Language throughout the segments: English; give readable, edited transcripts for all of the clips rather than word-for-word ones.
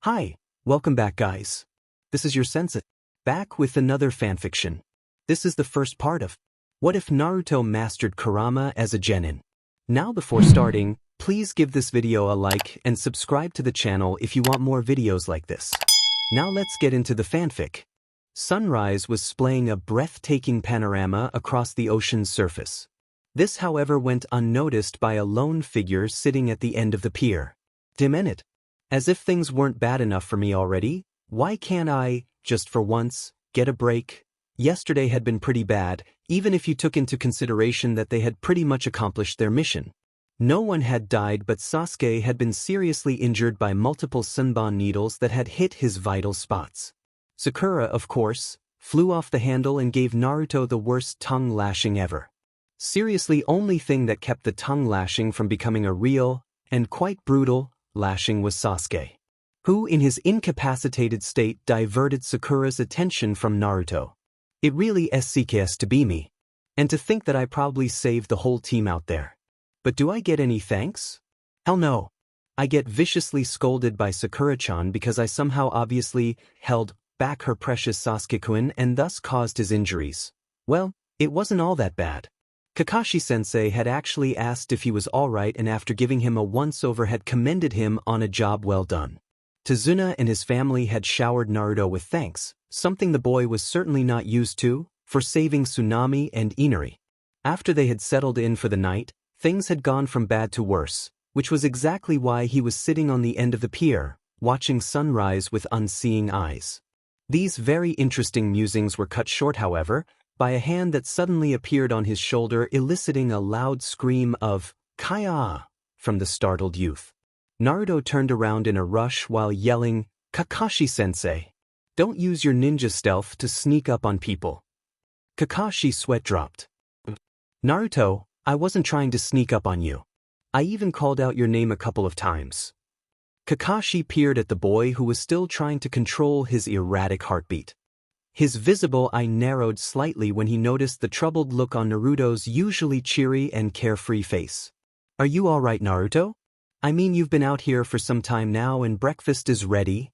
Hi, welcome back guys. This is your sensei, back with another fanfiction. This is the first part of What If Naruto Mastered Kurama as a Genin? Now before starting, please give this video a like and subscribe to the channel if you want more videos like this. Now let's get into the fanfic. Sunrise was displaying a breathtaking panorama across the ocean's surface. This however went unnoticed by a lone figure sitting at the end of the pier. Dim in it. As if things weren't bad enough for me already, why can't I, just for once, get a break? Yesterday had been pretty bad, even if you took into consideration that they had pretty much accomplished their mission. No one had died, but Sasuke had been seriously injured by multiple sunbon needles that had hit his vital spots. Sakura, of course, flew off the handle and gave Naruto the worst tongue lashing ever. Seriously, only thing that kept the tongue lashing from becoming a real, and quite brutal, lashing was Sasuke, who in his incapacitated state diverted Sakura's attention from Naruto. It really SCKS to be me. And to think that I probably saved the whole team out there. But do I get any thanks? Hell no. I get viciously scolded by Sakura-chan because I somehow obviously held back her precious Sasuke-kun and thus caused his injuries. Well, it wasn't all that bad. Kakashi-sensei had actually asked if he was alright and after giving him a once-over had commended him on a job well done. Tazuna and his family had showered Naruto with thanks, something the boy was certainly not used to, for saving Tsunami and Inari. After they had settled in for the night, things had gone from bad to worse, which was exactly why he was sitting on the end of the pier, watching sunrise with unseeing eyes. These very interesting musings were cut short, however, by a hand that suddenly appeared on his shoulder, eliciting a loud scream of "Kaya!" from the startled youth. Naruto turned around in a rush while yelling, "Kakashi-sensei! Don't use your ninja stealth to sneak up on people." Kakashi's sweat dropped. "Naruto, I wasn't trying to sneak up on you. I even called out your name a couple of times." Kakashi peered at the boy who was still trying to control his erratic heartbeat. His visible eye narrowed slightly when he noticed the troubled look on Naruto's usually cheery and carefree face. "Are you all right, Naruto? I mean, you've been out here for some time now and breakfast is ready."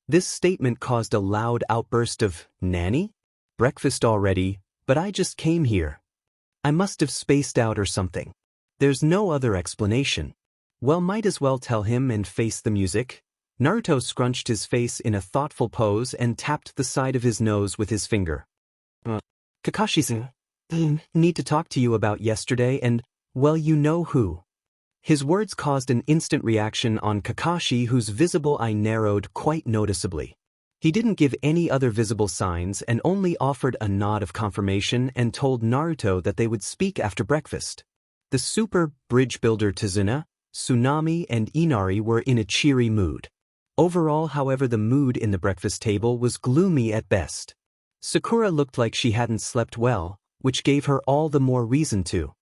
This statement caused a loud outburst of, "Nanny? Breakfast already, but I just came here. I must have spaced out or something. There's no other explanation." Well, might as well tell him and face the music. Naruto scrunched his face in a thoughtful pose and tapped the side of his nose with his finger. "Kakashi-san, need to talk to you about yesterday and, well, you know who." His words caused an instant reaction on Kakashi, whose visible eye narrowed quite noticeably. He didn't give any other visible signs and only offered a nod of confirmation and told Naruto that they would speak after breakfast. The super bridge builder Tazuna, Tsunami and Inari were in a cheery mood. Overall, however, the mood in the breakfast table was gloomy at best. Sakura looked like she hadn't slept well, which gave her all the more reason to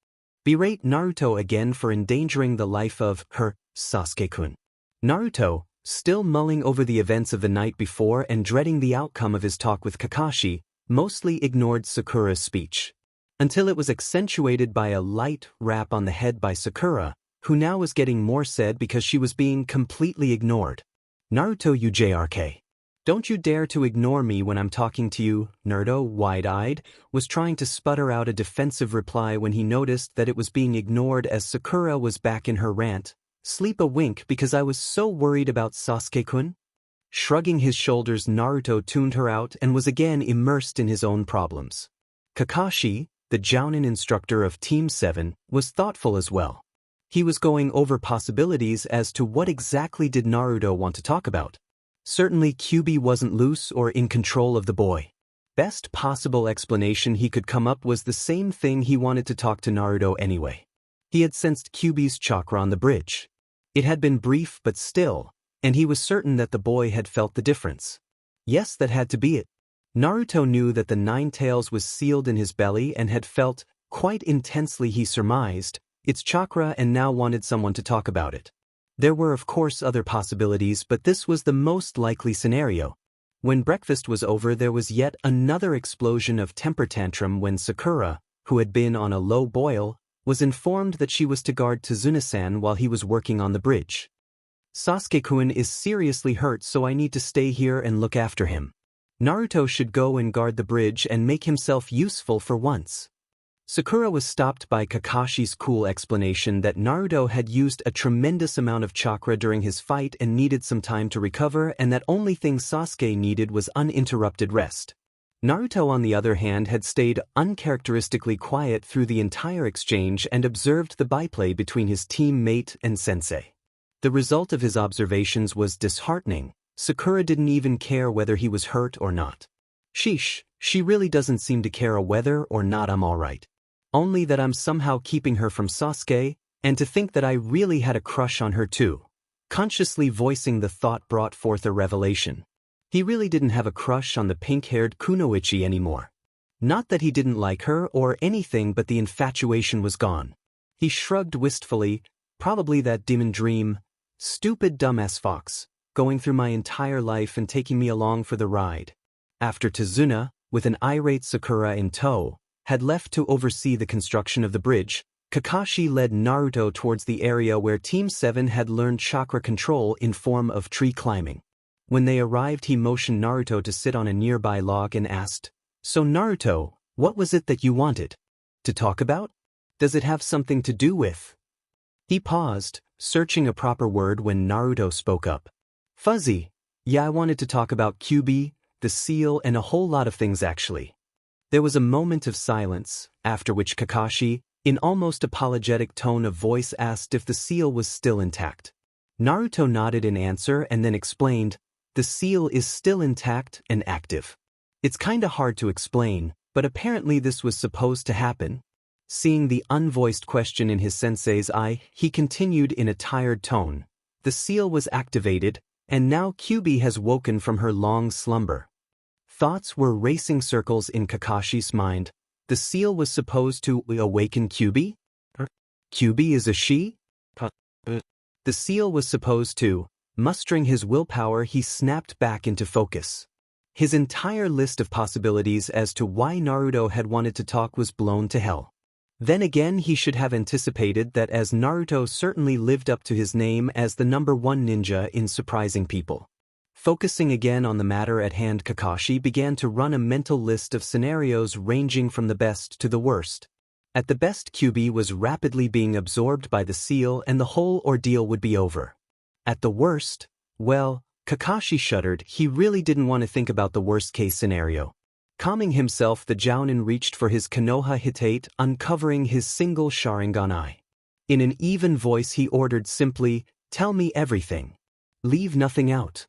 berate Naruto again for endangering the life of her Sasuke-kun. Naruto, still mulling over the events of the night before and dreading the outcome of his talk with Kakashi, mostly ignored Sakura's speech. Until it was accentuated by a light rap on the head by Sakura, who now was getting more sad because she was being completely ignored. "Naruto, you JRK. Don't you dare to ignore me when I'm talking to you." Naruto, wide-eyed, was trying to sputter out a defensive reply when he noticed that it was being ignored as Sakura was back in her rant. "Sleep a wink because I was so worried about Sasuke-kun." Shrugging his shoulders, Naruto tuned her out and was again immersed in his own problems. Kakashi, the Jounin instructor of Team 7, was thoughtful as well. He was going over possibilities as to what exactly did Naruto want to talk about. Certainly Kyuubi wasn't loose or in control of the boy. Best possible explanation he could come up was the same thing he wanted to talk to Naruto anyway. He had sensed Kyuubi's chakra on the bridge. It had been brief but still, and he was certain that the boy had felt the difference. Yes, that had to be it. Naruto knew that the Nine Tails was sealed in his belly and had felt, quite intensely he surmised, its chakra and now wanted someone to talk about it. There were of course other possibilities, but this was the most likely scenario. When breakfast was over, there was yet another explosion of temper tantrum when Sakura, who had been on a low boil, was informed that she was to guard Tazuna-san while he was working on the bridge. Sasuke-kun is seriously hurt, so I need to stay here and look after him. Naruto should go and guard the bridge and make himself useful for once. Sakura was stopped by Kakashi's cool explanation that Naruto had used a tremendous amount of chakra during his fight and needed some time to recover, and that only thing Sasuke needed was uninterrupted rest. Naruto, on the other hand, had stayed uncharacteristically quiet through the entire exchange and observed the byplay between his teammate and sensei. The result of his observations was disheartening. Sakura didn't even care whether he was hurt or not. Sheesh, she really doesn't seem to care whether or not I'm alright. Only that I'm somehow keeping her from Sasuke, and to think that I really had a crush on her too. Consciously voicing the thought brought forth a revelation. He really didn't have a crush on the pink-haired Kunoichi anymore. Not that he didn't like her or anything, but the infatuation was gone. He shrugged wistfully, probably that demon dream. Stupid dumbass fox, going through my entire life and taking me along for the ride. After Tazuna, with an irate Sakura in tow, had left to oversee the construction of the bridge, Kakashi led Naruto towards the area where Team 7 had learned chakra control in form of tree climbing. When they arrived, he motioned Naruto to sit on a nearby log and asked, "So Naruto, what was it that you wanted to talk about? Does it have something to do with?" He paused, searching a proper word when Naruto spoke up. "Fuzzy, yeah, I wanted to talk about Kyuubi, the seal, and a whole lot of things actually." There was a moment of silence, after which Kakashi, in almost apologetic tone of voice, asked if the seal was still intact. Naruto nodded in answer and then explained, "The seal is still intact and active. It's kinda hard to explain, but apparently this was supposed to happen." Seeing the unvoiced question in his sensei's eye, he continued in a tired tone, "The seal was activated, and now Kyuubi has woken from her long slumber." Thoughts were racing circles in Kakashi's mind. The seal was supposed to awaken Kyuubi? Kyuubi is a she? The seal was supposed to. Mustering his willpower, he snapped back into focus. His entire list of possibilities as to why Naruto had wanted to talk was blown to hell. Then again, he should have anticipated that, as Naruto certainly lived up to his name as the #1 ninja in surprising people. Focusing again on the matter at hand, Kakashi began to run a mental list of scenarios ranging from the best to the worst. At the best, Kyuubi was rapidly being absorbed by the seal and the whole ordeal would be over. At the worst, well, Kakashi shuddered. He really didn't want to think about the worst-case scenario. Calming himself, the Jounin reached for his Konoha Hitate, uncovering his single Sharingan eye. In an even voice, he ordered simply, "Tell me everything. Leave nothing out."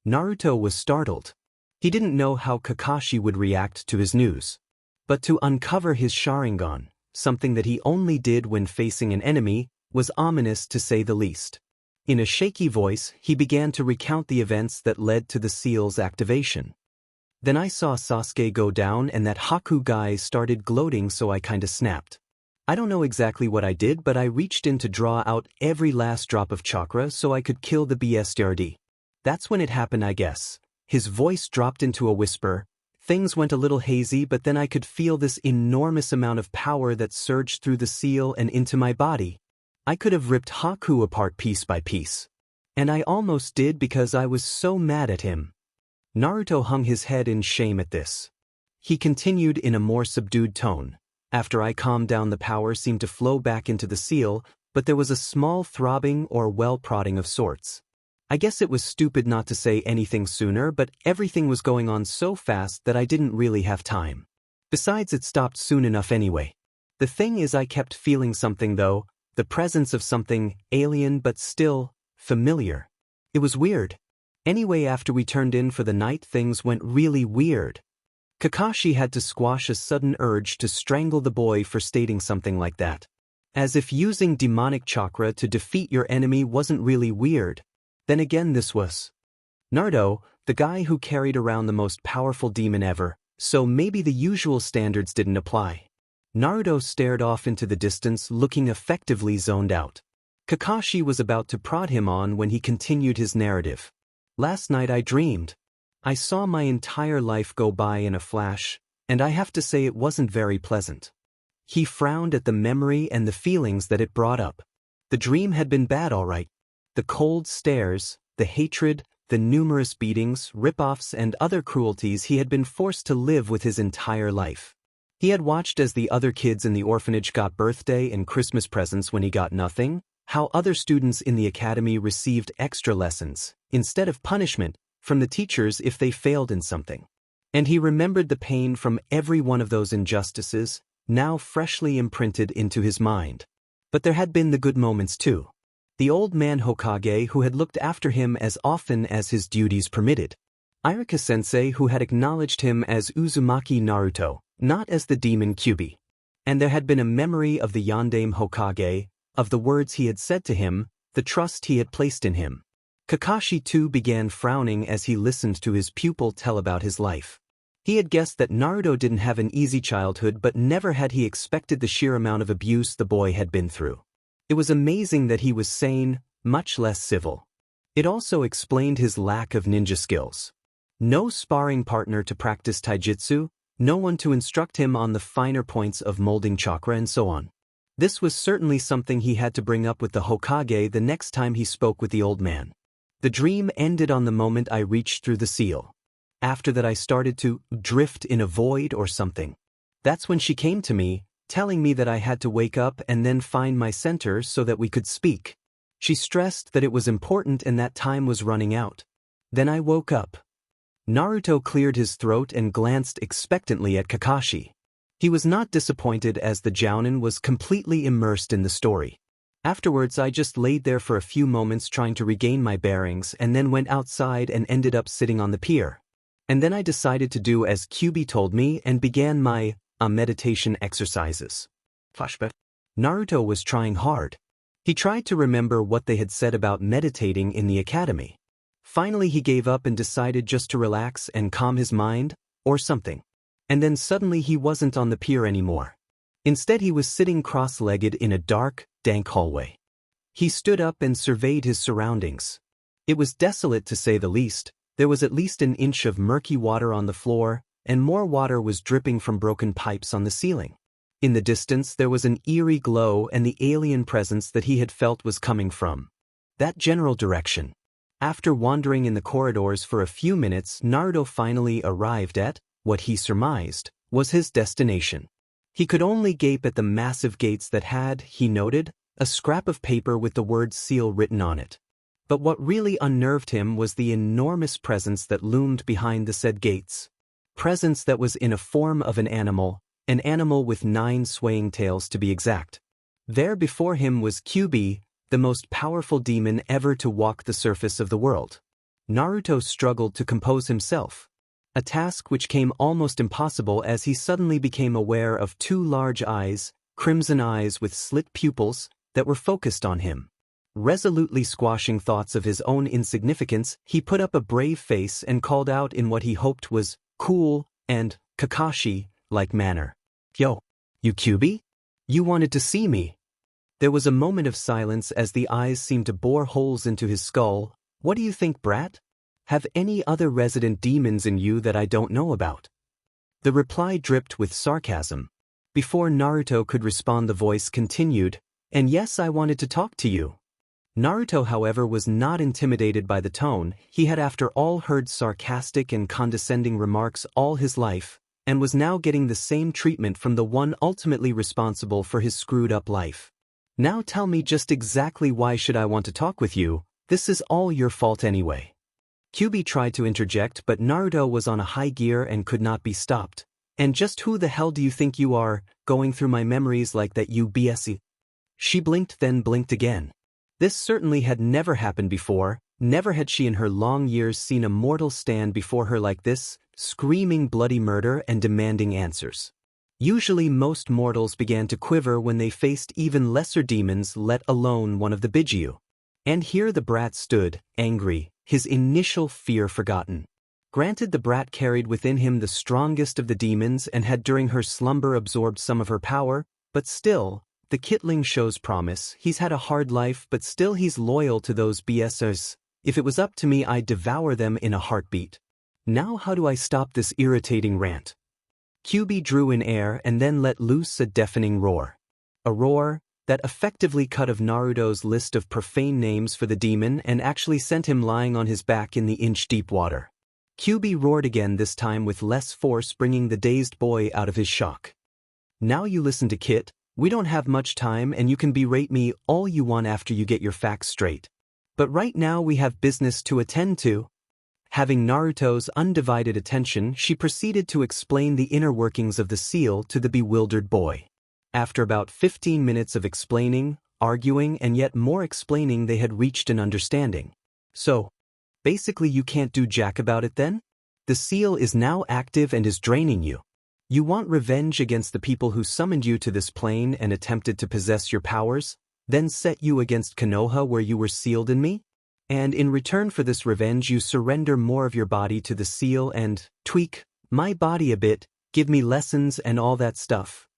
Naruto was startled. He didn't know how Kakashi would react to his news. But to uncover his Sharingan, something that he only did when facing an enemy, was ominous to say the least. In a shaky voice, he began to recount the events that led to the seal's activation. "Then I saw Sasuke go down and that Haku guy started gloating, so I kinda snapped. I don't know exactly what I did, but I reached in to draw out every last drop of chakra so I could kill the BSTRD. That's when it happened, I guess." His voice dropped into a whisper. "Things went a little hazy, but then I could feel this enormous amount of power that surged through the seal and into my body. I could have ripped Haku apart piece by piece. And I almost did because I was so mad at him." Naruto hung his head in shame at this. He continued in a more subdued tone. "After I calmed down, the power seemed to flow back into the seal, but there was a small throbbing or well-prodding of sorts. I guess it was stupid not to say anything sooner, but everything was going on so fast that I didn't really have time. Besides, it stopped soon enough anyway. The thing is, I kept feeling something though, the presence of something alien but still familiar. It was weird. Anyway, after we turned in for the night, things went really weird." Kakashi had to squash a sudden urge to strangle the boy for stating something like that. As if using demonic chakra to defeat your enemy wasn't really weird. Then again, this was Naruto, the guy who carried around the most powerful demon ever, so maybe the usual standards didn't apply. Naruto stared off into the distance, looking effectively zoned out. Kakashi was about to prod him on when he continued his narrative. "Last night I dreamed. I saw my entire life go by in a flash, and I have to say it wasn't very pleasant." He frowned at the memory and the feelings that it brought up. The dream had been bad, all right. The cold stares, the hatred, the numerous beatings, rip-offs and other cruelties he had been forced to live with his entire life. He had watched as the other kids in the orphanage got birthday and Christmas presents when he got nothing, how other students in the academy received extra lessons, instead of punishment, from the teachers if they failed in something. And he remembered the pain from every one of those injustices, now freshly imprinted into his mind. But there had been the good moments too. The old man Hokage who had looked after him as often as his duties permitted. Iruka-sensei who had acknowledged him as Uzumaki Naruto, not as the demon Kyuubi. And there had been a memory of the Yondaime Hokage, of the words he had said to him, the trust he had placed in him. Kakashi too began frowning as he listened to his pupil tell about his life. He had guessed that Naruto didn't have an easy childhood, but never had he expected the sheer amount of abuse the boy had been through. It was amazing that he was sane, much less civil. It also explained his lack of ninja skills. No sparring partner to practice taijutsu, no one to instruct him on the finer points of molding chakra and so on. This was certainly something he had to bring up with the Hokage the next time he spoke with the old man. The dream ended on the moment I reached through the seal. After that I started to drift in a void or something. That's when she came to me, telling me that I had to wake up and then find my center so that we could speak. She stressed that it was important and that time was running out. Then I woke up. Naruto cleared his throat and glanced expectantly at Kakashi. He was not disappointed as the Jounin was completely immersed in the story. Afterwards I just laid there for a few moments trying to regain my bearings and then went outside and ended up sitting on the pier. And then I decided to do as Kyuubi told me and began my meditation exercises. Flashback. Naruto was trying hard. He tried to remember what they had said about meditating in the academy. Finally he gave up and decided just to relax and calm his mind, or something. And then suddenly he wasn't on the pier anymore. Instead he was sitting cross-legged in a dark, dank hallway. He stood up and surveyed his surroundings. It was desolate to say the least. There was at least an inch of murky water on the floor, and more water was dripping from broken pipes on the ceiling. In the distance there was an eerie glow and the alien presence that he had felt was coming from that general direction. After wandering in the corridors for a few minutes, Naruto finally arrived at what he surmised was his destination. He could only gape at the massive gates that had, he noted, a scrap of paper with the word seal written on it. But what really unnerved him was the enormous presence that loomed behind the said gates. Presence that was in a form of an animal with 9 swaying tails to be exact. There before him was Kyuubi, the most powerful demon ever to walk the surface of the world. Naruto struggled to compose himself, a task which came almost impossible as he suddenly became aware of 2 large eyes, crimson eyes with slit pupils, that were focused on him. Resolutely squashing thoughts of his own insignificance, he put up a brave face and called out in what he hoped was cool and Kakashi-like manner. "Yo, you Kyuubi? You wanted to see me." There was a moment of silence as the eyes seemed to bore holes into his skull. "What do you think, brat? Have any other resident demons in you that I don't know about?" The reply dripped with sarcasm. Before Naruto could respond, the voice continued, "And yes, I wanted to talk to you." Naruto, however, was not intimidated by the tone. He had after all heard sarcastic and condescending remarks all his life, and was now getting the same treatment from the one ultimately responsible for his screwed-up life. "Now tell me just exactly why should I want to talk with you? This is all your fault anyway." Kyuubi tried to interject, but Naruto was on a high gear and could not be stopped. "And just who the hell do you think you are, going through my memories like that, you BSE?" She blinked, then blinked again. This certainly had never happened before. Never had she in her long years seen a mortal stand before her like this, screaming bloody murder and demanding answers. Usually most mortals began to quiver when they faced even lesser demons, let alone one of the Biju. And here the brat stood, angry, his initial fear forgotten. Granted, the brat carried within him the strongest of the demons and had during her slumber absorbed some of her power, but still, the Kitling shows promise. He's had a hard life, but still he's loyal to those BSers. If it was up to me, I'd devour them in a heartbeat. Now how do I stop this irritating rant? Kyuubi drew in air and then let loose a deafening roar. A roar that effectively cut of Naruto's list of profane names for the demon and actually sent him lying on his back in the inch-deep water. Kyuubi roared again, this time with less force, bringing the dazed boy out of his shock. "Now you listen to Kit, we don't have much time and you can berate me all you want after you get your facts straight. But right now we have business to attend to." Having Naruto's undivided attention, she proceeded to explain the inner workings of the seal to the bewildered boy. After about 15 minutes of explaining, arguing, and yet more explaining, they had reached an understanding. "So, basically you can't do jack about it then? The seal is now active and is draining you. You want revenge against the people who summoned you to this plane and attempted to possess your powers, then set you against Konoha where you were sealed in me? And in return for this revenge you surrender more of your body to the seal and tweak my body a bit, give me lessons and all that stuff."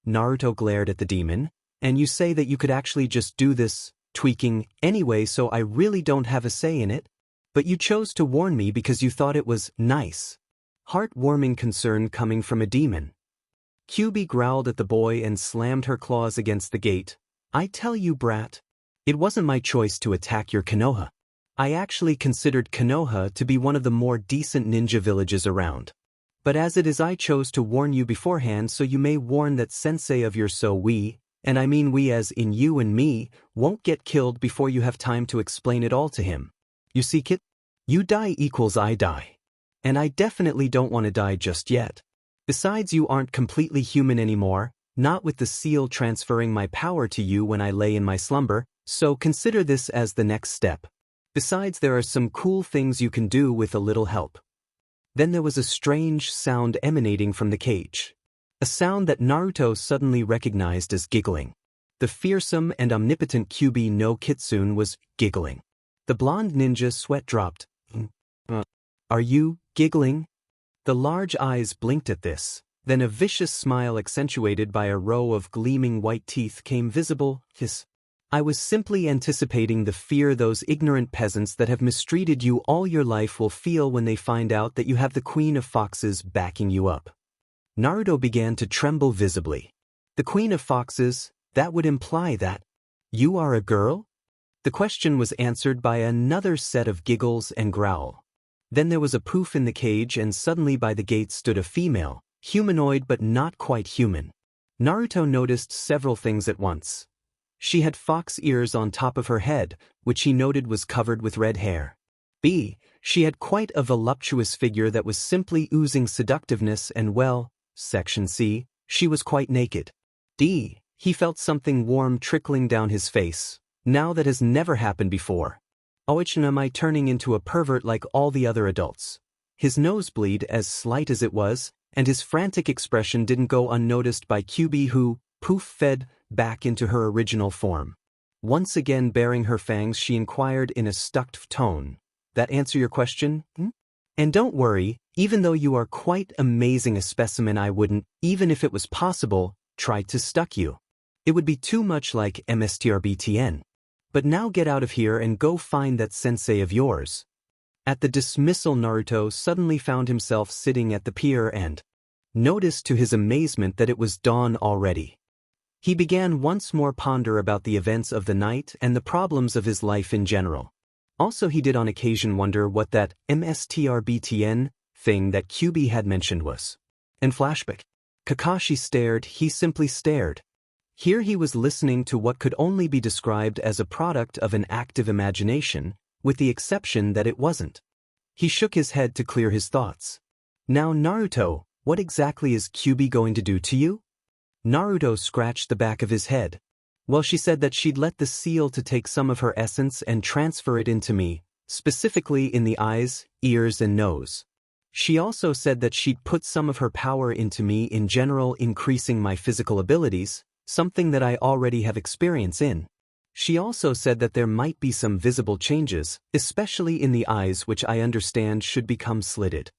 Naruto glared at the demon. "And you say that you could actually just do this tweaking anyway, so I really don't have a say in it? But you chose to warn me because you thought it was nice." Heartwarming concern coming from a demon. Kyuubi growled at the boy and slammed her claws against the gate. "I tell you, brat, it wasn't my choice to attack your Konoha. I actually considered Konoha to be one of the more decent ninja villages around. But as it is, I chose to warn you beforehand so you may warn that sensei of yours, so we, and I mean we as in you and me, won't get killed before you have time to explain it all to him. You see, Kit, you die equals I die. And I definitely don't want to die just yet. Besides, you aren't completely human anymore, not with the seal transferring my power to you when I lay in my slumber, so consider this as the next step. Besides, there are some cool things you can do with a little help." Then there was a strange sound emanating from the cage. A sound that Naruto suddenly recognized as giggling. The fearsome and omnipotent Kyuubi no Kitsune was giggling. The blonde ninja sweat dropped. "Are you giggling?" The large eyes blinked at this. Then a vicious smile accentuated by a row of gleaming white teeth came visible. "Hiss. I was simply anticipating the fear those ignorant peasants that have mistreated you all your life will feel when they find out that you have the Queen of Foxes backing you up." Naruto began to tremble visibly. "The Queen of Foxes, that would imply that you are a girl?" The question was answered by another set of giggles and growl. Then there was a poof in the cage and suddenly by the gate stood a female, humanoid but not quite human. Naruto noticed several things at once. She had fox ears on top of her head, which he noted was covered with red hair. B. She had quite a voluptuous figure that was simply oozing seductiveness and well, section C, she was quite naked. D. He felt something warm trickling down his face. Now that has never happened before. Am I turning into a pervert like all the other adults? His nosebleed, as slight as it was, and his frantic expression didn't go unnoticed by Kyuubi, who, poof, fed back into her original form. Once again baring her fangs, she inquired in a stuck tone, "That answer your question? And don't worry, even though you are quite amazing a specimen, I wouldn't, even if it was possible, try to stuck you. It would be too much like MSTRBTN. But now get out of here and go find that sensei of yours." At the dismissal, Naruto suddenly found himself sitting at the pier and noticed to his amazement that it was dawn already. He began once more ponder about the events of the night and the problems of his life in general. Also, he did on occasion wonder what that MSTRBTN thing that Kyuubi had mentioned was. And flashback. Kakashi stared, he simply stared. Here he was listening to what could only be described as a product of an active imagination, with the exception that it wasn't. He shook his head to clear his thoughts. "Now Naruto, what exactly is Kyuubi going to do to you?" Naruto scratched the back of his head. "Well, she said that she'd let the seal to take some of her essence and transfer it into me, specifically in the eyes, ears and nose. She also said that she'd put some of her power into me in general, increasing my physical abilities, something that I already have experience in. She also said that there might be some visible changes, especially in the eyes, which I understand should become slitted."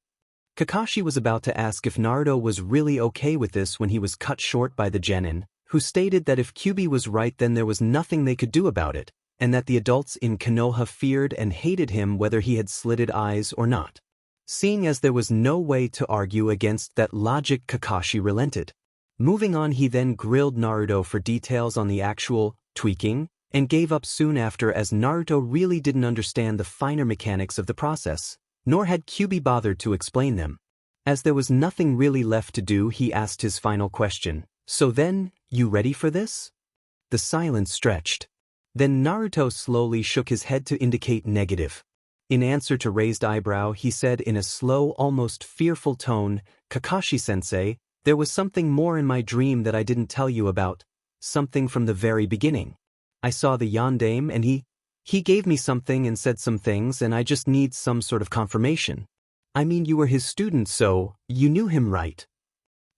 Kakashi was about to ask if Naruto was really okay with this when he was cut short by the Genin, who stated that if Kyuubi was right then there was nothing they could do about it, and that the adults in Konoha feared and hated him whether he had slitted eyes or not. Seeing as there was no way to argue against that logic, Kakashi relented. Moving on, he then grilled Naruto for details on the actual tweaking, and gave up soon after as Naruto really didn't understand the finer mechanics of the process, nor had Kyuubi bothered to explain them. As there was nothing really left to do, he asked his final question. So then, you ready for this? The silence stretched. Then Naruto slowly shook his head to indicate negative. In answer to raised eyebrow, he said in a slow, almost fearful tone, Kakashi-sensei, there was something more in my dream that I didn't tell you about, something from the very beginning. I saw the yondaime and he gave me something and said some things and I just need some sort of confirmation. I mean, you were his student, so you knew him, right?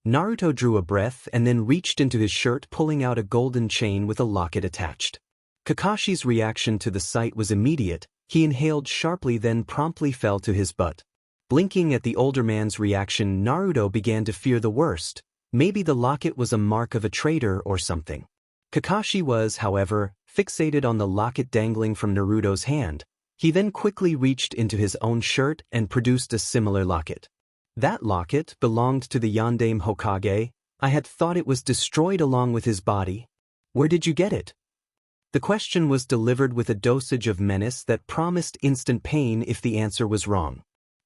Naruto drew a breath and then reached into his shirt, pulling out a golden chain with a locket attached. Kakashi's reaction to the sight was immediate. He inhaled sharply, then promptly fell to his butt. Blinking at the older man's reaction, Naruto began to fear the worst. Maybe the locket was a mark of a traitor or something. Kakashi was, however, fixated on the locket dangling from Naruto's hand. He then quickly reached into his own shirt and produced a similar locket. That locket belonged to the Yondaime Hokage. I had thought it was destroyed along with his body. Where did you get it? The question was delivered with a dosage of menace that promised instant pain if the answer was wrong.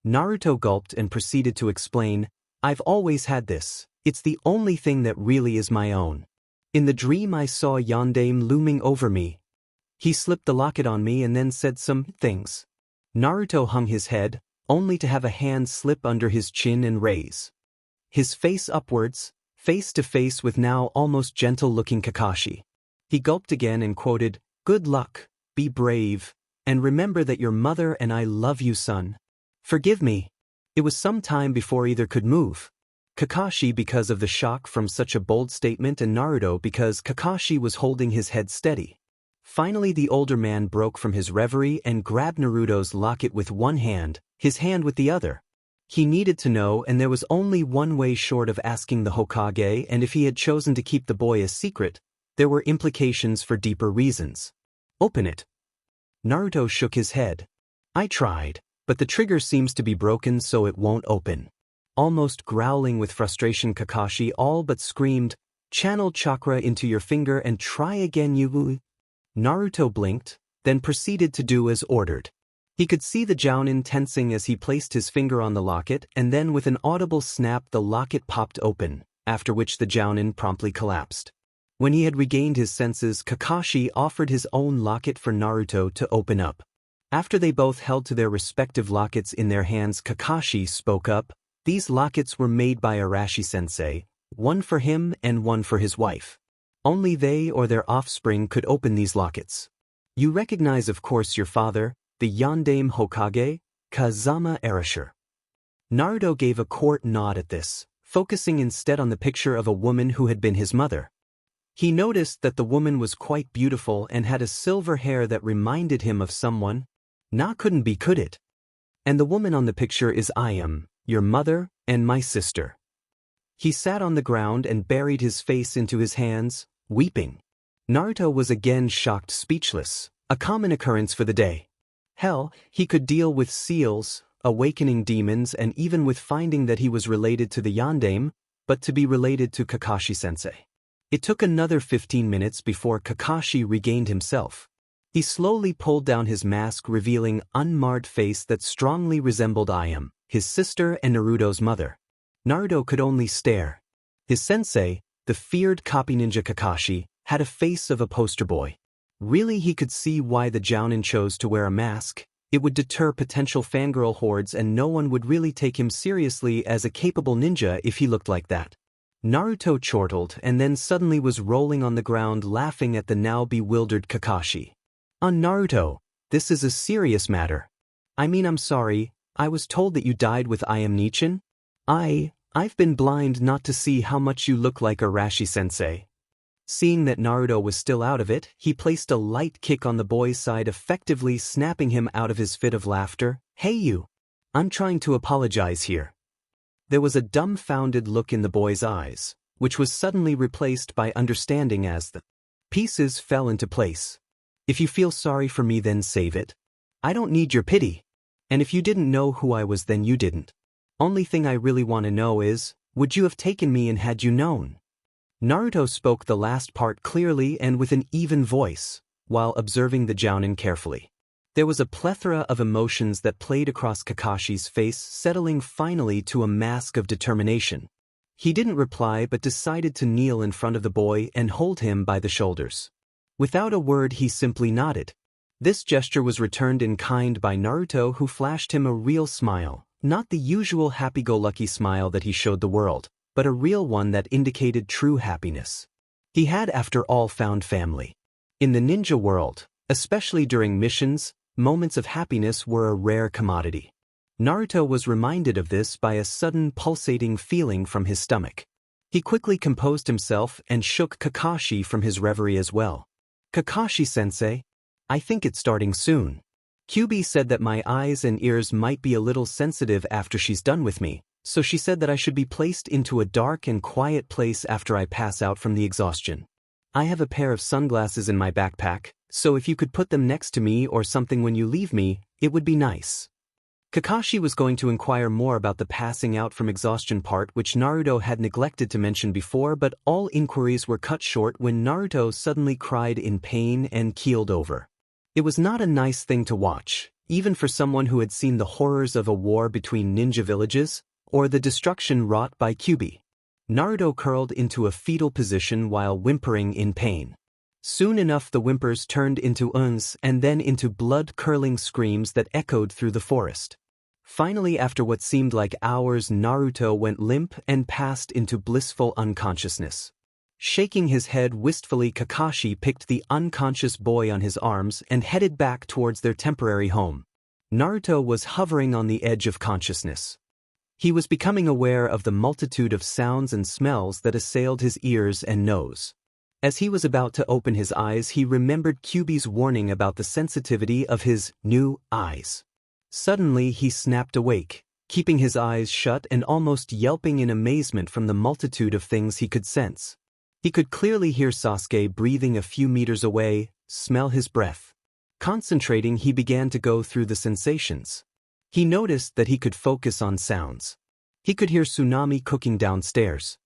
Naruto gulped and proceeded to explain, I've always had this. It's the only thing that really is my own. In the dream I saw Yondaime looming over me. He slipped the locket on me and then said some things. Naruto hung his head, only to have a hand slip under his chin and raise his face upwards, face to face with now almost gentle-looking Kakashi. He gulped again and quoted, Good luck, be brave, and remember that your mother and I love you, son. Forgive me. It was some time before either could move. Kakashi because of the shock from such a bold statement and Naruto because Kakashi was holding his head steady. Finally the older man broke from his reverie and grabbed Naruto's locket with one hand, his hand with the other. He needed to know, and there was only one way short of asking the Hokage, and if he had chosen to keep the boy a secret, there were implications for deeper reasons. Open it. Naruto shook his head. I tried, but the trigger seems to be broken so it won't open. Almost growling with frustration, Kakashi all but screamed, Channel chakra into your finger and try again, you. Naruto blinked, then proceeded to do as ordered. He could see the Jounin tensing as he placed his finger on the locket, and then with an audible snap the locket popped open, after which the Jounin promptly collapsed. When he had regained his senses, Kakashi offered his own locket for Naruto to open up. After they both held to their respective lockets in their hands, Kakashi spoke up. These lockets were made by Arashi-sensei, one for him and one for his wife. Only they or their offspring could open these lockets. You recognize, of course, your father, the Yondaime Hokage, Kazama Erasure. Naruto gave a court nod at this, focusing instead on the picture of a woman who had been his mother. He noticed that the woman was quite beautiful and had a silver hair that reminded him of someone. Couldn't be, could it? And the woman on the picture is I am, your mother, and my sister. He sat on the ground and buried his face into his hands, weeping. Naruto was again shocked, speechless, a common occurrence for the day. Hell, he could deal with seals, awakening demons, and even with finding that he was related to the Yondaime, but to be related to Kakashi-sensei. It took another 15 minutes before Kakashi regained himself. He slowly pulled down his mask, revealing unmarred face that strongly resembled Ayame, his sister and Naruto's mother. Naruto could only stare. His sensei, the feared copy ninja Kakashi, had a face of a poster boy. Really, he could see why the Jounin chose to wear a mask. It would deter potential fangirl hordes and no one would really take him seriously as a capable ninja if he looked like that. Naruto chortled and then suddenly was rolling on the ground laughing at the now bewildered Kakashi. Naruto, this is a serious matter. I mean, I'm sorry, I was told that you died with Ayame Nichin. I've been blind not to see how much you look like Arashi-sensei. Seeing that Naruto was still out of it, he placed a light kick on the boy's side, effectively snapping him out of his fit of laughter. Hey you! I'm trying to apologize here. There was a dumbfounded look in the boy's eyes, which was suddenly replaced by understanding as the pieces fell into place. If you feel sorry for me, then save it. I don't need your pity. And if you didn't know who I was, then you didn't. Only thing I really want to know is, would you have taken me and had you known? Naruto spoke the last part clearly and with an even voice, while observing the jounin carefully. There was a plethora of emotions that played across Kakashi's face, settling finally to a mask of determination. He didn't reply but decided to kneel in front of the boy and hold him by the shoulders. Without a word, he simply nodded. This gesture was returned in kind by Naruto, who flashed him a real smile, not the usual happy-go-lucky smile that he showed the world, but a real one that indicated true happiness. He had, after all, found family. In the ninja world, especially during missions, moments of happiness were a rare commodity. Naruto was reminded of this by a sudden pulsating feeling from his stomach. He quickly composed himself and shook Kakashi from his reverie as well. "Kakashi-sensei, I think it's starting soon. Kyuubi said that my eyes and ears might be a little sensitive after she's done with me, so she said that I should be placed into a dark and quiet place after I pass out from the exhaustion. I have a pair of sunglasses in my backpack, so if you could put them next to me or something when you leave me, it would be nice." Kakashi was going to inquire more about the passing out from exhaustion part, which Naruto had neglected to mention before, but all inquiries were cut short when Naruto suddenly cried in pain and keeled over. It was not a nice thing to watch, even for someone who had seen the horrors of a war between ninja villages, or the destruction wrought by Kyuubi. Naruto curled into a fetal position while whimpering in pain. Soon enough the whimpers turned into uns and then into blood-curdling screams that echoed through the forest. Finally, after what seemed like hours, Naruto went limp and passed into blissful unconsciousness. Shaking his head wistfully, Kakashi picked the unconscious boy on his arms and headed back towards their temporary home. Naruto was hovering on the edge of consciousness. He was becoming aware of the multitude of sounds and smells that assailed his ears and nose. As he was about to open his eyes, he remembered Kyuubi's warning about the sensitivity of his new eyes. Suddenly he snapped awake, keeping his eyes shut and almost yelping in amazement from the multitude of things he could sense. He could clearly hear Sasuke breathing a few meters away, smell his breath. Concentrating, he began to go through the sensations. He noticed that he could focus on sounds. He could hear Tsunami cooking downstairs,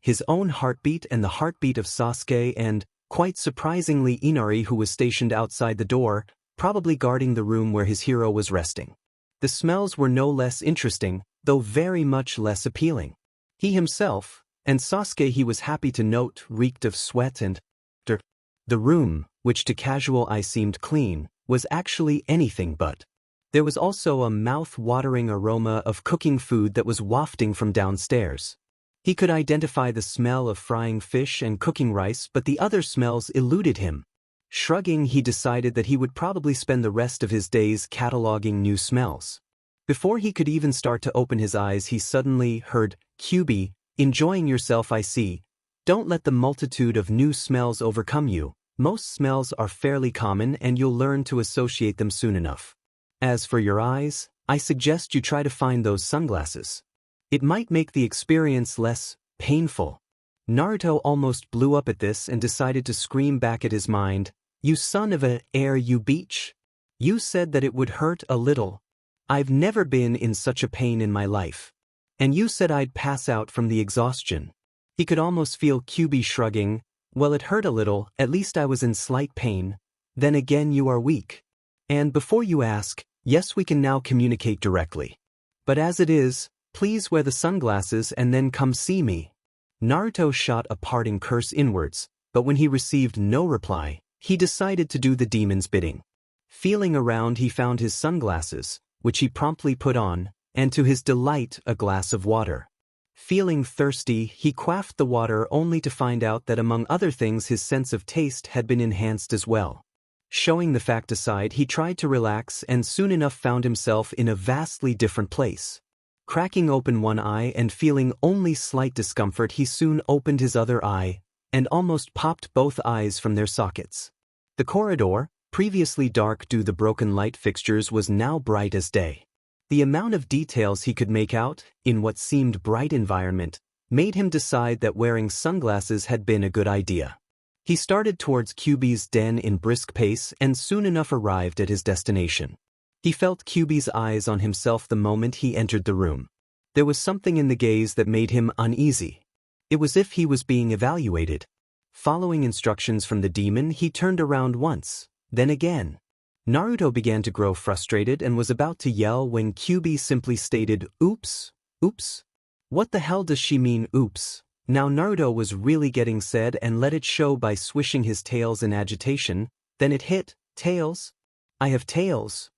his own heartbeat and the heartbeat of Sasuke and, quite surprisingly, Inari, who was stationed outside the door, probably guarding the room where his hero was resting. The smells were no less interesting, though very much less appealing. He himself, and Sasuke, he was happy to note, reeked of sweat and dirt. The room, which to casual eye seemed clean, was actually anything but. There was also a mouth-watering aroma of cooking food that was wafting from downstairs. He could identify the smell of frying fish and cooking rice, but the other smells eluded him. Shrugging, he decided that he would probably spend the rest of his days cataloging new smells. Before he could even start to open his eyes, he suddenly heard, "Kyuubi, enjoying yourself, I see. Don't let the multitude of new smells overcome you. Most smells are fairly common and you'll learn to associate them soon enough. As for your eyes, I suggest you try to find those sunglasses. It might make the experience less painful." Naruto almost blew up at this and decided to scream back at his mind, "You son of a you beach! You said that it would hurt a little. I've never been in such a pain in my life. And you said I'd pass out from the exhaustion." He could almost feel Kyuubi shrugging, "Well, it hurt a little, at least I was in slight pain. Then again, you are weak. And before you ask, yes, we can now communicate directly. But as it is, please wear the sunglasses and then come see me." Naruto shot a parting curse inwards, but when he received no reply, he decided to do the demon's bidding. Feeling around, he found his sunglasses, which he promptly put on, and to his delight, a glass of water. Feeling thirsty, he quaffed the water only to find out that among other things his sense of taste had been enhanced as well. Showing the fact aside, he tried to relax and soon enough found himself in a vastly different place. Cracking open one eye and feeling only slight discomfort, he soon opened his other eye, and almost popped both eyes from their sockets. The corridor, previously dark due to the broken light fixtures, was now bright as day. The amount of details he could make out, in what seemed bright environment, made him decide that wearing sunglasses had been a good idea. He started towards Kyuubi's den in brisk pace and soon enough arrived at his destination. He felt Kyuubi's eyes on himself the moment he entered the room. There was something in the gaze that made him uneasy. It was as if he was being evaluated. Following instructions from the demon, he turned around once, then again. Naruto began to grow frustrated and was about to yell when Kyuubi simply stated, "Oops, oops. What the hell does she mean, oops?" Now Naruto was really getting sad and let it show by swishing his tails in agitation. Then it hit, "Tails? I have tails.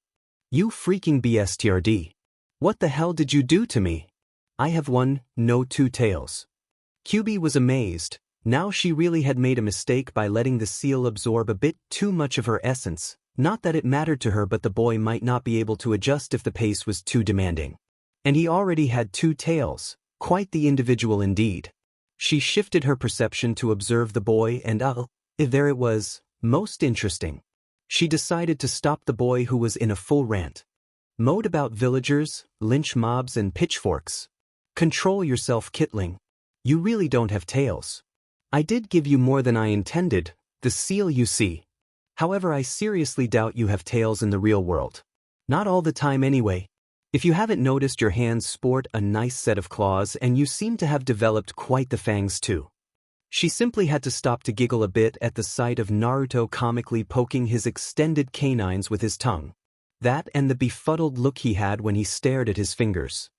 You freaking bstrd. What the hell did you do to me? I have one, no two tails." Kyuubi was amazed. Now she really had made a mistake by letting the seal absorb a bit too much of her essence. Not that it mattered to her, but the boy might not be able to adjust if the pace was too demanding. And he already had two tails, quite the individual indeed. She shifted her perception to observe the boy and there it was, most interesting. She decided to stop the boy who was in a full rant mode about villagers, lynch mobs and pitchforks. "Control yourself, Kitling. You really don't have tails. I did give you more than I intended, the seal you see. However, I seriously doubt you have tails in the real world. Not all the time anyway. If you haven't noticed, your hands sport a nice set of claws and you seem to have developed quite the fangs too." She simply had to stop to giggle a bit at the sight of Naruto comically poking his extended canines with his tongue. That and the befuddled look he had when he stared at his fingers.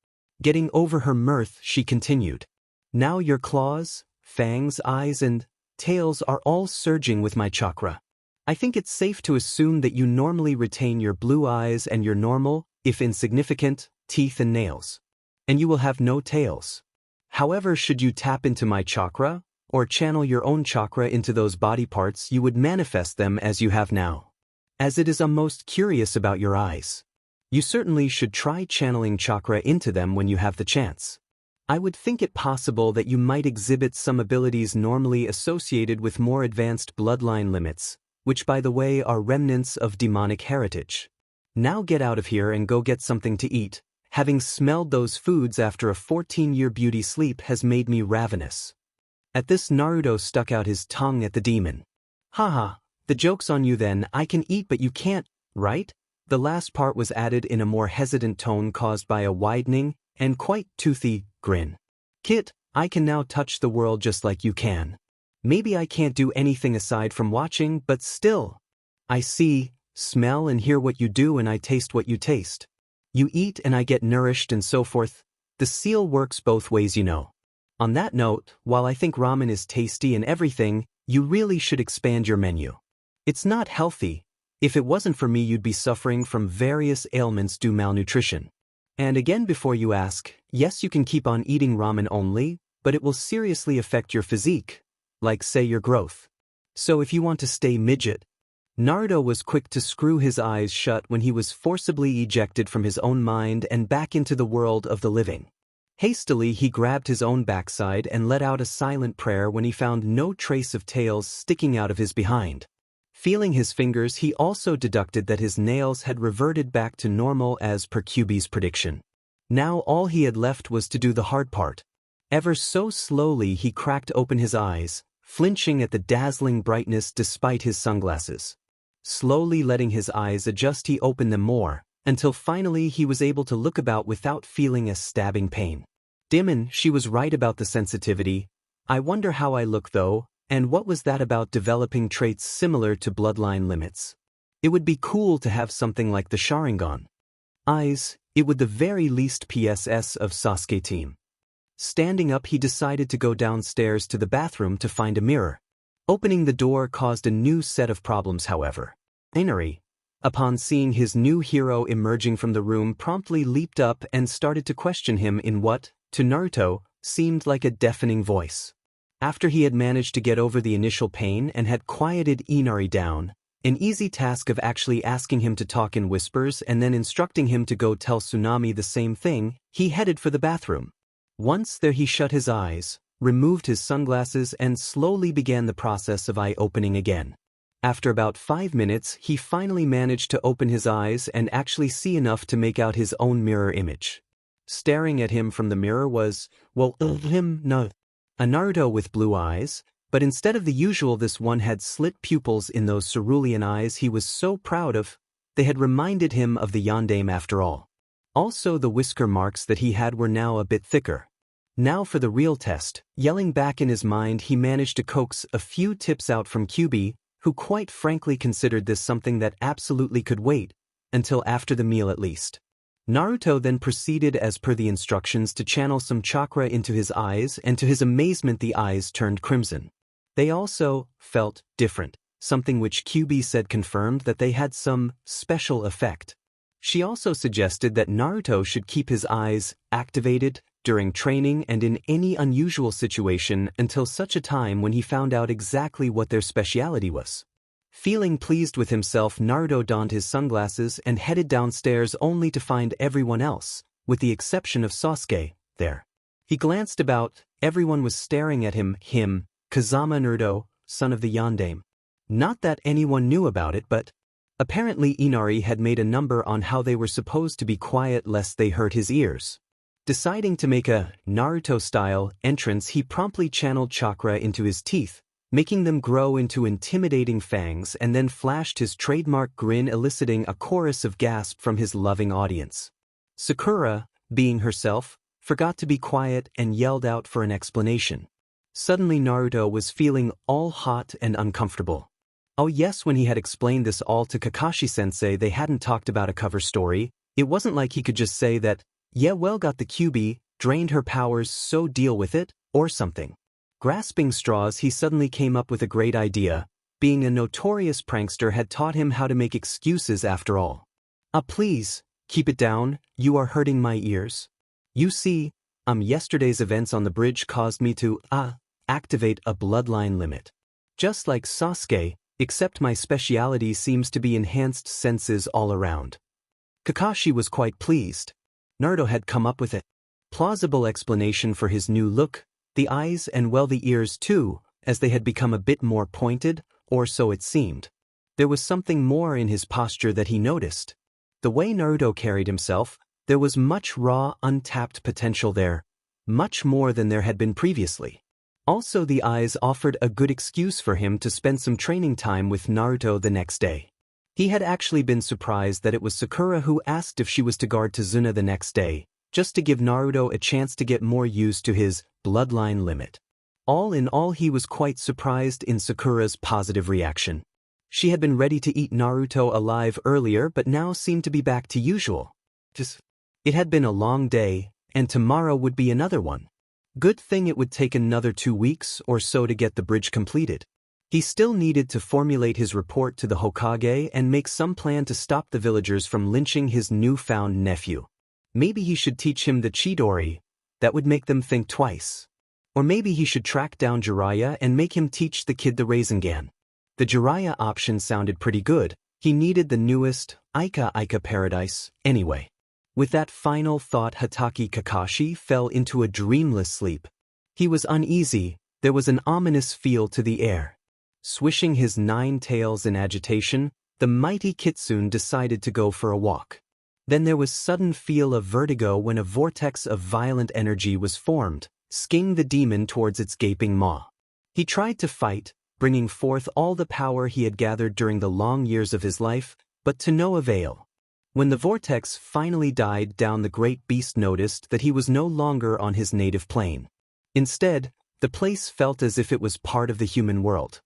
Getting over her mirth, she continued. "Now your claws, fangs, eyes and tails are all surging with my chakra. I think it's safe to assume that you normally retain your blue eyes and your normal, if insignificant, teeth and nails. And you will have no tails. However, should you tap into my chakra, or channel your own chakra into those body parts, you would manifest them as you have now. As it is, I'm most curious about your eyes. You certainly should try channeling chakra into them when you have the chance. I would think it possible that you might exhibit some abilities normally associated with more advanced bloodline limits, which by the way are remnants of demonic heritage. Now get out of here and go get something to eat. Having smelled those foods after a 14-year beauty sleep has made me ravenous." At this, Naruto stuck out his tongue at the demon. "Haha, the joke's on you then. I can eat but you can't, right?" The last part was added in a more hesitant tone caused by a widening and quite toothy grin. "Kit, I can now touch the world just like you can. Maybe I can't do anything aside from watching, but still. I see, smell and hear what you do and I taste what you taste. You eat and I get nourished and so forth. The seal works both ways, you know. On that note, while I think ramen is tasty and everything, you really should expand your menu. It's not healthy. If it wasn't for me, you'd be suffering from various ailments due malnutrition. And again, before you ask, yes, you can keep on eating ramen only, but it will seriously affect your physique. Like say your growth. So if you want to stay midget." Naruto was quick to screw his eyes shut when he was forcibly ejected from his own mind and back into the world of the living. Hastily he grabbed his own backside and let out a silent prayer when he found no trace of tails sticking out of his behind. Feeling his fingers, he also deducted that his nails had reverted back to normal as per Kyuubi's prediction. Now all he had left was to do the hard part. Ever so slowly he cracked open his eyes, flinching at the dazzling brightness despite his sunglasses. Slowly letting his eyes adjust, he opened them more, until finally he was able to look about without feeling a stabbing pain. Demon, she was right about the sensitivity. I wonder how I look though, and what was that about developing traits similar to bloodline limits? It would be cool to have something like the Sharingan. Eyes, it would the very least PSS of Sasuke team. Standing up, he decided to go downstairs to the bathroom to find a mirror. Opening the door caused a new set of problems, however. Inari, upon seeing his new hero emerging from the room, promptly leaped up and started to question him in what, to Naruto, seemed like a deafening voice. After he had managed to get over the initial pain and had quieted Inari down, an easy task of actually asking him to talk in whispers and then instructing him to go tell Tsunami the same thing, he headed for the bathroom. Once there, he shut his eyes, removed his sunglasses and slowly began the process of eye opening again. After about 5 minutes, he finally managed to open his eyes and actually see enough to make out his own mirror image. Staring at him from the mirror was, a Naruto with blue eyes, but instead of the usual, this one had slit pupils in those cerulean eyes he was so proud of. They had reminded him of the yondaime after all. Also, the whisker marks that he had were now a bit thicker. Now for the real test. Yelling back in his mind, he managed to coax a few tips out from Kyuubi, who quite frankly considered this something that absolutely could wait, until after the meal at least. Naruto then proceeded as per the instructions to channel some chakra into his eyes, and to his amazement the eyes turned crimson. They also felt different, something which Kyuubi said confirmed that they had some special effect. She also suggested that Naruto should keep his eyes activated during training and in any unusual situation until such a time when he found out exactly what their speciality was. Feeling pleased with himself, Naruto donned his sunglasses and headed downstairs only to find everyone else, with the exception of Sasuke, there. He glanced about, everyone was staring at him, Kazama Naruto, son of the Yondaime. Not that anyone knew about it, but apparently Inari had made a number on how they were supposed to be quiet lest they hurt his ears. Deciding to make a Naruto-style entrance, he promptly channeled chakra into his teeth, making them grow into intimidating fangs, and then flashed his trademark grin, eliciting a chorus of gasps from his loving audience. Sakura, being herself, forgot to be quiet and yelled out for an explanation. Suddenly Naruto was feeling all hot and uncomfortable. Oh yes, when he had explained this all to Kakashi-sensei, they hadn't talked about a cover story. It wasn't like he could just say that, yeah well got the Kyuubi, drained her powers so deal with it, or something. Grasping straws, he suddenly came up with a great idea. Being a notorious prankster had taught him how to make excuses after all. Please, keep it down, you are hurting my ears. You see, yesterday's events on the bridge caused me to, activate a bloodline limit. Just like Sasuke, except my speciality seems to be enhanced senses all around. Kakashi was quite pleased. Naruto had come up with a plausible explanation for his new look. The eyes and well the ears too, as they had become a bit more pointed, or so it seemed. There was something more in his posture that he noticed. The way Naruto carried himself, there was much raw, untapped potential there, much more than there had been previously. Also the eyes offered a good excuse for him to spend some training time with Naruto the next day. He had actually been surprised that it was Sakura who asked if she was to guard Tazuna the next day, just to give Naruto a chance to get more used to his bloodline limit. All in all, he was quite surprised in Sakura's positive reaction. She had been ready to eat Naruto alive earlier, but now seemed to be back to usual. It had been a long day, and tomorrow would be another one. Good thing it would take another 2 weeks or so to get the bridge completed. He still needed to formulate his report to the Hokage and make some plan to stop the villagers from lynching his newfound nephew. Maybe he should teach him the Chidori. That would make them think twice. Or maybe he should track down Jiraiya and make him teach the kid the Rasengan. The Jiraiya option sounded pretty good. He needed the newest Ika paradise anyway. With that final thought, Hatake Kakashi fell into a dreamless sleep. He was uneasy. There was an ominous feel to the air. Swishing his 9 tails in agitation, the mighty Kitsune decided to go for a walk. Then there was sudden feel of vertigo when a vortex of violent energy was formed, skinging the demon towards its gaping maw. He tried to fight, bringing forth all the power he had gathered during the long years of his life, but to no avail. When the vortex finally died down, the great beast noticed that he was no longer on his native plane. Instead, the place felt as if it was part of the human world.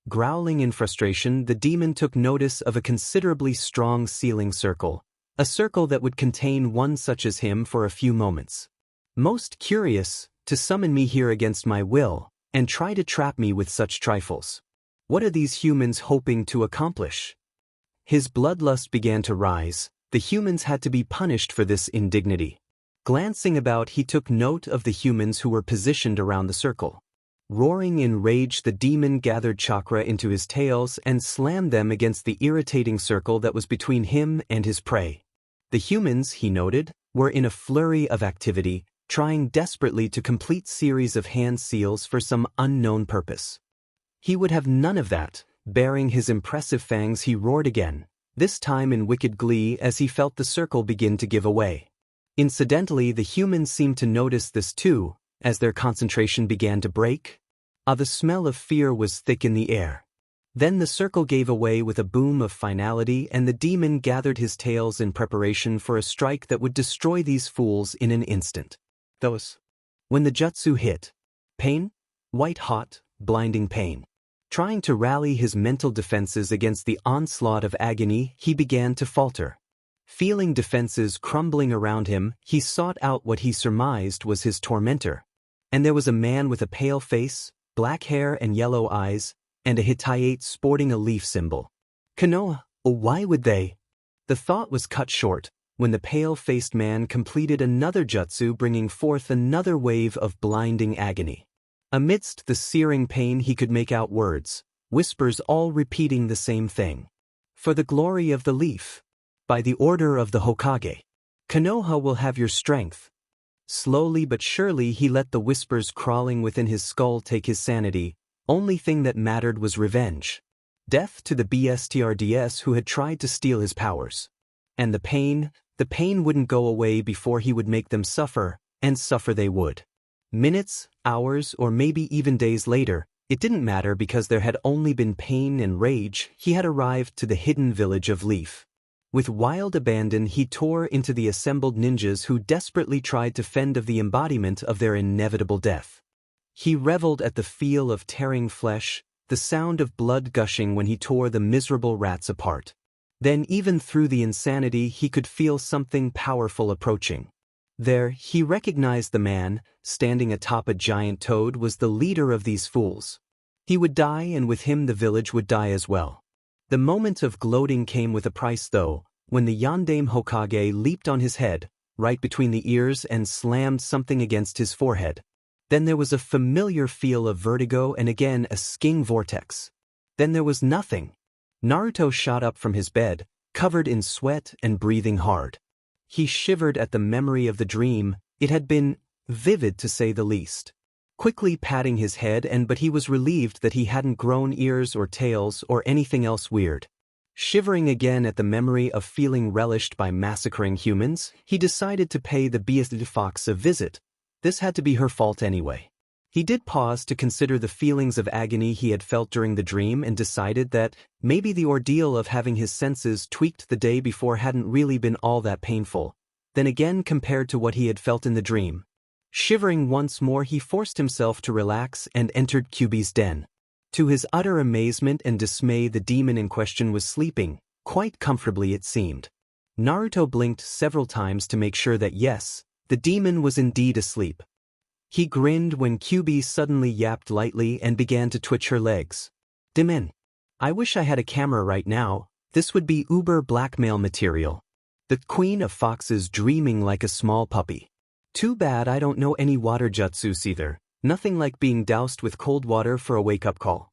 Growling in frustration, the demon took notice of a considerably strong sealing circle, a circle that would contain one such as him for a few moments. Most curious, to summon me here against my will, and try to trap me with such trifles. What are these humans hoping to accomplish? His bloodlust began to rise. The humans had to be punished for this indignity. Glancing about, he took note of the humans who were positioned around the circle. Roaring in rage, the demon gathered chakra into his tails and slammed them against the irritating circle that was between him and his prey. The humans, he noted, were in a flurry of activity, trying desperately to complete series of hand seals for some unknown purpose. He would have none of that. Baring his impressive fangs, he roared again, this time in wicked glee as he felt the circle begin to give away. Incidentally, the humans seemed to notice this too, as their concentration began to break. The smell of fear was thick in the air. Then the circle gave away with a boom of finality, and the demon gathered his tails in preparation for a strike that would destroy these fools in an instant. Those When the jutsu hit, pain, white-hot, blinding pain. Trying to rally his mental defenses against the onslaught of agony, he began to falter. Feeling defenses crumbling around him, he sought out what he surmised was his tormentor. And there was a man with a pale face, black hair and yellow eyes, and a Hittite sporting a leaf symbol. Konoha, why would they? The thought was cut short when the pale-faced man completed another jutsu, bringing forth another wave of blinding agony. Amidst the searing pain, he could make out words, whispers all repeating the same thing. For the glory of the leaf. By the order of the Hokage. Konoha will have your strength. Slowly but surely he let the whispers crawling within his skull take his sanity. Only thing that mattered was revenge. Death to the BSTRDS who had tried to steal his powers. And the pain wouldn't go away before he would make them suffer, and suffer they would. Minutes, hours, or maybe even days later, it didn't matter because there had only been pain and rage. He had arrived to the hidden village of Leaf. With wild abandon he tore into the assembled ninjas who desperately tried to fend off the embodiment of their inevitable death. He reveled at the feel of tearing flesh, the sound of blood gushing when he tore the miserable rats apart. Then even through the insanity he could feel something powerful approaching. There he recognized the man, standing atop a giant toad, was the leader of these fools. He would die, and with him the village would die as well. The moment of gloating came with a price though, when the Yondaime Hokage leaped on his head, right between the ears, and slammed something against his forehead. Then there was a familiar feel of vertigo and again a sking vortex. Then there was nothing. Naruto shot up from his bed, covered in sweat and breathing hard. He shivered at the memory of the dream. It had been vivid to say the least. Quickly patting his head, but he was relieved that he hadn't grown ears or tails or anything else weird. Shivering again at the memory of feeling relished by massacring humans, he decided to pay the Beast Fox a visit. This had to be her fault anyway. He did pause to consider the feelings of agony he had felt during the dream and decided that maybe the ordeal of having his senses tweaked the day before hadn't really been all that painful. Then again, compared to what he had felt in the dream. Shivering once more, he forced himself to relax and entered Kyuubi's den. To his utter amazement and dismay, the demon in question was sleeping, quite comfortably it seemed. Naruto blinked several times to make sure that yes, the demon was indeed asleep. He grinned when Kyuubi suddenly yapped lightly and began to twitch her legs. Demon. I wish I had a camera right now. This would be uber blackmail material. The queen of foxes dreaming like a small puppy. Too bad I don't know any water jutsus either. Nothing like being doused with cold water for a wake-up call.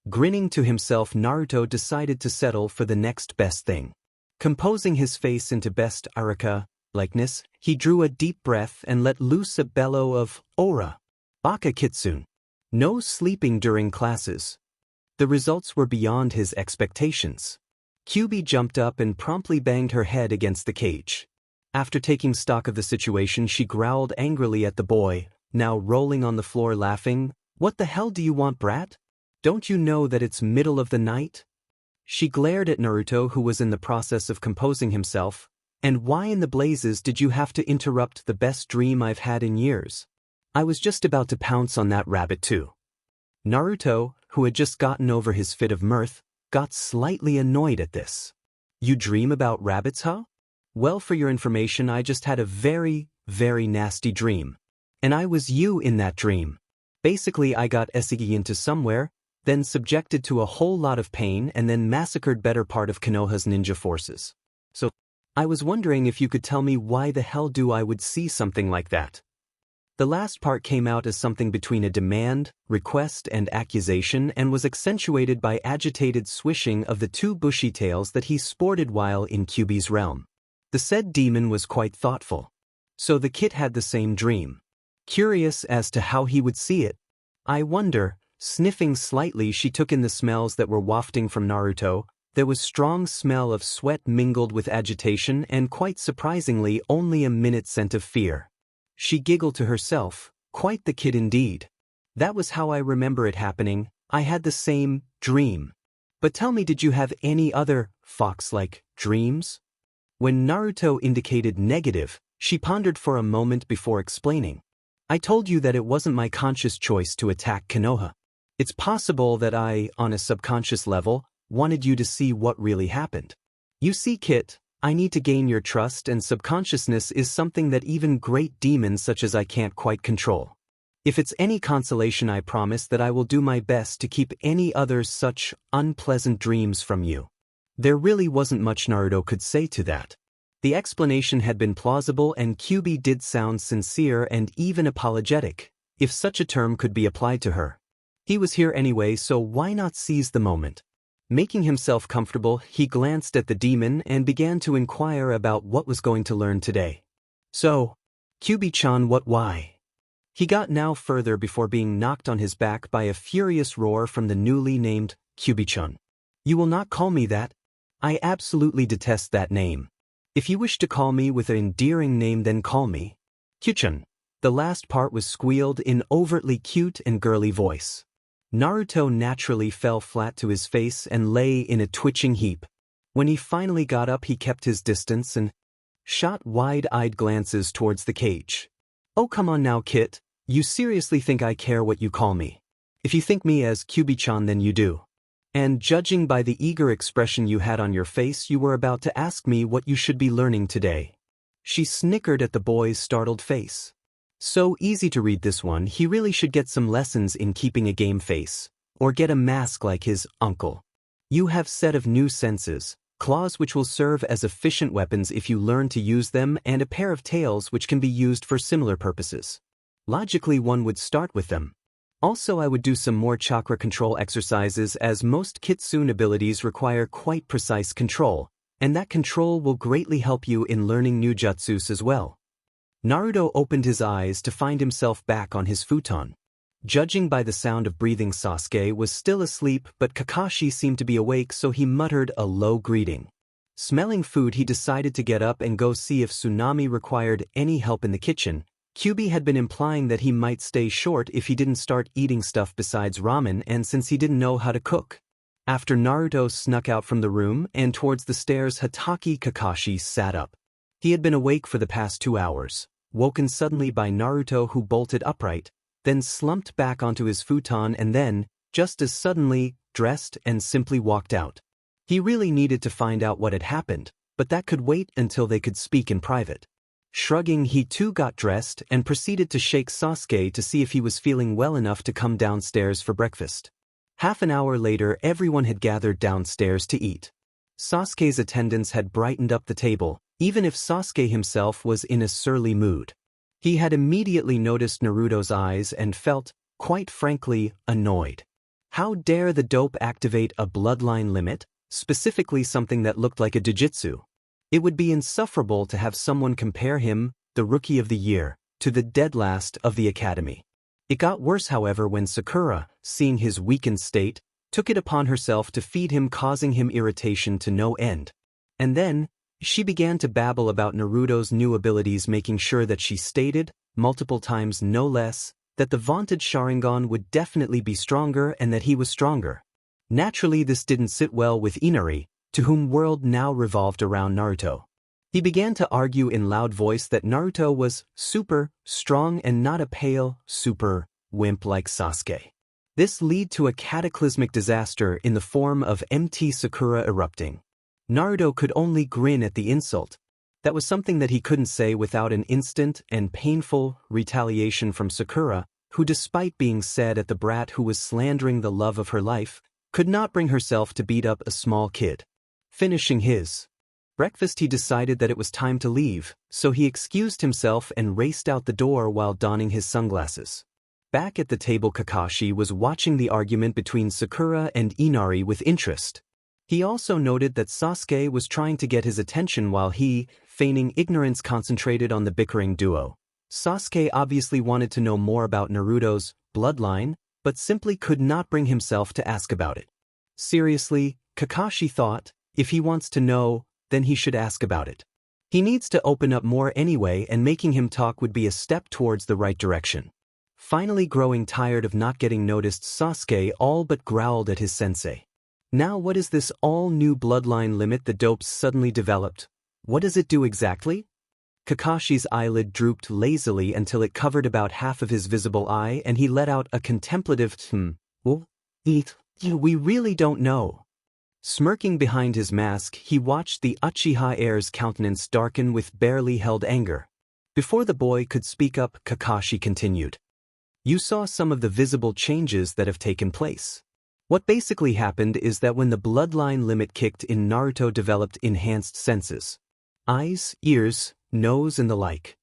Grinning to himself, Naruto decided to settle for the next best thing. Composing his face into best Araka likeness, he drew a deep breath and let loose a bellow of aura. Baka Kitsune. No sleeping during classes. The results were beyond his expectations. Kyuubi jumped up and promptly banged her head against the cage. After taking stock of the situation, she growled angrily at the boy, now rolling on the floor laughing. What the hell do you want, brat? Don't you know that it's middle of the night? She glared at Naruto, who was in the process of composing himself. And why in the blazes did you have to interrupt the best dream I've had in years? I was just about to pounce on that rabbit too. Naruto, who had just gotten over his fit of mirth, got slightly annoyed at this. You dream about rabbits, huh? Well, for your information, I just had a very, very nasty dream. And I was you in that dream. Basically, I got Esigi into somewhere, then subjected to a whole lot of pain, and then massacred better part of Konoha's ninja forces. So, I was wondering if you could tell me why the hell I would see something like that. The last part came out as something between a demand, request, and accusation, and was accentuated by agitated swishing of the two bushy tails that he sported while in Kyuubi's realm. The said demon was quite thoughtful. So the kid had the same dream. Curious as to how he would see it. I wonder. Sniffing slightly, she took in the smells that were wafting from Naruto. There was strong smell of sweat mingled with agitation and, quite surprisingly, only a minute scent of fear. She giggled to herself, quite the kid indeed. That was how I remember it happening. I had the same dream. But tell me, did you have any other fox-like dreams? When Naruto indicated negative, she pondered for a moment before explaining. I told you that it wasn't my conscious choice to attack Konoha. It's possible that I, on a subconscious level, wanted you to see what really happened. You see, Kit, I need to gain your trust, and subconsciousness is something that even great demons such as I can't quite control. If it's any consolation, I promise that I will do my best to keep any other such unpleasant dreams from you. There really wasn't much Naruto could say to that. The explanation had been plausible, and Kyuubi did sound sincere and even apologetic, if such a term could be applied to her. He was here anyway, so why not seize the moment? Making himself comfortable, he glanced at the demon and began to inquire about what was going to learn today. So, Kyuubi-chan, why? He got now further before being knocked on his back by a furious roar from the newly named Kyuubi-chan. You will not call me that. I absolutely detest that name. If you wish to call me with an endearing name, then call me Kyuchan. The last part was squealed in overtly cute and girly voice. Naruto naturally fell flat to his face and lay in a twitching heap. When he finally got up, he kept his distance and shot wide-eyed glances towards the cage. Oh, come on now, Kit. You seriously think I care what you call me? If you think me as Kyuubi-chan, then you do. And judging by the eager expression you had on your face, you were about to ask me what you should be learning today. She snickered at the boy's startled face. So easy to read this one, he really should get some lessons in keeping a game face, or get a mask like his uncle. You have set of new senses, claws which will serve as efficient weapons if you learn to use them, and a pair of tails which can be used for similar purposes. Logically, one would start with them. Also, I would do some more chakra control exercises, as most kitsune abilities require quite precise control, and that control will greatly help you in learning new jutsus as well. Naruto opened his eyes to find himself back on his futon. Judging by the sound of breathing, Sasuke was still asleep, but Kakashi seemed to be awake, so he muttered a low greeting. Smelling food, he decided to get up and go see if Tsunami required any help in the kitchen. Kyuubi had been implying that he might stay short if he didn't start eating stuff besides ramen, and since he didn't know how to cook. After Naruto snuck out from the room and towards the stairs, Hatake Kakashi sat up. He had been awake for the past 2 hours, woken suddenly by Naruto, who bolted upright, then slumped back onto his futon, and then, just as suddenly, dressed and simply walked out. He really needed to find out what had happened, but that could wait until they could speak in private. Shrugging, he too got dressed and proceeded to shake Sasuke to see if he was feeling well enough to come downstairs for breakfast. Half an hour later, everyone had gathered downstairs to eat. Sasuke's attendance had brightened up the table, even if Sasuke himself was in a surly mood. He had immediately noticed Naruto's eyes and felt, quite frankly, annoyed. How dare the dope activate a bloodline limit, specifically something that looked like a jujutsu? It would be insufferable to have someone compare him, the Rookie of the Year, to the dead last of the academy. It got worse, however, when Sakura, seeing his weakened state, took it upon herself to feed him, causing him irritation to no end. And then, she began to babble about Naruto's new abilities, making sure that she stated, multiple times no less, that the vaunted Sharingan would definitely be stronger and that he was stronger. Naturally, this didn't sit well with Inari, to whom world now revolved around Naruto. He began to argue in loud voice that Naruto was super strong and not a pale, super wimp like Sasuke. This led to a cataclysmic disaster in the form of MT Sakura erupting. Naruto could only grin at the insult. That was something that he couldn't say without an instant and painful retaliation from Sakura, who, despite being sad at the brat who was slandering the love of her life, could not bring herself to beat up a small kid. Finishing his breakfast, he decided that it was time to leave, so he excused himself and raced out the door while donning his sunglasses. Back at the table, Kakashi was watching the argument between Sakura and Inari with interest. He also noted that Sasuke was trying to get his attention while he, feigning ignorance, concentrated on the bickering duo. Sasuke obviously wanted to know more about Naruto's bloodline, but simply could not bring himself to ask about it. Seriously, Kakashi thought, if he wants to know, then he should ask about it. He needs to open up more anyway, and making him talk would be a step towards the right direction. Finally, growing tired of not getting noticed, Sasuke all but growled at his sensei. Now, what is this all-new bloodline limit the dopes suddenly developed? What does it do exactly? Kakashi's eyelid drooped lazily until it covered about half of his visible eye and he let out a contemplative "Oh, we really don't know." Smirking behind his mask, he watched the Uchiha heir's countenance darken with barely held anger. Before the boy could speak up, Kakashi continued. "You saw some of the visible changes that have taken place. What basically happened is that when the bloodline limit kicked in, Naruto developed enhanced senses. Eyes, ears, nose and the like."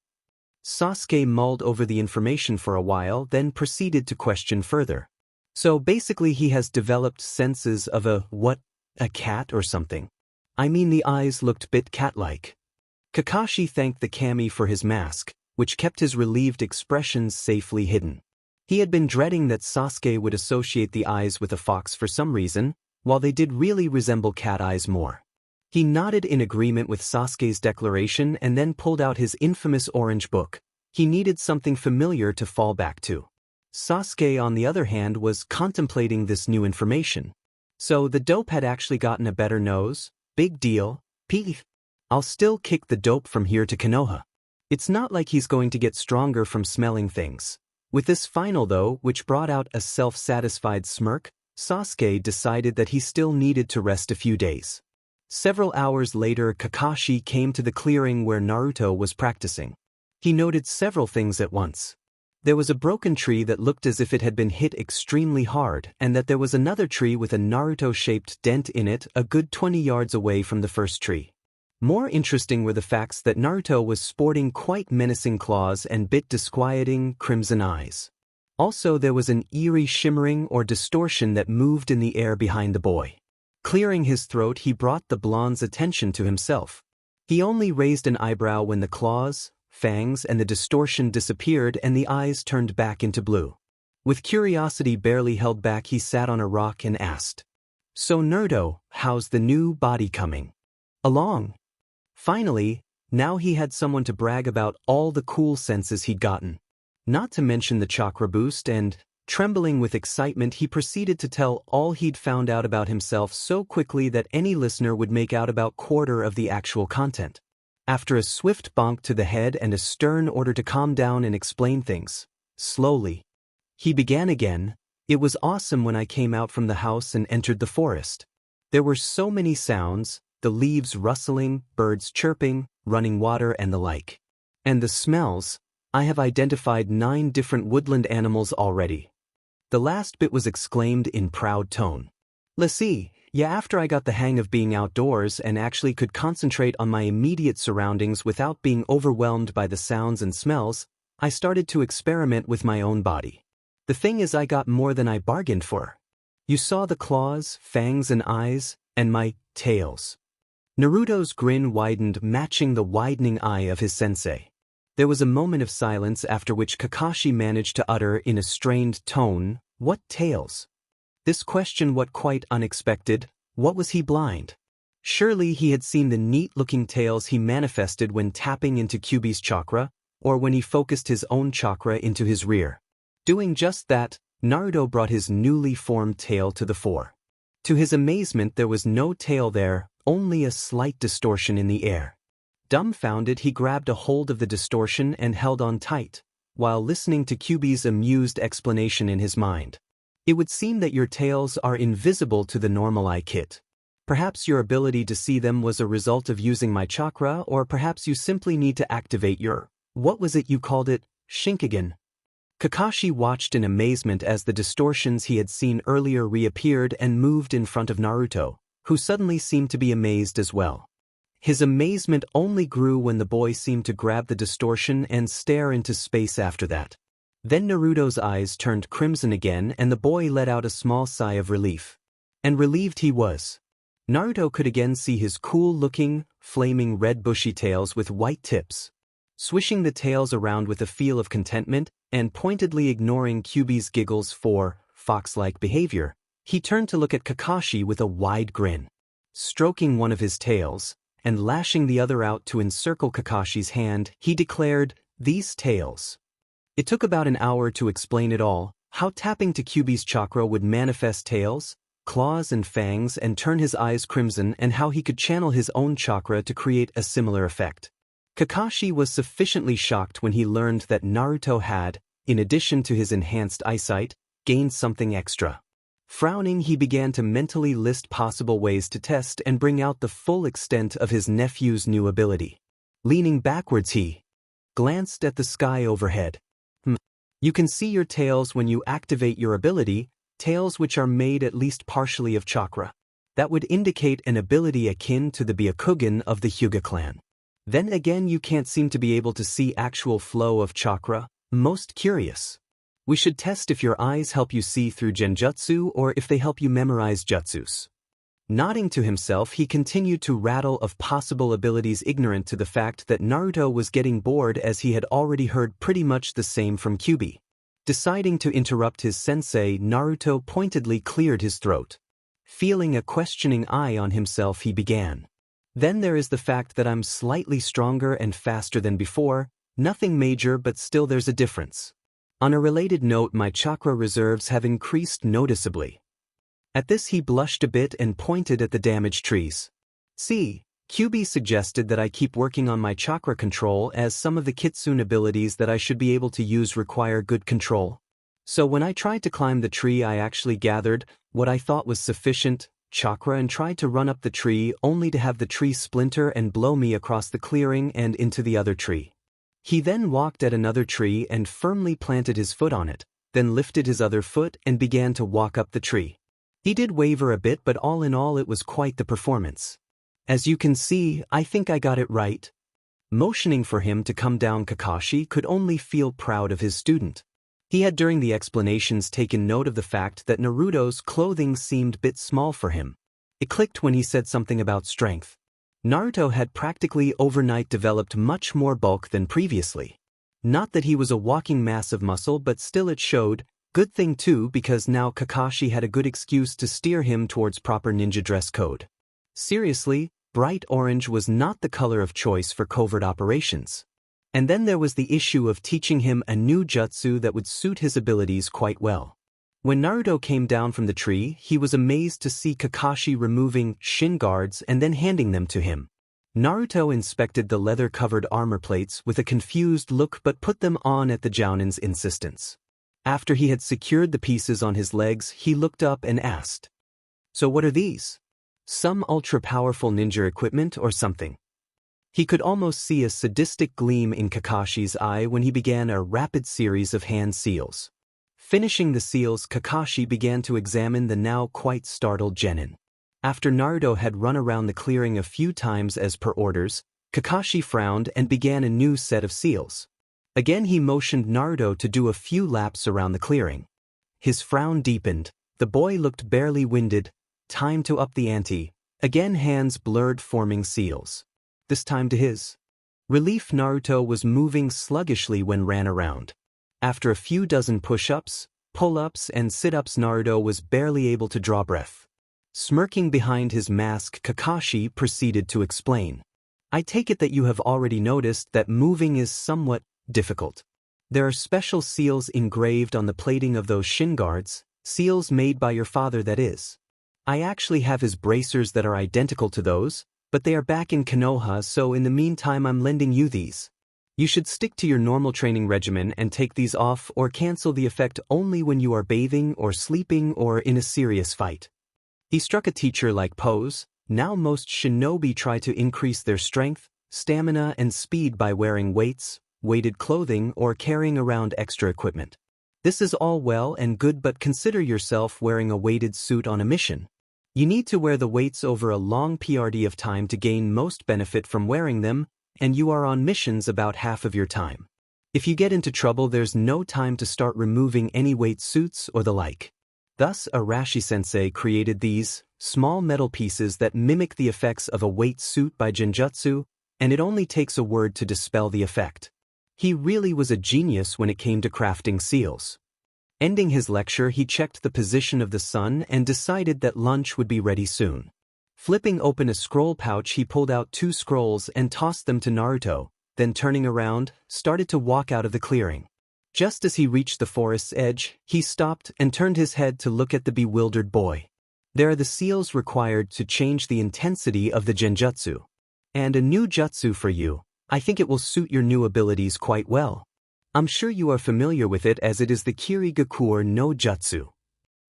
Sasuke mulled over the information for a while, then proceeded to question further. "So basically he has developed senses of a cat or something? I mean, the eyes looked bit cat-like." Kakashi thanked the kami for his mask, which kept his relieved expressions safely hidden. He had been dreading that Sasuke would associate the eyes with a fox for some reason, while they did really resemble cat eyes more. He nodded in agreement with Sasuke's declaration and then pulled out his infamous orange book. He needed something familiar to fall back to. Sasuke, on the other hand, was contemplating this new information. So the dope had actually gotten a better nose? Big deal. I'll still kick the dope from here to Konoha. It's not like he's going to get stronger from smelling things. With this final though, which brought out a self-satisfied smirk, Sasuke decided that he still needed to rest a few days. Several hours later, Kakashi came to the clearing where Naruto was practicing. He noted several things at once. There was a broken tree that looked as if it had been hit extremely hard, and that there was another tree with a Naruto-shaped dent in it a good 20 yards away from the first tree. More interesting were the facts that Naruto was sporting quite menacing claws and bit disquieting crimson eyes. Also, there was an eerie shimmering or distortion that moved in the air behind the boy. Clearing his throat, he brought the blonde's attention to himself. He only raised an eyebrow when the claws, fangs and the distortion disappeared and the eyes turned back into blue. With curiosity barely held back, he sat on a rock and asked, "So Naruto, how's the new body coming along?" Finally, now he had someone to brag about all the cool senses he'd gotten. Not to mention the chakra boost, and, trembling with excitement, he proceeded to tell all he'd found out about himself so quickly that any listener would make out about quarter of the actual content. After a swift bonk to the head and a stern order to calm down and explain things, slowly, he began again. "It was awesome when I came out from the house and entered the forest. There were so many sounds, the leaves rustling, birds chirping, running water and the like. And the smells, I have identified 9 different woodland animals already." The last bit was exclaimed in proud tone. "Let's see, yeah, after I got the hang of being outdoors and actually could concentrate on my immediate surroundings without being overwhelmed by the sounds and smells, I started to experiment with my own body. The thing is, I got more than I bargained for. You saw the claws, fangs and eyes, and my tails." Naruto's grin widened, matching the widening eye of his sensei. There was a moment of silence, after which Kakashi managed to utter in a strained tone, "What tails?" This question was quite unexpected. What, was he blind? Surely he had seen the neat-looking tails he manifested when tapping into Kyuubi's chakra, or when he focused his own chakra into his rear. Doing just that, Naruto brought his newly formed tail to the fore. To his amazement, there was no tail there, only a slight distortion in the air. Dumbfounded, he grabbed a hold of the distortion and held on tight, while listening to Kyuubi's amused explanation in his mind. "It would seem that your tails are invisible to the normal eye, Kit. Perhaps your ability to see them was a result of using my chakra, or perhaps you simply need to activate your, what was it you called it, Shinkigen?" Kakashi watched in amazement as the distortions he had seen earlier reappeared and moved in front of Naruto, who suddenly seemed to be amazed as well. His amazement only grew when the boy seemed to grab the distortion and stare into space after that. Then Naruto's eyes turned crimson again and the boy let out a small sigh of relief. And relieved he was. Naruto could again see his cool-looking, flaming red bushy tails with white tips. Swishing the tails around with a feel of contentment and pointedly ignoring Kyuubi's giggles for fox-like behavior, he turned to look at Kakashi with a wide grin. Stroking one of his tails, and lashing the other out to encircle Kakashi's hand, he declared, "These tails." It took about an hour to explain it all, how tapping to Kyuubi's chakra would manifest tails, claws and fangs and turn his eyes crimson, and how he could channel his own chakra to create a similar effect. Kakashi was sufficiently shocked when he learned that Naruto had, in addition to his enhanced eyesight, gained something extra. Frowning, he began to mentally list possible ways to test and bring out the full extent of his nephew's new ability. Leaning backwards, he glanced at the sky overhead. You can see your tails when you activate your ability, tails which are made at least partially of chakra. That would indicate an ability akin to the Byakugan of the Hyuga clan. Then again, you can't seem to be able to see actual flow of chakra. Most curious. We should test if your eyes help you see through genjutsu or if they help you memorize jutsus. Nodding to himself, he continued to rattle of possible abilities, ignorant to the fact that Naruto was getting bored, as he had already heard pretty much the same from Kyuubi. Deciding to interrupt his sensei, Naruto pointedly cleared his throat. Feeling a questioning eye on himself, he began. Then there is the fact that I'm slightly stronger and faster than before, nothing major, but still there's a difference. On a related note, my chakra reserves have increased noticeably. At this he blushed a bit and pointed at the damaged trees. See, Kyuubi suggested that I keep working on my chakra control, as some of the kitsune abilities that I should be able to use require good control. So when I tried to climb the tree, I actually gathered what I thought was sufficient chakra and tried to run up the tree, only to have the tree splinter and blow me across the clearing and into the other tree. He then walked at another tree and firmly planted his foot on it, then lifted his other foot and began to walk up the tree. He did waver a bit, but all in all it was quite the performance. As you can see, I think I got it right. Motioning for him to come down, Kakashi could only feel proud of his student. He had during the explanations taken note of the fact that Naruto's clothing seemed a bit small for him. It clicked when he said something about strength. Naruto had practically overnight developed much more bulk than previously. Not that he was a walking mass of muscle, but still it showed. Good thing too, because now Kakashi had a good excuse to steer him towards proper ninja dress code. Seriously, bright orange was not the color of choice for covert operations. And then there was the issue of teaching him a new jutsu that would suit his abilities quite well. When Naruto came down from the tree, he was amazed to see Kakashi removing shin guards and then handing them to him. Naruto inspected the leather-covered armor plates with a confused look, but put them on at the Jounin's insistence. After he had secured the pieces on his legs, he looked up and asked, "So what are these? Some ultra-powerful ninja equipment or something?" He could almost see a sadistic gleam in Kakashi's eye when he began a rapid series of hand seals. Finishing the seals, Kakashi began to examine the now quite startled Genin. After Naruto had run around the clearing a few times as per orders, Kakashi frowned and began a new set of seals. Again he motioned Naruto to do a few laps around the clearing. His frown deepened, the boy looked barely winded. Time to up the ante. Again hands blurred, forming seals. This time to his relief, Naruto was moving sluggishly when ran around. After a few dozen push-ups, pull-ups and sit-ups, Naruto was barely able to draw breath. Smirking behind his mask, Kakashi proceeded to explain. "I take it that you have already noticed that moving is somewhat difficult. There are special seals engraved on the plating of those shin guards, seals made by your father, that is. I actually have his bracers that are identical to those, but they are back in Konoha, so in the meantime I'm lending you these. You should stick to your normal training regimen and take these off or cancel the effect only when you are bathing or sleeping or in a serious fight." He struck a teacher-like pose. Now most shinobi try to increase their strength, stamina and speed by wearing weights, weighted clothing or carrying around extra equipment. This is all well and good, but consider yourself wearing a weighted suit on a mission. You need to wear the weights over a long period of time to gain most benefit from wearing them, and you are on missions about half of your time. If you get into trouble, there's no time to start removing any weight suits or the like. Thus, Arashi-sensei created these small metal pieces that mimic the effects of a weight suit by genjutsu, and it only takes a word to dispel the effect. He really was a genius when it came to crafting seals. Ending his lecture, he checked the position of the sun and decided that lunch would be ready soon. Flipping open a scroll pouch, he pulled out 2 scrolls and tossed them to Naruto, then turning around, started to walk out of the clearing. Just as he reached the forest's edge, he stopped and turned his head to look at the bewildered boy. "There are the seals required to change the intensity of the genjutsu. And a new jutsu for you. I think it will suit your new abilities quite well. I'm sure you are familiar with it as it is the Kirigakure no Jutsu.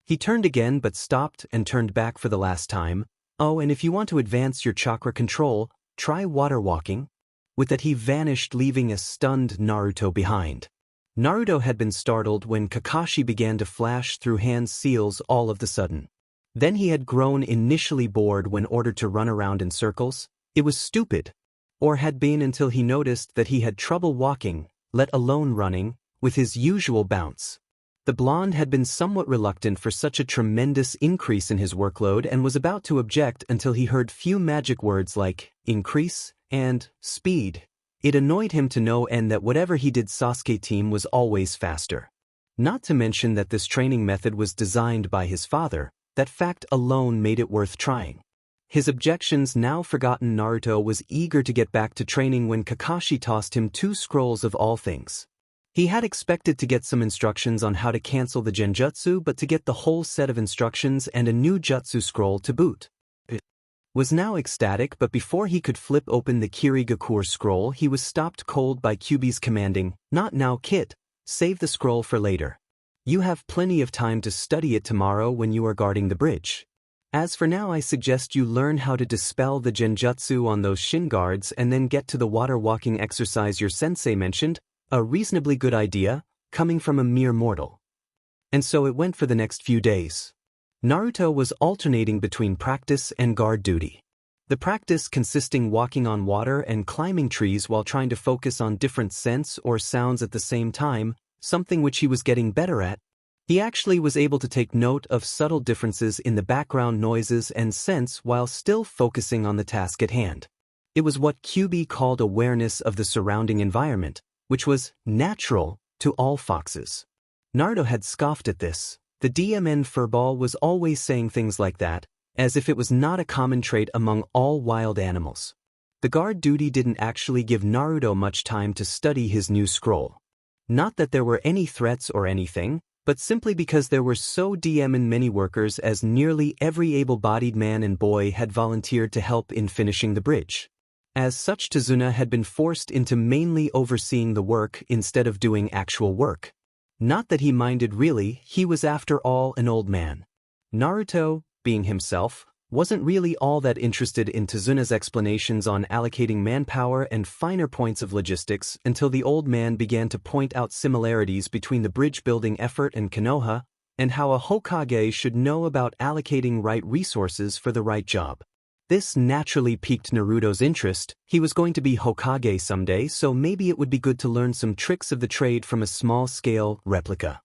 He turned again but stopped and turned back for the last time. Oh, and if you want to advance your chakra control, try water walking. With that he vanished, leaving a stunned Naruto behind. Naruto had been startled when Kakashi began to flash through hand seals all of the sudden. Then he had grown initially bored when ordered to run around in circles. It was stupid. Or had been until he noticed that he had trouble walking, let alone running, with his usual bounce. The blonde had been somewhat reluctant for such a tremendous increase in his workload and was about to object until he heard few magic words like increase and speed. It annoyed him to no end that whatever he did Sasuke team was always faster. Not to mention that this training method was designed by his father, that fact alone made it worth trying. His objections now forgotten, Naruto was eager to get back to training when Kakashi tossed him 2 scrolls of all things. He had expected to get some instructions on how to cancel the genjutsu, but to get the whole set of instructions and a new jutsu scroll to boot. It was now ecstatic, but before he could flip open the Kirigakure scroll he was stopped cold by Kyuubi's commanding, "Not now, kid. Save the scroll for later. You have plenty of time to study it tomorrow when you are guarding the bridge. As for now, I suggest you learn how to dispel the genjutsu on those shin guards and then get to the water walking exercise your sensei mentioned, a reasonably good idea, coming from a mere mortal." And so it went for the next few days. Naruto was alternating between practice and guard duty. The practice consisting walking on water and climbing trees while trying to focus on different scents or sounds at the same time, something which he was getting better at. He actually was able to take note of subtle differences in the background noises and scents while still focusing on the task at hand. It was what Kyuubi called awareness of the surrounding environment, which was natural to all foxes. Naruto had scoffed at this. The DMN furball was always saying things like that, as if it was not a common trait among all wild animals. The guard duty didn't actually give Naruto much time to study his new scroll. Not that there were any threats or anything, but simply because there were so many workers, as nearly every able-bodied man and boy had volunteered to help in finishing the bridge. As such, Tazuna had been forced into mainly overseeing the work instead of doing actual work. Not that he minded really, he was after all an old man. Naruto, being himself, wasn't really all that interested in Tazuna's explanations on allocating manpower and finer points of logistics until the old man began to point out similarities between the bridge-building effort and Konoha, and how a Hokage should know about allocating right resources for the right job. This naturally piqued Naruto's interest. He was going to be Hokage someday, so maybe it would be good to learn some tricks of the trade from a small-scale replica.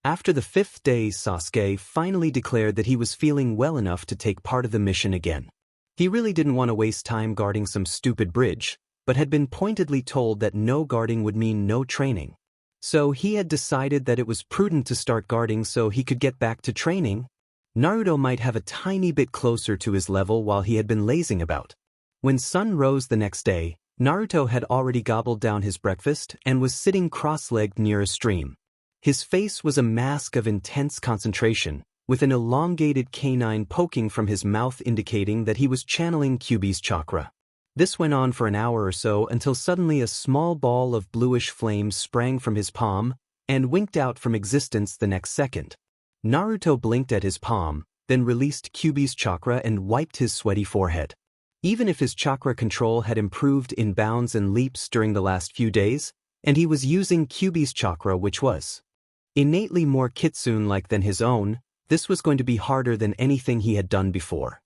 After the 5th day, Sasuke finally declared that he was feeling well enough to take part of the mission again. He really didn't want to waste time guarding some stupid bridge, but had been pointedly told that no guarding would mean no training. So he had decided that it was prudent to start guarding so he could get back to training. Naruto might have a tiny bit closer to his level while he had been lazing about. When sun rose the next day, Naruto had already gobbled down his breakfast and was sitting cross-legged near a stream. His face was a mask of intense concentration, with an elongated canine poking from his mouth indicating that he was channeling Kyuubi's chakra. This went on for an hour or so until suddenly a small ball of bluish flame sprang from his palm and winked out from existence the next second. Naruto blinked at his palm, then released Kyuubi's chakra and wiped his sweaty forehead. Even if his chakra control had improved in bounds and leaps during the last few days, and he was using Kyuubi's chakra, which was innately more kitsune-like than his own, this was going to be harder than anything he had done before.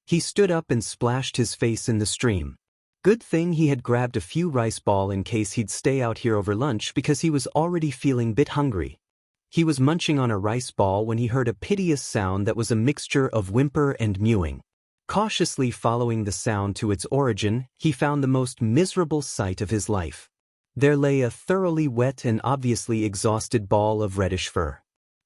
He stood up and splashed his face in the stream. Good thing he had grabbed a few rice balls in case he'd stay out here over lunch because he was already feeling a bit hungry. He was munching on a rice ball when he heard a piteous sound that was a mixture of whimper and mewing. Cautiously following the sound to its origin, he found the most miserable sight of his life. There lay a thoroughly wet and obviously exhausted ball of reddish fur.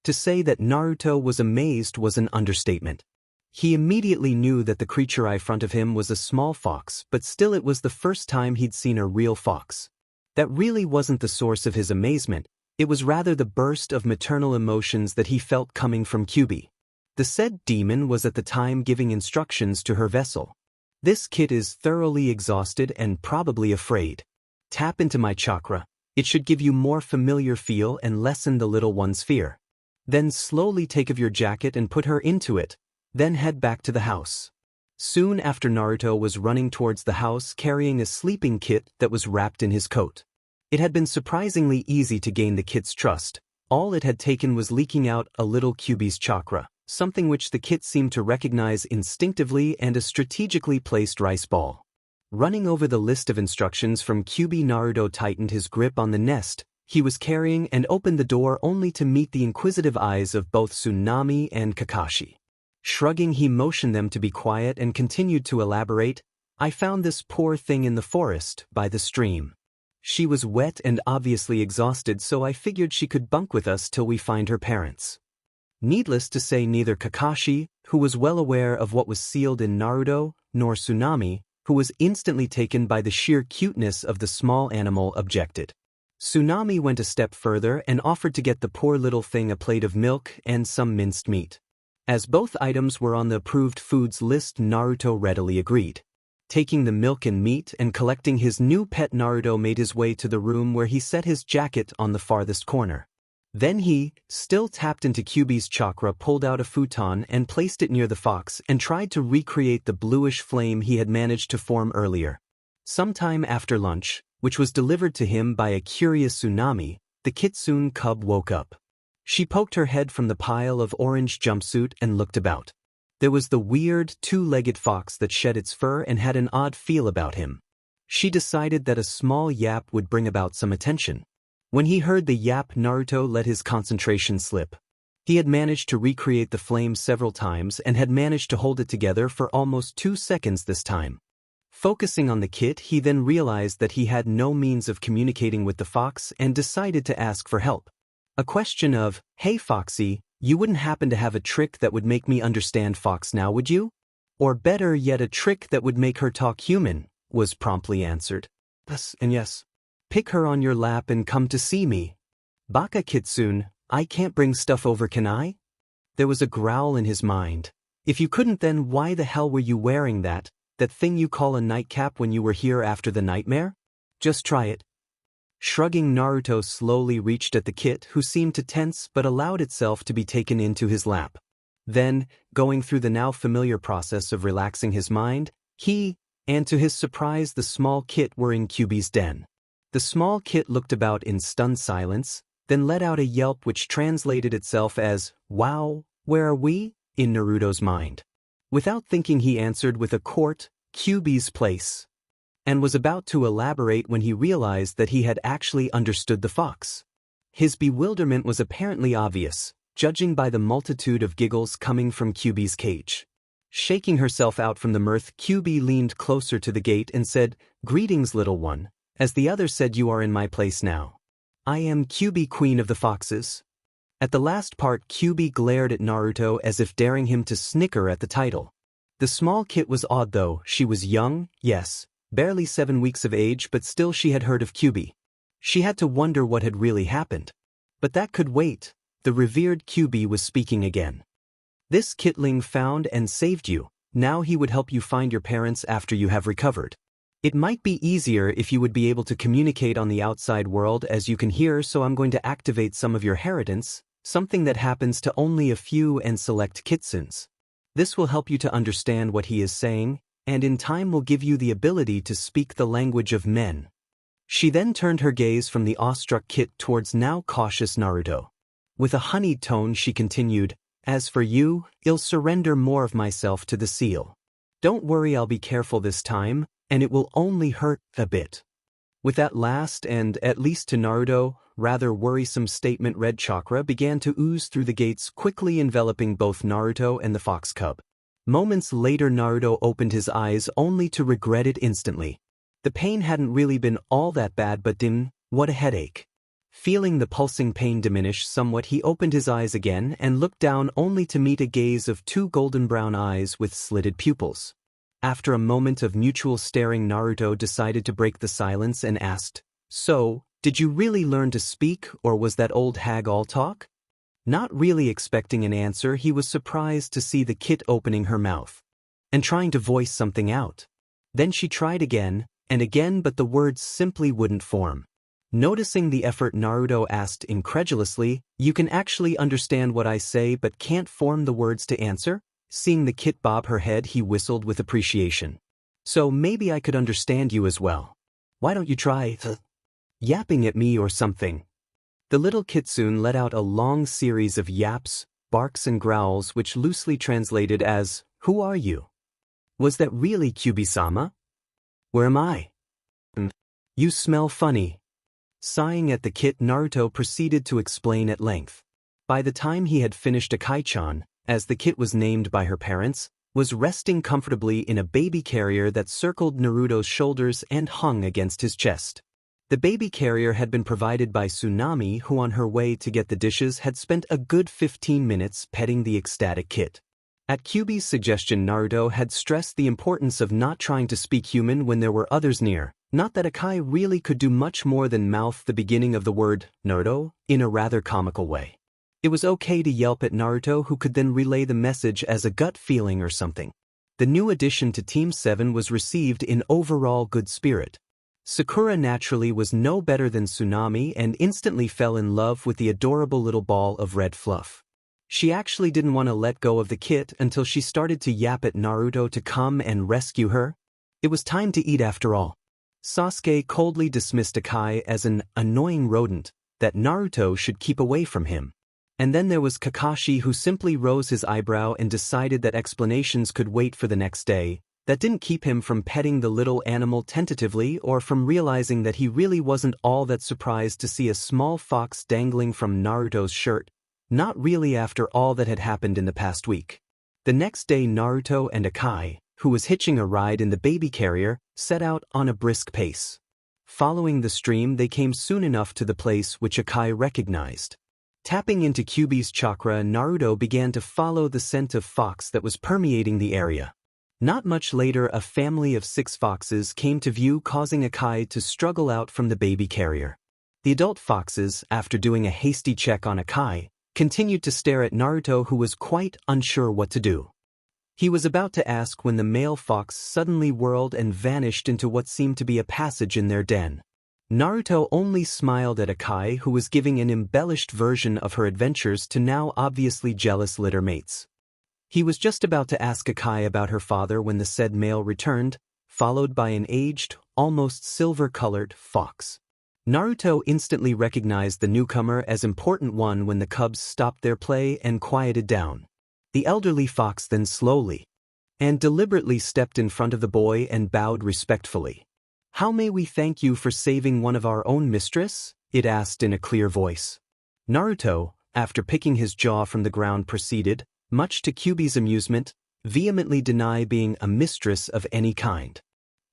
To say that Naruto was amazed was an understatement. He immediately knew that the creature in front of him was a small fox, but still it was the first time he'd seen a real fox. That really wasn't the source of his amazement. It was rather the burst of maternal emotions that he felt coming from Kyuubi. The said demon was at the time giving instructions to her vessel. This kid is thoroughly exhausted and probably afraid. Tap into my chakra. It should give you more familiar feel and lessen the little one's fear. Then slowly take off your jacket and put her into it, then head back to the house. Soon after, Naruto was running towards the house carrying a sleeping kit that was wrapped in his coat. It had been surprisingly easy to gain the kit's trust. All it had taken was leaking out a little Kyuubi's chakra, something which the kit seemed to recognize instinctively, and a strategically placed rice ball. Running over the list of instructions from Kyuubi, Naruto tightened his grip on the nest he was carrying and opened the door only to meet the inquisitive eyes of both Tsunami and Kakashi. Shrugging, he motioned them to be quiet and continued to elaborate, "I found this poor thing in the forest, by the stream. She was wet and obviously exhausted, so I figured she could bunk with us till we find her parents." Needless to say, neither Kakashi, who was well aware of what was sealed in Naruto, nor Tsunami, who was instantly taken by the sheer cuteness of the small animal, objected. Tsunami went a step further and offered to get the poor little thing a plate of milk and some minced meat. As both items were on the approved foods list, Naruto readily agreed. Taking the milk and meat and collecting his new pet, Naruto made his way to the room where he set his jacket on the farthest corner. Then he, still tapped into Kyuubi's chakra, pulled out a futon and placed it near the fox and tried to recreate the bluish flame he had managed to form earlier. Sometime after lunch, which was delivered to him by a curious Tsunami, the kitsune cub woke up. She poked her head from the pile of orange jumpsuit and looked about. There was the weird, two-legged fox that shed its fur and had an odd feel about him. She decided that a small yap would bring about some attention. When he heard the yap, Naruto let his concentration slip. He had managed to recreate the flame several times and had managed to hold it together for almost 2 seconds this time. Focusing on the kit, he then realized that he had no means of communicating with the fox and decided to ask for help. A question of, "Hey Foxy, you wouldn't happen to have a trick that would make me understand Fox now, would you? Or better yet, a trick that would make her talk human," was promptly answered. "Yes and yes. Pick her on your lap and come to see me." "Baka Kitsune, I can't bring stuff over, can I?" There was a growl in his mind. "If you couldn't, then why the hell were you wearing that thing you call a nightcap when you were here after the nightmare? Just try it." Shrugging, Naruto slowly reached at the kit, who seemed to tense but allowed itself to be taken into his lap. Then, going through the now familiar process of relaxing his mind, he, and to his surprise, the small kit were in Kyuubi's den. The small kit looked about in stunned silence, then let out a yelp which translated itself as, "Wow, where are we?" in Naruto's mind. Without thinking, he answered with a "Court, Kyuubi's place," and was about to elaborate when he realized that he had actually understood the fox. His bewilderment was apparently obvious, judging by the multitude of giggles coming from Kyuubi's cage. Shaking herself out from the mirth, Kyuubi leaned closer to the gate and said, "Greetings, little one. As the other said, you are in my place now. I am Kyuubi, Queen of the Foxes." At the last part, Kyuubi glared at Naruto as if daring him to snicker at the title. The small kit was odd though. She was young, yes, barely 7 weeks of age, but still she had heard of Kyuubi. She had to wonder what had really happened. But that could wait. The revered Kyuubi was speaking again. "This kitling found and saved you. Now he would help you find your parents after you have recovered. It might be easier if you would be able to communicate on the outside world, as you can hear, so I'm going to activate some of your inheritance, something that happens to only a few and select kitsunes. This will help you to understand what he is saying, and in time will give you the ability to speak the language of men." She then turned her gaze from the awestruck kit towards now cautious Naruto. With a honeyed tone, she continued, "As for you, I'll surrender more of myself to the seal. Don't worry, I'll be careful this time, and it will only hurt a bit." With that last and, at least to Naruto, rather worrisome statement, red chakra began to ooze through the gates, quickly enveloping both Naruto and the fox cub. Moments later, Naruto opened his eyes only to regret it instantly. The pain hadn't really been all that bad, but what a headache. Feeling the pulsing pain diminish somewhat, he opened his eyes again and looked down only to meet a gaze of 2 golden brown eyes with slitted pupils. After a moment of mutual staring, Naruto decided to break the silence and asked, "So, did you really learn to speak, or was that old hag all talk?" Not really expecting an answer, he was surprised to see the kit opening her mouth and trying to voice something out. Then she tried again, and again, but the words simply wouldn't form. Noticing the effort, Naruto asked incredulously, "You can actually understand what I say but can't form the words to answer?" Seeing the kit bob her head, he whistled with appreciation. "So maybe I could understand you as well. Why don't you try yapping at me or something?" The little kitsune let out a long series of yaps, barks and growls which loosely translated as, "Who are you? Was that really Kyuubi-sama? Where am I? You smell funny." Sighing at the kit, Naruto proceeded to explain at length. By the time he had finished, Akai-chan, as the kit was named by her parents, was resting comfortably in a baby carrier that circled Naruto's shoulders and hung against his chest. The baby carrier had been provided by Tsunami, who on her way to get the dishes had spent a good 15 minutes petting the ecstatic kit. At Kyuubi's suggestion, Naruto had stressed the importance of not trying to speak human when there were others near, not that Akai really could do much more than mouth the beginning of the word, Naruto, in a rather comical way. It was okay to yelp at Naruto, who could then relay the message as a gut feeling or something. The new addition to Team 7 was received in overall good spirit. Sakura naturally was no better than Tsunami and instantly fell in love with the adorable little ball of red fluff. She actually didn't want to let go of the kit until she started to yap at Naruto to come and rescue her. It was time to eat after all. Sasuke coldly dismissed Akai as an annoying rodent that Naruto should keep away from him. And then there was Kakashi, who simply rose his eyebrow and decided that explanations could wait for the next day. That didn't keep him from petting the little animal tentatively or from realizing that he really wasn't all that surprised to see a small fox dangling from Naruto's shirt. Not really, after all that had happened in the past week. The next day, Naruto and Akai, who was hitching a ride in the baby carrier, set out on a brisk pace. Following the stream, they came soon enough to the place which Akai recognized. Tapping into Kyuubi's chakra, Naruto began to follow the scent of fox that was permeating the area. Not much later, a family of 6 foxes came to view, causing Akai to struggle out from the baby carrier. The adult foxes, after doing a hasty check on Akai, continued to stare at Naruto, who was quite unsure what to do. He was about to ask when the male fox suddenly whirled and vanished into what seemed to be a passage in their den. Naruto only smiled at Akai, who was giving an embellished version of her adventures to now obviously jealous litter mates. He was just about to ask Akai about her father when the said male returned, followed by an aged, almost silver-colored fox. Naruto instantly recognized the newcomer as important one when the cubs stopped their play and quieted down. The elderly fox then slowly and deliberately stepped in front of the boy and bowed respectfully. "How may we thank you for saving one of our own, mistress?" it asked in a clear voice. Naruto, after picking his jaw from the ground, proceeded, much to Kyuubi's amusement, vehemently deny being a mistress of any kind.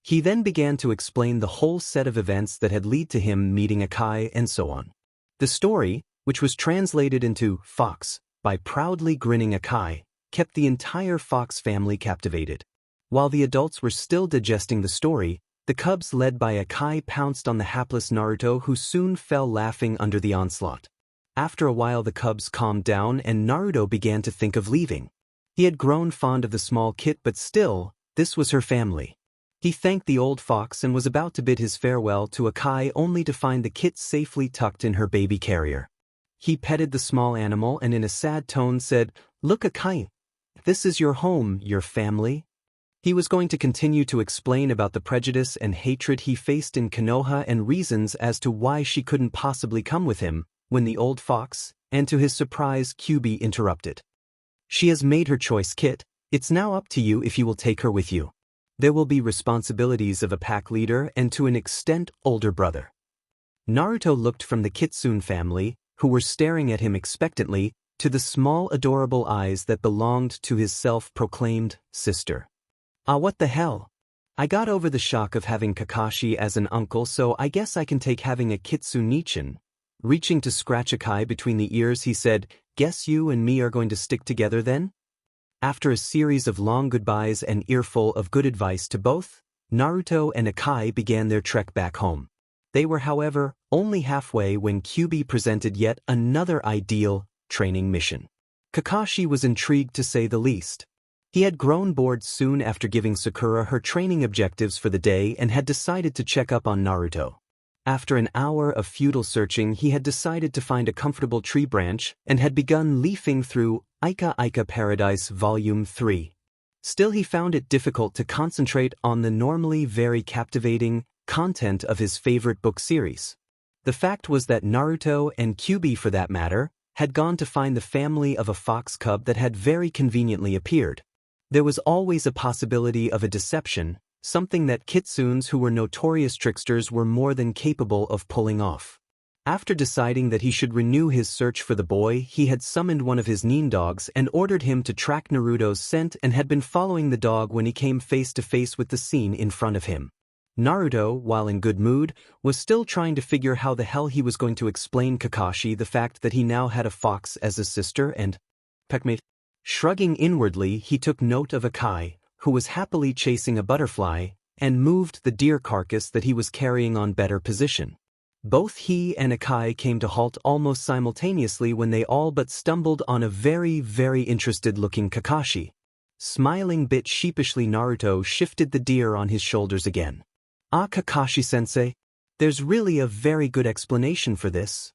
He then began to explain the whole set of events that had led to him meeting Akai and so on. The story, which was translated into Fox by proudly grinning Akai, kept the entire fox family captivated. While the adults were still digesting the story, the cubs led by Akai pounced on the hapless Naruto, who soon fell laughing under the onslaught. After a while, the cubs calmed down and Naruto began to think of leaving. He had grown fond of the small kit, but still, this was her family. He thanked the old fox and was about to bid his farewell to Akai, only to find the kit safely tucked in her baby carrier. He petted the small animal and in a sad tone said, "Look, Akai, this is your home, your family." He was going to continue to explain about the prejudice and hatred he faced in Konoha and reasons as to why she couldn't possibly come with him, when the old fox, and to his surprise, Kyuubi interrupted. "She has made her choice, Kit. It's now up to you if you will take her with you. There will be responsibilities of a pack leader and to an extent older brother." Naruto looked from the Kitsune family, who were staring at him expectantly, to the small adorable eyes that belonged to his self-proclaimed sister. "Ah, what the hell? I got over the shock of having Kakashi as an uncle, so I guess I can take having a Kitsune-chan." Reaching to scratch Akai between the ears, he said, "Guess you and me are going to stick together then?" After a series of long goodbyes and earful of good advice to both, Naruto and Akai began their trek back home. They were, however, only halfway when Kyuubi presented yet another ideal training mission. Kakashi was intrigued, to say the least. He had grown bored soon after giving Sakura her training objectives for the day and had decided to check up on Naruto. After an hour of futile searching, he had decided to find a comfortable tree branch and had begun leafing through Aika Aika Paradise Volume 3. Still, he found it difficult to concentrate on the normally very captivating content of his favorite book series. The fact was that Naruto and Kyuubi, for that matter, had gone to find the family of a fox cub that had very conveniently appeared. There was always a possibility of a deception, something that kitsunes who were notorious tricksters were more than capable of pulling off. After deciding that he should renew his search for the boy, he had summoned one of his nin dogs and ordered him to track Naruto's scent and had been following the dog when he came face to face with the scene in front of him. Naruto, while in good mood, was still trying to figure how the hell he was going to explain Kakashi the fact that he now had a fox as a sister and peckmate. Shrugging inwardly, he took note of Akai, who was happily chasing a butterfly, and moved the deer carcass that he was carrying on better position. Both he and Akai came to halt almost simultaneously when they all but stumbled on a very, very interested-looking Kakashi. Smiling bit sheepishly, Naruto shifted the deer on his shoulders again. "Ah, Kakashi-sensei, there's really a very good explanation for this."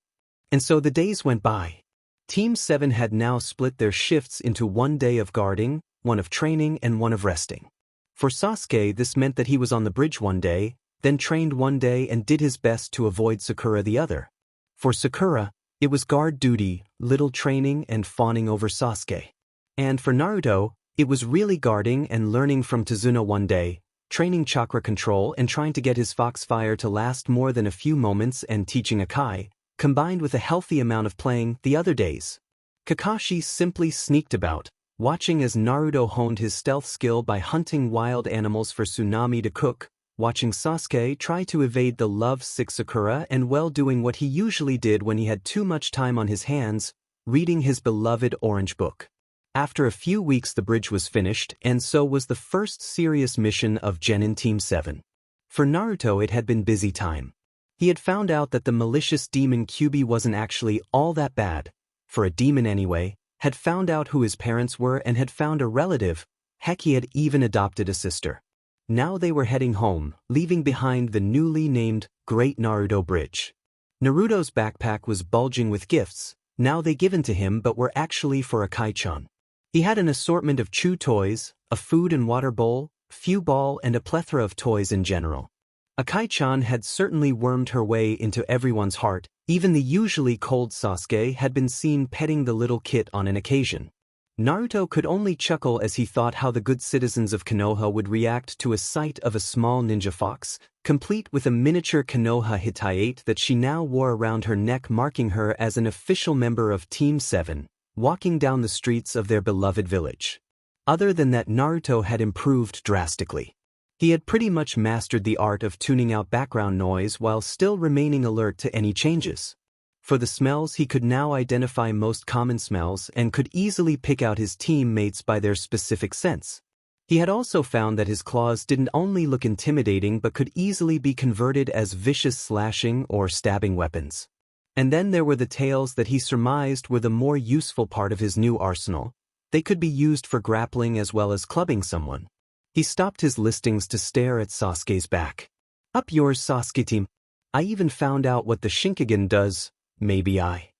And so the days went by. Team 7 had now split their shifts into one day of guarding, one of training, and one of resting. For Sasuke, this meant that he was on the bridge one day, then trained one day and did his best to avoid Sakura the other. For Sakura, it was guard duty, little training, and fawning over Sasuke. And for Naruto, it was really guarding and learning from Tazuna one day, training chakra control and trying to get his foxfire to last more than a few moments and teaching Akai, combined with a healthy amount of playing, the other days. Kakashi simply sneaked about, watching as Naruto honed his stealth skill by hunting wild animals for Tsunami to cook, watching Sasuke try to evade the love-sick Sakura and doing what he usually did when he had too much time on his hands, reading his beloved orange book. After a few weeks the bridge was finished, and so was the first serious mission of Genin Team 7. For Naruto it had been busy time. He had found out that the malicious demon Kyuubi wasn't actually all that bad, for a demon anyway, had found out who his parents were and had found a relative, heck, he had even adopted a sister. Now they were heading home, leaving behind the newly named Great Naruto Bridge. Naruto's backpack was bulging with gifts, now they given to him but were actually for Akai-chan. He had an assortment of chew toys, a food and water bowl, few ball, and a plethora of toys in general. Akai-chan had certainly wormed her way into everyone's heart. Even the usually cold Sasuke had been seen petting the little kit on an occasion. Naruto could only chuckle as he thought how the good citizens of Konoha would react to a sight of a small ninja fox, complete with a miniature Konoha Hittite that she now wore around her neck, marking her as an official member of Team 7, walking down the streets of their beloved village. Other than that, Naruto had improved drastically. He had pretty much mastered the art of tuning out background noise while still remaining alert to any changes. For the smells, he could now identify most common smells and could easily pick out his teammates by their specific scents. He had also found that his claws didn't only look intimidating but could easily be converted as vicious slashing or stabbing weapons. And then there were the tails that he surmised were the more useful part of his new arsenal. They could be used for grappling as well as clubbing someone. He stopped his listings to stare at Sasuke's back. "Up yours, Sasuke team. I even found out what the Shinkigen does. Maybe I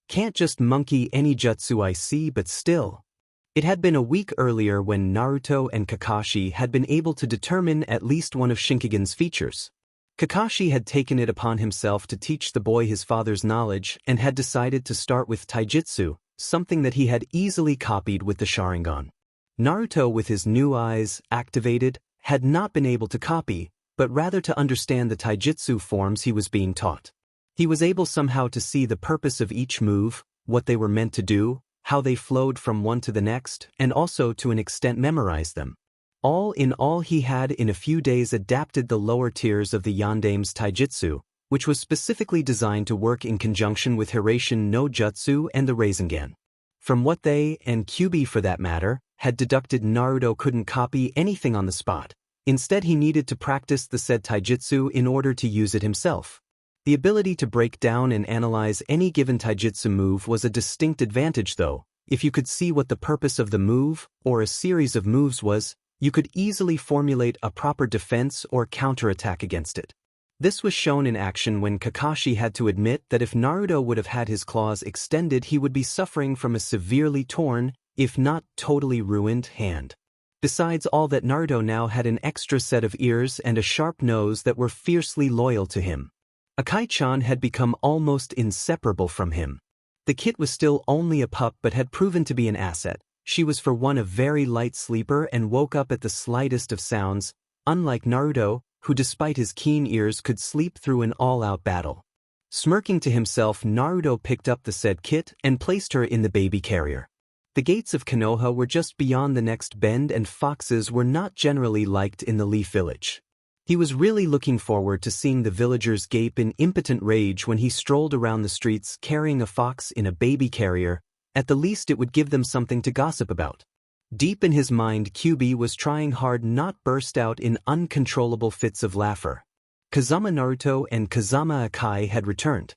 can't just monkey any jutsu I see, but still." It had been a week earlier when Naruto and Kakashi had been able to determine at least one of Shinkigen's features. Kakashi had taken it upon himself to teach the boy his father's knowledge and had decided to start with taijutsu, something that he had easily copied with the Sharingan. Naruto, with his new eyes activated, had not been able to copy, but rather to understand the taijutsu forms he was being taught. He was able somehow to see the purpose of each move, what they were meant to do, how they flowed from one to the next, and also to an extent memorize them. All in all, he had in a few days adapted the lower tiers of the Yandame's taijutsu, which was specifically designed to work in conjunction with Hiraishin no Jutsu and the Rasengan. From what they, and Kyuubi for that matter, had deducted, Naruto couldn't copy anything on the spot. Instead, he needed to practice the said taijutsu in order to use it himself. The ability to break down and analyze any given taijutsu move was a distinct advantage though. If you could see what the purpose of the move, or a series of moves was, you could easily formulate a proper defense or counterattack against it. This was shown in action when Kakashi had to admit that if Naruto would have had his claws extended, he would be suffering from a severely torn, if not totally ruined, hand. Besides all that, Naruto now had an extra set of ears and a sharp nose that were fiercely loyal to him. Akai-chan had become almost inseparable from him. The kid was still only a pup but had proven to be an asset. She was for one a very light sleeper and woke up at the slightest of sounds, unlike Naruto, who despite his keen ears could sleep through an all-out battle. Smirking to himself, Naruto picked up the said kit and placed her in the baby carrier. The gates of Konoha were just beyond the next bend, and foxes were not generally liked in the Leaf Village. He was really looking forward to seeing the villagers gape in impotent rage when he strolled around the streets carrying a fox in a baby carrier. At the least it would give them something to gossip about. Deep in his mind, Kyuubi was trying hard not burst out in uncontrollable fits of laughter. Kazama Naruto and Kazama Akai had returned.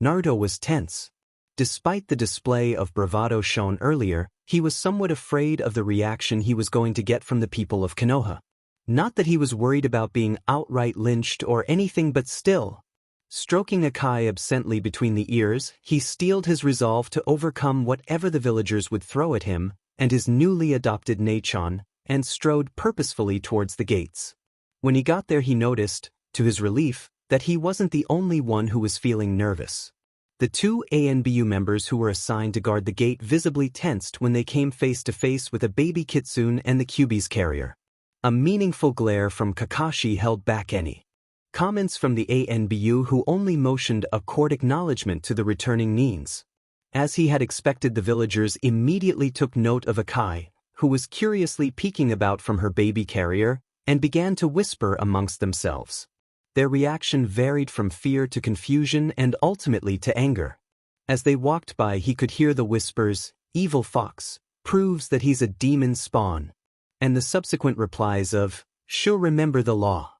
Naruto was tense. Despite the display of bravado shown earlier, he was somewhat afraid of the reaction he was going to get from the people of Konoha. Not that he was worried about being outright lynched or anything, but still. Stroking Akai absently between the ears, he steeled his resolve to overcome whatever the villagers would throw at him and his newly adopted Nachon, and strode purposefully towards the gates. When he got there, he noticed, to his relief, that he wasn't the only one who was feeling nervous. The two ANBU members who were assigned to guard the gate visibly tensed when they came face to face with a baby kitsune and the Kyuubi's carrier. A meaningful glare from Kakashi held back any comments from the ANBU, who only motioned a court acknowledgement to the returning Nins. As he had expected, the villagers immediately took note of Akai, who was curiously peeking about from her baby carrier, and began to whisper amongst themselves. Their reaction varied from fear to confusion and ultimately to anger. As they walked by, he could hear the whispers, "Evil fox, proves that he's a demon spawn," and the subsequent replies of, "She'll remember the law."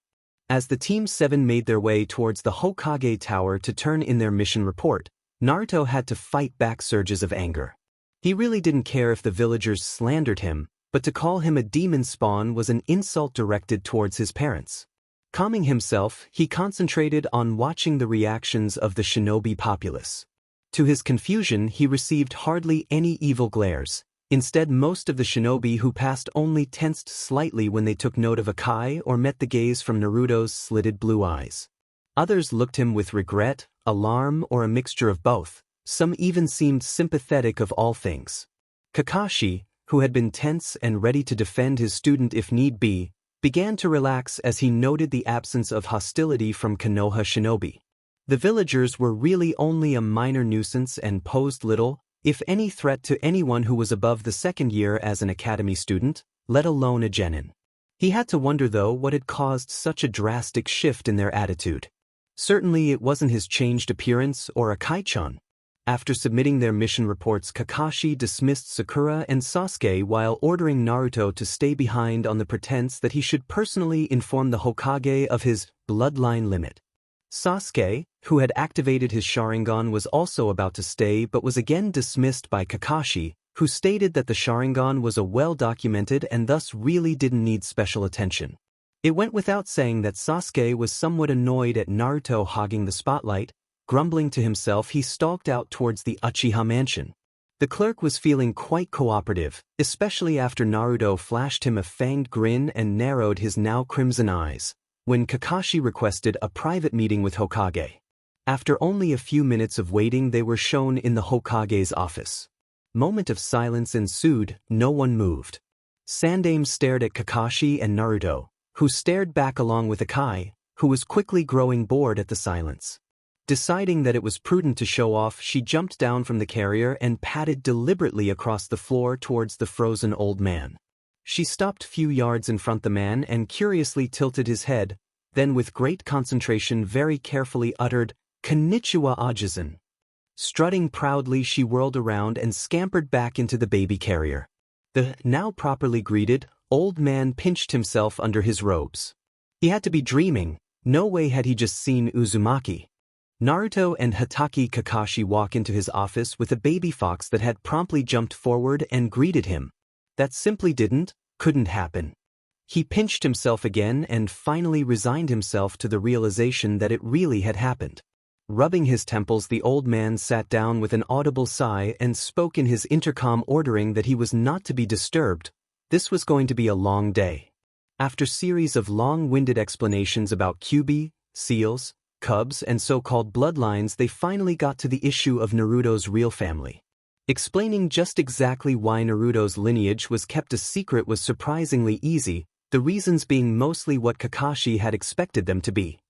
As the Team 7 made their way towards the Hokage Tower to turn in their mission report, Naruto had to fight back surges of anger. He really didn't care if the villagers slandered him, but to call him a demon spawn was an insult directed towards his parents. Calming himself, he concentrated on watching the reactions of the shinobi populace. To his confusion, he received hardly any evil glares. Instead, most of the shinobi who passed only tensed slightly when they took note of Akai or met the gaze from Naruto's slitted blue eyes. Others looked him with regret, alarm, or a mixture of both. Some even seemed sympathetic of all things. Kakashi, who had been tense and ready to defend his student if need be, began to relax as he noted the absence of hostility from Konoha shinobi. The villagers were really only a minor nuisance and posed little, if any, threat to anyone who was above the second year as an academy student, let alone a genin. He had to wonder, though, what had caused such a drastic shift in their attitude. Certainly it wasn't his changed appearance or Akai-chan. After submitting their mission reports, Kakashi dismissed Sakura and Sasuke while ordering Naruto to stay behind on the pretense that he should personally inform the Hokage of his bloodline limit. Sasuke, who had activated his Sharingan, was also about to stay but was again dismissed by Kakashi, who stated that the Sharingan was a well-documented and thus really didn't need special attention. It went without saying that Sasuke was somewhat annoyed at Naruto hogging the spotlight. Grumbling to himself, he stalked out towards the Uchiha mansion. The clerk was feeling quite cooperative, especially after Naruto flashed him a fanged grin and narrowed his now crimson eyes, when Kakashi requested a private meeting with Hokage. After only a few minutes of waiting, they were shown in the Hokage's office. Moment of silence ensued, no one moved. Sandaime stared at Kakashi and Naruto, who stared back along with Akai, who was quickly growing bored at the silence. Deciding that it was prudent to show off, she jumped down from the carrier and padded deliberately across the floor towards the frozen old man. She stopped a few yards in front of the man and curiously tilted his head, then with great concentration very carefully uttered, "Konnichiwa Ajizan." Strutting proudly, she whirled around and scampered back into the baby carrier. The now properly greeted old man pinched himself under his robes. He had to be dreaming. No way had he just seen Uzumaki. Naruto and Hatake Kakashi walk into his office with a baby fox that had promptly jumped forward and greeted him. That simply couldn't happen. He pinched himself again and finally resigned himself to the realization that it really had happened. Rubbing his temples, the old man sat down with an audible sigh and spoke in his intercom, ordering that he was not to be disturbed. This was going to be a long day. After series of long-winded explanations about Kyuubi, seals, cubs, and so-called bloodlines, they finally got to the issue of Naruto's real family. Explaining just exactly why Naruto's lineage was kept a secret was surprisingly easy, the reasons being mostly what Kakashi had expected them to be.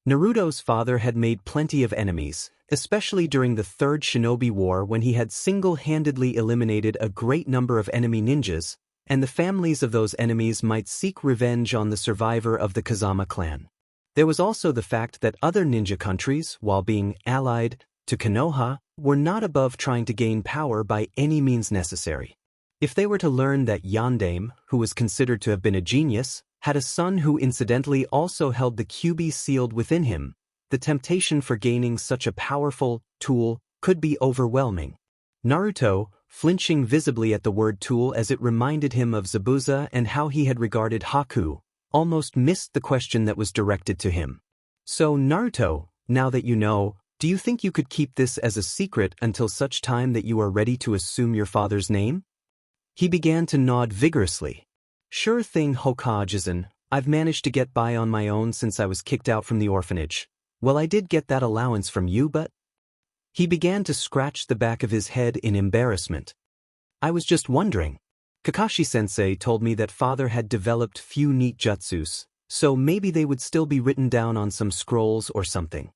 Naruto's father had made plenty of enemies, especially during the Third Shinobi War when he had single-handedly eliminated a great number of enemy ninjas, and the families of those enemies might seek revenge on the survivor of the Kazama clan. There was also the fact that other ninja countries, while being allied to Konoha, were not above trying to gain power by any means necessary. If they were to learn that Yondaime, who was considered to have been a genius, had a son who incidentally also held the Kyuubi sealed within him, the temptation for gaining such a powerful tool could be overwhelming. Naruto, flinching visibly at the word tool as it reminded him of Zabuza and how he had regarded Haku, almost missed the question that was directed to him. So Naruto, now that you know, do you think you could keep this as a secret until such time that you are ready to assume your father's name? He began to nod vigorously. Sure thing, Hokage-san, I've managed to get by on my own since I was kicked out from the orphanage. Well, I did get that allowance from you, but... He began to scratch the back of his head in embarrassment. I was just wondering. Kakashi-sensei told me that father had developed few neat jutsus, so maybe they would still be written down on some scrolls or something.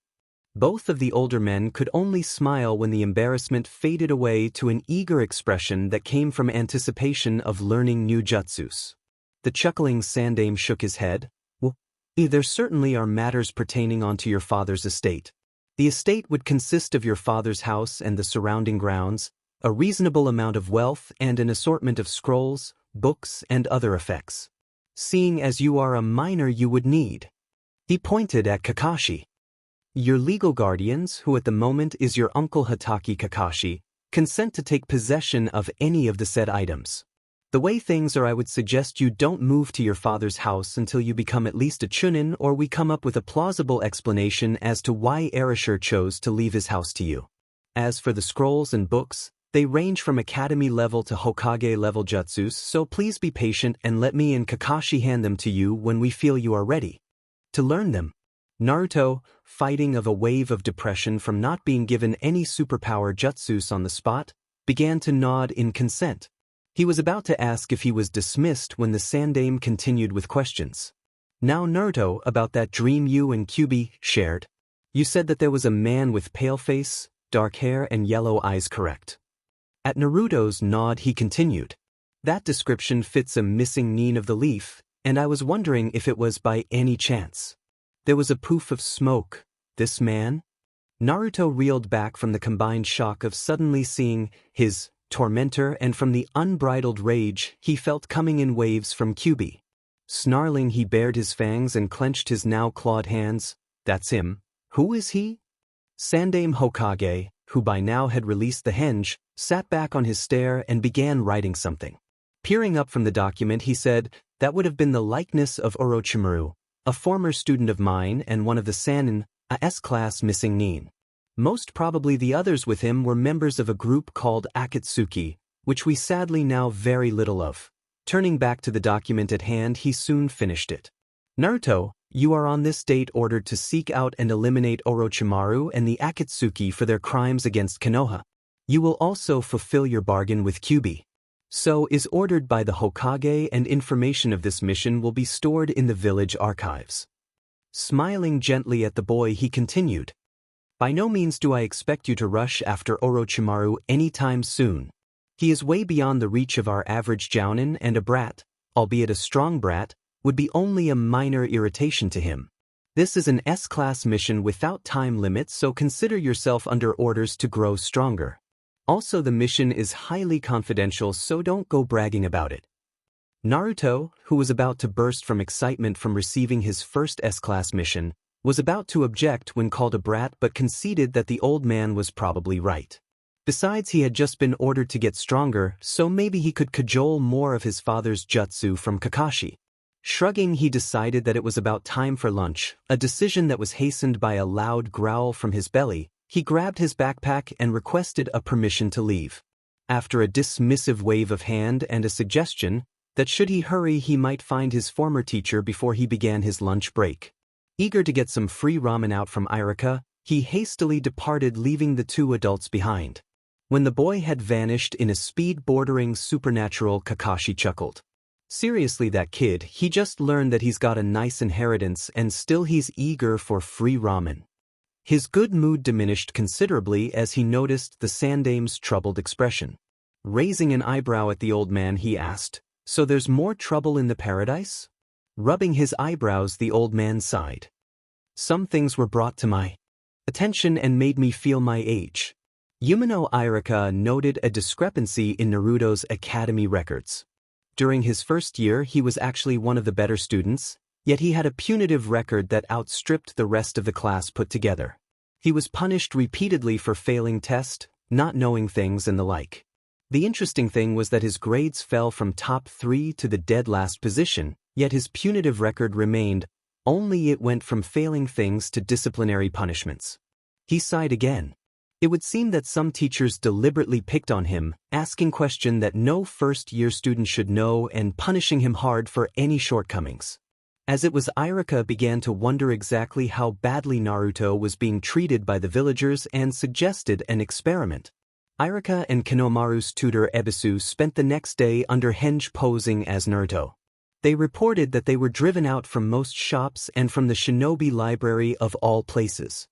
Both of the older men could only smile when the embarrassment faded away to an eager expression that came from anticipation of learning new jutsus. The chuckling Sandaime shook his head. Well, there certainly are matters pertaining onto your father's estate. The estate would consist of your father's house and the surrounding grounds, a reasonable amount of wealth, and an assortment of scrolls, books, and other effects. Seeing as you are a minor, you would need. He pointed at Kakashi. Your legal guardians, who at the moment is your uncle Hatake Kakashi, consent to take possession of any of the said items. The way things are, I would suggest you don't move to your father's house until you become at least a chunin, or we come up with a plausible explanation as to why Erasure chose to leave his house to you. As for the scrolls and books, they range from academy level to Hokage level jutsus, so please be patient and let me and Kakashi hand them to you when we feel you are ready to learn them. Naruto, fighting of a wave of depression from not being given any superpower jutsus on the spot, began to nod in consent. He was about to ask if he was dismissed when the Sandaime continued with questions. Now Naruto, about that dream you and Kyuubi shared. You said that there was a man with pale face, dark hair, and yellow eyes, correct? At Naruto's nod he continued. That description fits a missing Nin of the Leaf, and I was wondering if it was by any chance. There was a poof of smoke. This man? Naruto reeled back from the combined shock of suddenly seeing his tormentor and from the unbridled rage he felt coming in waves from Kyuubi. Snarling, he bared his fangs and clenched his now clawed hands. That's him. Who is he? Sandaime Hokage, who by now had released the henge, sat back on his stair and began writing something. Peering up from the document, he said, that would have been the likeness of Orochimaru, a former student of mine and one of the Sannin, a S-class missing Nin. Most probably the others with him were members of a group called Akatsuki, which we sadly know very little of. Turning back to the document at hand, he soon finished it. Naruto, you are on this date ordered to seek out and eliminate Orochimaru and the Akatsuki for their crimes against Konoha. You will also fulfill your bargain with Kyuubi. So is ordered by the Hokage, and information of this mission will be stored in the village archives. Smiling gently at the boy, he continued. By no means do I expect you to rush after Orochimaru anytime soon. He is way beyond the reach of our average jounin, and a brat, albeit a strong brat, would be only a minor irritation to him. This is an S-class mission without time limits, so consider yourself under orders to grow stronger. Also, the mission is highly confidential, so don't go bragging about it. Naruto, who was about to burst from excitement from receiving his first S-class mission, was about to object when called a brat but conceded that the old man was probably right. Besides, he had just been ordered to get stronger, so maybe he could cajole more of his father's jutsu from Kakashi. Shrugging, he decided that it was about time for lunch, a decision that was hastened by a loud growl from his belly. He grabbed his backpack and requested a permission to leave. After a dismissive wave of hand and a suggestion that should he hurry he might find his former teacher before he began his lunch break. Eager to get some free ramen out from Irika, he hastily departed, leaving the two adults behind. When the boy had vanished in a speed bordering supernatural, Kakashi chuckled. Seriously, that kid, he just learned that he's got a nice inheritance and still he's eager for free ramen. His good mood diminished considerably as he noticed the Sandame's troubled expression. Raising an eyebrow at the old man, he asked, "So there's more trouble in the paradise?" Rubbing his eyebrows, the old man sighed. "Some things were brought to my attention and made me feel my age." Yumino Irika noted a discrepancy in Naruto's academy records. During his first year he was actually one of the better students, yet he had a punitive record that outstripped the rest of the class put together. He was punished repeatedly for failing tests, not knowing things and the like. The interesting thing was that his grades fell from top 3 to the dead last position, yet his punitive record remained, only it went from failing things to disciplinary punishments. He sighed again. It would seem that some teachers deliberately picked on him, asking questions that no first-year student should know and punishing him hard for any shortcomings. As it was, Irika began to wonder exactly how badly Naruto was being treated by the villagers and suggested an experiment. Irika and Kinomaru's tutor Ebisu spent the next day under henge posing as Naruto. They reported that they were driven out from most shops and from the shinobi library of all places.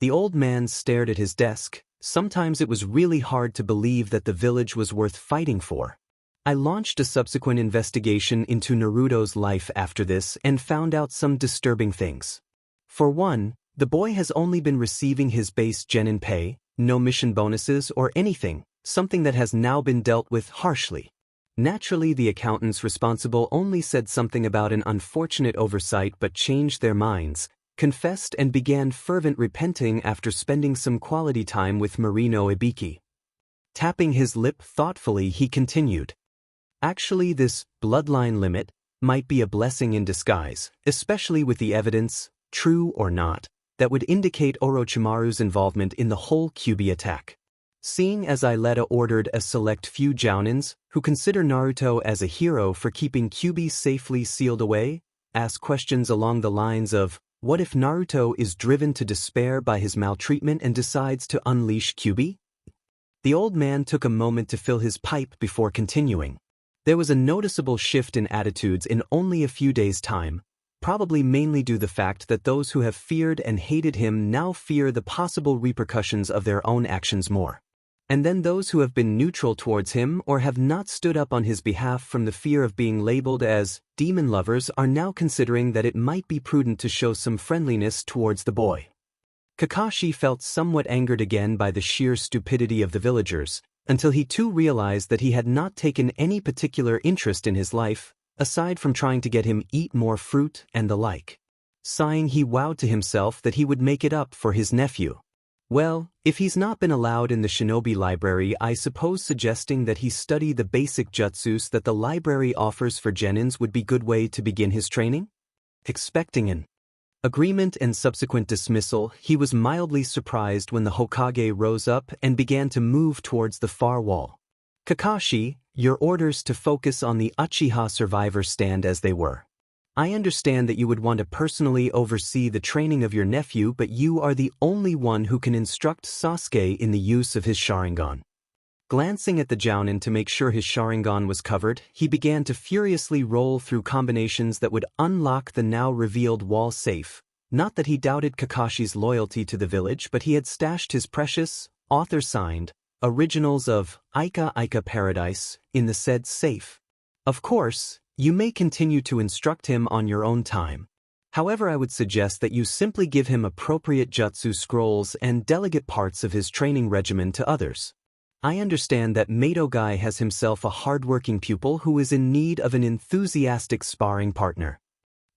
The old man stared at his desk. Sometimes it was really hard to believe that the village was worth fighting for. I launched a subsequent investigation into Naruto's life after this and found out some disturbing things. For one, the boy has only been receiving his base genin pay, no mission bonuses or anything, something that has now been dealt with harshly. Naturally, the accountants responsible only said something about an unfortunate oversight but changed their minds, confessed and began fervent repenting after spending some quality time with Marino Ibiki. Tapping his lip thoughtfully, he continued. Actually, this bloodline limit might be a blessing in disguise, especially with the evidence, true or not, that would indicate Orochimaru's involvement in the whole Kyuubi attack. Seeing as I ordered a select few jounins, who consider Naruto as a hero for keeping Kyuubi safely sealed away, ask questions along the lines of, what if Naruto is driven to despair by his maltreatment and decides to unleash Kyuubi? The old man took a moment to fill his pipe before continuing. There was a noticeable shift in attitudes in only a few days' time, probably mainly due to the fact that those who have feared and hated him now fear the possible repercussions of their own actions more. And then those who have been neutral towards him or have not stood up on his behalf from the fear of being labeled as demon lovers are now considering that it might be prudent to show some friendliness towards the boy. Kakashi felt somewhat angered again by the sheer stupidity of the villagers, until he too realized that he had not taken any particular interest in his life, aside from trying to get him eat more fruit and the like. Sighing, he vowed to himself that he would make it up for his nephew. Well, if he's not been allowed in the shinobi library, I suppose suggesting that he study the basic jutsus that the library offers for genins would be a good way to begin his training? Expecting an agreement and subsequent dismissal, he was mildly surprised when the Hokage rose up and began to move towards the far wall. Kakashi, your orders to focus on the Uchiha survivors stand as they were. I understand that you would want to personally oversee the training of your nephew, but you are the only one who can instruct Sasuke in the use of his Sharingan. Glancing at the Jounin to make sure his Sharingan was covered, he began to furiously roll through combinations that would unlock the now revealed wall safe. Not that he doubted Kakashi's loyalty to the village, but he had stashed his precious, author-signed, originals of Ika Ika Paradise in the said safe. Of course, you may continue to instruct him on your own time. However, I would suggest that you simply give him appropriate jutsu scrolls and delegate parts of his training regimen to others. I understand that Madogai has himself a hard-working pupil who is in need of an enthusiastic sparring partner.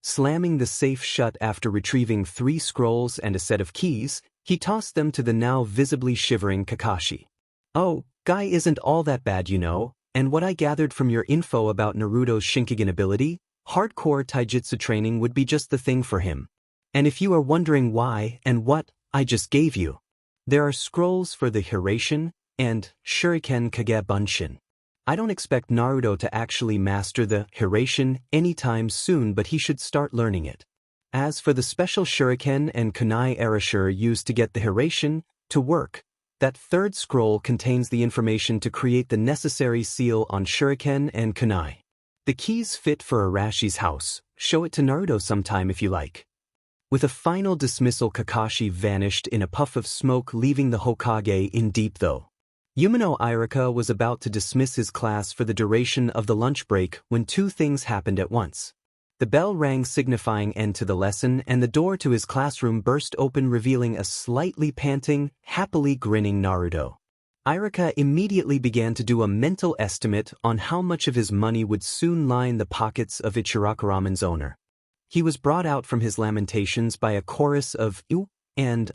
Slamming the safe shut after retrieving 3 scrolls and a set of keys, he tossed them to the now visibly shivering Kakashi. "Oh, guy isn't all that bad, you know, and what I gathered from your info about Naruto's Shinkigen ability, hardcore taijutsu training would be just the thing for him. And if you are wondering why and what I just gave you, there are scrolls for the Hiraishin and Shuriken Kage Bunshin. I don't expect Naruto to actually master the Hiraishin anytime soon, but he should start learning it. As for the special Shuriken and Kunai Erasure used to get the Hiraishin to work, that 3rd scroll contains the information to create the necessary seal on Shuriken and Kunai. The keys fit for Arashi's house. Show it to Naruto sometime if you like." With a final dismissal, Kakashi vanished in a puff of smoke, leaving the Hokage in deep thought. Umino Irika was about to dismiss his class for the duration of the lunch break when 2 things happened at once. The bell rang, signifying end to the lesson, and the door to his classroom burst open, revealing a slightly panting, happily grinning Naruto. Irika immediately began to do a mental estimate on how much of his money would soon line the pockets of Ichiraku Ramen's owner. He was brought out from his lamentations by a chorus of "ew" and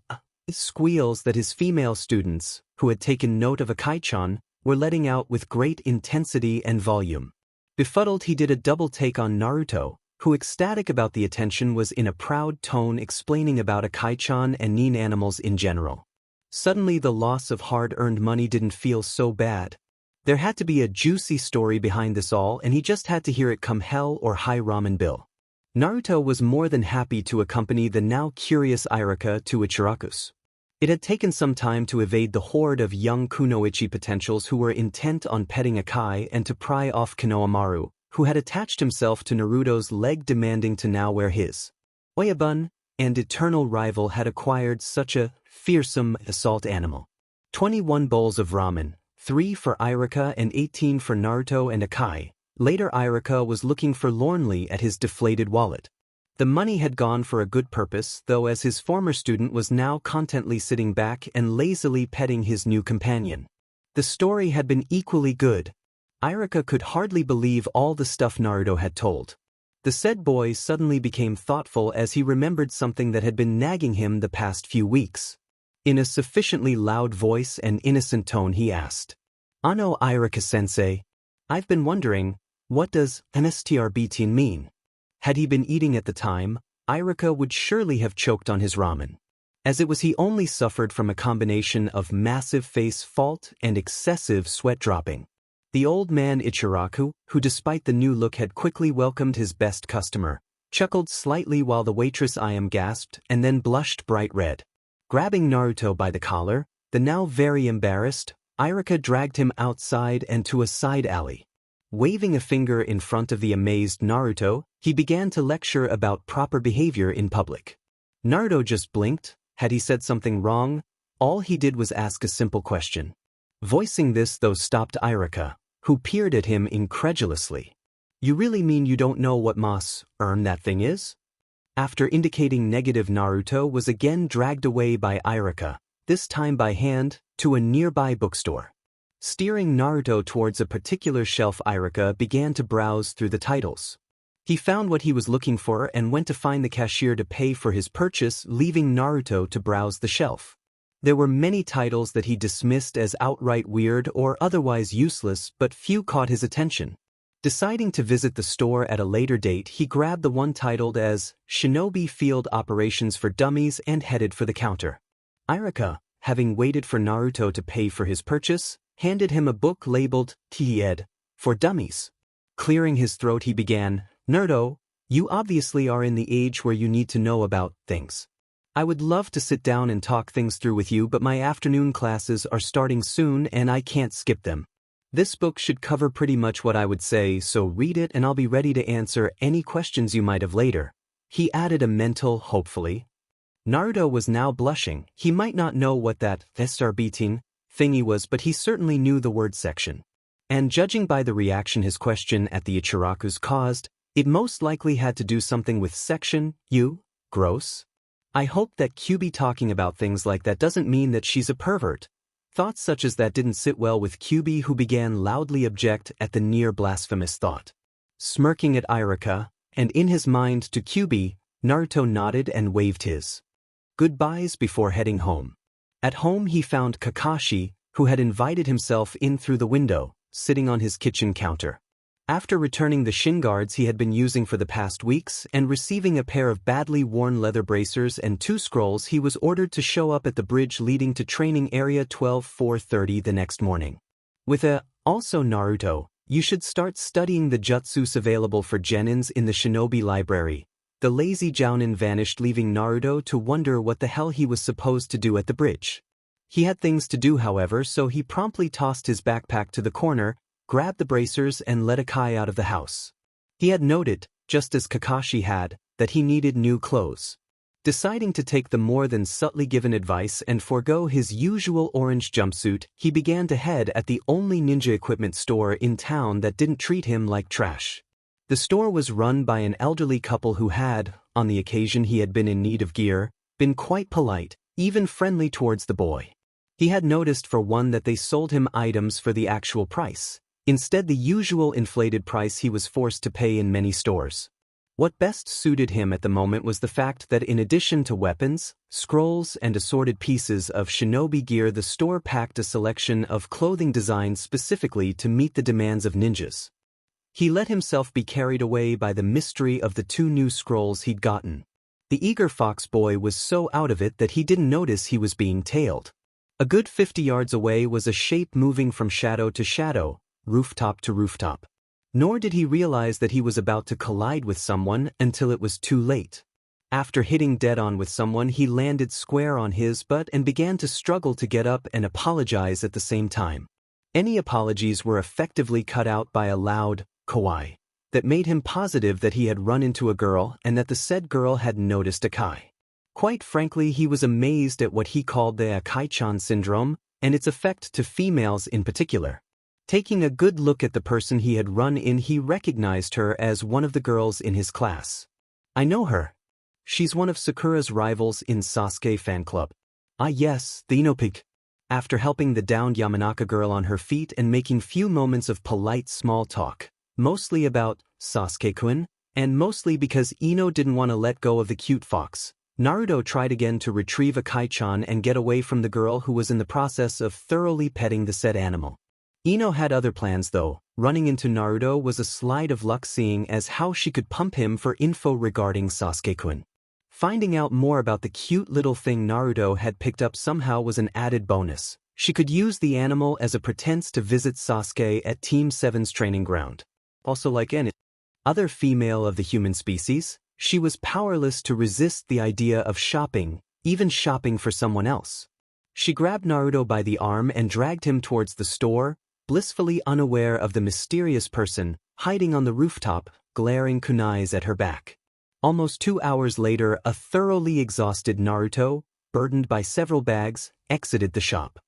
squeals that his female students, who had taken note of Akai-chan, were letting out with great intensity and volume. Befuddled, he did a double take on Naruto, who, ecstatic about the attention, was in a proud tone explaining about Akai-chan and Nin animals in general. Suddenly the loss of hard-earned money didn't feel so bad. There had to be a juicy story behind this all, and he just had to hear it come hell or high ramen bill. Naruto was more than happy to accompany the now curious Irika to Ichiraku's. It had taken some time to evade the horde of young kunoichi potentials who were intent on petting Akai and to pry off Konohamaru, who had attached himself to Naruto's leg, demanding to now wear his. Oyabun and eternal rival had acquired such a fearsome assault animal. 21 bowls of ramen, 3 for Irika and 18 for Naruto and Akai. Later, Irika was looking forlornly at his deflated wallet. The money had gone for a good purpose, though, as his former student was now contently sitting back and lazily petting his new companion. The story had been equally good. Irika could hardly believe all the stuff Naruto had told. The said boy suddenly became thoughtful as he remembered something that had been nagging him the past few weeks. In a sufficiently loud voice and innocent tone, he asked, "Ano Irika-sensei, I've been wondering, what does NSTRB mean?" Had he been eating at the time, Irika would surely have choked on his ramen. As it was, he only suffered from a combination of massive face fault and excessive sweat dropping. The old man Ichiraku, who despite the new look had quickly welcomed his best customer, chuckled slightly while the waitress Ayam gasped and then blushed bright red. Grabbing Naruto by the collar, the now very embarrassed, Irika dragged him outside and to a side alley. Waving a finger in front of the amazed Naruto, he began to lecture about proper behavior in public. Naruto just blinked. Had he said something wrong? All he did was ask a simple question. Voicing this, though, stopped Irika, who peered at him incredulously. "You really mean you don't know what that thing is?" After indicating negative, Naruto was again dragged away by Irika, this time by hand, to a nearby bookstore. Steering Naruto towards a particular shelf, Irika began to browse through the titles. He found what he was looking for and went to find the cashier to pay for his purchase, leaving Naruto to browse the shelf. There were many titles that he dismissed as outright weird or otherwise useless, but few caught his attention. Deciding to visit the store at a later date, he grabbed the one titled as Shinobi Field Operations for Dummies and headed for the counter. Irika, having waited for Naruto to pay for his purchase, handed him a book labeled T.Ed for Dummies. Clearing his throat, he began, "Naruto, you obviously are in the age where you need to know about things. I would love to sit down and talk things through with you, but my afternoon classes are starting soon and I can't skip them. This book should cover pretty much what I would say, so read it and I'll be ready to answer any questions you might have later." He added a mental hopefully. Naruto was now blushing. He might not know what that SRB thingy was, but he certainly knew the word section. And judging by the reaction his question at the Ichiraku's caused, it most likely had to do something with section. Gross. I hope that Kyuubi talking about things like that doesn't mean that she's a pervert. Thoughts such as that didn't sit well with Kyuubi, who began loudly object at the near blasphemous thought. Smirking at Irika, and in his mind to Kyuubi, Naruto nodded and waved his goodbyes before heading home. At home he found Kakashi, who had invited himself in through the window, sitting on his kitchen counter. After returning the shin guards he had been using for the past weeks and receiving a pair of badly worn leather bracers and 2 scrolls, he was ordered to show up at the bridge leading to training area 12-4:30 the next morning. With also Naruto, you should start studying the jutsus available for genins in the shinobi library. The lazy jounin vanished, leaving Naruto to wonder what the hell he was supposed to do at the bridge. He had things to do, however, so he promptly tossed his backpack to the corner, grabbed the bracers and let Akai out of the house. He had noted, just as Kakashi had, that he needed new clothes. Deciding to take the more than subtly given advice and forego his usual orange jumpsuit, he began to head at the only ninja equipment store in town that didn't treat him like trash. The store was run by an elderly couple who had, on the occasion he had been in need of gear, been quite polite, even friendly towards the boy. He had noticed for one that they sold him items for the actual price, instead the usual inflated price he was forced to pay in many stores. What best suited him at the moment was the fact that in addition to weapons, scrolls, and assorted pieces of shinobi gear, the store packed a selection of clothing designed specifically to meet the demands of ninjas. He let himself be carried away by the mystery of the 2 new scrolls he'd gotten. The eager fox boy was so out of it that he didn't notice he was being tailed. A good 50 yards away was a shape moving from shadow to shadow, rooftop to rooftop. Nor did he realize that he was about to collide with someone until it was too late. After hitting dead-on with someone, he landed square on his butt and began to struggle to get up and apologize at the same time. Any apologies were effectively cut out by a loud kawaii that made him positive that he had run into a girl and that the said girl had noticed Akai. Quite frankly, he was amazed at what he called the Akai-chan syndrome and its effect to females in particular. Taking a good look at the person he had run in, he recognized her as one of the girls in his class. "I know her. She's one of Sakura's rivals in Sasuke fan club." "Ah yes, the Inopig." After helping the downed Yamanaka girl on her feet and making few moments of polite small talk, mostly about Sasuke-kun, and mostly because Ino didn't want to let go of the cute fox, Naruto tried again to retrieve Akai-chan and get away from the girl who was in the process of thoroughly petting the said animal. Ino had other plans though. Running into Naruto was a slide of luck, seeing as how she could pump him for info regarding Sasuke-kun. Finding out more about the cute little thing Naruto had picked up somehow was an added bonus. She could use the animal as a pretense to visit Sasuke at Team 7's training ground. Also, like any other female of the human species, she was powerless to resist the idea of shopping, even shopping for someone else. She grabbed Naruto by the arm and dragged him towards the store, blissfully unaware of the mysterious person hiding on the rooftop, glaring kunais at her back. Almost 2 hours later, a thoroughly exhausted Naruto, burdened by several bags, exited the shop.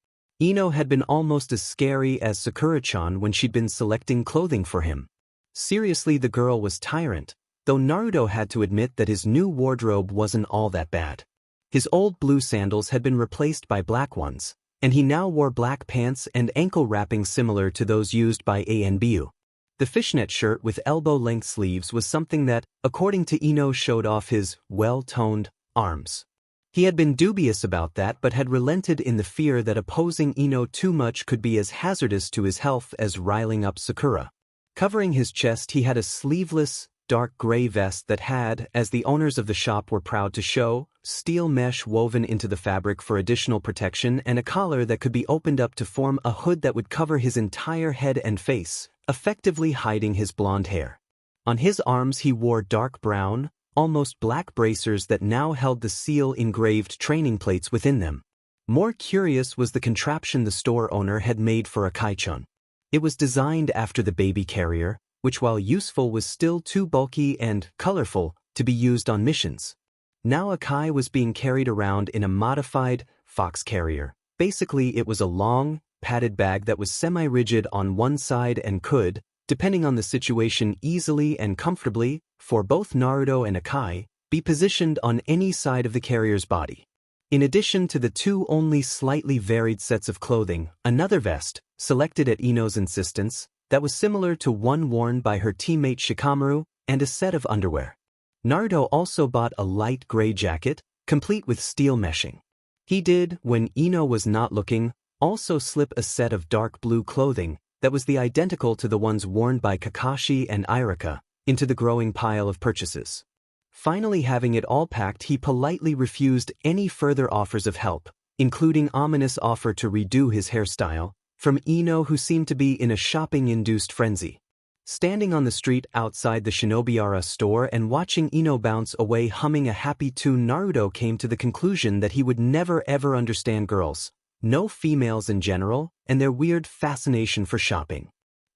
Ino had been almost as scary as Sakura-chan when she'd been selecting clothing for him. Seriously, the girl was tyrant, though Naruto had to admit that his new wardrobe wasn't all that bad. His old blue sandals had been replaced by black ones, and he now wore black pants and ankle wrappings similar to those used by Anbu. The fishnet shirt with elbow-length sleeves was something that, according to Ino, showed off his well-toned arms. He had been dubious about that but had relented in the fear that opposing Ino too much could be as hazardous to his health as riling up Sakura. Covering his chest, he had a sleeveless, dark gray vest that had, as the owners of the shop were proud to show, steel mesh woven into the fabric for additional protection, and a collar that could be opened up to form a hood that would cover his entire head and face, effectively hiding his blonde hair. On his arms he wore dark brown, almost black bracers that now held the seal-engraved training plates within them. More curious was the contraption the store owner had made for Akai-chan. It was designed after the baby carrier, which while useful was still too bulky and colorful to be used on missions. Now Akai was being carried around in a modified fox carrier. Basically, it was a long, padded bag that was semi-rigid on one side and could, depending on the situation, easily and comfortably, for both Naruto and Akai, be positioned on any side of the carrier's body. In addition to the 2 only slightly varied sets of clothing, another vest, selected at Ino's insistence, that was similar to one worn by her teammate Shikamaru, and a set of underwear. Naruto also bought a light gray jacket, complete with steel meshing. He did, when Ino was not looking, also slip a set of dark blue clothing that was the identical to the ones worn by Kakashi and Irika into the growing pile of purchases. Finally having it all packed, he politely refused any further offers of help, including ominous offer to redo his hairstyle, from Ino, who seemed to be in a shopping-induced frenzy. Standing on the street outside the Shinobiara store and watching Ino bounce away humming a happy tune, Naruto came to the conclusion that he would never ever understand girls, no females in general, and their weird fascination for shopping.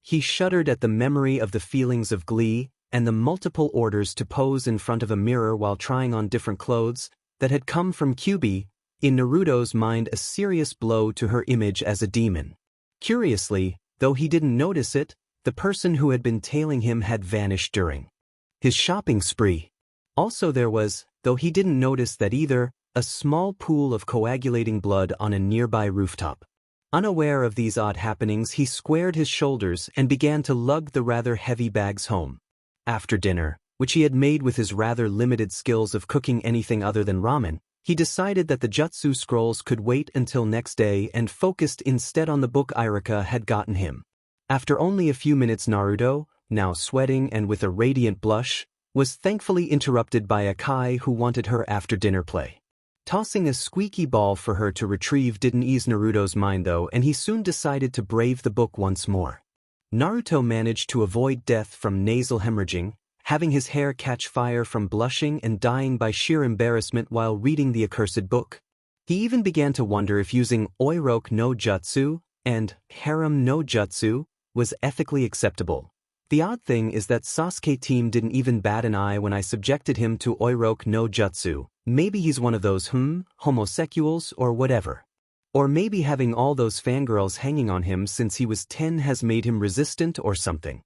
He shuddered at the memory of the feelings of glee and the multiple orders to pose in front of a mirror while trying on different clothes that had come from Kyuubi, in Naruto's mind a serious blow to her image as a demon. Curiously, though he didn't notice it, the person who had been tailing him had vanished during his shopping spree. Also there was, though he didn't notice that either, a small pool of coagulating blood on a nearby rooftop. Unaware of these odd happenings, he squared his shoulders and began to lug the rather heavy bags home. After dinner, which he had made with his rather limited skills of cooking anything other than ramen, he decided that the jutsu scrolls could wait until next day and focused instead on the book Irika had gotten him. After only a few minutes, Naruto, now sweating and with a radiant blush, was thankfully interrupted by Akai, who wanted her after-dinner play. Tossing a squeaky ball for her to retrieve didn't ease Naruto's mind though, and he soon decided to brave the book once more. Naruto managed to avoid death from nasal hemorrhaging, having his hair catch fire from blushing and dying by sheer embarrassment while reading the accursed book. He even began to wonder if using Oiroku no Jutsu and Harem no Jutsu was ethically acceptable. The odd thing is that Sasuke team didn't even bat an eye when I subjected him to Oiroku no Jutsu. Maybe he's one of those homosexuals or whatever. Or maybe having all those fangirls hanging on him since he was 10 has made him resistant or something.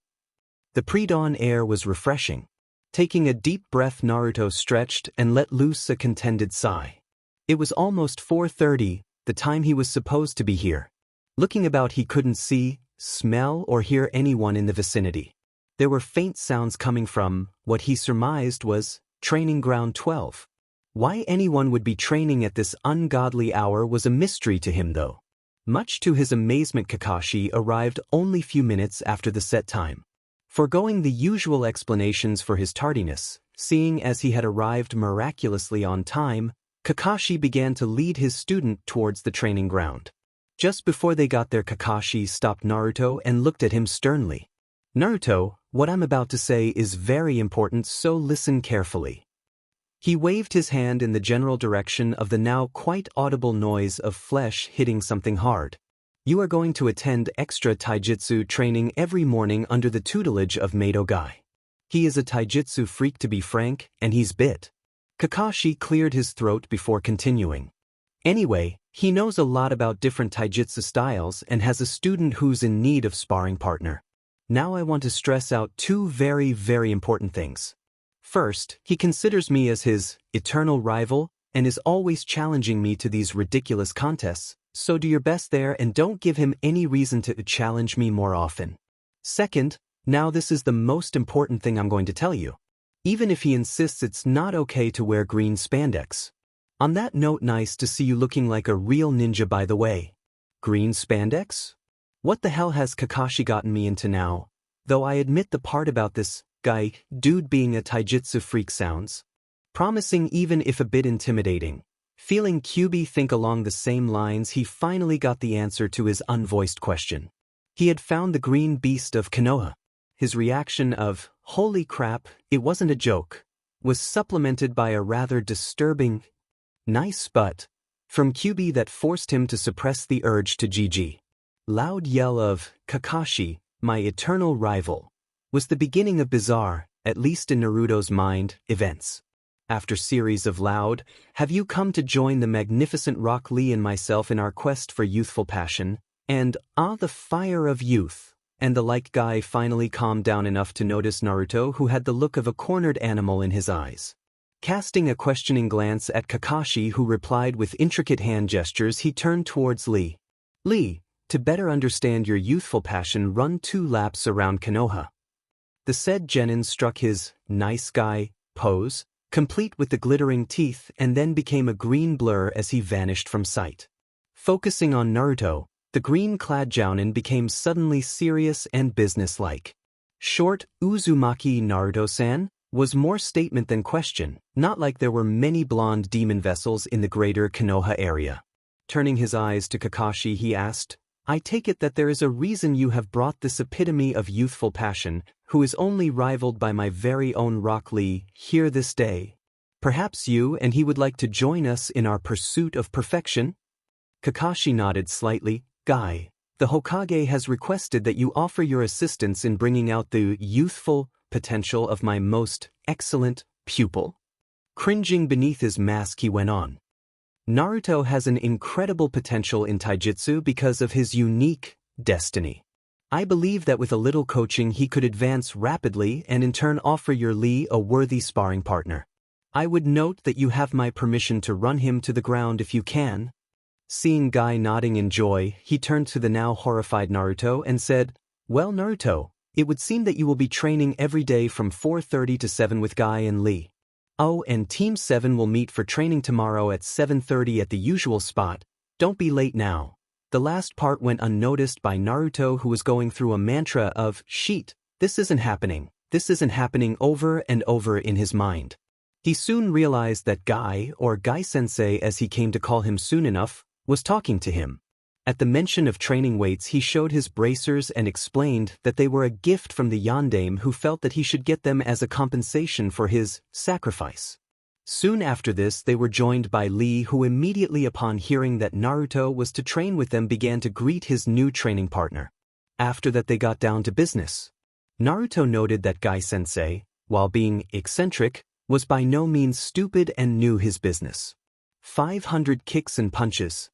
The pre-dawn air was refreshing. Taking a deep breath, Naruto stretched and let loose a contented sigh. It was almost 4:30, the time he was supposed to be here. Looking about, he couldn't see, smell, or hear anyone in the vicinity. There were faint sounds coming from what he surmised was Training Ground 12. Why anyone would be training at this ungodly hour was a mystery to him though. Much to his amazement, Kakashi arrived only few minutes after the set time. Foregoing the usual explanations for his tardiness, seeing as he had arrived miraculously on time, Kakashi began to lead his student towards the training ground. Just before they got there, Kakashi stopped Naruto and looked at him sternly. "Naruto, what I'm about to say is very important, so listen carefully." He waved his hand in the general direction of the now quite audible noise of flesh hitting something hard. "You are going to attend extra taijutsu training every morning under the tutelage of Mado Guy. He is a taijutsu freak, to be frank, and he's bit." Kakashi cleared his throat before continuing. "Anyway, he knows a lot about different taijutsu styles and has a student who's in need of sparring partner. Now I want to stress out two very, very important things. First, he considers me as his eternal rival and is always challenging me to these ridiculous contests, so do your best there and don't give him any reason to challenge me more often. Second, now this is the most important thing I'm going to tell you. Even if he insists, it's not okay to wear green spandex. On that note, nice to see you looking like a real ninja, by the way. Green spandex? What the hell has Kakashi gotten me into now? Though I admit the part about this dude being a taijutsu freak sounds promising, even if a bit intimidating. Feeling Kyuubi think along the same lines, he finally got the answer to his unvoiced question. He had found the green beast of Konoha. His reaction of, "Holy crap, it wasn't a joke," was supplemented by a rather disturbing, "Nice but," from Kyuubi that forced him to suppress the urge to GG. Loud yell of, "Kakashi, my eternal rival," was the beginning of bizarre, at least in Naruto's mind, events. After series of loud, "Have you come to join the magnificent Rock Lee and myself in our quest for youthful passion?" and the fire of youth," and the like, Guy finally calmed down enough to notice Naruto, who had the look of a cornered animal in his eyes. Casting a questioning glance at Kakashi, who replied with intricate hand gestures, he turned towards Lee. "Lee, to better understand your youthful passion, run 2 laps around Konoha." The said Genin struck his nice guy pose, complete with the glittering teeth, and then became a green blur as he vanished from sight. Focusing on Naruto, the green-clad Jounin became suddenly serious and businesslike. Short, Uzumaki Naruto-san was more statement than question, not like there were many blonde demon vessels in the greater Konoha area. Turning his eyes to Kakashi, he asked, "I take it that there is a reason you have brought this epitome of youthful passion, who is only rivaled by my very own Rock Lee, here this day. Perhaps you and he would like to join us in our pursuit of perfection?" Kakashi nodded slightly. "Guy, the Hokage has requested that you offer your assistance in bringing out the youthful potential of my most excellent pupil." Cringing beneath his mask, he went on. "Naruto has an incredible potential in taijutsu because of his unique destiny. I believe that with a little coaching he could advance rapidly and in turn offer your Lee a worthy sparring partner. I would note that you have my permission to run him to the ground if you can." Seeing Guy nodding in joy, he turned to the now horrified Naruto and said, "Well, Naruto, it would seem that you will be training every day from 4:30 to 7 with Guy and Lee. Oh, and Team 7 will meet for training tomorrow at 7:30 at the usual spot. Don't be late now." The last part went unnoticed by Naruto, who was going through a mantra of, "Sheet, this isn't happening over and over in his mind. He soon realized that Guy, or Guy-sensei as he came to call him soon enough, was talking to him. At the mention of training weights, he showed his bracers and explained that they were a gift from the yondaime, who felt that he should get them as a compensation for his sacrifice. Soon after this they were joined by Lee, who immediately upon hearing that Naruto was to train with them began to greet his new training partner. After that they got down to business. Naruto noted that Guy-sensei, while being eccentric, was by no means stupid and knew his business. 500 kicks and punches.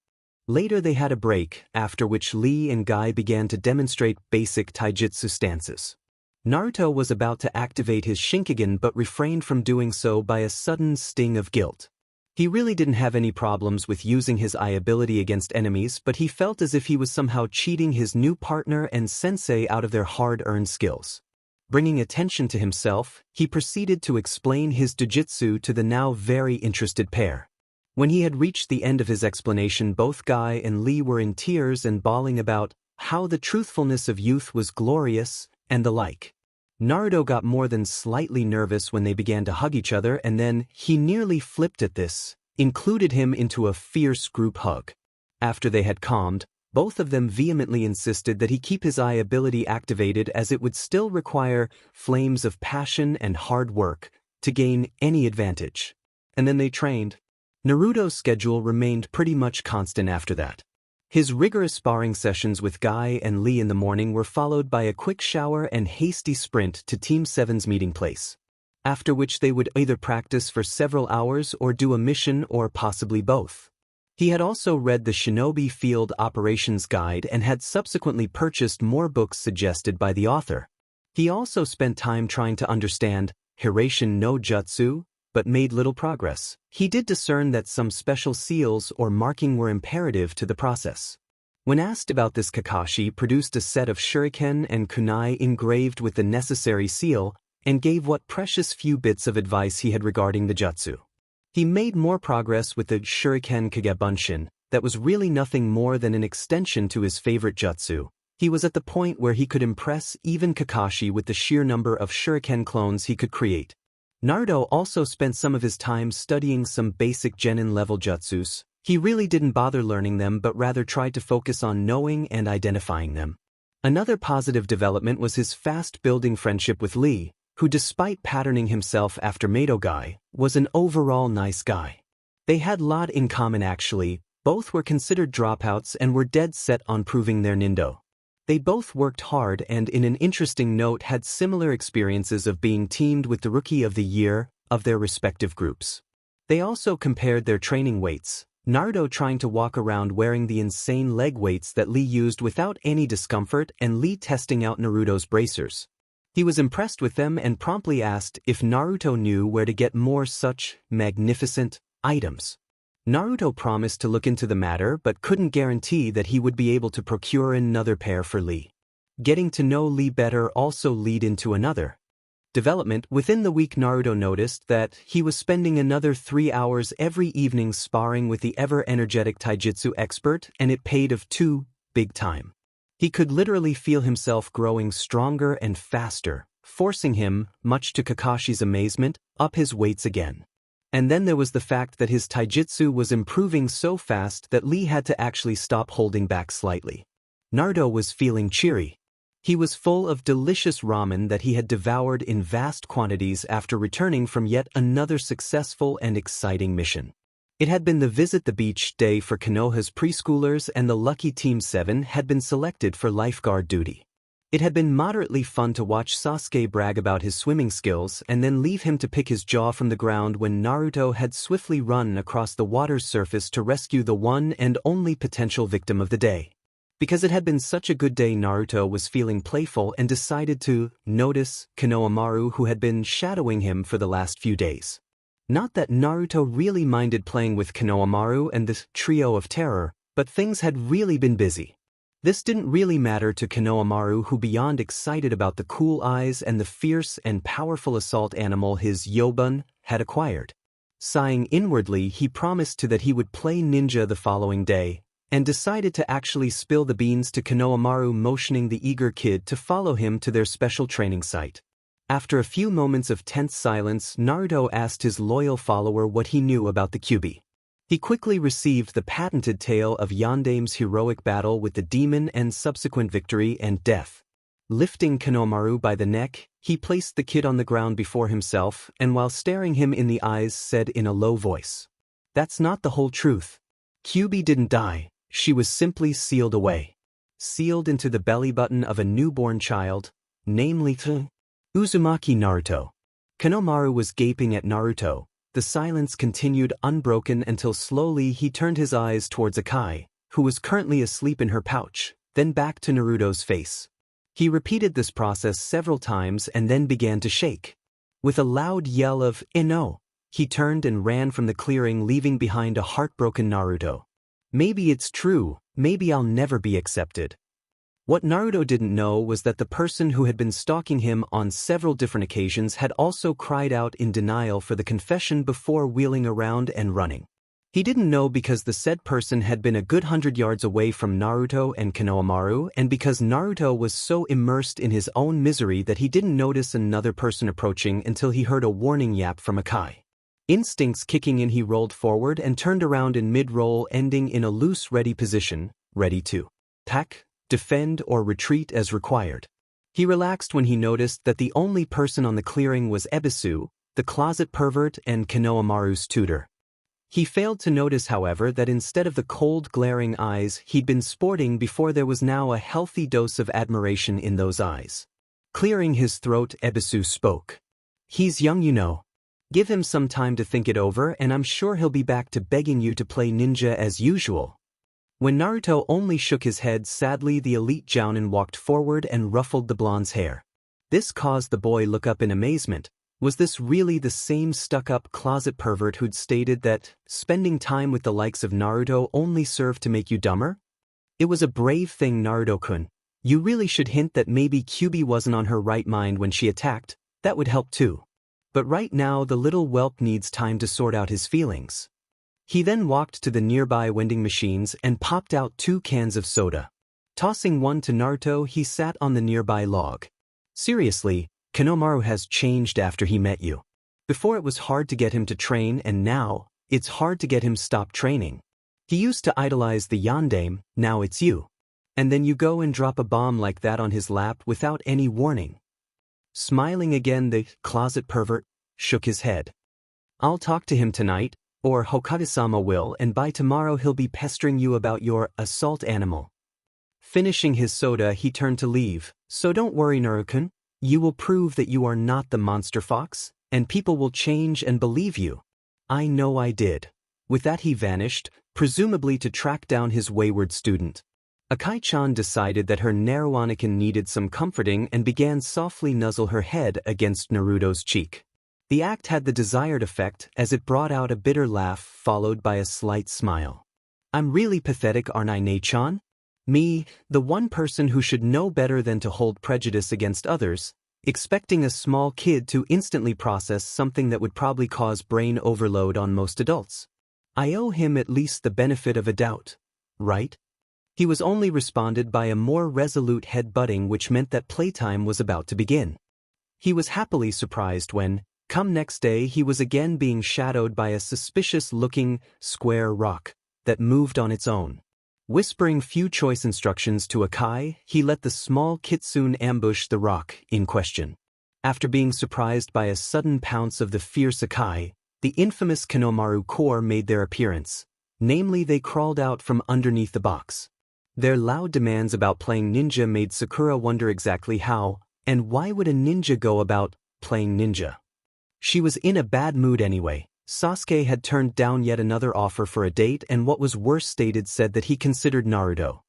Later they had a break, after which Lee and Guy began to demonstrate basic taijutsu stances. Naruto was about to activate his Shinkigen but refrained from doing so by a sudden sting of guilt. He really didn't have any problems with using his eye ability against enemies, but he felt as if he was somehow cheating his new partner and sensei out of their hard-earned skills. Bringing attention to himself, he proceeded to explain his jujutsu to the now very interested pair. When he had reached the end of his explanation, both Guy and Lee were in tears and bawling about how the truthfulness of youth was glorious and the like. Naruto got more than slightly nervous when they began to hug each other, and then he nearly flipped at this, included him into a fierce group hug. After they had calmed, both of them vehemently insisted that he keep his eye ability activated, as it would still require flames of passion and hard work to gain any advantage. And then they trained. Naruto's schedule remained pretty much constant after that. His rigorous sparring sessions with Guy and Lee in the morning were followed by a quick shower and hasty sprint to Team 7's meeting place, after which they would either practice for several hours or do a mission, or possibly both. He had also read the Shinobi Field Operations Guide and had subsequently purchased more books suggested by the author. He also spent time trying to understand Hiraishin no Jutsu, but made little progress. He did discern that some special seals or marking were imperative to the process. When asked about this, Kakashi produced a set of shuriken and kunai engraved with the necessary seal and gave what precious few bits of advice he had regarding the jutsu. He made more progress with the shuriken kagebunshin, that was really nothing more than an extension to his favorite jutsu. He was at the point where he could impress even Kakashi with the sheer number of shuriken clones he could create. Naruto also spent some of his time studying some basic genin-level jutsus. He really didn't bother learning them, but rather tried to focus on knowing and identifying them. Another positive development was his fast-building friendship with Lee, who, despite patterning himself after Mato Guy, was an overall nice guy. They had a lot in common actually. Both were considered dropouts and were dead set on proving their nindo. They both worked hard and, in an interesting note, had similar experiences of being teamed with the Rookie of the Year of their respective groups. They also compared their training weights, Naruto trying to walk around wearing the insane leg weights that Lee used without any discomfort, and Lee testing out Naruto's bracers. He was impressed with them and promptly asked if Naruto knew where to get more such magnificent items. Naruto promised to look into the matter but couldn't guarantee that he would be able to procure another pair for Lee. Getting to know Lee better also led into another Development. Within the week, Naruto noticed that he was spending another 3 hours every evening sparring with the ever-energetic taijutsu expert, and it paid off too, big time. He could literally feel himself growing stronger and faster, forcing him, much to Kakashi's amazement, up his weights again. And then there was the fact that his taijutsu was improving so fast that Lee had to actually stop holding back slightly. Naruto was feeling cheery. He was full of delicious ramen that he had devoured in vast quantities after returning from yet another successful and exciting mission. It had been the visit the beach day for Konoha's preschoolers, and the lucky Team 7 had been selected for lifeguard duty. It had been moderately fun to watch Sasuke brag about his swimming skills and then leave him to pick his jaw from the ground when Naruto had swiftly run across the water's surface to rescue the one and only potential victim of the day. Because it had been such a good day, Naruto was feeling playful and decided to notice Konohamaru, who had been shadowing him for the last few days. Not that Naruto really minded playing with Konohamaru and this trio of terror, but things had really been busy. This didn't really matter to Konohamaru, who beyond excited about the cool eyes and the fierce and powerful assault animal his Yobun had acquired. Sighing inwardly, he promised that he would play ninja the following day, and decided to actually spill the beans to Konohamaru, motioning the eager kid to follow him to their special training site. After a few moments of tense silence, Naruto asked his loyal follower what he knew about the Kyuubi. He quickly received the patented tale of Yandame's heroic battle with the demon and subsequent victory and death. Lifting Konohamaru by the neck, he placed the kid on the ground before himself and while staring him in the eyes said in a low voice, "That's not the whole truth. Kyuubi didn't die. She was simply sealed away. Sealed into the belly button of a newborn child, namely Uzumaki Naruto." Konohamaru was gaping at Naruto. The silence continued unbroken until slowly he turned his eyes towards Akai, who was currently asleep in her pouch, then back to Naruto's face. He repeated this process several times and then began to shake. With a loud yell of "No!" he turned and ran from the clearing, leaving behind a heartbroken Naruto. Maybe it's true, maybe I'll never be accepted. What Naruto didn't know was that the person who had been stalking him on several different occasions had also cried out in denial for the confession before wheeling around and running. He didn't know because the said person had been a good 100 yards away from Naruto and Konohamaru, and because Naruto was so immersed in his own misery that he didn't notice another person approaching until he heard a warning yap from Akai. Instincts kicking in, he rolled forward and turned around in mid-roll, ending in a loose ready position, ready to attack, defend, or retreat as required. He relaxed when he noticed that the only person on the clearing was Ebisu, the closet pervert and Konohamaru's tutor. He failed to notice, however, that instead of the cold, glaring eyes he'd been sporting before, there was now a healthy dose of admiration in those eyes. Clearing his throat, Ebisu spoke. "He's young, you know. Give him some time to think it over, and I'm sure he'll be back to begging you to play ninja as usual." When Naruto only shook his head sadly, the elite Jounin walked forward and ruffled the blonde's hair. This caused the boy look up in amazement. Was this really the same stuck-up closet pervert who'd stated that spending time with the likes of Naruto only served to make you dumber? It was a brave thing, Naruto-kun. You really should hint that maybe Kyuubi wasn't on her right mind when she attacked. That would help too. But right now the little whelp needs time to sort out his feelings. He then walked to the nearby vending machines and popped out 2 cans of soda. Tossing one to Naruto, he sat on the nearby log. "Seriously, Konohamaru has changed after he met you. Before it was hard to get him to train, and now it's hard to get him stop training. He used to idolize the Yandame, now it's you. And then you go and drop a bomb like that on his lap without any warning." Smiling again, the closet pervert shook his head. "I'll talk to him tonight, or Hokage-sama will, and by tomorrow he'll be pestering you about your assault animal." Finishing his soda, he turned to leave. "So don't worry, Naruto-kun. You will prove that you are not the monster fox, and people will change and believe you." "I know I did." With that he vanished, presumably to track down his wayward student. Akai-chan decided that her Naruhina needed some comforting and began softly nuzzle her head against Naruto's cheek. The act had the desired effect, as it brought out a bitter laugh followed by a slight smile. "I'm really pathetic, aren't I, Nei-chan? Me, the one person who should know better than to hold prejudice against others, expecting a small kid to instantly process something that would probably cause brain overload on most adults. I owe him at least the benefit of a doubt, right? He was only responded by a more resolute head-butting, which meant that playtime was about to begin. He was happily surprised when, come next day, he was again being shadowed by a suspicious-looking, square rock that moved on its own. Whispering few choice instructions to Akai, he let the small kitsune ambush the rock in question. After being surprised by a sudden pounce of the fierce Akai, the infamous Kanomaru Corps made their appearance. Namely, they crawled out from underneath the box. Their loud demands about playing ninja made Sakura wonder exactly how, and why would a ninja go about playing ninja? She was in a bad mood anyway. Sasuke had turned down yet another offer for a date, and what was worse stated said that he considered Naruto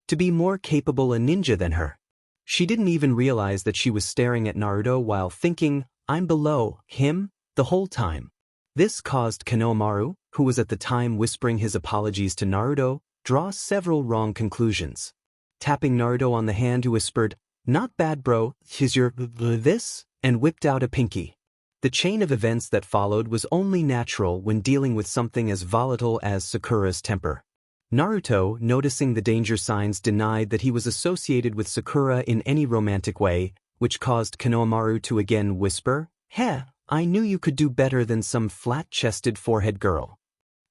to be more capable a ninja than her. She didn't even realize that she was staring at Naruto while thinking, I'm below him, the whole time. This caused Kanomaru, who was at the time whispering his apologies to Naruto, draw several wrong conclusions. Tapping Naruto on the hand, he whispered, not bad bro, is your this? And whipped out a pinky. The chain of events that followed was only natural when dealing with something as volatile as Sakura's temper. Naruto, noticing the danger signs, denied that he was associated with Sakura in any romantic way, which caused Kanomaru to again whisper, Heh, I knew you could do better than some flat-chested forehead girl.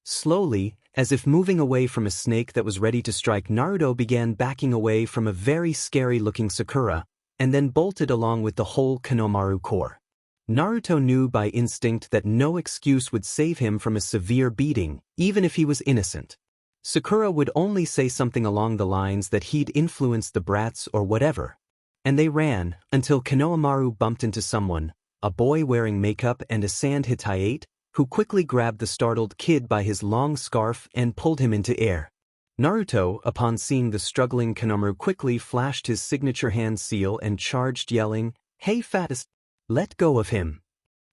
Slowly, as if moving away from a snake that was ready to strike, Naruto began backing away from a very scary-looking Sakura, and then bolted along with the whole Kanomaru Corps. Naruto knew by instinct that no excuse would save him from a severe beating, even if he was innocent. Sakura would only say something along the lines that he'd influenced the brats or whatever. And they ran, until Kanomaru bumped into someone, a boy wearing makeup and a sand Hittite, who quickly grabbed the startled kid by his long scarf and pulled him into air. Naruto, upon seeing the struggling Kanomaru, quickly flashed his signature hand seal and charged, yelling, Hey fattest! Let go of him.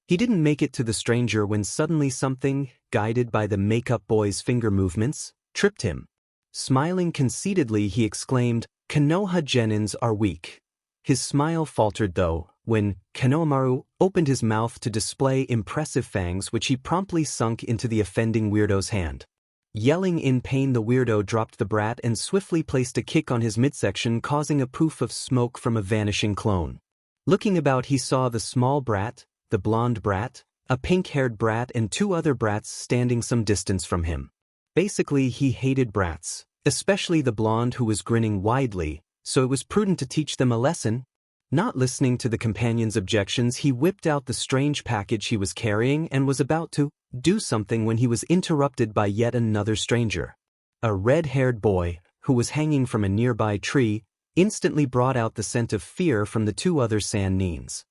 He didn't make it to the stranger when suddenly something, guided by the makeup boy's finger movements, tripped him. Smiling conceitedly, he exclaimed, Konoha genins are weak. His smile faltered though, when Kanomaru opened his mouth to display impressive fangs, which he promptly sunk into the offending weirdo's hand. Yelling in pain, the weirdo dropped the brat and swiftly placed a kick on his midsection, causing a poof of smoke from a vanishing clone. Looking about, he saw the small brat, the blonde brat, a pink-haired brat, and two other brats standing some distance from him. Basically, he hated brats, especially the blonde, who was grinning widely, so it was prudent to teach them a lesson. Not listening to the companion's objections, he whipped out the strange package he was carrying and was about to do something when he was interrupted by yet another stranger. A red-haired boy, who was hanging from a nearby tree, instantly brought out the scent of fear from the two other Sannins.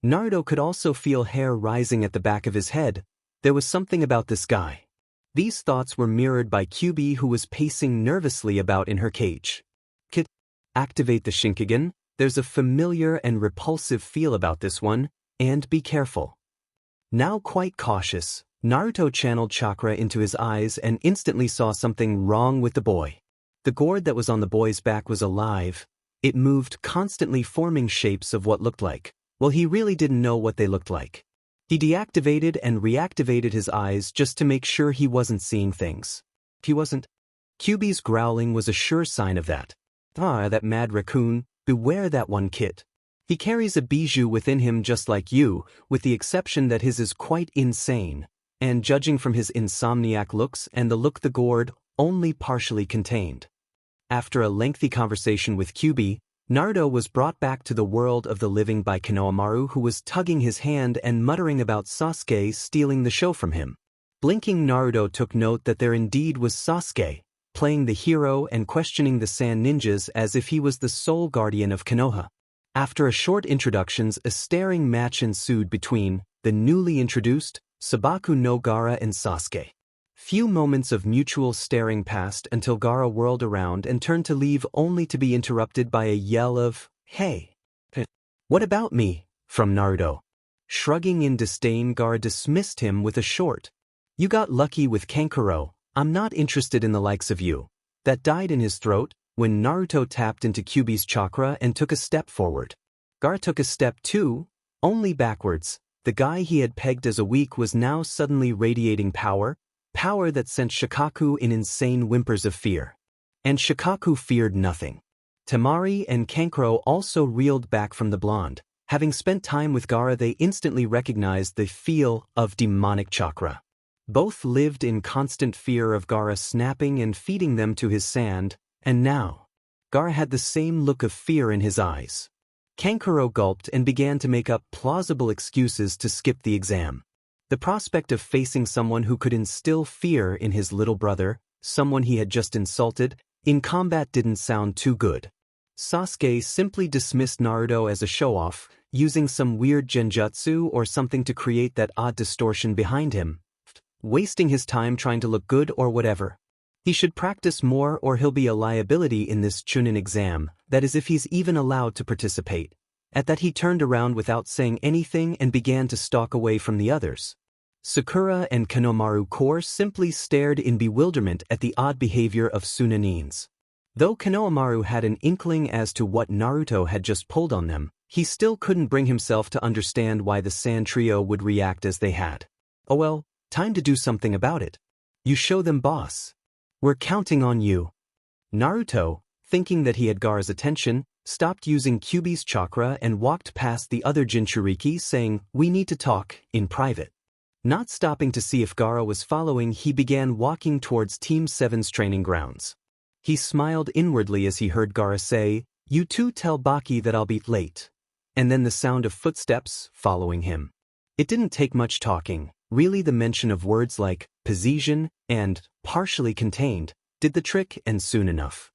Naruto could also feel hair rising at the back of his head. There was something about this guy. These thoughts were mirrored by Kyuubi, who was pacing nervously about in her cage. Kid, activate the Shinkigen. There's a familiar and repulsive feel about this one, and be careful. Now quite cautious, Naruto channeled chakra into his eyes and instantly saw something wrong with the boy. The gourd that was on the boy's back was alive. It moved constantly, forming shapes of what looked like, well, he really didn't know what they looked like. He deactivated and reactivated his eyes just to make sure he wasn't seeing things. He wasn't. Kyuubi's growling was a sure sign of that. Ah, that mad raccoon, beware that one, kid. He carries a bijou within him just like you, with the exception that his is quite insane, and judging from his insomniac looks and the look, the gourd only partially contained. After a lengthy conversation with Kyuubi, Naruto was brought back to the world of the living by Kanomaru, who was tugging his hand and muttering about Sasuke stealing the show from him. Blinking, Naruto took note that there indeed was Sasuke, playing the hero and questioning the Sand Ninjas as if he was the sole guardian of Konoha. After a short introductions, a staring match ensued between the newly introduced Sabaku no Gaara and Sasuke. Few moments of mutual staring passed until Gaara whirled around and turned to leave, only to be interrupted by a yell of, Hey! What about me? From Naruto. Shrugging in disdain, Gaara dismissed him with a short, You got lucky with Kankuro, I'm not interested in the likes of you. That died in his throat when Naruto tapped into Kyuubi's chakra and took a step forward. Gaara took a step too, only backwards. The guy he had pegged as a weak was now suddenly radiating power that sent Shikaku in insane whimpers of fear. And Shikaku feared nothing. Temari and Kankuro also reeled back from the blonde. Having spent time with Gaara, they instantly recognized the feel of demonic chakra. Both lived in constant fear of Gaara snapping and feeding them to his sand, and now Gaara had the same look of fear in his eyes. Kankuro gulped and began to make up plausible excuses to skip the exam. The prospect of facing someone who could instill fear in his little brother, someone he had just insulted, in combat didn't sound too good. Sasuke simply dismissed Naruto as a show-off, using some weird genjutsu or something to create that odd distortion behind him, wasting his time trying to look good or whatever. He should practice more or he'll be a liability in this Chunin exam, that is if he's even allowed to participate. At that he turned around without saying anything and began to stalk away from the others. Sakura and Konohamaru Core simply stared in bewilderment at the odd behavior of Tsunanins. Though Konohamaru had an inkling as to what Naruto had just pulled on them, he still couldn't bring himself to understand why the Sand Trio would react as they had. Oh well, time to do something about it. You show them, boss. We're counting on you. Naruto, thinking that he had Gaara's attention, stopped using Kyuubi's chakra and walked past the other Jinchuriki saying, "We need to talk, in private." Not stopping to see if Gaara was following, he began walking towards Team 7's training grounds. He smiled inwardly as he heard Gaara say, "You two tell Baki that I'll be late." And then the sound of footsteps following him. It didn't take much talking, really. The mention of words like position and partially contained did the trick, and soon enough.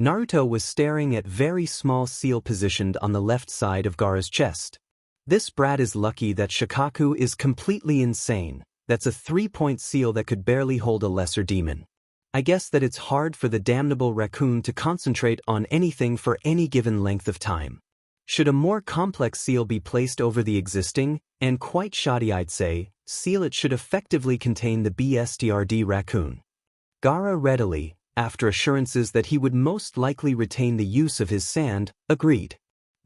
Naruto was staring at very small seal positioned on the left side of Gaara's chest. This brat is lucky that Shikaku is completely insane. That's a 3-point seal that could barely hold a lesser demon. I guess that it's hard for the damnable raccoon to concentrate on anything for any given length of time. Should a more complex seal be placed over the existing, and quite shoddy I'd say, seal, it should effectively contain the BSTRD raccoon. Gaara readily, after assurances that he would most likely retain the use of his sand, agreed.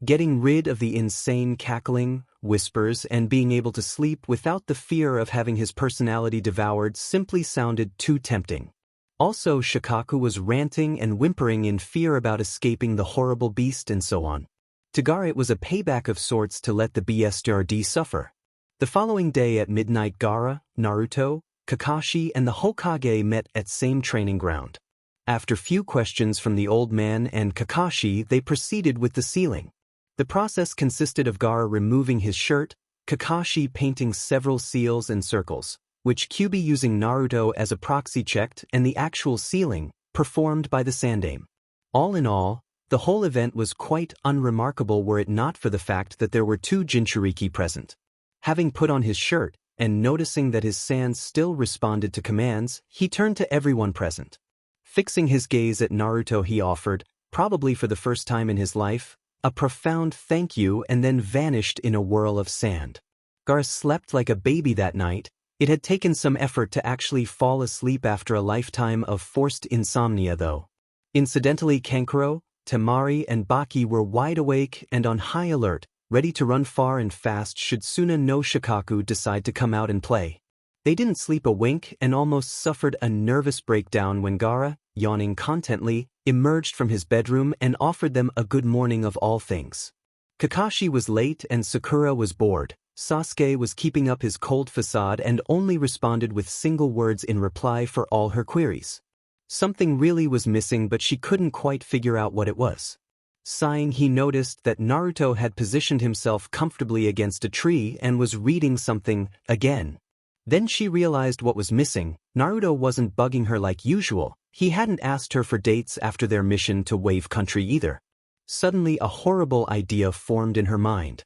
Getting rid of the insane cackling, whispers, and being able to sleep without the fear of having his personality devoured simply sounded too tempting. Also, Shikaku was ranting and whimpering in fear about escaping the horrible beast and so on. To Gaara it was a payback of sorts to let the BSTRD suffer. The following day at midnight, Gaara, Naruto, Kakashi and the Hokage met at same training ground. After few questions from the old man and Kakashi, they proceeded with the sealing. The process consisted of Gaara removing his shirt, Kakashi painting several seals and circles, which Kyuubi using Naruto as a proxy checked, and the actual sealing, performed by the Sandaime. All in all, the whole event was quite unremarkable were it not for the fact that there were two Jinchuriki present. Having put on his shirt, and noticing that his sands still responded to commands, he turned to everyone present. Fixing his gaze at Naruto, he offered, probably for the first time in his life, a profound thank you, and then vanished in a whirl of sand. Gaara slept like a baby that night. It had taken some effort to actually fall asleep after a lifetime of forced insomnia though. Incidentally, Kankuro, Temari and Baki were wide awake and on high alert, ready to run far and fast should Suna no Shikaku decide to come out and play. They didn't sleep a wink and almost suffered a nervous breakdown when Gaara, yawning contently, emerged from his bedroom and offered them a good morning of all things. Kakashi was late and Sakura was bored. Sasuke was keeping up his cold facade and only responded with single words in reply for all her queries. Something really was missing, but she couldn't quite figure out what it was. Sighing, he noticed that Naruto had positioned himself comfortably against a tree and was reading something again. Then she realized what was missing. Naruto wasn't bugging her like usual. He hadn't asked her for dates after their mission to Wave Country either. Suddenly a horrible idea formed in her mind.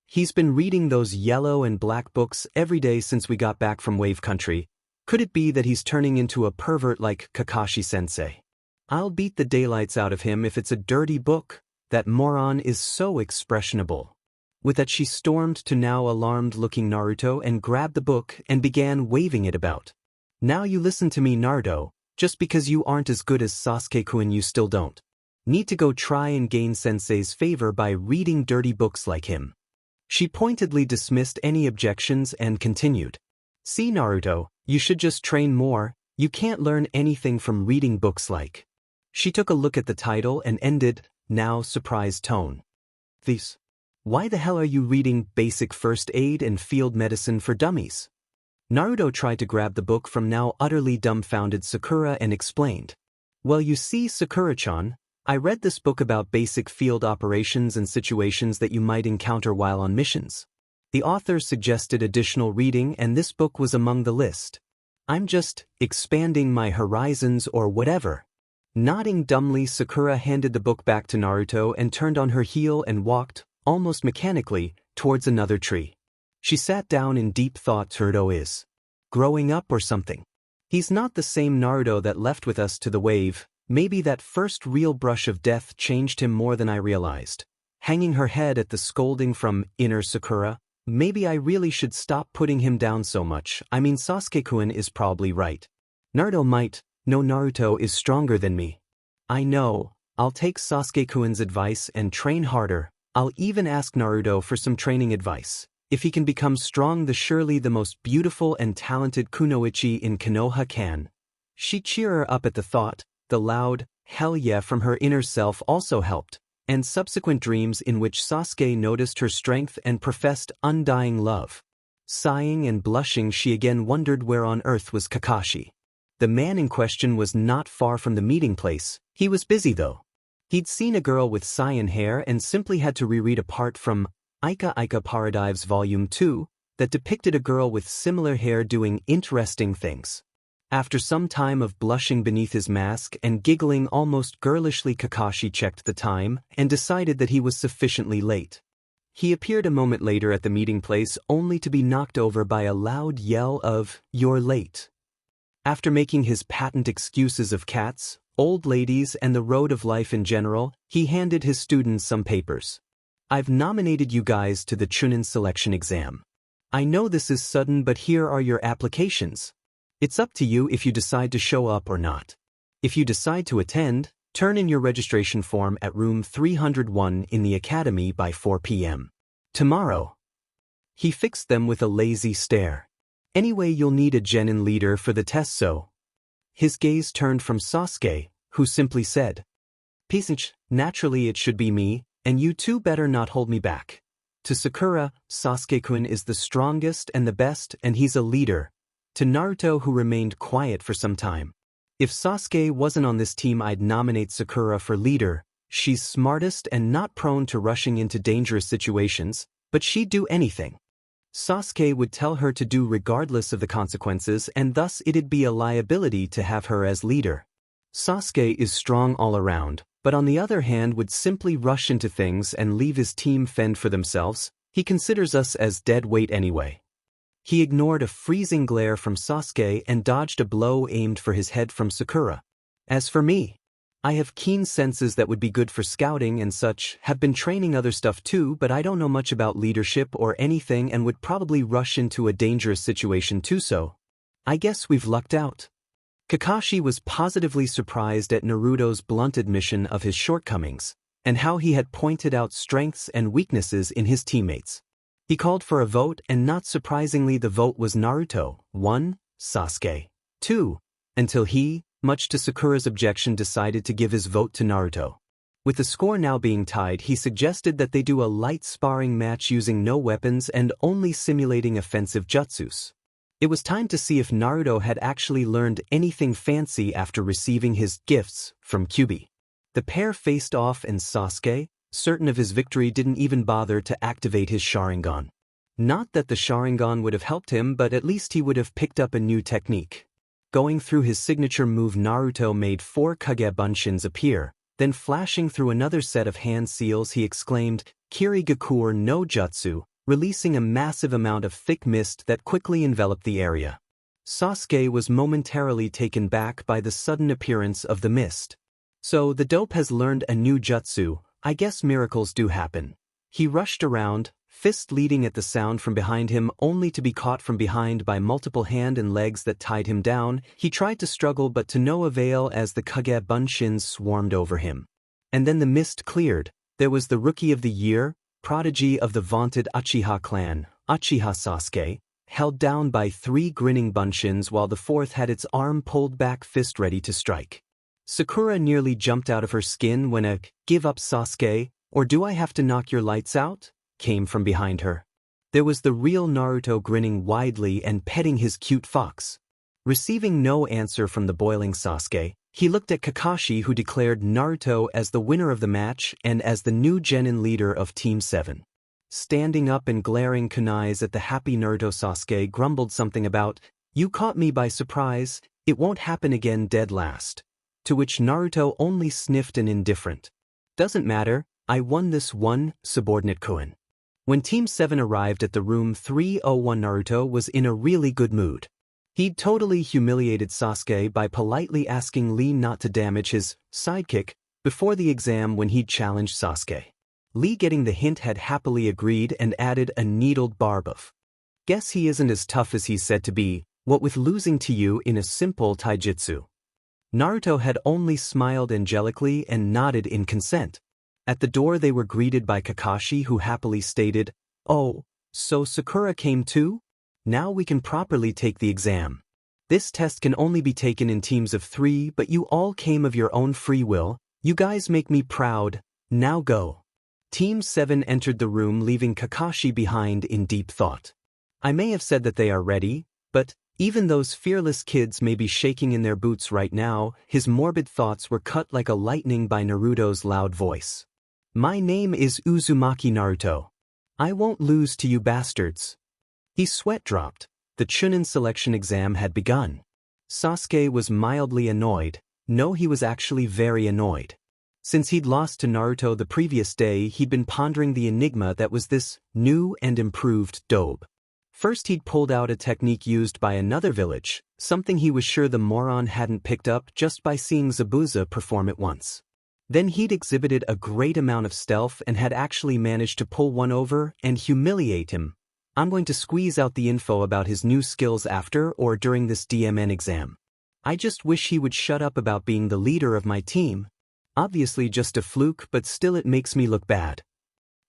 He's been reading those yellow and black books every day since we got back from Wave Country. Could it be that he's turning into a pervert like Kakashi-sensei? I'll beat the daylights out of him if it's a dirty book. That moron is so expressionable. With that she stormed to now alarmed-looking Naruto and grabbed the book and began waving it about. Now you listen to me, Naruto. Just because you aren't as good as Sasuke-kun, you still don't Need to go try and gain sensei's favor by reading dirty books like him. She pointedly dismissed any objections and continued. See Naruto, you should just train more, you can't learn anything from reading books like. She took a look at the title and ended, now surprised tone. These. Why the hell are you reading Basic First Aid and Field Medicine for Dummies? Naruto tried to grab the book from now utterly dumbfounded Sakura and explained. Well, you see, Sakura-chan, I read this book about basic field operations and situations that you might encounter while on missions. The author suggested additional reading and this book was among the list. I'm just expanding my horizons or whatever. Nodding dumbly, Sakura handed the book back to Naruto and turned on her heel and walked, almost mechanically, towards another tree. She sat down in deep thought. Naruto is growing up or something. He's not the same Naruto that left with us to the wave. Maybe that first real brush of death changed him more than I realized. Hanging her head at the scolding from inner Sakura, maybe I really should stop putting him down so much. I mean, Sasuke-kun is probably right. Naruto might. No, Naruto is stronger than me. I know, I'll take Sasuke-kun's advice and train harder. I'll even ask Naruto for some training advice. If he can become strong, surely the most beautiful and talented kunoichi in Konoha can. She cheered her up at the thought. The loud, hell yeah from her inner self also helped, and subsequent dreams in which Sasuke noticed her strength and professed undying love. Sighing and blushing, she again wondered where on earth was Kakashi. The man in question was not far from the meeting place. He was busy though. He'd seen a girl with cyan hair and simply had to reread a part from Ika Ika Paradives Volume 2 that depicted a girl with similar hair doing interesting things. After some time of blushing beneath his mask and giggling almost girlishly, Kakashi checked the time and decided that he was sufficiently late. He appeared a moment later at the meeting place only to be knocked over by a loud yell of, "You're late." After making his patent excuses of cats, old ladies and the road of life in general, he handed his students some papers. I've nominated you guys to the Chunin selection exam. I know this is sudden, but here are your applications. It's up to you if you decide to show up or not. If you decide to attend, turn in your registration form at room 301 in the academy by 4 p.m. tomorrow. He fixed them with a lazy stare. Anyway, you'll need a Genin leader for the test, so. His gaze turned from Sasuke, who simply said, "Peasant, naturally it should be me, and you two better not hold me back." To Sakura, Sasuke-kun is the strongest and the best, and he's a leader. To Naruto, who remained quiet for some time. If Sasuke wasn't on this team, I'd nominate Sakura for leader. She's smartest and not prone to rushing into dangerous situations, but she'd do anything Sasuke would tell her to do regardless of the consequences, and thus it'd be a liability to have her as leader. Sasuke is strong all around, but on the other hand would simply rush into things and leave his team fend for themselves. He considers us as dead weight anyway. He ignored a freezing glare from Sasuke and dodged a blow aimed for his head from Sakura. As for me, I have keen senses that would be good for scouting and such, have been training other stuff too, but I don't know much about leadership or anything and would probably rush into a dangerous situation too, so I guess we've lucked out. Kakashi was positively surprised at Naruto's blunt admission of his shortcomings, and how he had pointed out strengths and weaknesses in his teammates. He called for a vote, and not surprisingly the vote was Naruto, 1, Sasuke, 2, until he, much to Sakura's objection, decided to give his vote to Naruto. With the score now being tied, he suggested that they do a light sparring match using no weapons and only simulating offensive jutsus. It was time to see if Naruto had actually learned anything fancy after receiving his gifts from Kyuubi. The pair faced off and Sasuke, certain of his victory, didn't even bother to activate his Sharingan. Not that the Sharingan would have helped him, but at least he would have picked up a new technique. Going through his signature move, Naruto made 4 Kage Bunshins appear, then flashing through another set of hand seals he exclaimed, "Kirigakur no Jutsu," releasing a massive amount of thick mist that quickly enveloped the area. Sasuke was momentarily taken back by the sudden appearance of the mist. So the dope has learned a new jutsu, I guess miracles do happen. He rushed around, fist leading at the sound from behind him, only to be caught from behind by multiple hand and legs that tied him down. He tried to struggle but to no avail as the Kage Bunshins swarmed over him. And then the mist cleared. There was the Rookie of the Year, prodigy of the vaunted Uchiha clan, Uchiha Sasuke, held down by 3 grinning bunchins while the 4th had its arm pulled back, fist ready to strike. Sakura nearly jumped out of her skin when a "Give up, Sasuke, or do I have to knock your lights out?" came from behind her. There was the real Naruto grinning widely and petting his cute fox. Receiving no answer from the boiling Sasuke, he looked at Kakashi, who declared Naruto as the winner of the match and as the new Genin leader of Team 7. Standing up and glaring kunais at the happy Naruto, Sasuke grumbled something about, "You caught me by surprise, it won't happen again, dead last." To which Naruto only sniffed an indifferent, "Doesn't matter, I won this one, subordinate Kuin." When Team 7 arrived at the room 301, Naruto was in a really good mood. He'd totally humiliated Sasuke by politely asking Lee not to damage his sidekick before the exam when he'd challenged Sasuke. Lee, getting the hint, had happily agreed and added a needled barb of, "Guess he isn't as tough as he's said to be, what with losing to you in a simple taijutsu." Naruto had only smiled angelically and nodded in consent. At the door they were greeted by Kakashi, who happily stated, "Oh, so Sakura came too? Now we can properly take the exam. This test can only be taken in teams of 3, but you all came of your own free will. You guys make me proud. Now go." Team 7 entered the room, leaving Kakashi behind in deep thought. I may have said that they are ready, but even those fearless kids may be shaking in their boots right now. His morbid thoughts were cut like a lightning by Naruto's loud voice. "My name is Uzumaki Naruto. I won't lose to you bastards." His sweat dropped. The Chunin selection exam had begun. Sasuke was mildly annoyed. No, he was actually very annoyed. Since he'd lost to Naruto the previous day, he'd been pondering the enigma that was this new and improved dobe. First, he'd pulled out a technique used by another village, something he was sure the moron hadn't picked up just by seeing Zabuza perform it once. Then he'd exhibited a great amount of stealth and had actually managed to pull one over and humiliate him. I'm going to squeeze out the info about his new skills after or during this DMN exam. I just wish he would shut up about being the leader of my team. Obviously just a fluke, but still it makes me look bad.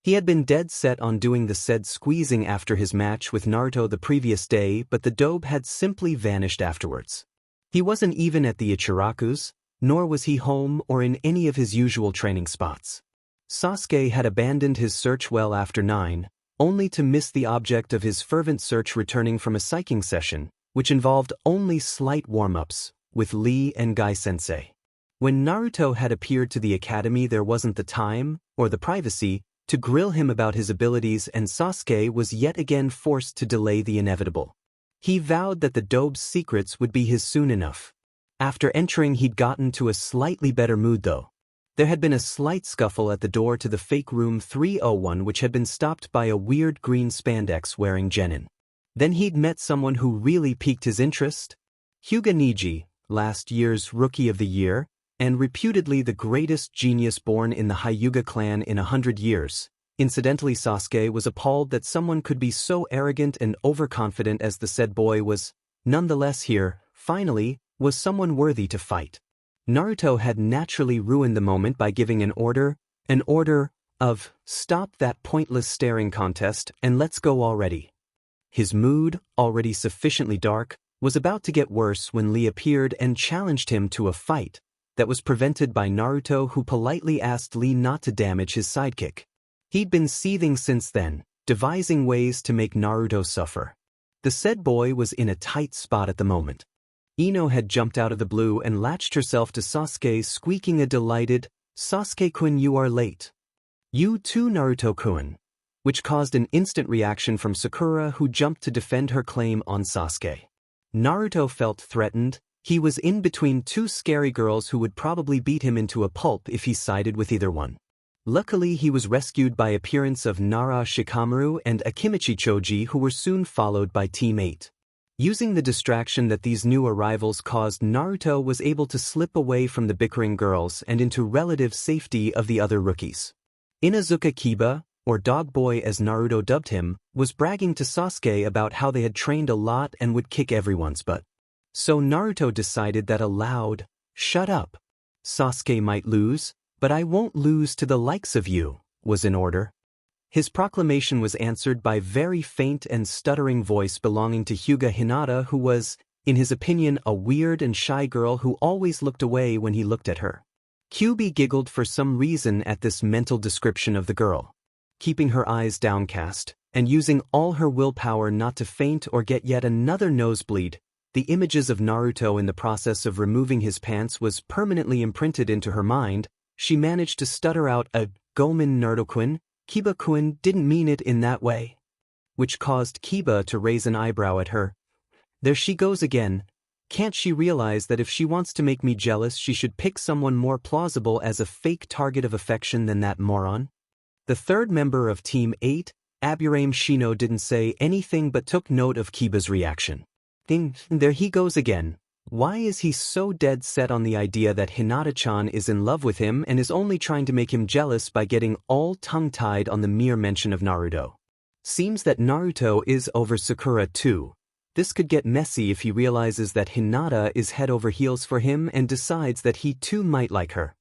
He had been dead set on doing the said squeezing after his match with Naruto the previous day, but the dobe had simply vanished afterwards. He wasn't even at the Ichiraku's, nor was he home or in any of his usual training spots. Sasuke had abandoned his search well after 9, only to miss the object of his fervent search returning from a psyching session, which involved only slight warm-ups, with Lee and Gai-sensei. When Naruto had appeared to the academy, there wasn't the time, or the privacy, to grill him about his abilities, and Sasuke was yet again forced to delay the inevitable. He vowed that the dobe's secrets would be his soon enough. After entering, he'd gotten to a slightly better mood though. There had been a slight scuffle at the door to the fake room 301, which had been stopped by a weird green spandex-wearing genin. Then he'd met someone who really piqued his interest. Hyuga Niji, last year's Rookie of the Year, and reputedly the greatest genius born in the Hyuga clan in 100 years. Incidentally, Sasuke was appalled that someone could be so arrogant and overconfident as the said boy was. Nonetheless, here, finally, was someone worthy to fight. Naruto had naturally ruined the moment by giving an order of, "Stop that pointless staring contest and let's go already." His mood, already sufficiently dark, was about to get worse when Lee appeared and challenged him to a fight that was prevented by Naruto, who politely asked Lee not to damage his sidekick. He'd been seething since then, devising ways to make Naruto suffer. The said boy was in a tight spot at the moment. Ino had jumped out of the blue and latched herself to Sasuke, squeaking a delighted, "Sasuke-kun, you are late." "You too, Naruto-kun," which caused an instant reaction from Sakura, who jumped to defend her claim on Sasuke. Naruto felt threatened. He was in between 2 scary girls who would probably beat him into a pulp if he sided with either one. Luckily, he was rescued by appearance of Nara Shikamaru and Akimichi Choji, who were soon followed by Team 8. Using the distraction that these new arrivals caused, Naruto was able to slip away from the bickering girls and into relative safety of the other rookies. Inazuka Kiba, or Dog Boy as Naruto dubbed him, was bragging to Sasuke about how they had trained a lot and would kick everyone's butt. So Naruto decided that a loud, "Shut up, Sasuke" might lose, But I won't lose to the likes of you, was in order. His proclamation was answered by very faint and stuttering voice belonging to Hyuga Hinata, who was, in his opinion, a weird and shy girl who always looked away when he looked at her. Kyuubi giggled for some reason at this mental description of the girl. Keeping her eyes downcast, and using all her willpower not to faint or get yet another nosebleed, the images of Naruto in the process of removing his pants was permanently imprinted into her mind. She managed to stutter out a "Gomen Naruto-kun, Kiba-kun didn't mean it in that way," which caused Kiba to raise an eyebrow at her. There she goes again. Can't she realize that if she wants to make me jealous she should pick someone more plausible as a fake target of affection than that moron? The third member of Team 8, Aburame Shino, didn't say anything but took note of Kiba's reaction. There he goes again. Why is he so dead set on the idea that Hinata-chan is in love with him and is only trying to make him jealous by getting all tongue-tied on the mere mention of Naruto? Seems that Naruto is over Sakura too. This could get messy if he realizes that Hinata is head over heels for him and decides that he too might like her.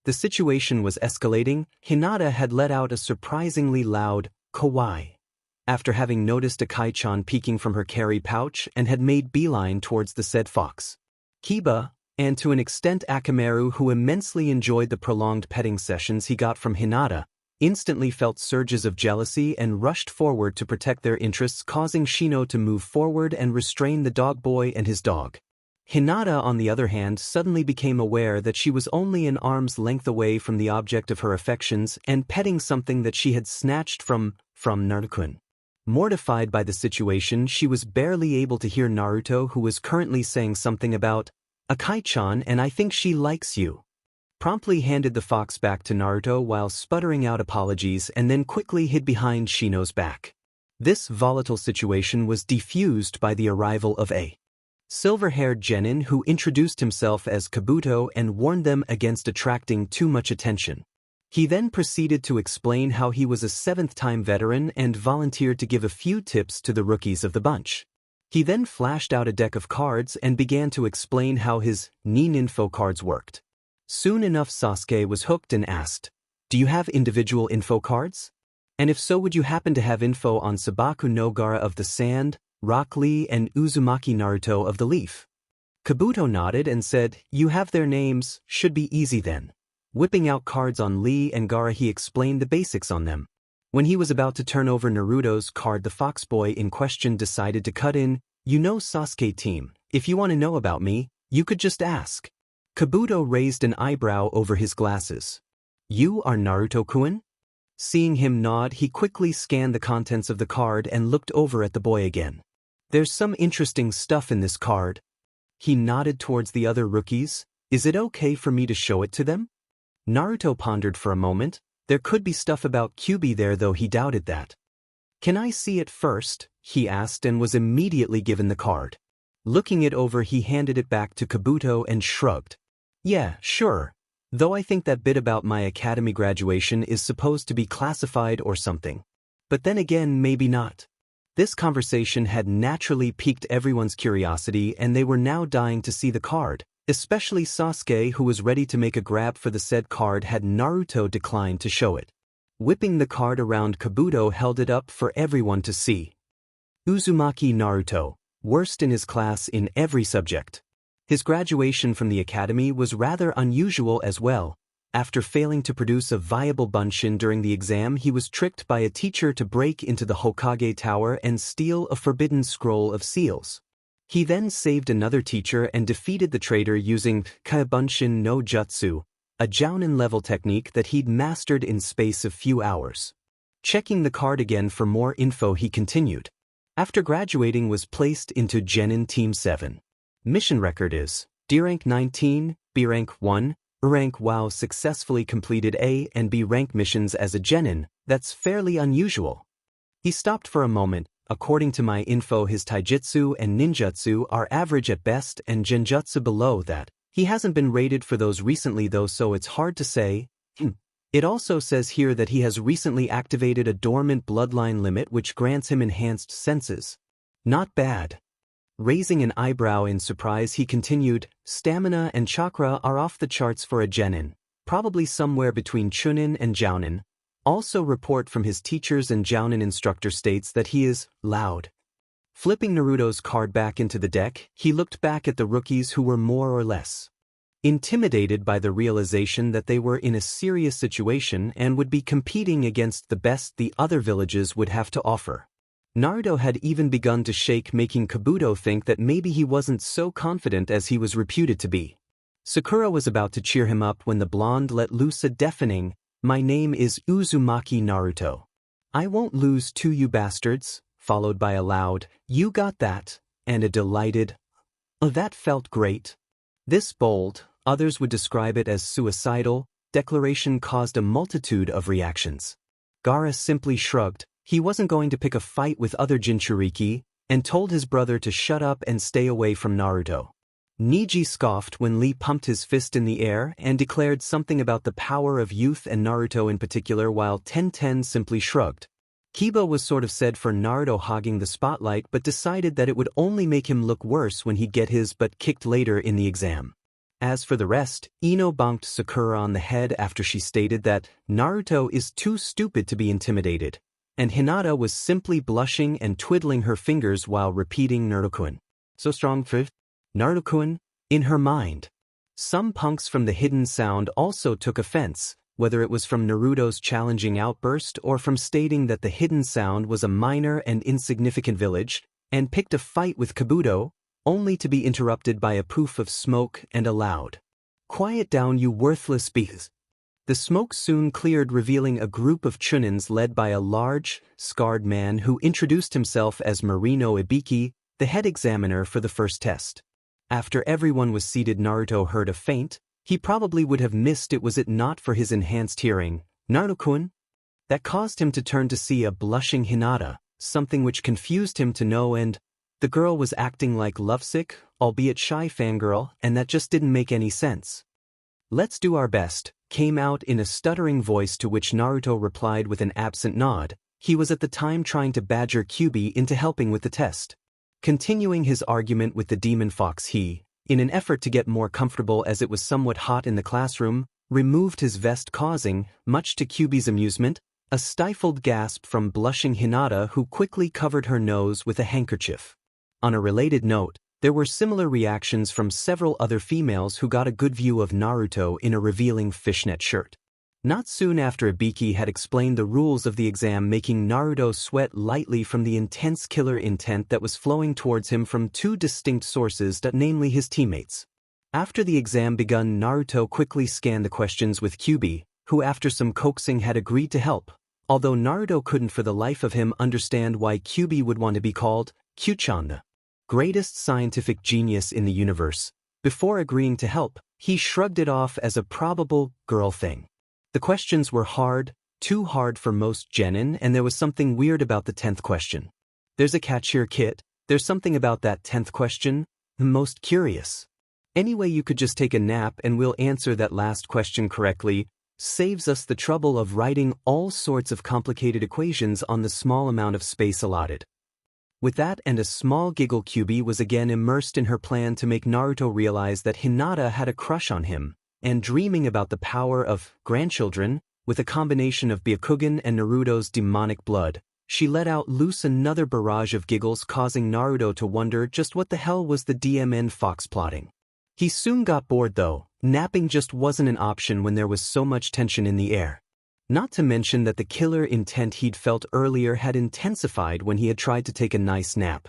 The situation was escalating. Hinata had let out a surprisingly loud "kawaii" after having noticed Akai-chan peeking from her carry pouch and had made beeline towards the said fox. Kiba, and to an extent Akamaru, who immensely enjoyed the prolonged petting sessions he got from Hinata, instantly felt surges of jealousy and rushed forward to protect their interests, causing Shino to move forward and restrain the dog boy and his dog. Hinata, on the other hand, suddenly became aware that she was only an arm's length away from the object of her affections and petting something that she had snatched from Naruto-kun. Mortified by the situation, she was barely able to hear Naruto, who was currently saying something about "Akai-chan, and I think she likes you." Promptly handed the fox back to Naruto while sputtering out apologies and then quickly hid behind Shino's back. This volatile situation was defused by the arrival of a silver-haired genin who introduced himself as Kabuto and warned them against attracting too much attention. He then proceeded to explain how he was a 7th-time veteran and volunteered to give a few tips to the rookies of the bunch. He then flashed out a deck of cards and began to explain how his Nin info cards worked. Soon enough Sasuke was hooked and asked, "Do you have individual info cards? And if so, would you happen to have info on Sabaku no Gaara of the Sand, Rock Lee, and Uzumaki Naruto of the Leaf?" Kabuto nodded and said, "You have their names, should be easy then." Whipping out cards on Lee and Gaara, he explained the basics on them. When he was about to turn over Naruto's card, the fox boy in question decided to cut in, "You know, Sasuke team, if you want to know about me, you could just ask." Kabuto raised an eyebrow over his glasses. "You are Naruto-kun?" Seeing him nod, he quickly scanned the contents of the card and looked over at the boy again. "There's some interesting stuff in this card." He nodded towards the other rookies. "Is it okay for me to show it to them?" Naruto pondered for a moment. There could be stuff about Kyuubi there, though he doubted that. "Can I see it first?" he asked, and was immediately given the card. Looking it over, he handed it back to Kabuto and shrugged. "Yeah, sure. Though I think that bit about my academy graduation is supposed to be classified or something. But then again, maybe not." This conversation had naturally piqued everyone's curiosity, and they were now dying to see the card. Especially Sasuke, who was ready to make a grab for the said card had Naruto declined to show it. Whipping the card around, Kabuto held it up for everyone to see. Uzumaki Naruto, worst in his class in every subject. His graduation from the academy was rather unusual as well. After failing to produce a viable bunshin during the exam, he was tricked by a teacher to break into the Hokage Tower and steal a forbidden scroll of seals. He then saved another teacher and defeated the traitor using Kaibunshin no Jutsu, a Jounin-level technique that he'd mastered in space of few hours. Checking the card again for more info, he continued. After graduating, was placed into Genin Team 7. Mission record is D rank 19, B rank 1, E rank. Wow, successfully completed A and B rank missions as a Genin. That's fairly unusual. He stopped for a moment. According to my info, his taijutsu and ninjutsu are average at best and genjutsu below that. He hasn't been rated for those recently though, so it's hard to say. It also says here that he has recently activated a dormant bloodline limit which grants him enhanced senses. Not bad. Raising an eyebrow in surprise, he continued, "Stamina and chakra are off the charts for a genin. probably somewhere between Chunin and Jounin. Also report from his teachers and Jounin instructor states that he is loud. Flipping Naruto's card back into the deck, he looked back at the rookies who were more or less intimidated by the realization that they were in a serious situation and would be competing against the best the other villages would have to offer. Naruto had even begun to shake, making Kabuto think that maybe he wasn't so confident as he was reputed to be. Sakura was about to cheer him up when the blonde let loose a deafening, "My name is Uzumaki Naruto. I won't lose to you bastards," followed by a loud, "You got that," and a delighted, "Oh, that felt great." This bold, others would describe it as suicidal, declaration caused a multitude of reactions. Gaara simply shrugged. He wasn't going to pick a fight with other Jinchuriki, and told his brother to shut up and stay away from Naruto. Neji scoffed when Lee pumped his fist in the air and declared something about the power of youth and Naruto in particular, while Tenten simply shrugged. Kiba was sort of said for Naruto hogging the spotlight but decided that it would only make him look worse when he'd get his butt kicked later in the exam. As for the rest, Ino bonked Sakura on the head after she stated that Naruto is too stupid to be intimidated, and Hinata was simply blushing and twiddling her fingers while repeating Naruto-kun. So strong, Naruto-kun, in her mind. Some punks from the hidden sound also took offense, whether it was from Naruto's challenging outburst or from stating that the hidden sound was a minor and insignificant village, and picked a fight with Kabuto, only to be interrupted by a poof of smoke and a loud, "Quiet down, you worthless bees." The smoke soon cleared, revealing a group of Chunins led by a large, scarred man who introduced himself as Marino Ibiki, the head examiner for the first test. After everyone was seated, Naruto heard a faint, he probably would have missed it was it not for his enhanced hearing, "Naruto-kun?" That caused him to turn to see a blushing Hinata, something which confused him to no end. The girl was acting like lovesick, albeit shy fangirl, and that just didn't make any sense. "Let's do our best," came out in a stuttering voice, to which Naruto replied with an absent nod. He was at the time trying to badger Kyuubi into helping with the test. Continuing his argument with the demon fox, he, in an effort to get more comfortable as it was somewhat hot in the classroom, removed his vest, causing, much to Kyuubi's amusement, a stifled gasp from blushing Hinata, who quickly covered her nose with a handkerchief. On a related note, there were similar reactions from several other females who got a good view of Naruto in a revealing fishnet shirt. Not soon after, Ibiki had explained the rules of the exam, making Naruto sweat lightly from the intense killer intent that was flowing towards him from two distinct sources, namely his teammates. After the exam begun, Naruto quickly scanned the questions with Kyuubi, who after some coaxing had agreed to help, although Naruto couldn't for the life of him understand why Kyuubi would want to be called Kyuchan, the greatest scientific genius in the universe. Before agreeing to help, he shrugged it off as a probable girl thing. The questions were hard, too hard for most Genin, and there was something weird about the 10th question. There's a catch here, Kit. There's something about that 10th question. Most curious. Anyway, you could just take a nap and we'll answer that last question correctly. Saves us the trouble of writing all sorts of complicated equations on the small amount of space allotted. With that and a small giggle, Kyuubi was again immersed in her plan to make Naruto realize that Hinata had a crush on him, and dreaming about the power of grandchildren, with a combination of Byakugan and Naruto's demonic blood, she let out loose another barrage of giggles, causing Naruto to wonder just what the hell was the DMN fox plotting. He soon got bored though. Napping just wasn't an option when there was so much tension in the air. Not to mention that the killer intent he'd felt earlier had intensified when he had tried to take a nice nap.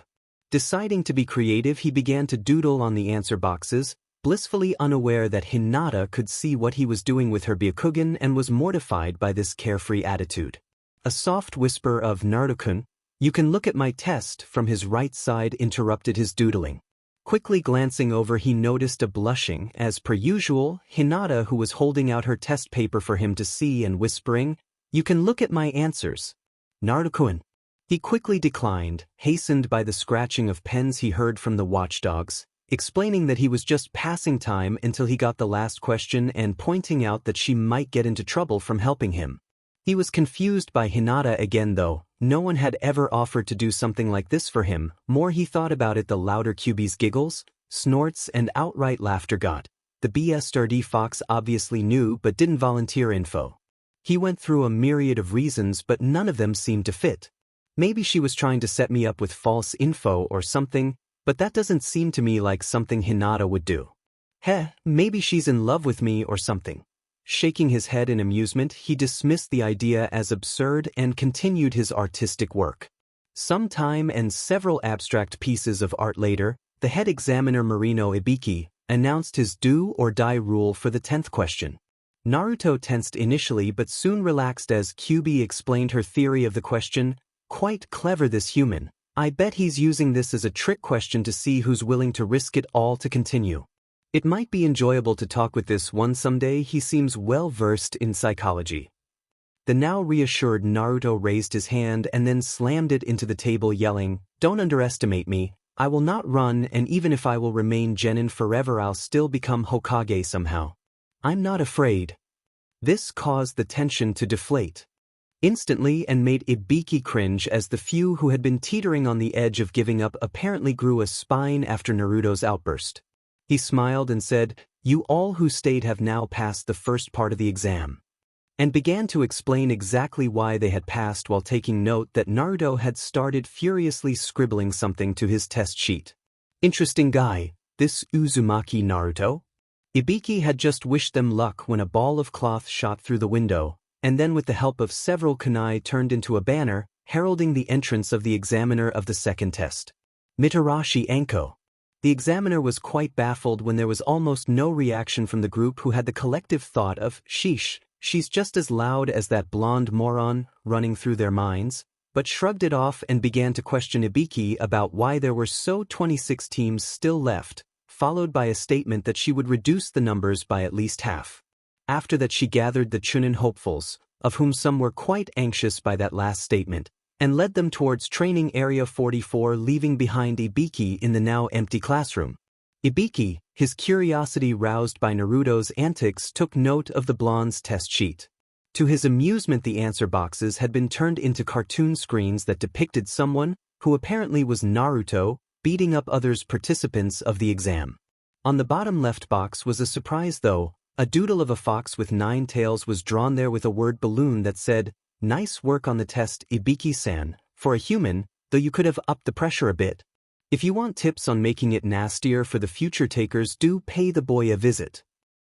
Deciding to be creative, he began to doodle on the answer boxes, blissfully unaware that Hinata could see what he was doing with her Byakugan and was mortified by this carefree attitude. A soft whisper of "Naruto-kun, you can look at my test" from his right side interrupted his doodling. Quickly glancing over, he noticed a blushing, as per usual, Hinata, who was holding out her test paper for him to see and whispering, "You can look at my answers, Naruto-kun." He quickly declined, hastened by the scratching of pens he heard from the watchdogs, explaining that he was just passing time until he got the last question and pointing out that she might get into trouble from helping him. He was confused by Hinata again though. No one had ever offered to do something like this for him. More he thought about it, the louder Kyuubi's giggles, snorts, and outright laughter got. The BSRD fox obviously knew but didn't volunteer info. He went through a myriad of reasons but none of them seemed to fit. Maybe she was trying to set me up with false info or something, but that doesn't seem to me like something Hinata would do. Maybe she's in love with me or something. Shaking his head in amusement, he dismissed the idea as absurd and continued his artistic work. Some time and several abstract pieces of art later, the head examiner Marino Ibiki announced his do-or-die rule for the 10th question. Naruto tensed initially but soon relaxed as Kyuubi explained her theory of the question. Quite clever, this human. I bet he's using this as a trick question to see who's willing to risk it all to continue. It might be enjoyable to talk with this one someday. He seems well versed in psychology. The now reassured Naruto raised his hand and then slammed it into the table, yelling, "Don't underestimate me. I will not run, and even if I will remain Genin forever, I'll still become Hokage somehow. I'm not afraid." This caused the tension to deflate instantly and made Ibiki cringe as the few who had been teetering on the edge of giving up apparently grew a spine after Naruto's outburst. He smiled and said, "You all who stayed have now passed the first part of the exam," and began to explain exactly why they had passed while taking note that Naruto had started furiously scribbling something to his test sheet. Interesting guy, this Uzumaki Naruto. Ibiki had just wished them luck when a ball of cloth shot through the window, and then with the help of several kunai turned into a banner, heralding the entrance of the examiner of the second test. Mitarashi Anko. The examiner was quite baffled when there was almost no reaction from the group, who had the collective thought of, "Sheesh, she's just as loud as that blonde moron," running through their minds, but shrugged it off and began to question Ibiki about why there were so 26 teams still left, followed by a statement that she would reduce the numbers by at least half. After that she gathered the Chunin hopefuls, of whom some were quite anxious by that last statement, and led them towards training area 44, leaving behind Ibiki in the now empty classroom. Ibiki, his curiosity roused by Naruto's antics, took note of the blonde's test sheet. To his amusement, the answer boxes had been turned into cartoon screens that depicted someone, who apparently was Naruto, beating up others participants of the exam. On the bottom left box was a surprise though. A doodle of a fox with 9 tails was drawn there with a word balloon that said, "Nice work on the test, Ibiki-san. For a human, though you could have upped the pressure a bit. If you want tips on making it nastier for the future takers, do pay the boy a visit."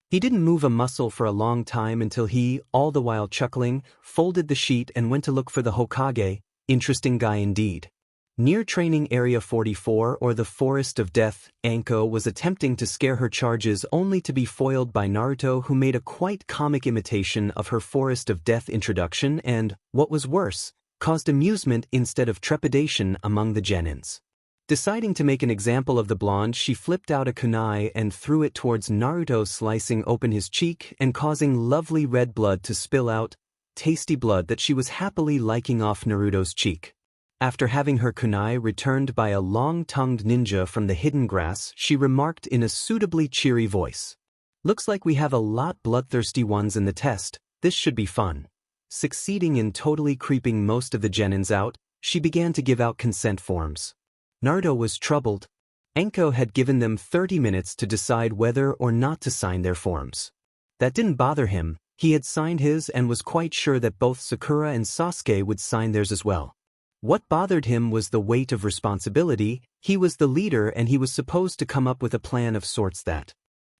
He didn't move a muscle for a long time until he, all the while chuckling, folded the sheet and went to look for the Hokage. Interesting guy indeed. Near training area 44, or the Forest of Death, Anko was attempting to scare her charges only to be foiled by Naruto, who made a quite comic imitation of her Forest of Death introduction and, what was worse, caused amusement instead of trepidation among the Genins. Deciding to make an example of the blonde, she flipped out a kunai and threw it towards Naruto, slicing open his cheek and causing lovely red blood to spill out, tasty blood that she was happily liking off Naruto's cheek. After having her kunai returned by a long-tongued ninja from the hidden grass, she remarked in a suitably cheery voice, "Looks like we have a lot bloodthirsty ones in the test. This should be fun." Succeeding in totally creeping most of the Genins out, she began to give out consent forms. Naruto was troubled. Anko had given them 30 minutes to decide whether or not to sign their forms. That didn't bother him. He had signed his and was quite sure that both Sakura and Sasuke would sign theirs as well. What bothered him was the weight of responsibility. He was the leader and he was supposed to come up with a plan of sorts that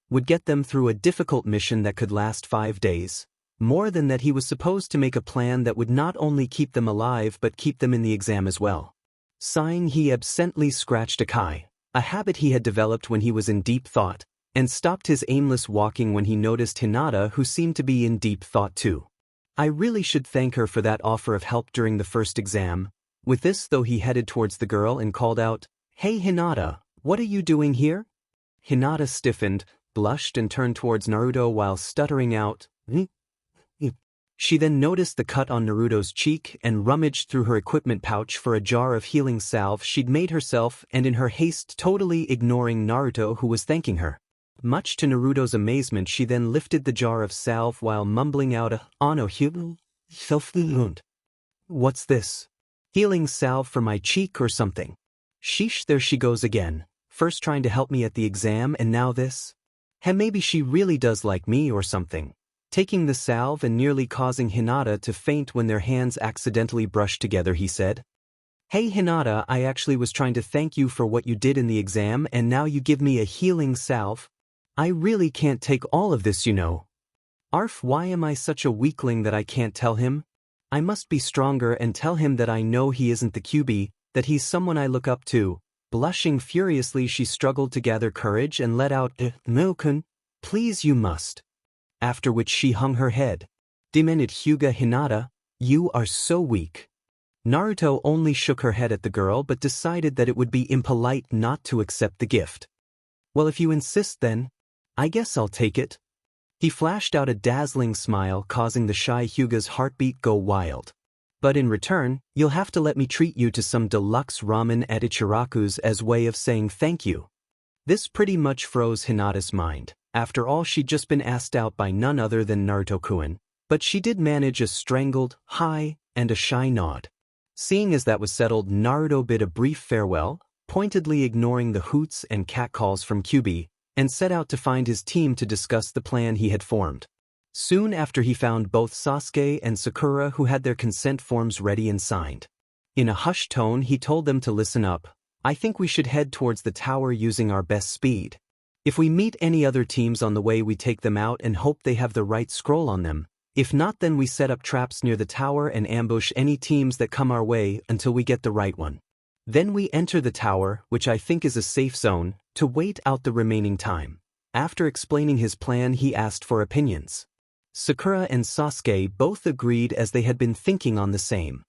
would get them through a difficult mission that could last 5 days. More than that, he was supposed to make a plan that would not only keep them alive but keep them in the exam as well. Sighing, he absently scratched a kai, a habit he had developed when he was in deep thought, and stopped his aimless walking when he noticed Hinata, who seemed to be in deep thought too. I really should thank her for that offer of help during the first exam. With this though, he headed towards the girl and called out, "Hey Hinata, what are you doing here?" Hinata stiffened, blushed and turned towards Naruto while stuttering out, "Mm." She then noticed the cut on Naruto's cheek and rummaged through her equipment pouch for a jar of healing salve she'd made herself, and in her haste totally ignoring Naruto, who was thanking her. Much to Naruto's amazement, she then lifted the jar of salve while mumbling out a "Ano self-lund. What's this? Healing salve for my cheek or something? Sheesh, there she goes again. First trying to help me at the exam and now this?" Hey, maybe she really does like me or something. Taking the salve and nearly causing Hinata to faint when their hands accidentally brushed together, he said. Hey Hinata, I actually was trying to thank you for what you did in the exam and now you give me a healing salve? I really can't take all of this, you know. Arf, why am I such a weakling that I can't tell him? I must be stronger and tell him that I know he isn't the Kyuubi, that he's someone I look up to. Blushing furiously, she struggled to gather courage and let out, No-kun, please you must. After which she hung her head. Demanded Hyuga. Hinata, you are so weak. Naruto only shook her head at the girl but decided that it would be impolite not to accept the gift. Well, if you insist then, I guess I'll take it. He flashed out a dazzling smile, causing the shy Hyuga's heartbeat go wild. But in return, you'll have to let me treat you to some deluxe ramen at Ichiraku's as way of saying thank you. This pretty much froze Hinata's mind. After all, she'd just been asked out by none other than Naruto-kun, but she did manage a strangled hi and a shy nod. Seeing as that was settled, Naruto bid a brief farewell, pointedly ignoring the hoots and catcalls from Kyuubi, and set out to find his team to discuss the plan he had formed. Soon after, he found both Sasuke and Sakura, who had their consent forms ready and signed. In a hushed tone, he told them to listen up. I think we should head towards the tower using our best speed. If we meet any other teams on the way, we take them out and hope they have the right scroll on them. If not, then we set up traps near the tower and ambush any teams that come our way until we get the right one. Then we enter the tower, which I think is a safe zone, to wait out the remaining time. After explaining his plan, he asked for opinions. Sakura and Sasuke both agreed, as they had been thinking on the same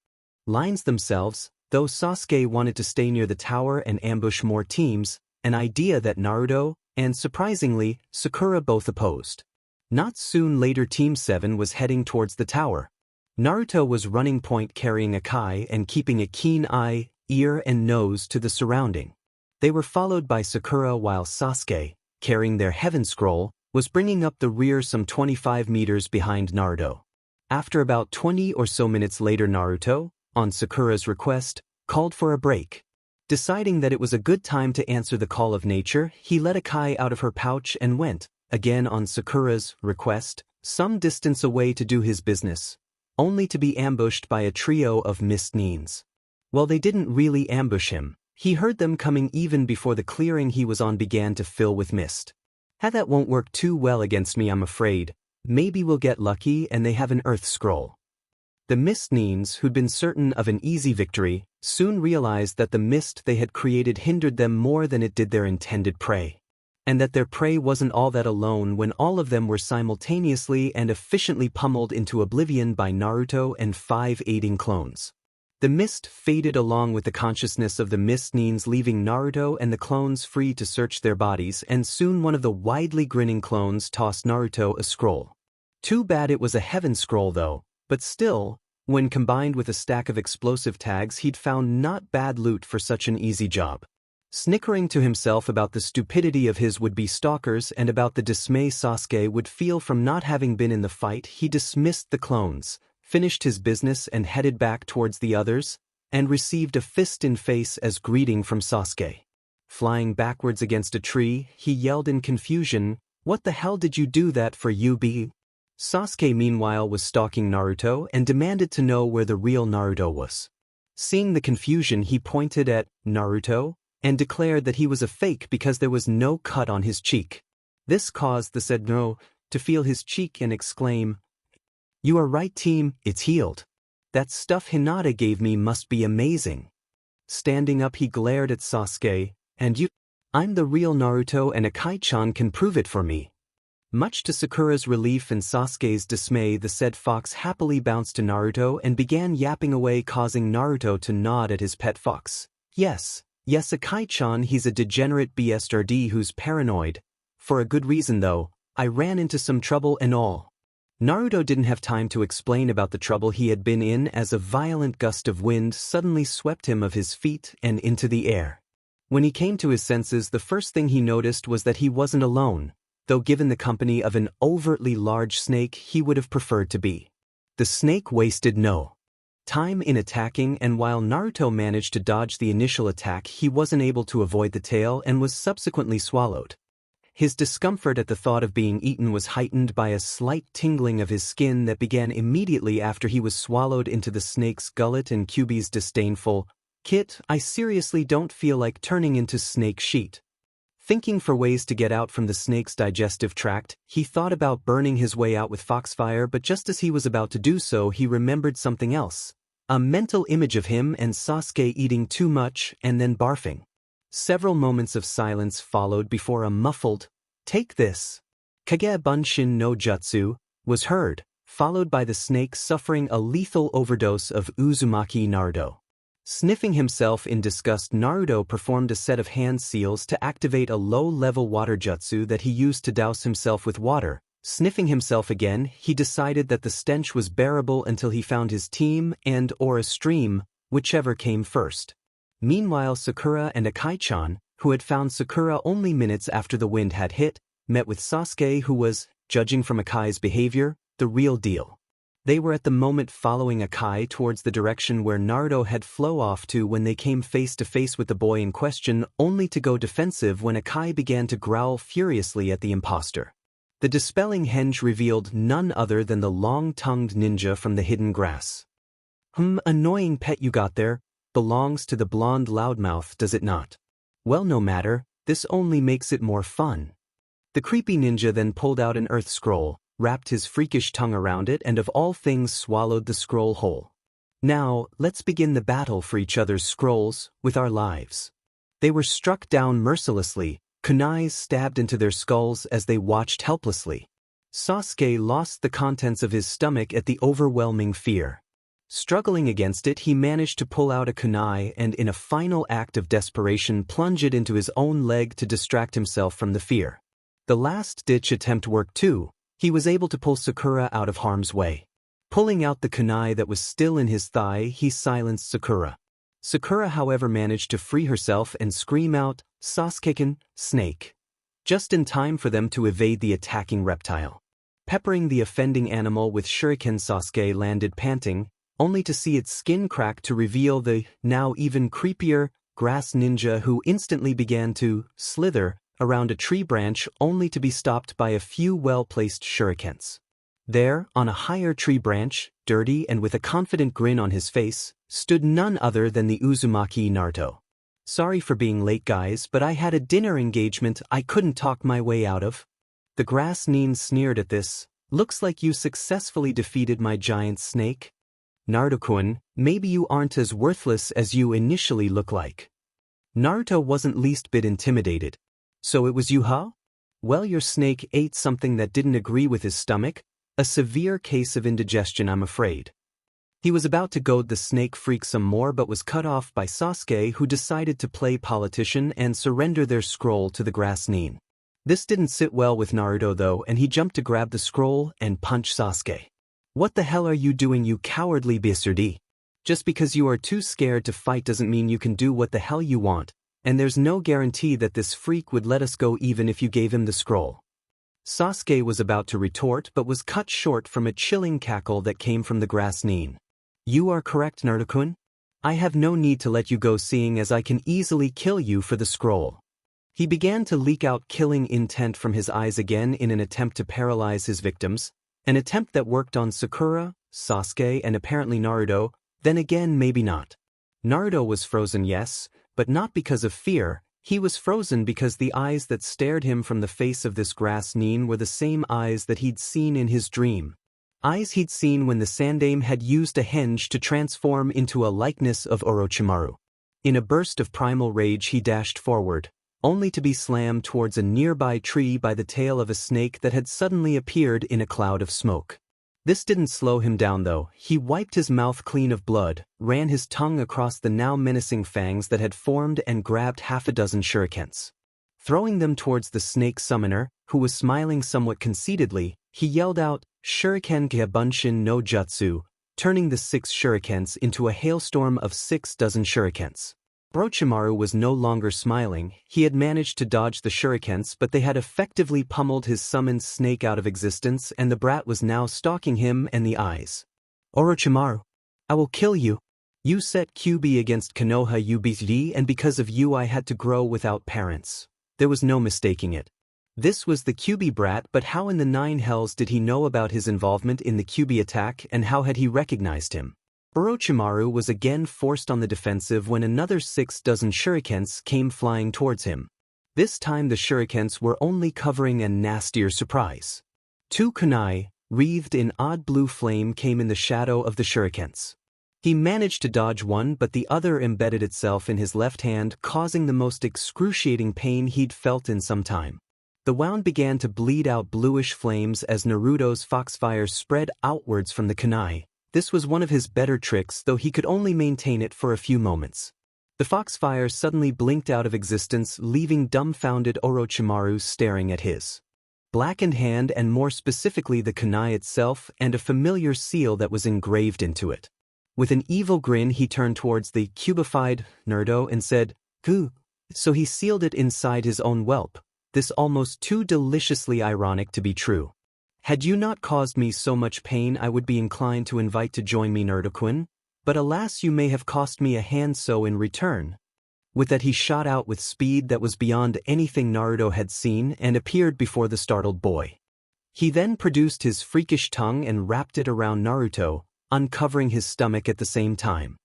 lines themselves, though Sasuke wanted to stay near the tower and ambush more teams, an idea that Naruto and, surprisingly, Sakura both opposed. Not soon later, Team 7 was heading towards the tower. Naruto was running point, carrying a kai and keeping a keen eye, ear and nose to the surrounding. They were followed by Sakura, while Sasuke, carrying their heaven scroll, was bringing up the rear some 25 meters behind Naruto. After about 20 or so minutes later, Naruto, on Sakura's request, called for a break. Deciding that it was a good time to answer the call of nature, he let a kai out of her pouch and went, again on Sakura's request, some distance away to do his business, only to be ambushed by a trio of mist nines. Well, they didn't really ambush him. He heard them coming even before the clearing he was on began to fill with mist. That won't work too well against me, I'm afraid. Maybe we'll get lucky and they have an earth scroll. The mist nines, who'd been certain of an easy victory, soon realized that the mist they had created hindered them more than it did their intended prey. And that their prey wasn't all that alone when all of them were simultaneously and efficiently pummeled into oblivion by Naruto and 5 aiding clones. The mist faded along with the consciousness of the mist nines, leaving Naruto and the clones free to search their bodies, and soon one of the widely grinning clones tossed Naruto a scroll. Too bad it was a heaven scroll though, but still, when combined with a stack of explosive tags, he'd found not bad loot for such an easy job. Snickering to himself about the stupidity of his would-be stalkers and about the dismay Sasuke would feel from not having been in the fight, he dismissed the clones, finished his business and headed back towards the others, and received a fist in face as greeting from Sasuke. Flying backwards against a tree, he yelled in confusion, "What the hell did you do that for, Yubi?" Sasuke meanwhile was stalking Naruto and demanded to know where the real Naruto was. Seeing the confusion, he pointed at Naruto and declared that he was a fake because there was no cut on his cheek. This caused the said no to feel his cheek and exclaim, "You are right, team, it's healed. That stuff Hinata gave me must be amazing." Standing up, he glared at Sasuke, "And you? I'm the real Naruto and Akai-chan can prove it for me." Much to Sakura's relief and Sasuke's dismay, the said fox happily bounced to Naruto and began yapping away, causing Naruto to nod at his pet fox. Yes, Akai-chan, he's a degenerate bastard who's paranoid. For a good reason though. I ran into some trouble and all. Naruto didn't have time to explain about the trouble he had been in as a violent gust of wind suddenly swept him off his feet and into the air. When he came to his senses, the first thing he noticed was that he wasn't alone, though given the company of an overtly large snake he would have preferred to be. The snake wasted no time in attacking, and while Naruto managed to dodge the initial attack, he wasn't able to avoid the tail and was subsequently swallowed. His discomfort at the thought of being eaten was heightened by a slight tingling of his skin that began immediately after he was swallowed into the snake's gullet, and Kyuubi's disdainful, "Kit, I seriously don't feel like turning into snake sheet." Thinking for ways to get out from the snake's digestive tract, he thought about burning his way out with foxfire, but just as he was about to do so, he remembered something else. A mental image of him and Sasuke eating too much and then barfing. Several moments of silence followed before a muffled, "Take this, Kage Bunshin no Jutsu," was heard, followed by the snake suffering a lethal overdose of Uzumaki Naruto. Sniffing himself in disgust, Naruto performed a set of hand seals to activate a low-level water jutsu that he used to douse himself with water. Sniffing himself again, he decided that the stench was bearable until he found his team or a stream, whichever came first. Meanwhile, Sakura and Akai-chan, who had found Sakura only minutes after the wind had hit, met with Sasuke, who was, judging from Akai's behavior, the real deal. They were at the moment following Akai towards the direction where Naruto had flown off to when they came face to face with the boy in question, only to go defensive when Akai began to growl furiously at the imposter. The dispelling henge revealed none other than the long-tongued ninja from the hidden grass. Annoying pet you got there. Belongs to the blonde loudmouth, does it not? Well, no matter, this only makes it more fun. The creepy ninja then pulled out an earth scroll, wrapped his freakish tongue around it, and of all things swallowed the scroll whole. Now, let's begin the battle for each other's scrolls, with our lives. They were struck down mercilessly, kunais stabbed into their skulls as they watched helplessly. Sasuke lost the contents of his stomach at the overwhelming fear. Struggling against it, he managed to pull out a kunai and, in a final act of desperation, plunge it into his own leg to distract himself from the fear. The last-ditch attempt worked too. He was able to pull Sakura out of harm's way. Pulling out the kunai that was still in his thigh, he silenced Sakura. Sakura, however, managed to free herself and scream out, "Sasuke-kun, snake!" just in time for them to evade the attacking reptile. Peppering the offending animal with shuriken, Sasuke landed panting, only to see its skin crack to reveal the, now even creepier, grass ninja, who instantly began to slither around a tree branch, only to be stopped by a few well-placed shurikens. There, on a higher tree branch, dirty and with a confident grin on his face, stood none other than the Uzumaki Naruto. "Sorry for being late, guys, but I had a dinner engagement I couldn't talk my way out of." The grass nin sneered at this. "Looks like you successfully defeated my giant snake. Naruto-kun, maybe you aren't as worthless as you initially look like." Naruto wasn't least bit intimidated. "So it was you, huh? Well, your snake ate something that didn't agree with his stomach. A severe case of indigestion, I'm afraid." He was about to goad the snake freak some more, but was cut off by Sasuke, who decided to play politician and surrender their scroll to the grass nin. This didn't sit well with Naruto though, and he jumped to grab the scroll and punch Sasuke. "What the hell are you doing, you cowardly bastard? Just because you are too scared to fight doesn't mean you can do what the hell you want, and there's no guarantee that this freak would let us go even if you gave him the scroll." Sasuke was about to retort but was cut short from a chilling cackle that came from the grass nin. "You are correct, Naruto-kun. I have no need to let you go, seeing as I can easily kill you for the scroll." He began to leak out killing intent from his eyes again in an attempt to paralyze his victims, an attempt that worked on Sakura, Sasuke, and apparently Naruto, then again maybe not. Naruto was frozen, yes, but not because of fear. He was frozen because the eyes that stared him from the face of this grass nin were the same eyes that he'd seen in his dream. Eyes he'd seen when the Sandaime had used a henge to transform into a likeness of Orochimaru. In a burst of primal rage he dashed forward, only to be slammed towards a nearby tree by the tail of a snake that had suddenly appeared in a cloud of smoke. This didn't slow him down though. He wiped his mouth clean of blood, ran his tongue across the now menacing fangs that had formed, and grabbed half a dozen shurikens. Throwing them towards the snake summoner, who was smiling somewhat conceitedly, he yelled out, "Shuriken Bunshin no Jutsu," turning the 6 shurikens into a hailstorm of 6 dozen shurikens. Orochimaru was no longer smiling. He had managed to dodge the shurikens, but they had effectively pummeled his summoned snake out of existence, and the brat was now stalking him and the eyes. "Orochimaru, I will kill you. You set Kyuubi against Konoha UBD, and because of you I had to grow without parents. There was no mistaking it. This was the Kyuubi brat, but how in the nine hells did he know about his involvement in the Kyuubi attack, and how had he recognized him? Orochimaru was again forced on the defensive when another 6 dozen shurikens came flying towards him. This time the shurikens were only covering a nastier surprise. 2 kunai, wreathed in odd blue flame, came in the shadow of the shurikens. He managed to dodge one, but the other embedded itself in his left hand, causing the most excruciating pain he'd felt in some time. The wound began to bleed out bluish flames as Naruto's foxfire spread outwards from the kunai. This was one of his better tricks, though he could only maintain it for a few moments. The foxfire suddenly blinked out of existence, leaving dumbfounded Orochimaru staring at his blackened hand, and more specifically the kunai itself, and a familiar seal that was engraved into it. With an evil grin he turned towards the cubified Naruto and said, "Ku." So he sealed it inside his own whelp. This almost too deliciously ironic to be true. Had you not caused me so much pain, I would be inclined to invite to join me, Naruto-kun. But alas, you may have cost me a hand so in return. With that he shot out with speed that was beyond anything Naruto had seen and appeared before the startled boy. He then produced his freakish tongue and wrapped it around Naruto, uncovering his stomach at the same time.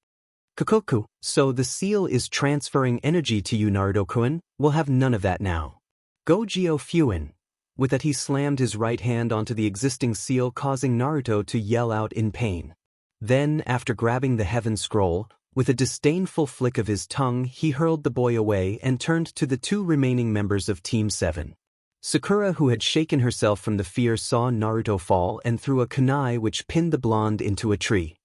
"Kokoku, so the seal is transferring energy to you, Naruto-kun? We'll have none of that now. Gogyo Fuin." With that he slammed his right hand onto the existing seal, causing Naruto to yell out in pain. Then, after grabbing the heaven scroll, with a disdainful flick of his tongue he hurled the boy away and turned to the 2 remaining members of Team 7. Sakura, who had shaken herself from the fear, saw Naruto fall and threw a kunai which pinned the blonde into a tree.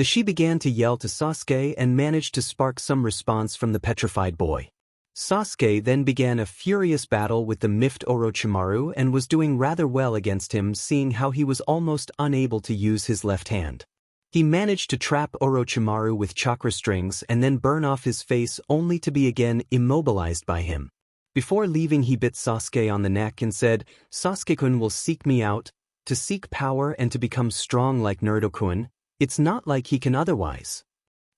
She began to yell to Sasuke and managed to spark some response from the petrified boy. Sasuke then began a furious battle with the miffed Orochimaru and was doing rather well against him, seeing how he was almost unable to use his left hand. He managed to trap Orochimaru with chakra strings and then burn off his face, only to be again immobilized by him. Before leaving he bit Sasuke on the neck and said, "Sasuke-kun will seek me out, to seek power and to become strong like Naruto-kun. It's not like he can otherwise."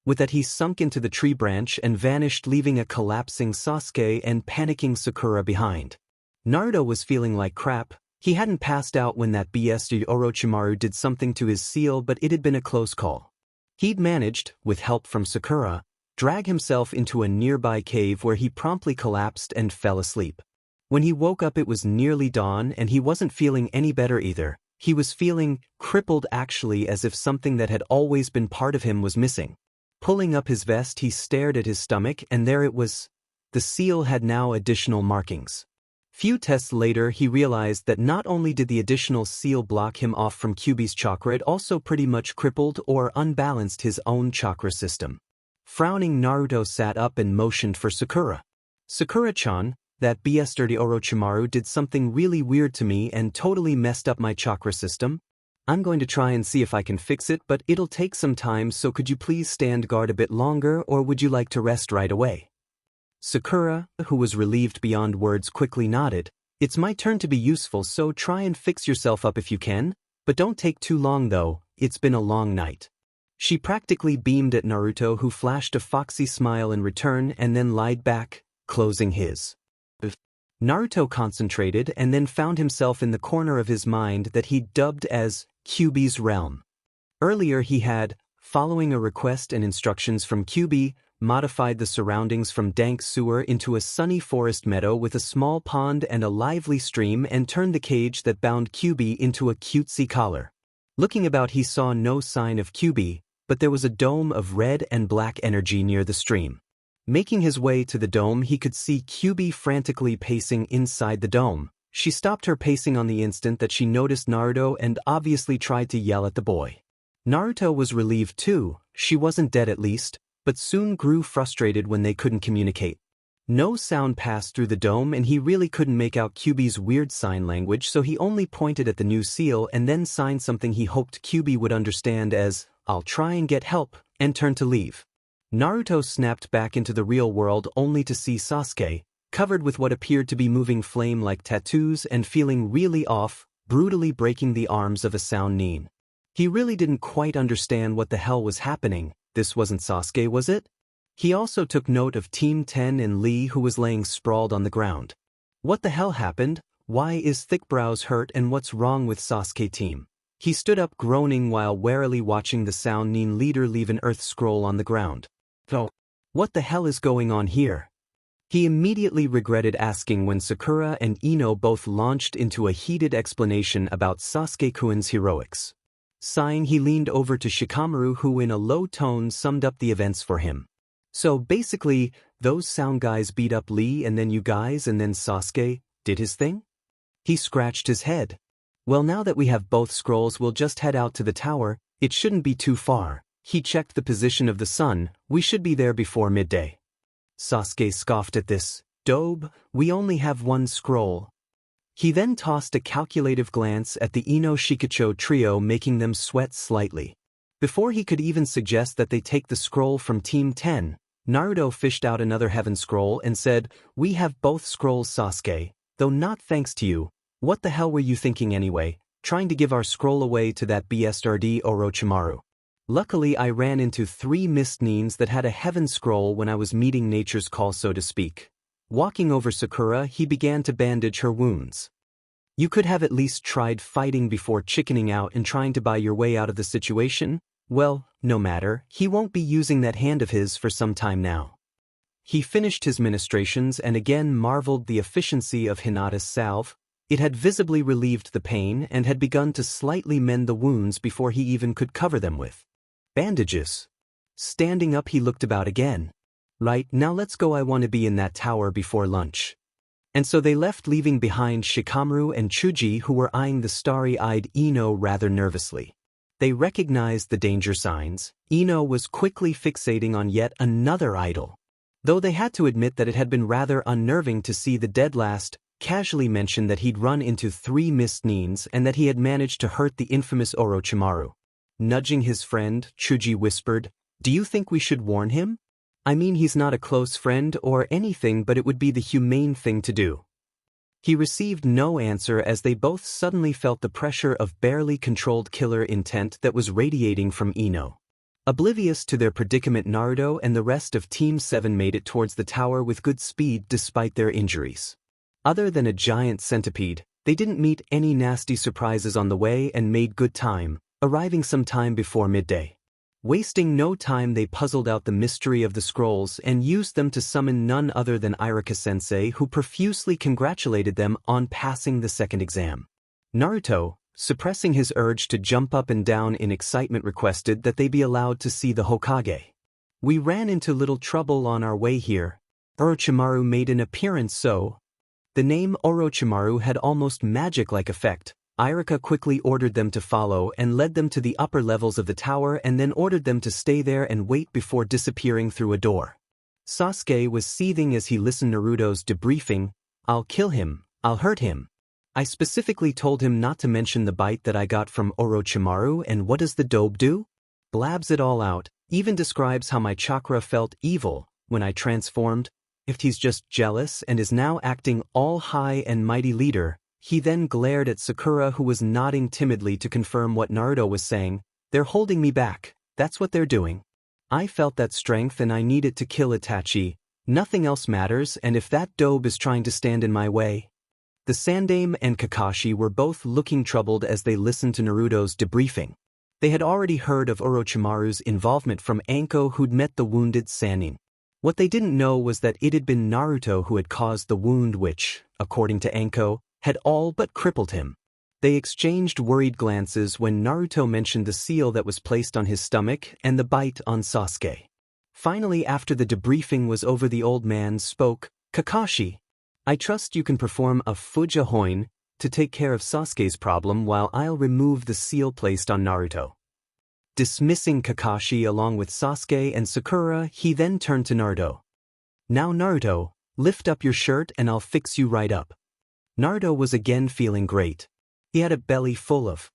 With that he sunk into the tree branch and vanished, leaving a collapsing Sasuke and panicking Sakura behind. Naruto was feeling like crap. He hadn't passed out when that BSD Orochimaru did something to his seal, but it had been a close call. He'd managed, with help from Sakura, drag himself into a nearby cave where he promptly collapsed and fell asleep. When he woke up it was nearly dawn and he wasn't feeling any better either. He was feeling crippled, actually, as if something that had always been part of him was missing. Pulling up his vest he stared at his stomach, and there it was. The seal had now additional markings. Few tests later he realized that not only did the additional seal block him off from Kyuubi's chakra, it also pretty much crippled or unbalanced his own chakra system. Frowning, Naruto sat up and motioned for Sakura. "Sakura-chan, that BS dirty Orochimaru did something really weird to me and totally messed up my chakra system. I'm going to try and see if I can fix it, but it'll take some time, so could you please stand guard a bit longer, or would you like to rest right away?" Sakura, who was relieved beyond words, quickly nodded. "It's my turn to be useful, so try and fix yourself up if you can, but don't take too long though, it's been a long night." She practically beamed at Naruto, who flashed a foxy smile in return and then lied back, closing his. Naruto concentrated and then found himself in the corner of his mind that he dubbed as Kyuubi's realm. Earlier he had, following a request and instructions from Kyuubi, modified the surroundings from dank sewer into a sunny forest meadow with a small pond and a lively stream, and turned the cage that bound Kyuubi into a cutesy collar. Looking about he saw no sign of Kyuubi, but there was a dome of red and black energy near the stream. Making his way to the dome he could see Kyuubi frantically pacing inside the dome. She stopped her pacing on the instant that she noticed Naruto and obviously tried to yell at the boy. Naruto was relieved too, she wasn't dead at least, but soon grew frustrated when they couldn't communicate. No sound passed through the dome and he really couldn't make out Kyuubi's weird sign language, so he only pointed at the new seal and then signed something he hoped Kyuubi would understand as, "I'll try and get help," and turned to leave. Naruto snapped back into the real world only to see Sasuke, covered with what appeared to be moving flame-like tattoos and feeling really off, brutally breaking the arms of a sound nin. He really didn't quite understand what the hell was happening. This wasn't Sasuke, was it? He also took note of Team 10 and Lee, who was laying sprawled on the ground. What the hell happened? Why is thick brows hurt and what's wrong with Sasuke team? He stood up groaning while warily watching the Sound Nin leader leave an earth scroll on the ground. Oh, what the hell is going on here? He immediately regretted asking when Sakura and Ino both launched into a heated explanation about Sasuke-kun's heroics. Sighing, he leaned over to Shikamaru, who in a low tone summed up the events for him. So basically, those Sound guys beat up Lee and then you guys and then Sasuke did his thing? He scratched his head. Well, now that we have both scrolls, we'll just head out to the tower. It shouldn't be too far. He checked the position of the sun. We should be there before midday. Sasuke scoffed at this. Dobe, we only have one scroll. He then tossed a calculative glance at the Ino Shikacho trio, making them sweat slightly. Before he could even suggest that they take the scroll from Team 10, Naruto fished out another heaven scroll and said, "We have both scrolls, Sasuke, though not thanks to you. What the hell were you thinking anyway, trying to give our scroll away to that bastard Orochimaru? Luckily, I ran into 3 mist Nins that had a heaven scroll when I was meeting nature's call, so to speak." Walking over Sakura, he began to bandage her wounds. "You could have at least tried fighting before chickening out and trying to buy your way out of the situation. Well, no matter, he won't be using that hand of his for some time now." He finished his ministrations and again marveled the efficiency of Hinata's salve. It had visibly relieved the pain and had begun to slightly mend the wounds before he even could cover them with bandages. Standing up, he looked about again. "Right, now let's go. I want to be in that tower before lunch." And so they left, leaving behind Shikamaru and Chuji, who were eyeing the starry-eyed Ino rather nervously. They recognized the danger signs. Ino was quickly fixating on yet another idol. Though they had to admit that it had been rather unnerving to see the dead last casually mention that he'd run into 3 mist Nins and that he had managed to hurt the infamous Orochimaru. Nudging his friend, Chuji whispered, "Do you think we should warn him? I mean, he's not a close friend or anything, but it would be the humane thing to do." He received no answer as they both suddenly felt the pressure of barely controlled killer intent that was radiating from Ino. Oblivious to their predicament, Naruto and the rest of Team 7 made it towards the tower with good speed despite their injuries. Other than a giant centipede, they didn't meet any nasty surprises on the way and made good time, arriving some time before midday. Wasting no time, they puzzled out the mystery of the scrolls and used them to summon none other than Iruka-sensei, who profusely congratulated them on passing the second exam. Naruto, suppressing his urge to jump up and down in excitement, requested that they be allowed to see the Hokage. "We ran into little trouble on our way here. Orochimaru made an appearance, so..." The name Orochimaru had almost magic-like effect. Iruka quickly ordered them to follow and led them to the upper levels of the tower and then ordered them to stay there and wait before disappearing through a door. Sasuke was seething as he listened to Naruto's debriefing. "I'll kill him. I'll hurt him. I specifically told him not to mention the bite that I got from Orochimaru, and what does the dope do? Blabs it all out, even describes how my chakra felt evil when I transformed. If he's just jealous and is now acting all high and mighty leader." He then glared at Sakura, who was nodding timidly to confirm what Naruto was saying. "They're holding me back. That's what they're doing. I felt that strength and I needed to kill Itachi. Nothing else matters, and if that dobe is trying to stand in my way..." The Sandaime and Kakashi were both looking troubled as they listened to Naruto's debriefing. They had already heard of Orochimaru's involvement from Anko, who'd met the wounded Sannin. What they didn't know was that it had been Naruto who had caused the wound which, according to Anko, had all but crippled him. They exchanged worried glances when Naruto mentioned the seal that was placed on his stomach and the bite on Sasuke. Finally, after the debriefing was over, the old man spoke. "Kakashi, I trust you can perform a Fujihoin to take care of Sasuke's problem while I'll remove the seal placed on Naruto." Dismissing Kakashi along with Sasuke and Sakura, he then turned to Naruto. "Now Naruto, lift up your shirt and I'll fix you right up." Naruto was again feeling great. He had a belly full of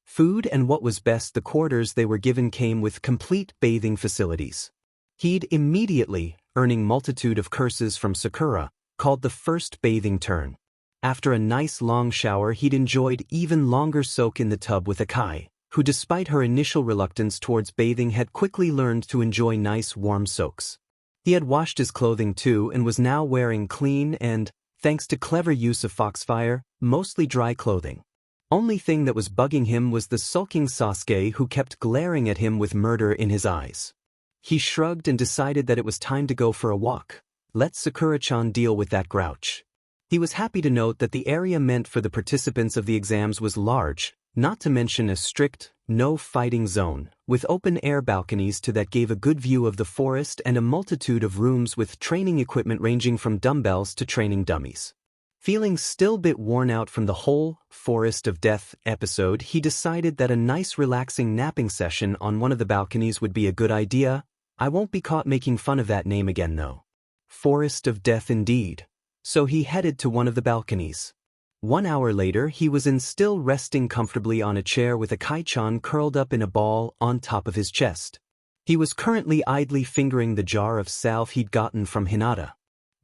food, and what was best, the quarters they were given came with complete bathing facilities. He'd immediately, earning multitude of curses from Sakura, called the first bathing turn. After a nice long shower, he'd enjoyed even longer soak in the tub with Akai, who despite her initial reluctance towards bathing had quickly learned to enjoy nice warm soaks. He had washed his clothing too and was now wearing clean and thanks to clever use of foxfire, mostly dry clothing. Only thing that was bugging him was the sulking Sasuke who kept glaring at him with murder in his eyes. He shrugged and decided that it was time to go for a walk. Let Sakura-chan deal with that grouch. He was happy to note that the area meant for the participants of the exams was large, not to mention a strict, no-fighting zone, with open-air balconies that gave a good view of the forest and a multitude of rooms with training equipment ranging from dumbbells to training dummies. Feeling still bit worn out from the whole Forest of Death episode, he decided that a nice relaxing napping session on one of the balconies would be a good idea. I won't be caught making fun of that name again though. Forest of Death indeed. So he headed to one of the balconies. 1 hour later, he was still resting comfortably on a chair with Akai-chan curled up in a ball on top of his chest. He was currently idly fingering the jar of salve he'd gotten from Hinata.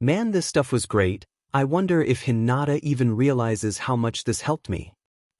Man, this stuff was great. I wonder if Hinata even realizes how much this helped me.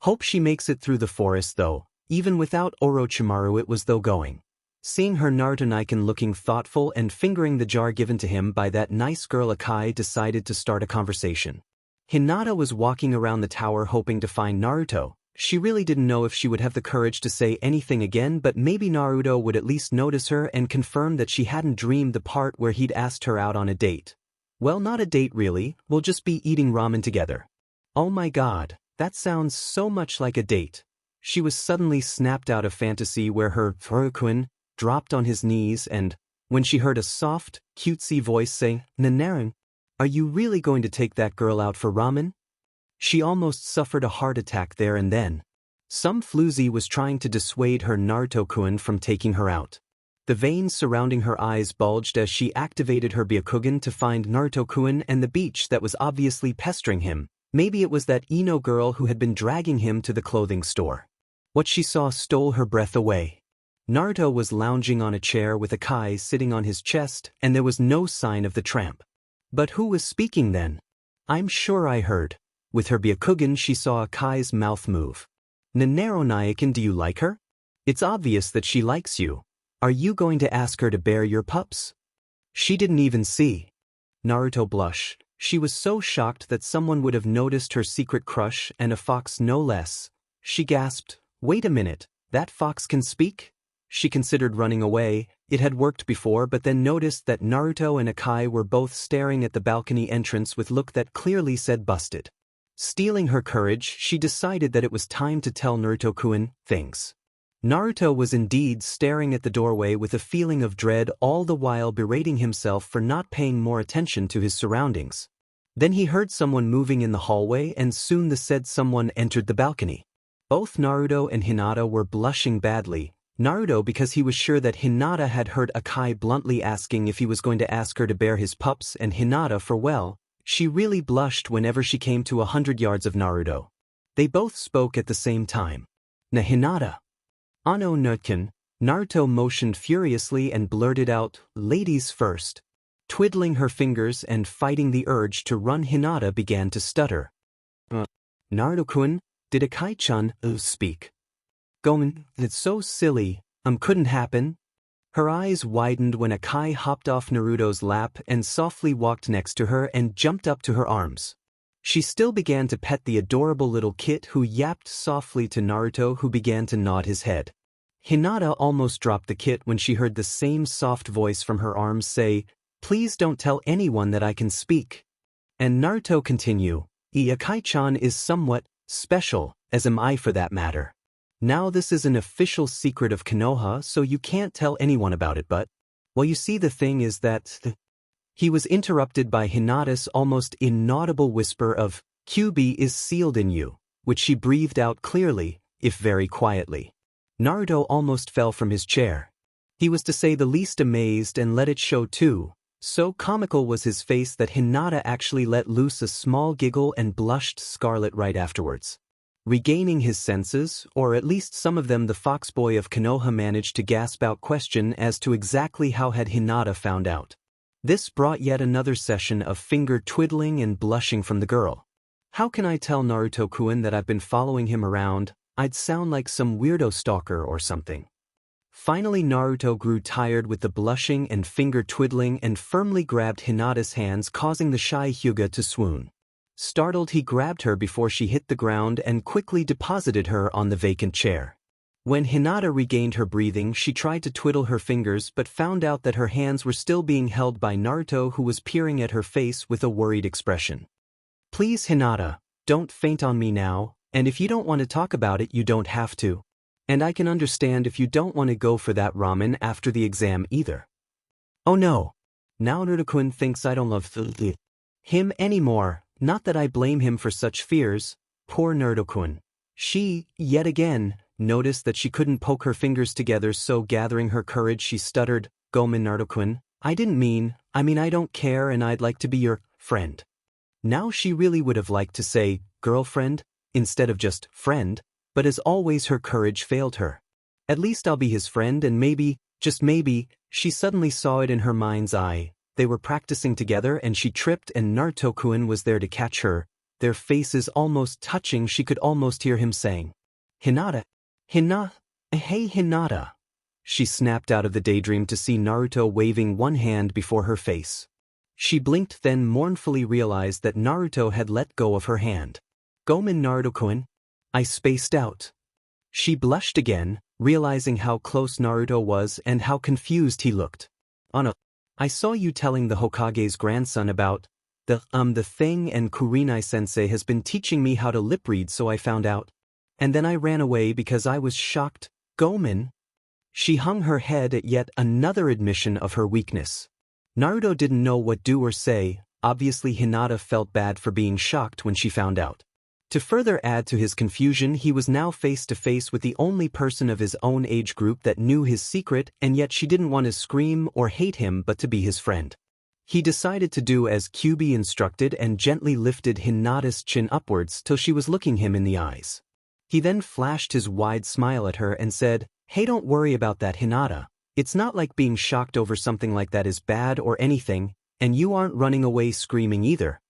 Hope she makes it through the forest though. Even without Orochimaru it was though going. Seeing her Naruto-niken looking thoughtful and fingering the jar given to him by that nice girl, Akai decided to start a conversation. Hinata was walking around the tower hoping to find Naruto. She really didn't know if she would have the courage to say anything again, but maybe Naruto would at least notice her and confirm that she hadn't dreamed the part where he'd asked her out on a date. Well, not a date really, we'll just be eating ramen together. Oh my god, that sounds so much like a date. She was suddenly snapped out of fantasy where her Furukuin dropped on his knees and, when she heard a soft, cutesy voice say, "Nanaren, are you really going to take that girl out for ramen?" She almost suffered a heart attack there and then. Some floozy was trying to dissuade her Naruto-kun from taking her out. The veins surrounding her eyes bulged as she activated her Byakugan to find Naruto-kun and the beach that was obviously pestering him. Maybe it was that Ino girl who had been dragging him to the clothing store. What she saw stole her breath away. Naruto was lounging on a chair with Akai sitting on his chest, and there was no sign of the tramp. But who was speaking then? I'm sure I heard. With her Byakugan she saw Akai's mouth move. "Nanaren, do you like her? It's obvious that she likes you. Are you going to ask her to bear your pups?" She didn't even see. Naruto blushed. She was so shocked that someone would have noticed her secret crush, and a fox no less. She gasped, "Wait a minute, that fox can speak?" She considered running away. It had worked before, but then noticed that Naruto and Akai were both staring at the balcony entrance with look that clearly said busted. Stealing her courage, she decided that it was time to tell Naruto-kun things. Naruto was indeed staring at the doorway with a feeling of dread, all the while berating himself for not paying more attention to his surroundings. Then he heard someone moving in the hallway, and soon the said someone entered the balcony. Both Naruto and Hinata were blushing badly. Naruto because he was sure that Hinata had heard Akai bluntly asking if he was going to ask her to bear his pups, and Hinata for well, she really blushed whenever she came to 100 yards of Naruto. They both spoke at the same time. "Na Hinata." "Ano Nutkin," Naruto motioned furiously and blurted out, "Ladies first." Twiddling her fingers and fighting the urge to run, Hinata began to stutter. Naruto-kun, did Akai-chan speak?" "Gomen, it's so silly, couldn't happen." Her eyes widened when Akai hopped off Naruto's lap and softly walked next to her and jumped up to her arms. She still began to pet the adorable little kit who yapped softly to Naruto, who began to nod his head. Hinata almost dropped the kit when she heard the same soft voice from her arms say, "Please don't tell anyone that I can speak." And Naruto continue, "Akai-chan is somewhat special, as am I for that matter. Now this is an official secret of Konoha, so you can't tell anyone about it, but, well, you see, the thing is that..." He was interrupted by Hinata's almost inaudible whisper of, "Kyuubi is sealed in you," which she breathed out clearly, if very quietly. Naruto almost fell from his chair. He was to say the least amazed and let it show too. So comical was his face that Hinata actually let loose a small giggle and blushed scarlet right afterwards. Regaining his senses, or at least some of them, the foxboy of Konoha managed to gasp out question as to exactly how had Hinata found out. This brought yet another session of finger twiddling and blushing from the girl. "How can I tell Naruto-kun that I've been following him around? I'd sound like some weirdo stalker or something." Finally Naruto grew tired with the blushing and finger twiddling and firmly grabbed Hinata's hands, causing the shy Hyuga to swoon. Startled, he grabbed her before she hit the ground and quickly deposited her on the vacant chair. When Hinata regained her breathing, she tried to twiddle her fingers but found out that her hands were still being held by Naruto, who was peering at her face with a worried expression. "Please, Hinata, don't faint on me now, and if you don't want to talk about it, you don't have to. And I can understand if you don't want to go for that ramen after the exam either." "Oh no. Now Naruto-kun thinks I don't love him anymore, not that I blame him for such fears. Poor Naruto-kun." She, yet again, noticed that she couldn't poke her fingers together, so gathering her courage she stuttered, "Gomen Naruto-kun, I mean I don't care and I'd like to be your friend." Now she really would have liked to say, girlfriend, instead of just friend, but as always her courage failed her. "At least I'll be his friend and maybe, just maybe," she suddenly saw it in her mind's eye. They were practicing together and she tripped and Naruto-kun was there to catch her, their faces almost touching. She could almost hear him saying, "Hinata, hey Hinata." She snapped out of the daydream to see Naruto waving one hand before her face. She blinked, then mournfully realized that Naruto had let go of her hand. "Gomen Naruto-kun." I spaced out. She blushed again, realizing how close Naruto was and how confused he looked. I saw you telling the Hokage's grandson about the thing, and Kurinai-sensei has been teaching me how to lip read, so I found out. And then I ran away because I was shocked." "Gomen?" She hung her head at yet another admission of her weakness. Naruto didn't know what to do or say. Obviously Hinata felt bad for being shocked when she found out. To further add to his confusion, he was now face to face with the only person of his own age group that knew his secret, and yet she didn't want to scream or hate him but to be his friend. He decided to do as Kyuubi instructed and gently lifted Hinata's chin upwards till she was looking him in the eyes. He then flashed his wide smile at her and said, "Hey, don't worry about that, Hinata. It's not like being shocked over something like that is bad or anything, and you aren't running away screaming either.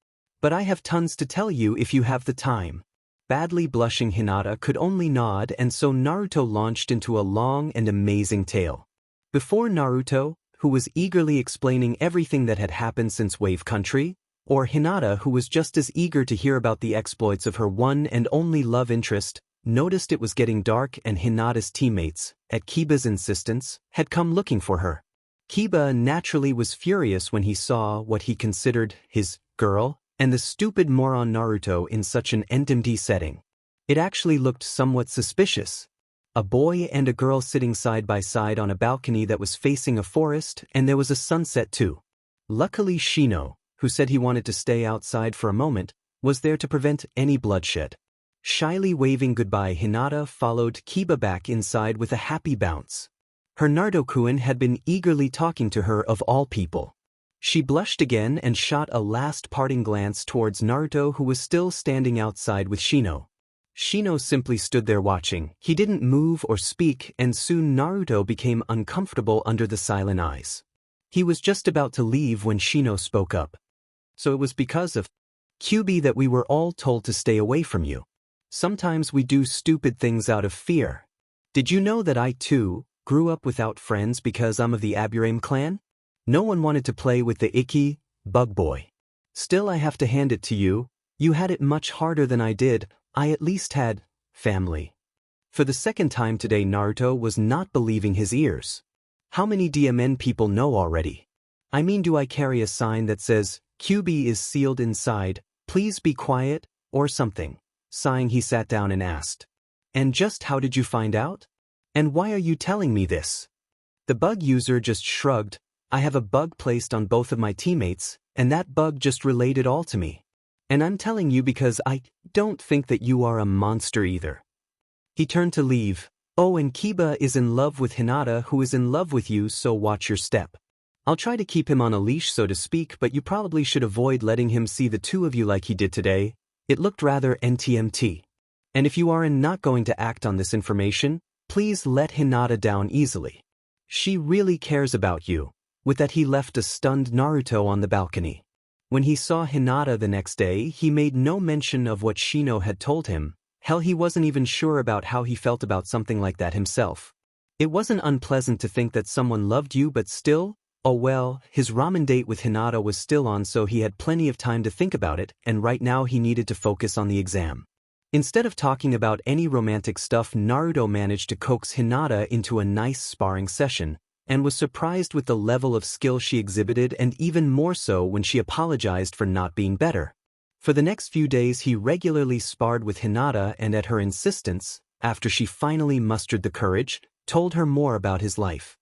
But I have tons to tell you if you have the time." Badly blushing Hinata could only nod, and so Naruto launched into a long and amazing tale. Before Naruto, who was eagerly explaining everything that had happened since Wave Country, or Hinata, who was just as eager to hear about the exploits of her one and only love interest, noticed it was getting dark and Hinata's teammates, at Kiba's insistence, had come looking for her. Kiba naturally was furious when he saw what he considered his girl, and the stupid moron Naruto in such an empty setting. It actually looked somewhat suspicious. A boy and a girl sitting side by side on a balcony that was facing a forest, and there was a sunset too. Luckily Shino, who said he wanted to stay outside for a moment, was there to prevent any bloodshed. Shyly waving goodbye, Hinata followed Kiba back inside with a happy bounce. Her Naruto-kun had been eagerly talking to her of all people. She blushed again and shot a last parting glance towards Naruto, who was still standing outside with Shino. Shino simply stood there watching. He didn't move or speak, and soon Naruto became uncomfortable under the silent eyes. He was just about to leave when Shino spoke up. "So it was because of Kyuubi that we were all told to stay away from you. Sometimes we do stupid things out of fear. Did you know that I too grew up without friends because I'm of the Aburame clan? No one wanted to play with the icky bug boy. Still, I have to hand it to you. You had it much harder than I did. I at least had family." For the second time today, Naruto was not believing his ears. How many DMN people know already? I mean, do I carry a sign that says, "Kyuubi is sealed inside, please be quiet," or something? Sighing, he sat down and asked, "And just how did you find out? And why are you telling me this?" The bug user just shrugged. "I have a bug placed on both of my teammates, and that bug just relayed it all to me. And I'm telling you because I don't think that you are a monster either." He turned to leave. "Oh, and Kiba is in love with Hinata, who is in love with you, so watch your step. I'll try to keep him on a leash, so to speak, but you probably should avoid letting him see the two of you like he did today. It looked rather NTMT. And if you are not going to act on this information, please let Hinata down easily. She really cares about you." With that, he left a stunned Naruto on the balcony. When he saw Hinata the next day, he made no mention of what Shino had told him. Hell, he wasn't even sure about how he felt about something like that himself. It wasn't unpleasant to think that someone loved you, but still, Oh well, his ramen date with Hinata was still on, so he had plenty of time to think about it, and right now he needed to focus on the exam. Instead of talking about any romantic stuff, Naruto managed to coax Hinata into a nice sparring session, and was surprised with the level of skill she exhibited, and even more so when she apologized for not being better. For the next few days he regularly sparred with Hinata, and at her insistence, after she finally mustered the courage, told her more about his life.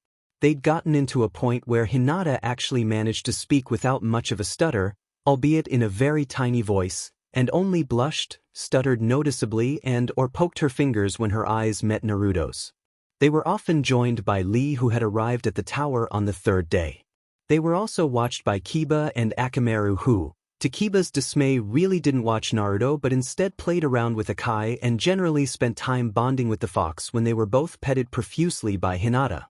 They'd gotten into a point where Hinata actually managed to speak without much of a stutter, albeit in a very tiny voice, and only blushed, stuttered noticeably, or poked her fingers when her eyes met Naruto's. They were often joined by Lee, who had arrived at the tower on the third day. They were also watched by Kiba and Akamaru, who, to Kiba's dismay, really didn't watch Naruto but instead played around with Akai and generally spent time bonding with the fox when they were both petted profusely by Hinata.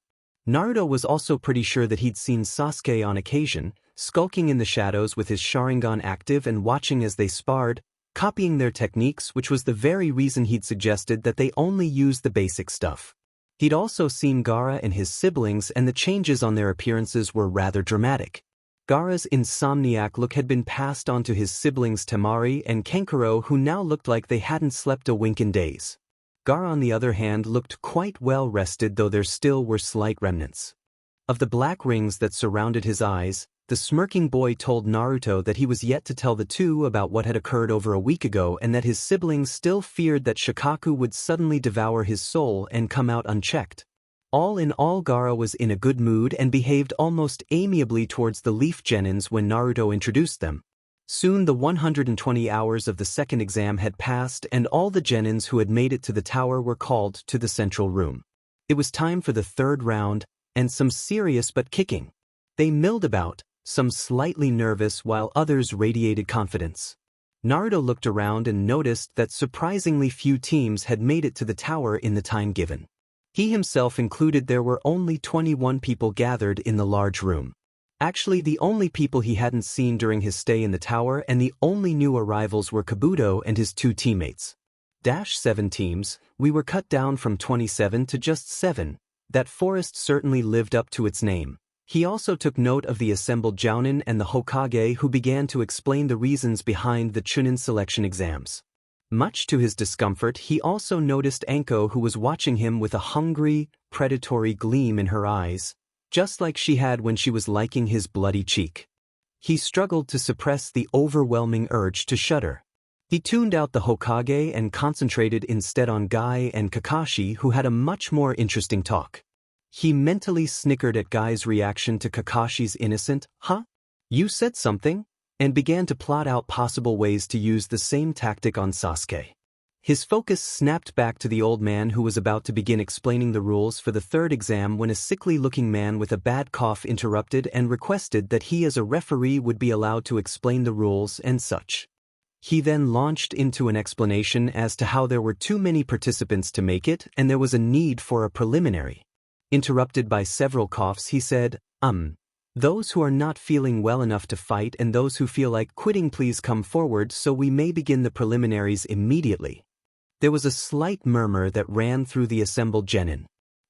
Naruto was also pretty sure that he'd seen Sasuke on occasion, skulking in the shadows with his Sharingan active and watching as they sparred, copying their techniques, which was the very reason he'd suggested that they only use the basic stuff. He'd also seen Gaara and his siblings, and the changes on their appearances were rather dramatic. Gaara's insomniac look had been passed on to his siblings Temari and Kenkaro, who now looked like they hadn't slept a wink in days. Gaara, on the other hand, looked quite well rested, though there still were slight remnants of the black rings that surrounded his eyes. The smirking boy told Naruto that he was yet to tell the two about what had occurred over a week ago, and that his siblings still feared that Shikaku would suddenly devour his soul and come out unchecked. All in all, Gaara was in a good mood and behaved almost amiably towards the Leaf Genins when Naruto introduced them. Soon the 120 hours of the second exam had passed, and all the Genins who had made it to the tower were called to the central room. It was time for the third round, and some serious but kicking. They milled about, some slightly nervous while others radiated confidence. Naruto looked around and noticed that surprisingly few teams had made it to the tower in the time given. He himself included, there were only 21 people gathered in the large room. Actually, the only people he hadn't seen during his stay in the tower, and the only new arrivals, were Kabuto and his two teammates. 7 teams, we were cut down from 27 to just 7. That forest certainly lived up to its name. He also took note of the assembled Jounin and the Hokage, who began to explain the reasons behind the Chunin selection exams. Much to his discomfort, he also noticed Anko, who was watching him with a hungry, predatory gleam in her eyes, just like she had when she was liking his bloody cheek. He struggled to suppress the overwhelming urge to shudder. He tuned out the Hokage and concentrated instead on Guy and Kakashi, who had a much more interesting talk. He mentally snickered at Guy's reaction to Kakashi's innocent, "Huh? You said something?" and began to plot out possible ways to use the same tactic on Sasuke. His focus snapped back to the old man, who was about to begin explaining the rules for the third exam when a sickly-looking man with a bad cough interrupted and requested that he as a referee would be allowed to explain the rules and such. He then launched into an explanation as to how there were too many participants to make it and there was a need for a preliminary. Interrupted by several coughs, he said, "Those who are not feeling well enough to fight and those who feel like quitting, please come forward so we may begin the preliminaries immediately." There was a slight murmur that ran through the assembled Genin.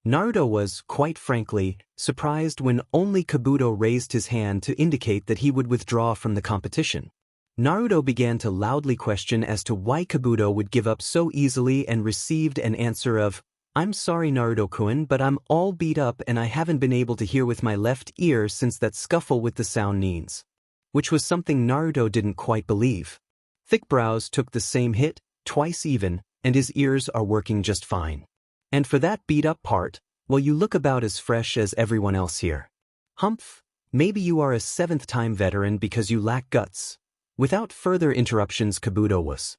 Naruto was, quite frankly, surprised when only Kabuto raised his hand to indicate that he would withdraw from the competition. Naruto began to loudly question as to why Kabuto would give up so easily and received an answer of, "I'm sorry, Naruto-kun, but I'm all beat up and I haven't been able to hear with my left ear since that scuffle with the sound nines." Which was something Naruto didn't quite believe. Thick brows took the same hit, twice even, and his ears are working just fine. And for that beat-up part, well, you look about as fresh as everyone else here. Humph, maybe you are a 7th-time veteran because you lack guts. Without further interruptions, Kabuto was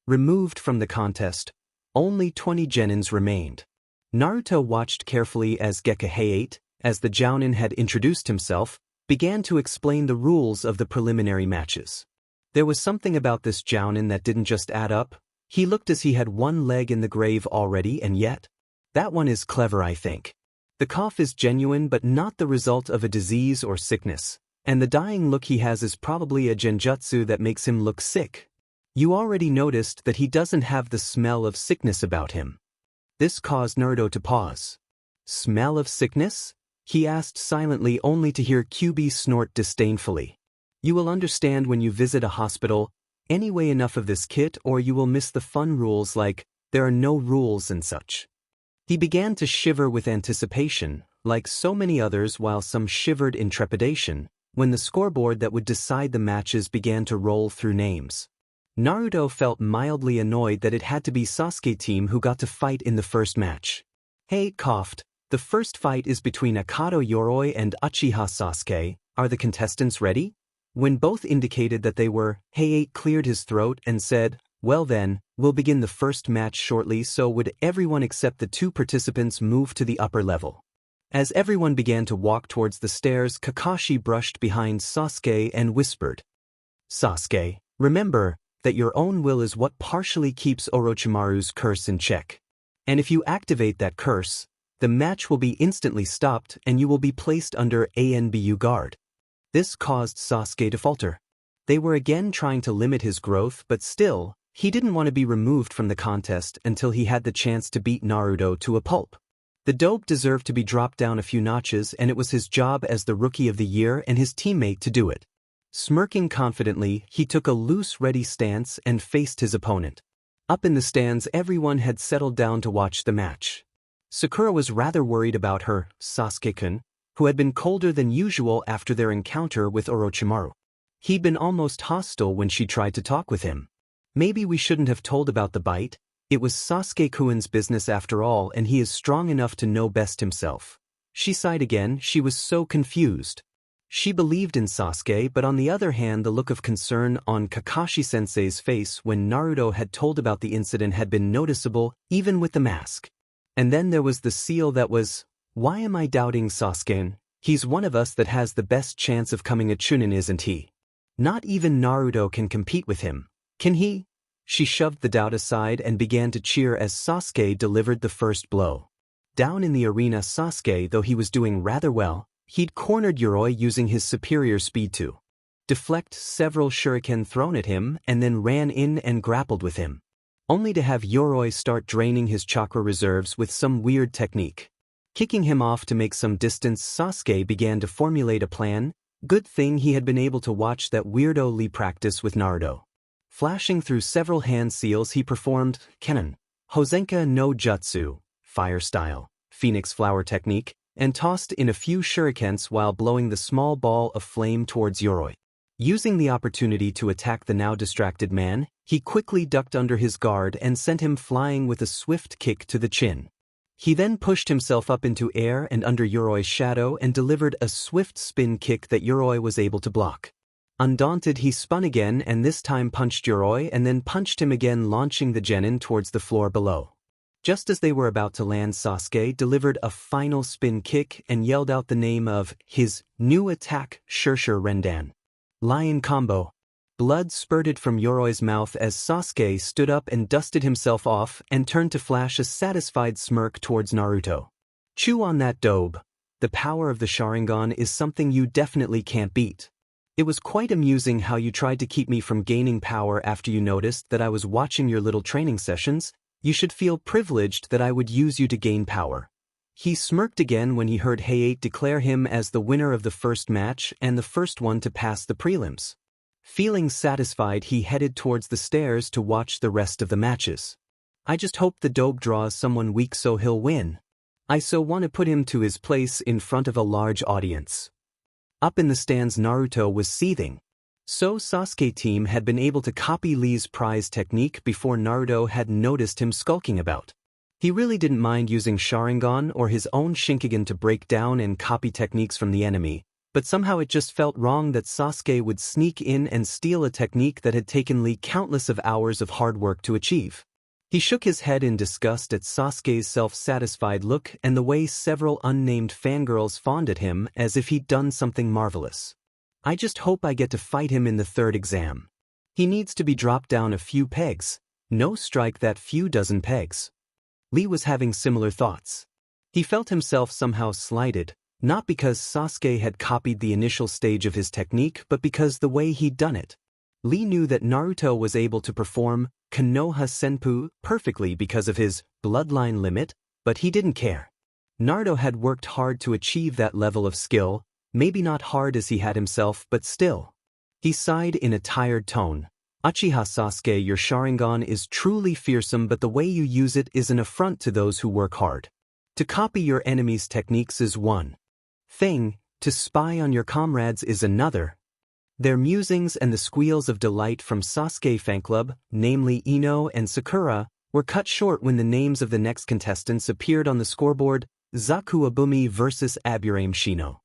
removed from the contest. Only 20 Genins remained. Naruto watched carefully as Gekahei, as the Jounin had introduced himself, began to explain the rules of the preliminary matches. There was something about this Jounin that didn't just add up. He looked as he had one leg in the grave already, and yet, that one is clever, I think. The cough is genuine but not the result of a disease or sickness, and the dying look he has is probably a genjutsu that makes him look sick. You already noticed that he doesn't have the smell of sickness about him. This caused Naruto to pause. Smell of sickness? He asked silently only to hear Kyuubi snort disdainfully. You will understand when you visit a hospital. Anyway, enough of this kit or you will miss the fun rules like, there are no rules and such. He began to shiver with anticipation, like so many others while some shivered in trepidation, when the scoreboard that would decide the matches began to roll through names. Naruto felt mildly annoyed that it had to be Sasuke team who got to fight in the first match. Hey, coughed. The first fight is between Akato Yoroi and Uchiha Sasuke. Are the contestants ready? When both indicated that they were, Hey cleared his throat and said, well then, we'll begin the first match shortly. So would everyone except the two participants move to the upper level? As everyone began to walk towards the stairs, Kakashi brushed behind Sasuke and whispered, Sasuke, remember that your own will is what partially keeps Orochimaru's curse in check. And if you activate that curse, the match will be instantly stopped and you will be placed under ANBU guard. This caused Sasuke to falter. They were again trying to limit his growth, but still, he didn't want to be removed from the contest until he had the chance to beat Naruto to a pulp. The dope deserved to be dropped down a few notches, and it was his job as the Rookie of the Year and his teammate to do it. Smirking confidently, he took a loose, ready stance and faced his opponent. Up in the stands, everyone had settled down to watch the match. Sakura was rather worried about her, Sasuke-kun, who had been colder than usual after their encounter with Orochimaru. He'd been almost hostile when she tried to talk with him. Maybe we shouldn't have told about the bite. It was Sasuke-kun's business after all, and he is strong enough to know best himself. She sighed again. She was so confused. She believed in Sasuke, but on the other hand, the look of concern on Kakashi-sensei's face when Naruto had told about the incident had been noticeable, even with the mask. And then there was the seal that was, why am I doubting Sasuke? He's one of us that has the best chance of coming a Chunin, isn't he? Not even Naruto can compete with him. Can he? She shoved the doubt aside and began to cheer as Sasuke delivered the first blow. Down in the arena, Sasuke, though he was doing rather well, he'd cornered Yoroi using his superior speed to deflect several shuriken thrown at him and then ran in and grappled with him. Only to have Yoroi start draining his chakra reserves with some weird technique. Kicking him off to make some distance, Sasuke began to formulate a plan. Good thing he had been able to watch that weirdo Lee practice with Naruto. Flashing through several hand seals, he performed Genin, Hozenka no Jutsu, fire style, phoenix flower technique, and tossed in a few shurikens while blowing the small ball of flame towards Yoroi. Using the opportunity to attack the now distracted man, he quickly ducked under his guard and sent him flying with a swift kick to the chin. He then pushed himself up into air and under Yoroi's shadow and delivered a swift spin kick that Yoroi was able to block. Undaunted, he spun again and this time punched Yoroi and then punched him again, launching the genin towards the floor below. Just as they were about to land, Sasuke delivered a final spin kick and yelled out the name of his new attack, Shurshur Rendan. Lion combo. Blood spurted from Yoroi's mouth as Sasuke stood up and dusted himself off and turned to flash a satisfied smirk towards Naruto. Chew on that, dobe. The power of the Sharingan is something you definitely can't beat. It was quite amusing how you tried to keep me from gaining power after you noticed that I was watching your little training sessions. You should feel privileged that I would use you to gain power. He smirked again when he heard Hayate declare him as the winner of the first match and the first one to pass the prelims. Feeling satisfied, he headed towards the stairs to watch the rest of the matches. I just hope the dope draws someone weak so he'll win. I so want to put him to his place in front of a large audience. Up in the stands, Naruto was seething. So Sasuke team had been able to copy Lee's prize technique before Naruto had noticed him skulking about. He really didn't mind using Sharingan or his own Shinkigan to break down and copy techniques from the enemy, but somehow it just felt wrong that Sasuke would sneak in and steal a technique that had taken Lee countless of hours of hard work to achieve. He shook his head in disgust at Sasuke's self-satisfied look and the way several unnamed fangirls fawned at him as if he'd done something marvelous. I just hope I get to fight him in the third exam. He needs to be dropped down a few pegs. No, strike that few dozen pegs. Lee was having similar thoughts. He felt himself somehow slighted, not because Sasuke had copied the initial stage of his technique, but because the way he'd done it. Lee knew that Naruto was able to perform Konoha Senpu perfectly because of his bloodline limit, but he didn't care. Naruto had worked hard to achieve that level of skill, maybe not hard as he had himself, but still. He sighed in a tired tone. Uchiha Sasuke, your Sharingan is truly fearsome, but the way you use it is an affront to those who work hard. To copy your enemy's techniques is one thing, to spy on your comrades is another. Their musings and the squeals of delight from Sasuke fanclub, namely Ino and Sakura, were cut short when the names of the next contestants appeared on the scoreboard: Zaku Abumi vs Aburame Shino.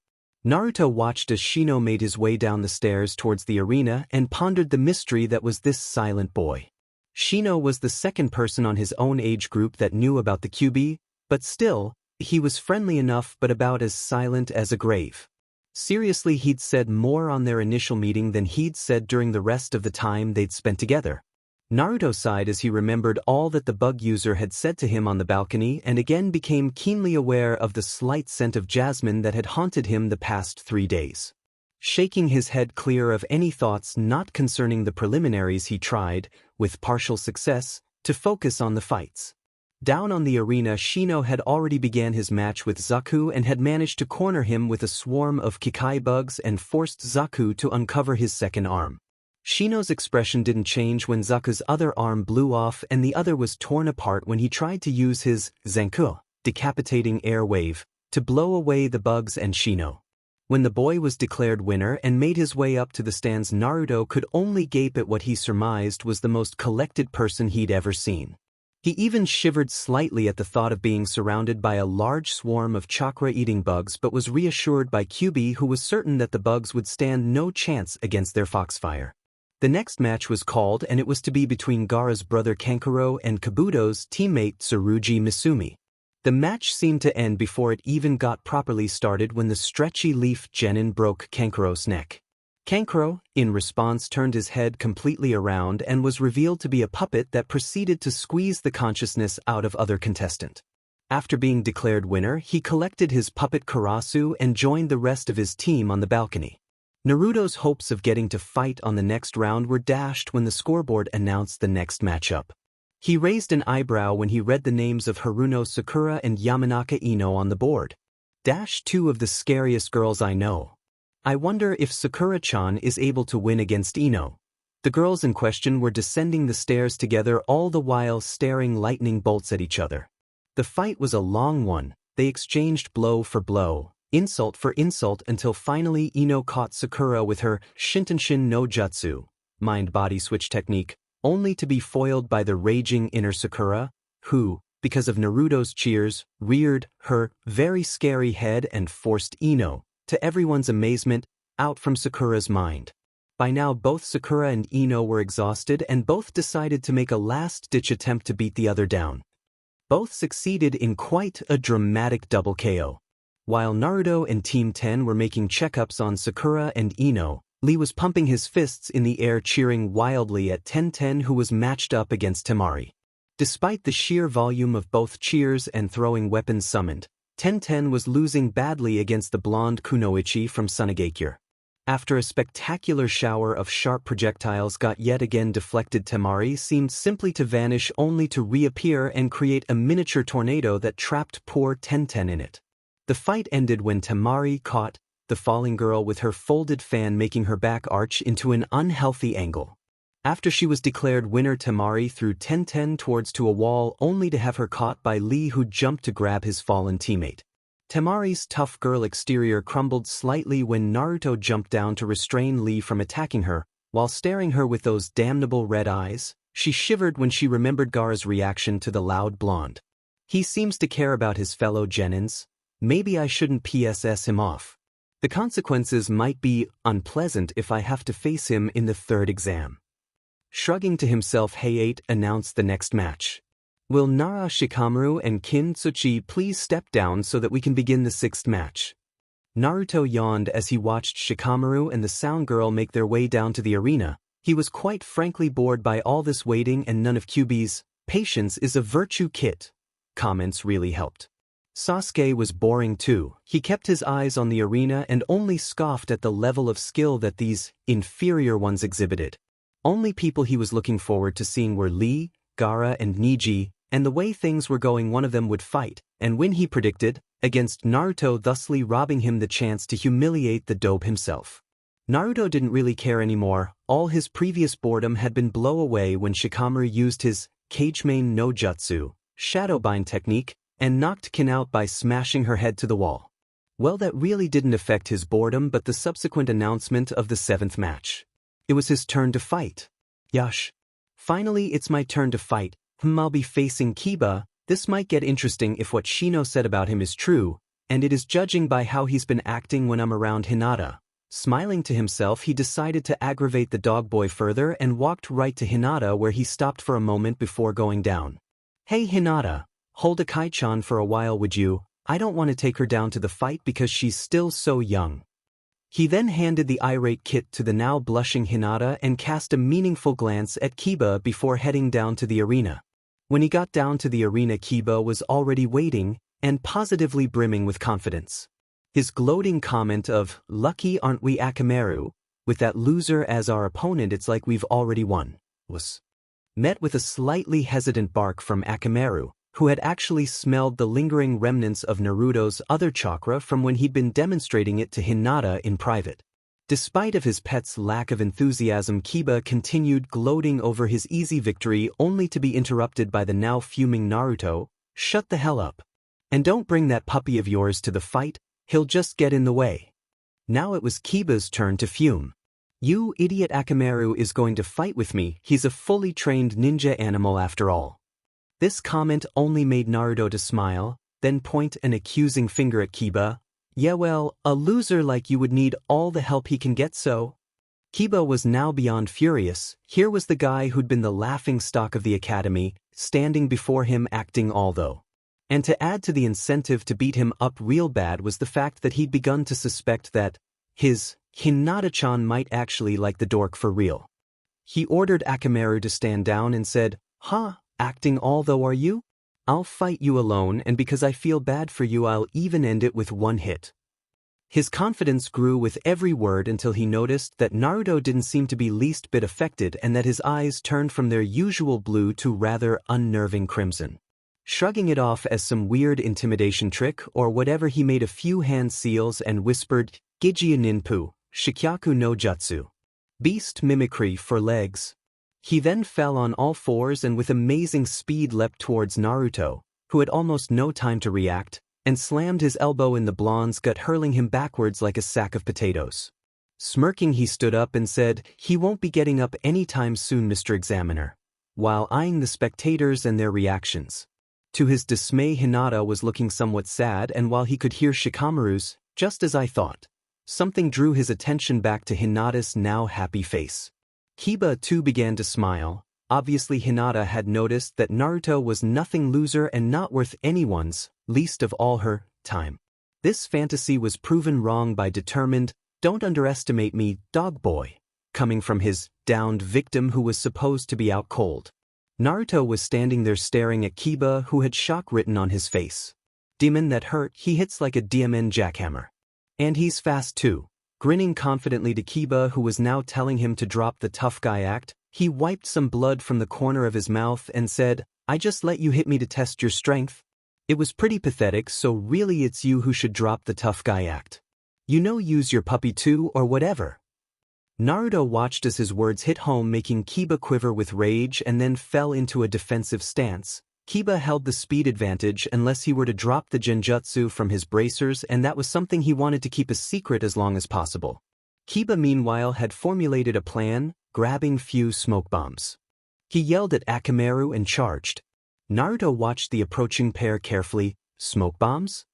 Naruto watched as Shino made his way down the stairs towards the arena and pondered the mystery that was this silent boy. Shino was the second person on his own age group that knew about the Kyuubi, but still, he was friendly enough but about as silent as a grave. Seriously, he'd said more on their initial meeting than he'd said during the rest of the time they'd spent together. Naruto sighed as he remembered all that the bug user had said to him on the balcony and again became keenly aware of the slight scent of jasmine that had haunted him the past 3 days. Shaking his head clear of any thoughts not concerning the preliminaries, he tried, with partial success, to focus on the fights. Down on the arena, Shino had already began his match with Zaku and had managed to corner him with a swarm of Kikai bugs and forced Zaku to uncover his second arm. Shino's expression didn't change when Zaku's other arm blew off and the other was torn apart when he tried to use his Zanku, decapitating air wave, to blow away the bugs and Shino. When the boy was declared winner and made his way up to the stands, Naruto could only gape at what he surmised was the most collected person he'd ever seen. He even shivered slightly at the thought of being surrounded by a large swarm of chakra-eating bugs, but was reassured by Kyuubi, who was certain that the bugs would stand no chance against their foxfire. The next match was called, and it was to be between Gaara's brother Kankuro and Kabuto's teammate Tsurugi Misumi. The match seemed to end before it even got properly started when the stretchy leaf Genin broke Kankuro's neck. Kankuro, in response, turned his head completely around and was revealed to be a puppet that proceeded to squeeze the consciousness out of other contestant. After being declared winner, he collected his puppet Karasu and joined the rest of his team on the balcony. Naruto's hopes of getting to fight on the next round were dashed when the scoreboard announced the next matchup. He raised an eyebrow when he read the names of Haruno Sakura and Yamanaka Ino on the board. Two of the scariest girls I know. I wonder if Sakura-chan is able to win against Ino. The girls in question were descending the stairs together, all the while staring lightning bolts at each other. The fight was a long one. They exchanged blow for blow, insult for insult, until finally Ino caught Sakura with her Shintenshin no Jutsu, mind-body switch technique, only to be foiled by the raging inner Sakura, who, because of Naruto's cheers, reared her very scary head and forced Ino, to everyone's amazement, out from Sakura's mind. By now both Sakura and Ino were exhausted and both decided to make a last-ditch attempt to beat the other down. Both succeeded in quite a dramatic double KO. While Naruto and Team 10 were making checkups on Sakura and Ino, Lee was pumping his fists in the air, cheering wildly at 10-10, who was matched up against Temari. Despite the sheer volume of both cheers and throwing weapons summoned, 10-10 was losing badly against the blonde Kunoichi from Sunagakure. After a spectacular shower of sharp projectiles got yet again deflected, Temari seemed simply to vanish, only to reappear and create a miniature tornado that trapped poor 10-10 in it. The fight ended when Temari caught the falling girl with her folded fan, making her back arch into an unhealthy angle. After she was declared winner, Temari threw 10-10 towards to a wall, only to have her caught by Lee, who jumped to grab his fallen teammate. Temari's tough girl exterior crumbled slightly when Naruto jumped down to restrain Lee from attacking her, while staring her with those damnable red eyes. She shivered when she remembered Gaara's reaction to the loud blonde. He seems to care about his fellow Genins. Maybe I shouldn't PSS him off. The consequences might be unpleasant if I have to face him in the third exam. Shrugging to himself, Hayate announced the next match. Will Nara Shikamaru and Kin Tsuchi please step down so that we can begin the sixth match? Naruto yawned as he watched Shikamaru and the sound girl make their way down to the arena. He was quite frankly bored by all this waiting, and none of Kyuubi's "patience is a virtue" kit comments really helped. Sasuke was boring too. He kept his eyes on the arena and only scoffed at the level of skill that these inferior ones exhibited. Only people he was looking forward to seeing were Lee, Gaara and Niji, and the way things were going, one of them would fight, and when he predicted, against Naruto, thusly robbing him the chance to humiliate the dope himself. Naruto didn't really care anymore. All his previous boredom had been blown away when Shikamaru used his Kagemain no Jutsu, Shadowbind technique, and knocked Kin out by smashing her head to the wall. Well, that really didn't affect his boredom but the subsequent announcement of the 7th match. It was his turn to fight. Yosh. Finally, it's my turn to fight. I'll be facing Kiba. This might get interesting if what Shino said about him is true, and it is judging by how he's been acting when I'm around Hinata. Smiling to himself, he decided to aggravate the dog boy further and walked right to Hinata, where he stopped for a moment before going down. Hey Hinata, hold a Kai-chan for a while would you? I don't want to take her down to the fight because she's still so young. He then handed the irate kit to the now blushing Hinata and cast a meaningful glance at Kiba before heading down to the arena. When he got down to the arena, Kiba was already waiting and positively brimming with confidence. His gloating comment of, "Lucky aren't we Akamaru, with that loser as our opponent it's like we've already won," was met with a slightly hesitant bark from Akamaru, who had actually smelled the lingering remnants of Naruto's other chakra from when he'd been demonstrating it to Hinata in private. Despite of his pet's lack of enthusiasm, Kiba continued gloating over his easy victory only to be interrupted by the now fuming Naruto. "Shut the hell up. And don't bring that puppy of yours to the fight. He'll just get in the way." Now it was Kiba's turn to fume. "You idiot, Akamaru is going to fight with me. He's a fully trained ninja animal after all." This comment only made Naruto to smile, then point an accusing finger at Kiba. "Yeah well, a loser like you would need all the help he can get so." Kiba was now beyond furious. Here was the guy who'd been the laughing stock of the academy, standing before him acting all though. And to add to the incentive to beat him up real bad was the fact that he'd begun to suspect that his Hinata-chan might actually like the dork for real. He ordered Akamaru to stand down and said, "Huh, acting all though are you? I'll fight you alone, and because I feel bad for you I'll even end it with one hit." His confidence grew with every word until he noticed that Naruto didn't seem to be least bit affected and that his eyes turned from their usual blue to rather unnerving crimson. Shrugging it off as some weird intimidation trick or whatever, he made a few hand seals and whispered, "Gijia Ninpu, Shikyaku no Jutsu. Beast mimicry for legs." He then fell on all fours and with amazing speed leapt towards Naruto, who had almost no time to react, and slammed his elbow in the blonde's gut, hurling him backwards like a sack of potatoes. Smirking, he stood up and said, "He won't be getting up anytime soon, Mr. Examiner," while eyeing the spectators and their reactions. To his dismay, Hinata was looking somewhat sad, and while he could hear Shikamaru's, "Just as I thought," something drew his attention back to Hinata's now happy face. Kiba too began to smile. Obviously Hinata had noticed that Naruto was nothing loser and not worth anyone's, least of all her, time. This fantasy was proven wrong by determined, "Don't underestimate me, dog boy," coming from his downed victim who was supposed to be out cold. Naruto was standing there staring at Kiba, who had shock written on his face. "Demon that hurt, he hits like a DMN jackhammer. And he's fast too." Grinning confidently to Kiba, who was now telling him to drop the tough guy act, he wiped some blood from the corner of his mouth and said, "I just let you hit me to test your strength. It was pretty pathetic, so really it's you who should drop the tough guy act. You know, use your puppy too or whatever." Naruto watched as his words hit home, making Kiba quiver with rage, and then fell into a defensive stance. Kiba held the speed advantage unless he were to drop the genjutsu from his bracers, and that was something he wanted to keep a secret as long as possible. Kiba meanwhile had formulated a plan, grabbing few smoke bombs. He yelled at Akamaru and charged. Naruto watched the approaching pair carefully. Smoke bombs?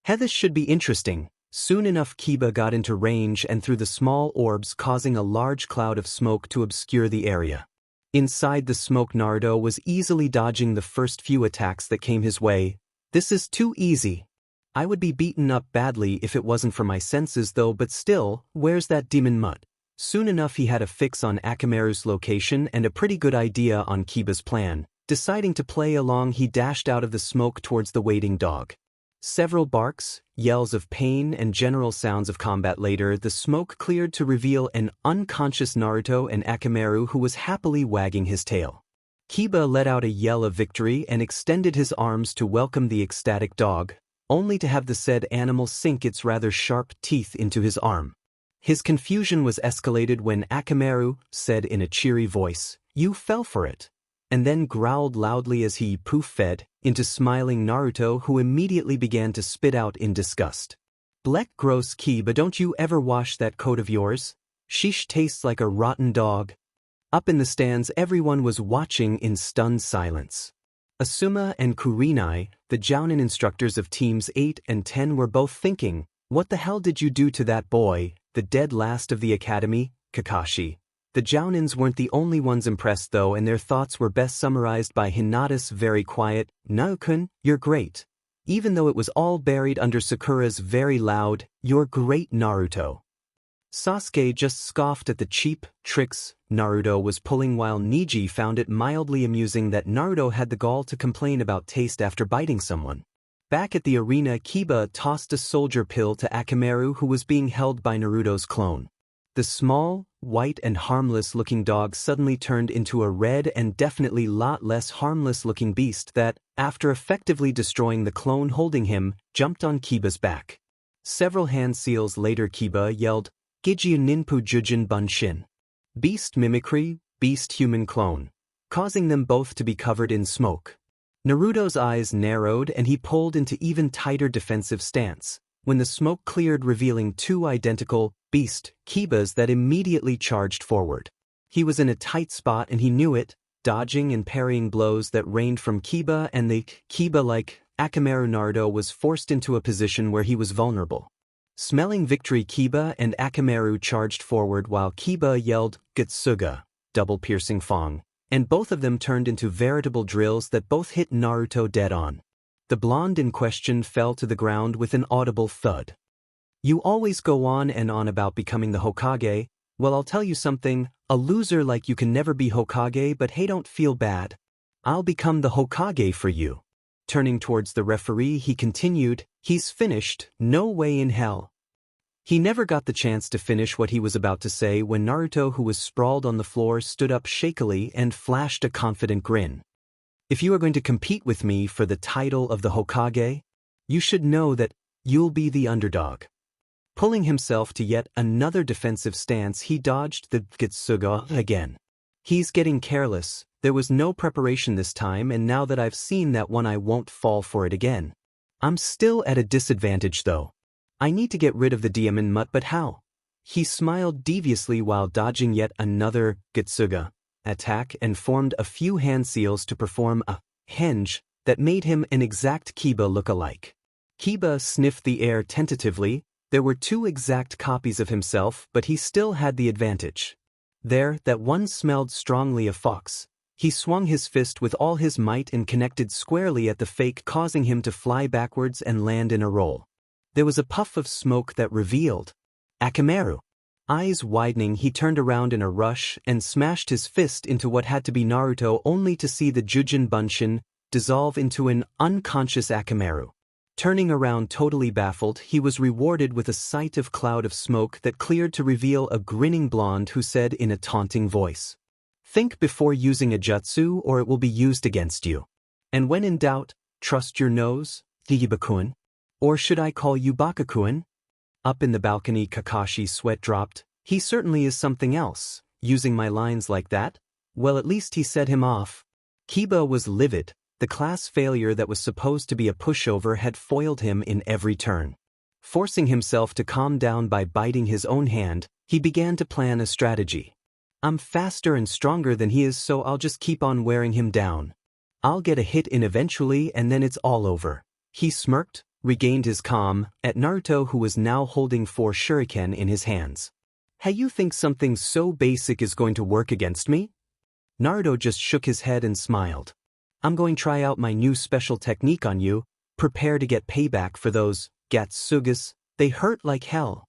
This should be interesting. Soon enough Kiba got into range and threw the small orbs, causing a large cloud of smoke to obscure the area. Inside the smoke, Naruto was easily dodging the first few attacks that came his way. "This is too easy. I would be beaten up badly if it wasn't for my senses though, but still, where's that demon mutt?" Soon enough he had a fix on Akamaru's location and a pretty good idea on Kiba's plan. Deciding to play along, he dashed out of the smoke towards the waiting dog. Several barks, yells of pain, and general sounds of combat later, the smoke cleared to reveal an unconscious Naruto and Akamaru, who was happily wagging his tail. Kiba let out a yell of victory and extended his arms to welcome the ecstatic dog. only to have the said animal sink its rather sharp teeth into his arm. His confusion was escalated when Akamaru said in a cheery voice, "You fell for it," and then growled loudly as he poof-fed into smiling Naruto, who immediately began to spit out in disgust. "Blech gross Kiba, don't you ever wash that coat of yours? Sheesh, tastes like a rotten dog." Up in the stands everyone was watching in stunned silence. Asuma and Kurinai, the Jounin instructors of teams 8 and 10, were both thinking, "What the hell did you do to that boy, the dead last of the academy, Kakashi?" The Jounins weren't the only ones impressed though, and their thoughts were best summarized by Hinata's very quiet, "Naru-kun, you're great." Even though it was all buried under Sakura's very loud, "You're great, Naruto." Sasuke just scoffed at the cheap tricks Naruto was pulling, while Neji found it mildly amusing that Naruto had the gall to complain about taste after biting someone. Back at the arena, Kiba tossed a soldier pill to Akamaru, who was being held by Naruto's clone. The small, white and harmless-looking dog suddenly turned into a red and definitely lot less harmless-looking beast that, after effectively destroying the clone holding him, jumped on Kiba's back. Several hand seals later, Kiba yelled, "Gijyu Ninpu Jujin Bunshin." Beast mimicry, beast human clone, causing them both to be covered in smoke. Naruto's eyes narrowed and he pulled into even tighter defensive stance, when the smoke cleared, revealing two identical beast Kibas that immediately charged forward. He was in a tight spot and he knew it, dodging and parrying blows that rained from Kiba and the Kiba-like Akamaru. Naruto was forced into a position where he was vulnerable. Smelling victory, Kiba and Akamaru charged forward while Kiba yelled, "Getsuga," double piercing Fong, and both of them turned into veritable drills that both hit Naruto dead on. The blonde in question fell to the ground with an audible thud. "You always go on and on about becoming the Hokage. Well, I'll tell you something, a loser like you can never be Hokage, but hey, don't feel bad. I'll become the Hokage for you." Turning towards the referee, he continued, "He's finished, no way in hell." He never got the chance to finish what he was about to say when Naruto, who was sprawled on the floor, stood up shakily and flashed a confident grin. "If you are going to compete with me for the title of the Hokage, you should know that you'll be the underdog." Pulling himself to yet another defensive stance, he dodged the Getsuga again. "He's getting careless. There was no preparation this time, and now that I've seen that one, I won't fall for it again. I'm still at a disadvantage though. I need to get rid of the diamond mutt, but how?" He smiled deviously while dodging yet another Getsuga attack and formed a few hand seals to perform a henge that made him an exact Kiba look-alike. Kiba sniffed the air tentatively. There were two exact copies of himself, but he still had the advantage. There, that one smelled strongly of fox. He swung his fist with all his might and connected squarely at the fake, causing him to fly backwards and land in a roll. There was a puff of smoke that revealed Akamaru. Eyes widening, he turned around in a rush and smashed his fist into what had to be Naruto, only to see the Jujin Bunshin dissolve into an unconscious Akamaru. Turning around totally baffled, he was rewarded with a sight of cloud of smoke that cleared to reveal a grinning blonde who said in a taunting voice, "Think before using a jutsu or it will be used against you. And when in doubt, trust your nose, Gigiba-kun. Or should I call you Baka-kun?" Up in the balcony, Kakashi's sweat dropped. "He certainly is something else, using my lines like that. Well, at least he set him off." Kiba was livid. The class failure that was supposed to be a pushover had foiled him in every turn. Forcing himself to calm down by biting his own hand, he began to plan a strategy. "I'm faster and stronger than he is, so I'll just keep on wearing him down. I'll get a hit in eventually and then it's all over." He smirked, regained his calm, at Naruto, who was now holding 4 shuriken in his hands. "Hey, you think something so basic is going to work against me?" Naruto just shook his head and smiled. "I'm going to try out my new special technique on you. Prepare to get payback for those Gatsugas. They hurt like hell."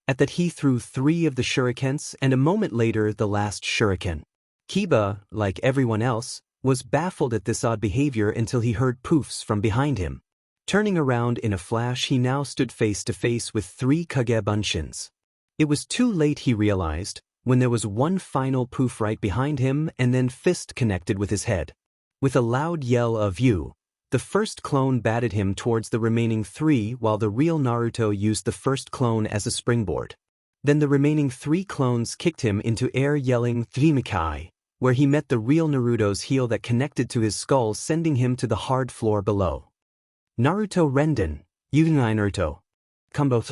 At that, he threw 3 of the shurikens and a moment later the last shuriken. Kiba, like everyone else, was baffled at this odd behavior until he heard poofs from behind him. Turning around in a flash, he now stood face to face with 3 Kage Bunshins. It was too late, he realized, when there was one final poof right behind him and then fist connected with his head. With a loud yell of "You!" The first clone batted him towards the remaining 3 while the real Naruto used the first clone as a springboard. Then the remaining 3 clones kicked him into air yelling "Thimikai," where he met the real Naruto's heel that connected to his skull, sending him to the hard floor below. Naruto Renden, Yugenai Naruto. Combo.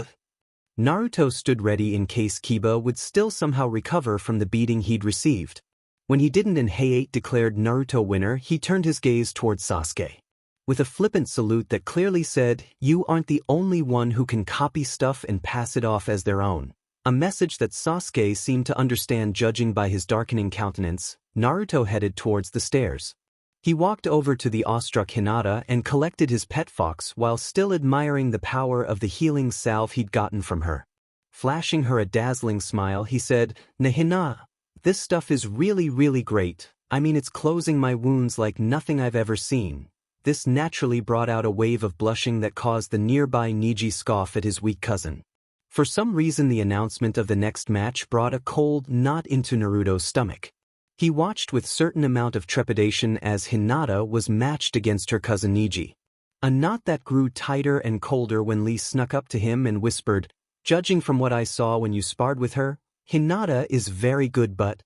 Naruto stood ready in case Kiba would still somehow recover from the beating he'd received. When he didn't and Hayate declared Naruto winner, he turned his gaze towards Sasuke. With a flippant salute that clearly said, "You aren't the only one who can copy stuff and pass it off as their own." A message that Sasuke seemed to understand judging by his darkening countenance. Naruto headed towards the stairs. He walked over to the awestruck Hinata and collected his pet fox while still admiring the power of the healing salve he'd gotten from her. Flashing her a dazzling smile, he said, "NaruHina, this stuff is really great. I mean, it's closing my wounds like nothing I've ever seen." This naturally brought out a wave of blushing that caused the nearby Neji scoff at his weak cousin. For some reason, the announcement of the next match brought a cold knot into Naruto's stomach. He watched with certain amount of trepidation as Hinata was matched against her cousin Neji. A knot that grew tighter and colder when Lee snuck up to him and whispered, "Judging from what I saw when you sparred with her, Hinata is very good, but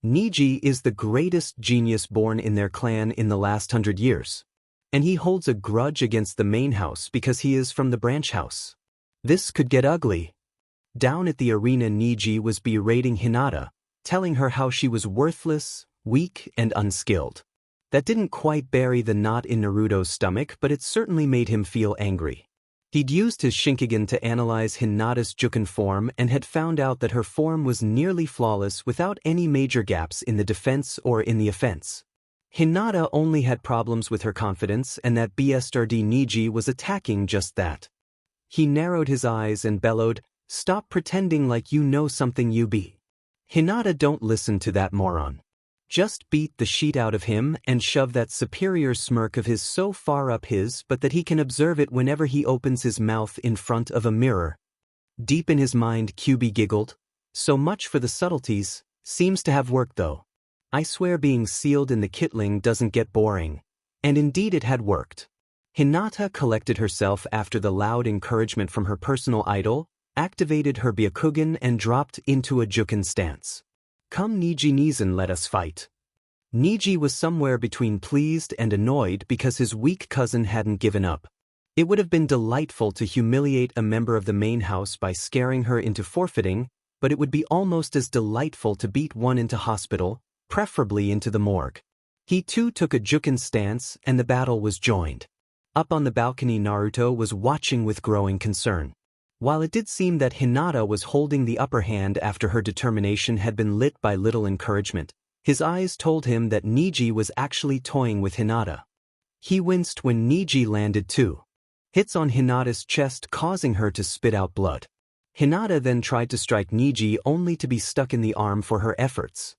Neji is the greatest genius born in their clan in the last 100 years. And he holds a grudge against the main house because he is from the branch house. This could get ugly." Down at the arena, Neji was berating Hinata, telling her how she was worthless, weak, and unskilled. That didn't quite bury the knot in Naruto's stomach, but it certainly made him feel angry. He'd used his Shinkigen to analyze Hinata's Juken form and had found out that her form was nearly flawless without any major gaps in the defense or in the offense. Hinata only had problems with her confidence, and that BSRD Neji was attacking just that. He narrowed his eyes and bellowed, "Stop pretending like you know something, Yubi. Hinata, don't listen to that moron. Just beat the shit out of him and shove that superior smirk of his so far up his butt that he can observe it whenever he opens his mouth in front of a mirror." Deep in his mind, Kyuubi giggled. "So much for the subtleties. Seems to have worked though. I swear being sealed in the Kitling doesn't get boring." And indeed it had worked. Hinata collected herself after the loud encouragement from her personal idol, activated her Byakugan and dropped into a Juken stance. "Come Neji Nizen, let us fight." Neji was somewhere between pleased and annoyed because his weak cousin hadn't given up. It would have been delightful to humiliate a member of the main house by scaring her into forfeiting, but it would be almost as delightful to beat one into hospital, preferably into the morgue. He too took a Juken stance and the battle was joined. Up on the balcony, Naruto was watching with growing concern. While it did seem that Hinata was holding the upper hand after her determination had been lit by little encouragement, his eyes told him that Neji was actually toying with Hinata. He winced when Neji landed 2 hits on Hinata's chest, causing her to spit out blood. Hinata then tried to strike Neji only to be stuck in the arm for her efforts.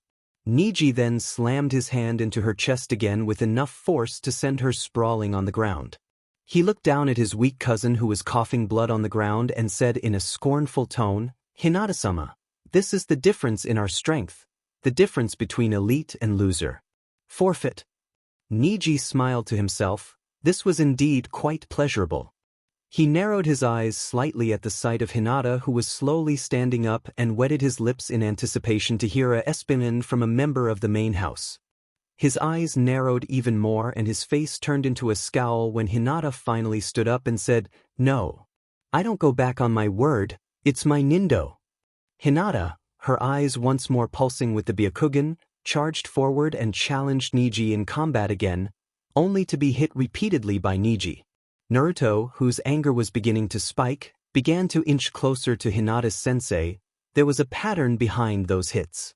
Neji then slammed his hand into her chest again with enough force to send her sprawling on the ground. He looked down at his weak cousin who was coughing blood on the ground and said in a scornful tone, "Hinata-sama, this is the difference in our strength, the difference between elite and loser. Forfeit." Neji smiled to himself. This was indeed quite pleasurable. He narrowed his eyes slightly at the sight of Hinata, who was slowly standing up, and wetted his lips in anticipation to hear a espinen from a member of the main house. His eyes narrowed even more and his face turned into a scowl when Hinata finally stood up and said, "No. I don't go back on my word, it's my Nindo." Hinata, her eyes once more pulsing with the Byakugan, charged forward and challenged Neji in combat again, only to be hit repeatedly by Neji. Naruto, whose anger was beginning to spike, began to inch closer to Hinata's sensei. There was a pattern behind those hits.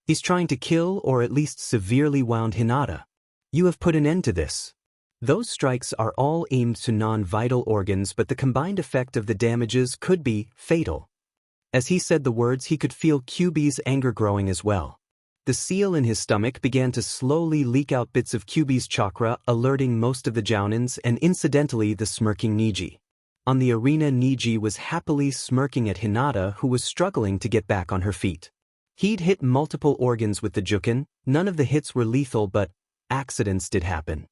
He's trying to kill or at least severely wound Hinata. You have put an end to this. Those strikes are all aimed to non-vital organs, but the combined effect of the damages could be fatal. As he said the words, he could feel Kyuubi's anger growing as well. The seal in his stomach began to slowly leak out bits of Kyuubi's chakra, alerting most of the Jounins and incidentally the smirking Neji. On the arena, Neji was happily smirking at Hinata, who was struggling to get back on her feet. He'd hit multiple organs with the Juken. None of the hits were lethal, but accidents did happen.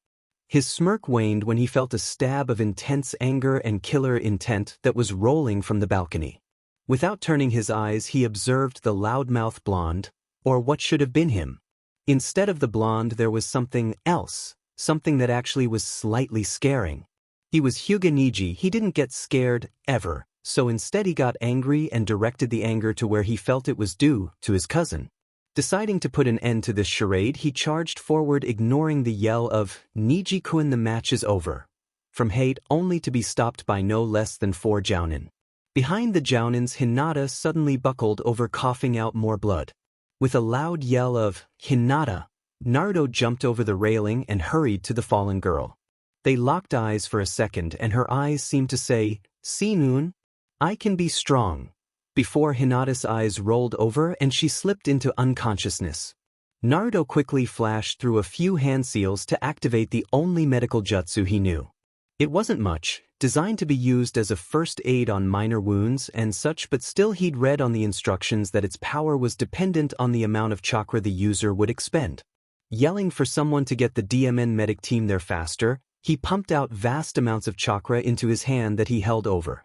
His smirk waned when he felt a stab of intense anger and killer intent that was rolling from the balcony. Without turning his eyes, he observed the loudmouth blonde, or what should have been him. Instead of the blonde, there was something else, something that actually was slightly scaring. He was Hyuga Niji. He didn't get scared, ever, so instead he got angry and directed the anger to where he felt it was due, to his cousin. Deciding to put an end to this charade, he charged forward, ignoring the yell of, "Niji-kun, the match is over," from hate, only to be stopped by no less than 4 jounin. Behind the jounins, Hinata suddenly buckled over, coughing out more blood. With a loud yell of, "Hinata," Naruto jumped over the railing and hurried to the fallen girl. They locked eyes for a second, and her eyes seemed to say, "Sinun, I can be strong," before Hinata's eyes rolled over and she slipped into unconsciousness. Naruto quickly flashed through a few hand seals to activate the only medical jutsu he knew. It wasn't much, designed to be used as a first aid on minor wounds and such, but still he'd read on the instructions that its power was dependent on the amount of chakra the user would expend. Yelling for someone to get the DMN medic team there faster, he pumped out vast amounts of chakra into his hand that he held over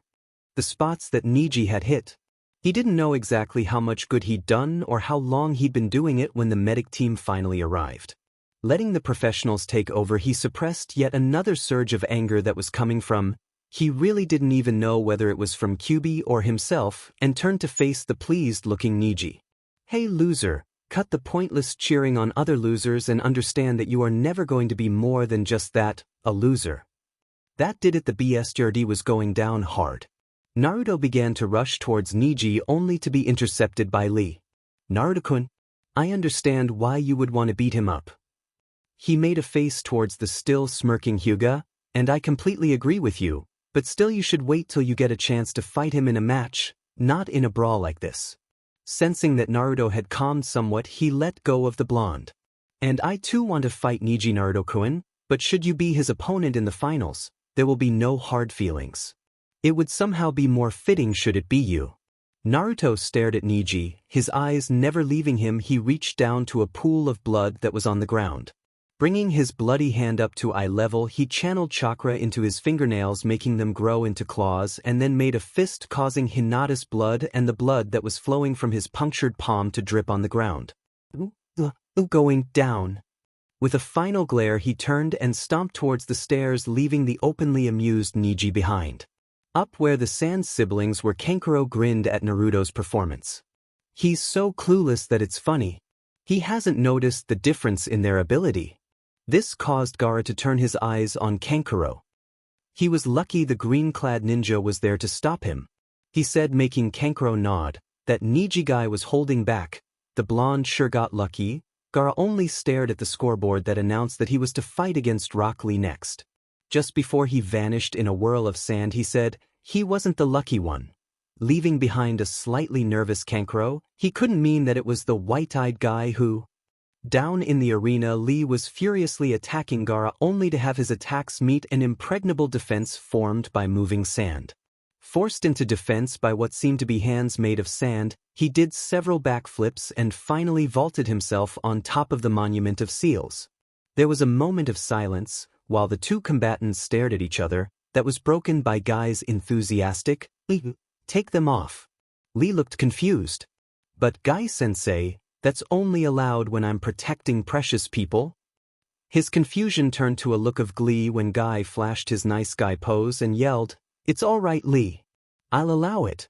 the spots that Niji had hit. He didn't know exactly how much good he'd done or how long he'd been doing it when the medic team finally arrived. Letting the professionals take over, he suppressed yet another surge of anger that was coming from, he really didn't even know whether it was from Kyuubi or himself, and turned to face the pleased-looking Niji. "Hey loser, cut the pointless cheering on other losers and understand that you are never going to be more than just that, a loser." That did it. The BSJRD was going down hard. Naruto began to rush towards Niji, only to be intercepted by Lee. "Naruto-kun, I understand why you would want to beat him up." He made a face towards the still smirking Hyuga, "And I completely agree with you, but still you should wait till you get a chance to fight him in a match, not in a brawl like this." Sensing that Naruto had calmed somewhat, he let go of the blonde. "And I too want to fight Niji, Naruto-kun, but should you be his opponent in the finals, there will be no hard feelings. It would somehow be more fitting should it be you." Naruto stared at Niji, his eyes never leaving him. He reached down to a pool of blood that was on the ground. Bringing his bloody hand up to eye level, he channeled chakra into his fingernails, making them grow into claws, and then made a fist, causing Hinata's blood and the blood that was flowing from his punctured palm to drip on the ground. Going down. With a final glare, he turned and stomped towards the stairs, leaving the openly amused Niji behind. Up where the Sand siblings were, Kankuro grinned at Naruto's performance. "He's so clueless that it's funny. He hasn't noticed the difference in their ability." This caused Gaara to turn his eyes on Kankuro. He was lucky the green-clad ninja was there to stop him. He said, making Kankuro nod, "That Niji guy was holding back. The blonde sure got lucky." Gaara only stared at the scoreboard that announced that he was to fight against Rock Lee next. Just before he vanished in a whirl of sand, he said, "He wasn't the lucky one." Leaving behind a slightly nervous Kankuro, he couldn't mean that it was the white-eyed guy who... Down in the arena, Lee was furiously attacking Gaara, only to have his attacks meet an impregnable defense formed by moving sand. Forced into defense by what seemed to be hands made of sand, he did several backflips and finally vaulted himself on top of the monument of seals. There was a moment of silence, while the two combatants stared at each other, that was broken by Guy's enthusiastic, "Take them off." Lee looked confused. "But Guy-sensei, that's only allowed when I'm protecting precious people." His confusion turned to a look of glee when Guy flashed his nice guy pose and yelled, "It's all right, Lee. I'll allow it."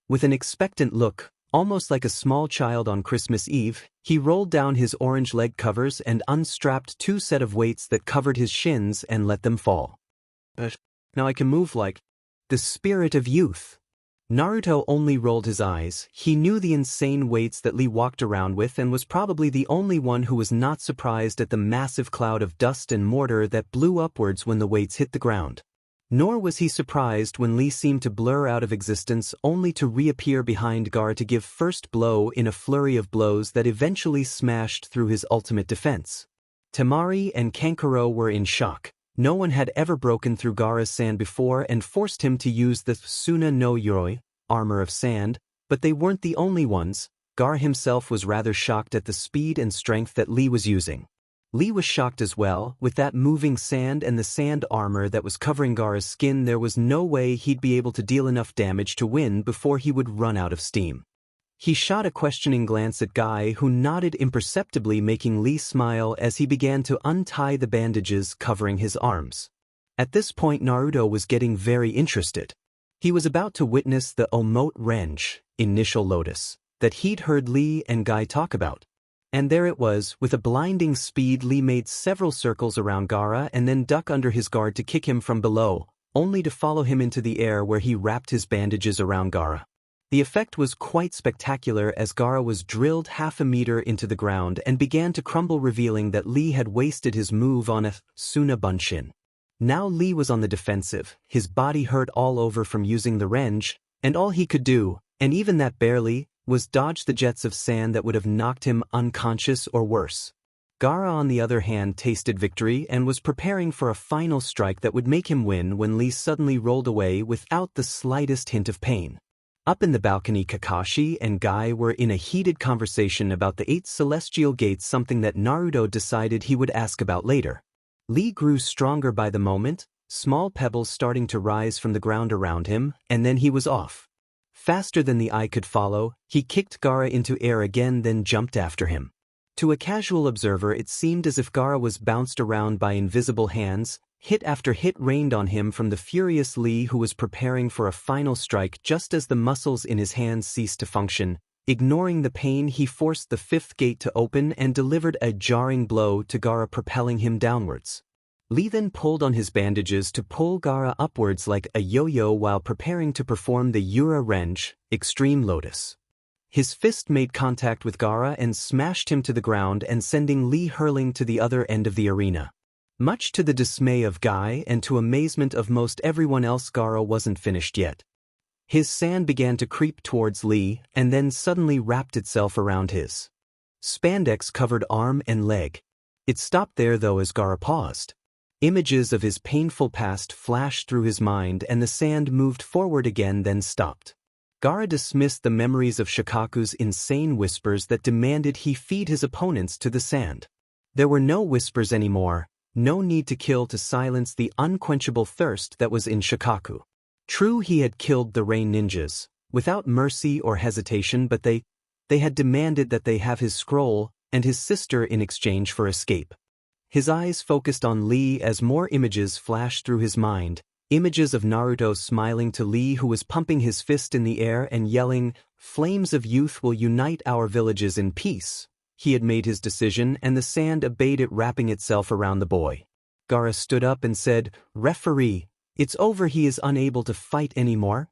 With an expectant look, almost like a small child on Christmas Eve, he rolled down his orange leg covers and unstrapped 2 sets of weights that covered his shins and let them fall. "Now I can move like the spirit of youth." Naruto only rolled his eyes. He knew the insane weights that Lee walked around with and was probably the only one who was not surprised at the massive cloud of dust and mortar that blew upwards when the weights hit the ground. Nor was he surprised when Lee seemed to blur out of existence, only to reappear behind Gaara to give first blow in a flurry of blows that eventually smashed through his ultimate defense. Temari and Kankuro were in shock. No one had ever broken through Gaara's sand before and forced him to use the Suna no Yoroi, armor of sand, but they weren't the only ones. Gaara himself was rather shocked at the speed and strength that Lee was using. Lee was shocked as well. With that moving sand and the sand armor that was covering Gaara's skin, there was no way he'd be able to deal enough damage to win before he would run out of steam. He shot a questioning glance at Guy, who nodded imperceptibly, making Lee smile as he began to untie the bandages covering his arms. At this point, Naruto was getting very interested. He was about to witness the Omote Renge, initial lotus, that he'd heard Lee and Guy talk about. And there it was. With a blinding speed, Lee made several circles around Gaara and then ducked under his guard to kick him from below, only to follow him into the air where he wrapped his bandages around Gaara. The effect was quite spectacular as Gaara was drilled half a meter into the ground and began to crumble, revealing that Lee had wasted his move on a Suna Bunshin. Now Lee was on the defensive, his body hurt all over from using the Renge, and all he could do, and even that barely, was dodge the jets of sand that would have knocked him unconscious or worse. Gaara, on the other hand, tasted victory and was preparing for a final strike that would make him win when Lee suddenly rolled away without the slightest hint of pain. Up in the balcony, Kakashi and Guy were in a heated conversation about the 8 celestial gates, something that Naruto decided he would ask about later. Lee grew stronger by the moment, small pebbles starting to rise from the ground around him, and then he was off. Faster than the eye could follow, he kicked Gaara into air again, then jumped after him. To a casual observer, it seemed as if Gaara was bounced around by invisible hands. Hit after hit rained on him from the furious Lee, who was preparing for a final strike. Just as the muscles in his hands ceased to function, ignoring the pain, he forced the 5th gate to open and delivered a jarring blow to Gaara, propelling him downwards. Lee then pulled on his bandages to pull Gaara upwards like a yo-yo while preparing to perform the Yura Renge, Extreme Lotus. His fist made contact with Gaara and smashed him to the ground and sending Lee hurling to the other end of the arena. Much to the dismay of Guy and to amazement of most everyone else, Gaara wasn't finished yet. His sand began to creep towards Lee and then suddenly wrapped itself around his spandex-covered arm and leg. It stopped there though as Gaara paused. Images of his painful past flashed through his mind and the sand moved forward again, then stopped. Gaara dismissed the memories of Shikaku's insane whispers that demanded he feed his opponents to the sand. There were no whispers anymore, no need to kill to silence the unquenchable thirst that was in Shikaku. True, he had killed the Rain Ninjas, without mercy or hesitation, but they had demanded that they have his scroll and his sister in exchange for escape. His eyes focused on Lee as more images flashed through his mind, images of Naruto smiling to Lee, who was pumping his fist in the air and yelling, "Flames of youth will unite our villages in peace." He had made his decision and the sand obeyed it, wrapping itself around the boy. Gaara stood up and said, "Referee, it's over." He is unable to fight anymore.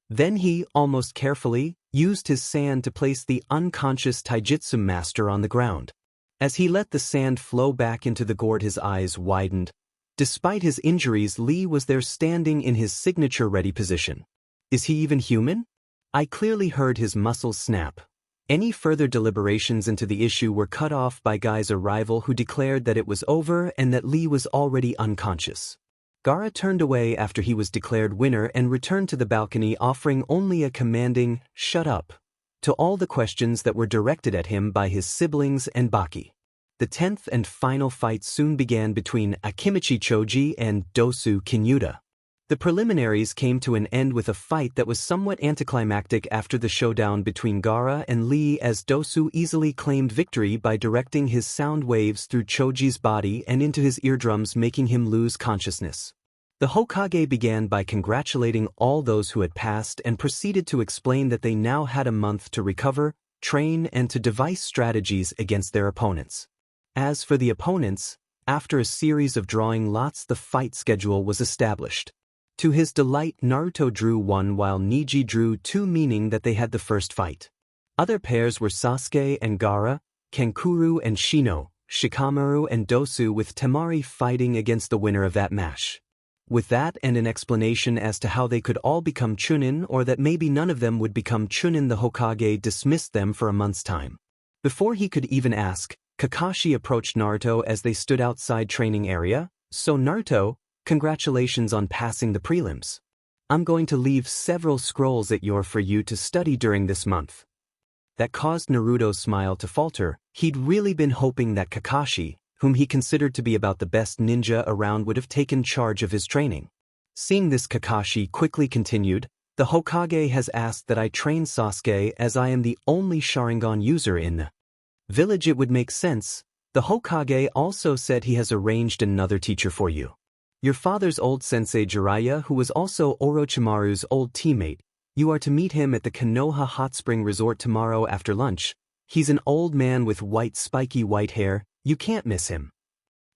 Then he, almost carefully, used his sand to place the unconscious taijutsu master on the ground. As he let the sand flow back into the gourd, his eyes widened. Despite his injuries, Lee was there standing in his signature ready position. Is he even human? I clearly heard his muscles snap. Any further deliberations into the issue were cut off by Guy's arrival, who declared that it was over and that Lee was already unconscious. Gaara turned away after he was declared winner and returned to the balcony, offering only a commanding, "Shut up," to all the questions that were directed at him by his siblings and Baki. The 10th and final fight soon began between Akimichi Choji and Dosu Kinyuta. The preliminaries came to an end with a fight that was somewhat anticlimactic after the showdown between Gaara and Lee, as Dosu easily claimed victory by directing his sound waves through Choji's body and into his eardrums, making him lose consciousness. The Hokage began by congratulating all those who had passed and proceeded to explain that they now had a month to recover, train, and to devise strategies against their opponents. As for the opponents, after a series of drawing lots, the fight schedule was established. To his delight, Naruto drew 1 while Neji drew 2, meaning that they had the first fight. Other pairs were Sasuke and Gaara, Kankuro and Shino, Shikamaru and Dosu, with Temari fighting against the winner of that match. With that and an explanation as to how they could all become Chunin, or that maybe none of them would become Chunin, the Hokage dismissed them for a month's time. Before he could even ask, Kakashi approached Naruto as they stood outside training area. "So Naruto, congratulations on passing the prelims. I'm going to leave several scrolls for you to study during this month." That caused Naruto's smile to falter. He'd really been hoping that Kakashi, whom he considered to be about the best ninja around, would have taken charge of his training. Seeing this, Kakashi quickly continued, "The Hokage has asked that I train Sasuke as I am the only Sharingan user in the village. It would make sense. The Hokage also said he has arranged another teacher for you. Your father's old sensei Jiraiya, who was also Orochimaru's old teammate. You are to meet him at the Konoha Hot Spring Resort tomorrow after lunch. He's an old man with spiky white hair. You can't miss him."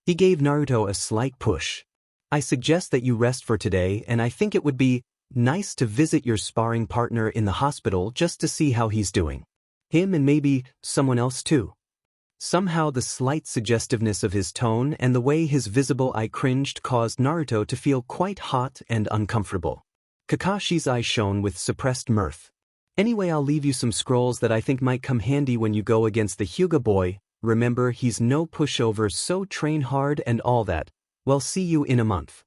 He gave Naruto a slight push. "I suggest that you rest for today, and I think it would be nice to visit your sparring partner in the hospital just to see how he's doing. Him and maybe someone else too." Somehow the slight suggestiveness of his tone and the way his visible eye cringed caused Naruto to feel quite hot and uncomfortable. Kakashi's eyes shone with suppressed mirth. "Anyway, I'll leave you some scrolls that I think might come handy when you go against the Hyuga boy. Remember, he's no pushover, so train hard and all that. Well, see you in a month."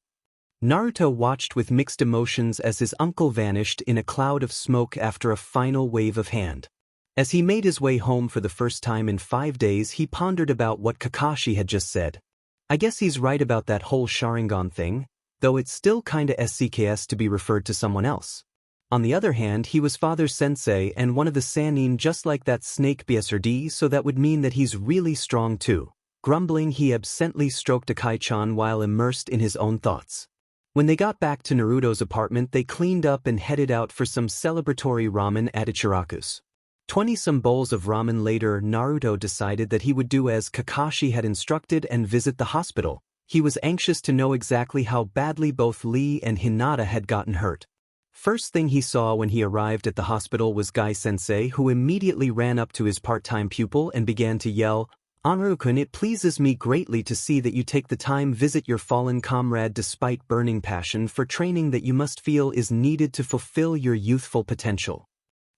Naruto watched with mixed emotions as his uncle vanished in a cloud of smoke after a final wave of hand. As he made his way home for the first time in 5 days, he pondered about what Kakashi had just said. I guess he's right about that whole Sharingan thing, though it's still kinda SCKS to be referred to someone else. On the other hand, he was father's sensei and one of the Sannin, just like that snake BSRD, so that would mean that he's really strong too. Grumbling, he absently stroked Akai-chan while immersed in his own thoughts. When they got back to Naruto's apartment, they cleaned up and headed out for some celebratory ramen at Ichiraku's. 20-some bowls of ramen later, Naruto decided that he would do as Kakashi had instructed and visit the hospital. He was anxious to know exactly how badly both Lee and Hinata had gotten hurt. First thing he saw when he arrived at the hospital was Guy-sensei, who immediately ran up to his part-time pupil and began to yell, "Anru-kun, it pleases me greatly to see that you take the time visit your fallen comrade despite burning passion for training that you must feel is needed to fulfill your youthful potential."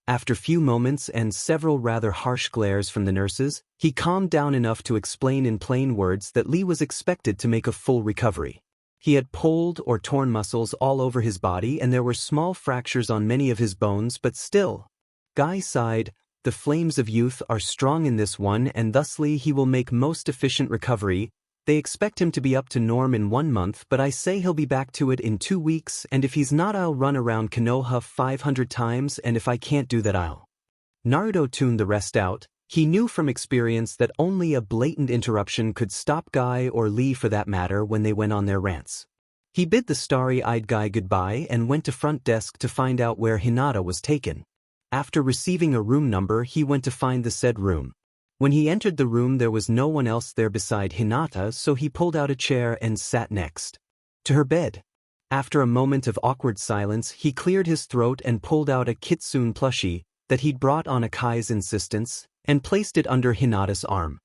After few moments and several rather harsh glares from the nurses, he calmed down enough to explain in plain words that Lee was expected to make a full recovery. He had pulled or torn muscles all over his body and there were small fractures on many of his bones, but still. Guy sighed, "The flames of youth are strong in this one and thusly he will make most efficient recovery. They expect him to be up to norm in 1 month, but I say he'll be back to it in 2 weeks, and if he's not, I'll run around Konoha 500 times, and if I can't do that, I'll." Naruto tuned the rest out. He knew from experience that only a blatant interruption could stop Guy, or Lee for that matter, when they went on their rants. He bid the starry-eyed Guy goodbye and went to front desk to find out where Hinata was taken. After receiving a room number, he went to find the said room. When he entered the room, there was no one else there beside Hinata, so he pulled out a chair and sat next to her bed. After a moment of awkward silence, he cleared his throat and pulled out a kitsune plushie that he'd brought on Akai's insistence and placed it under Hinata's arm.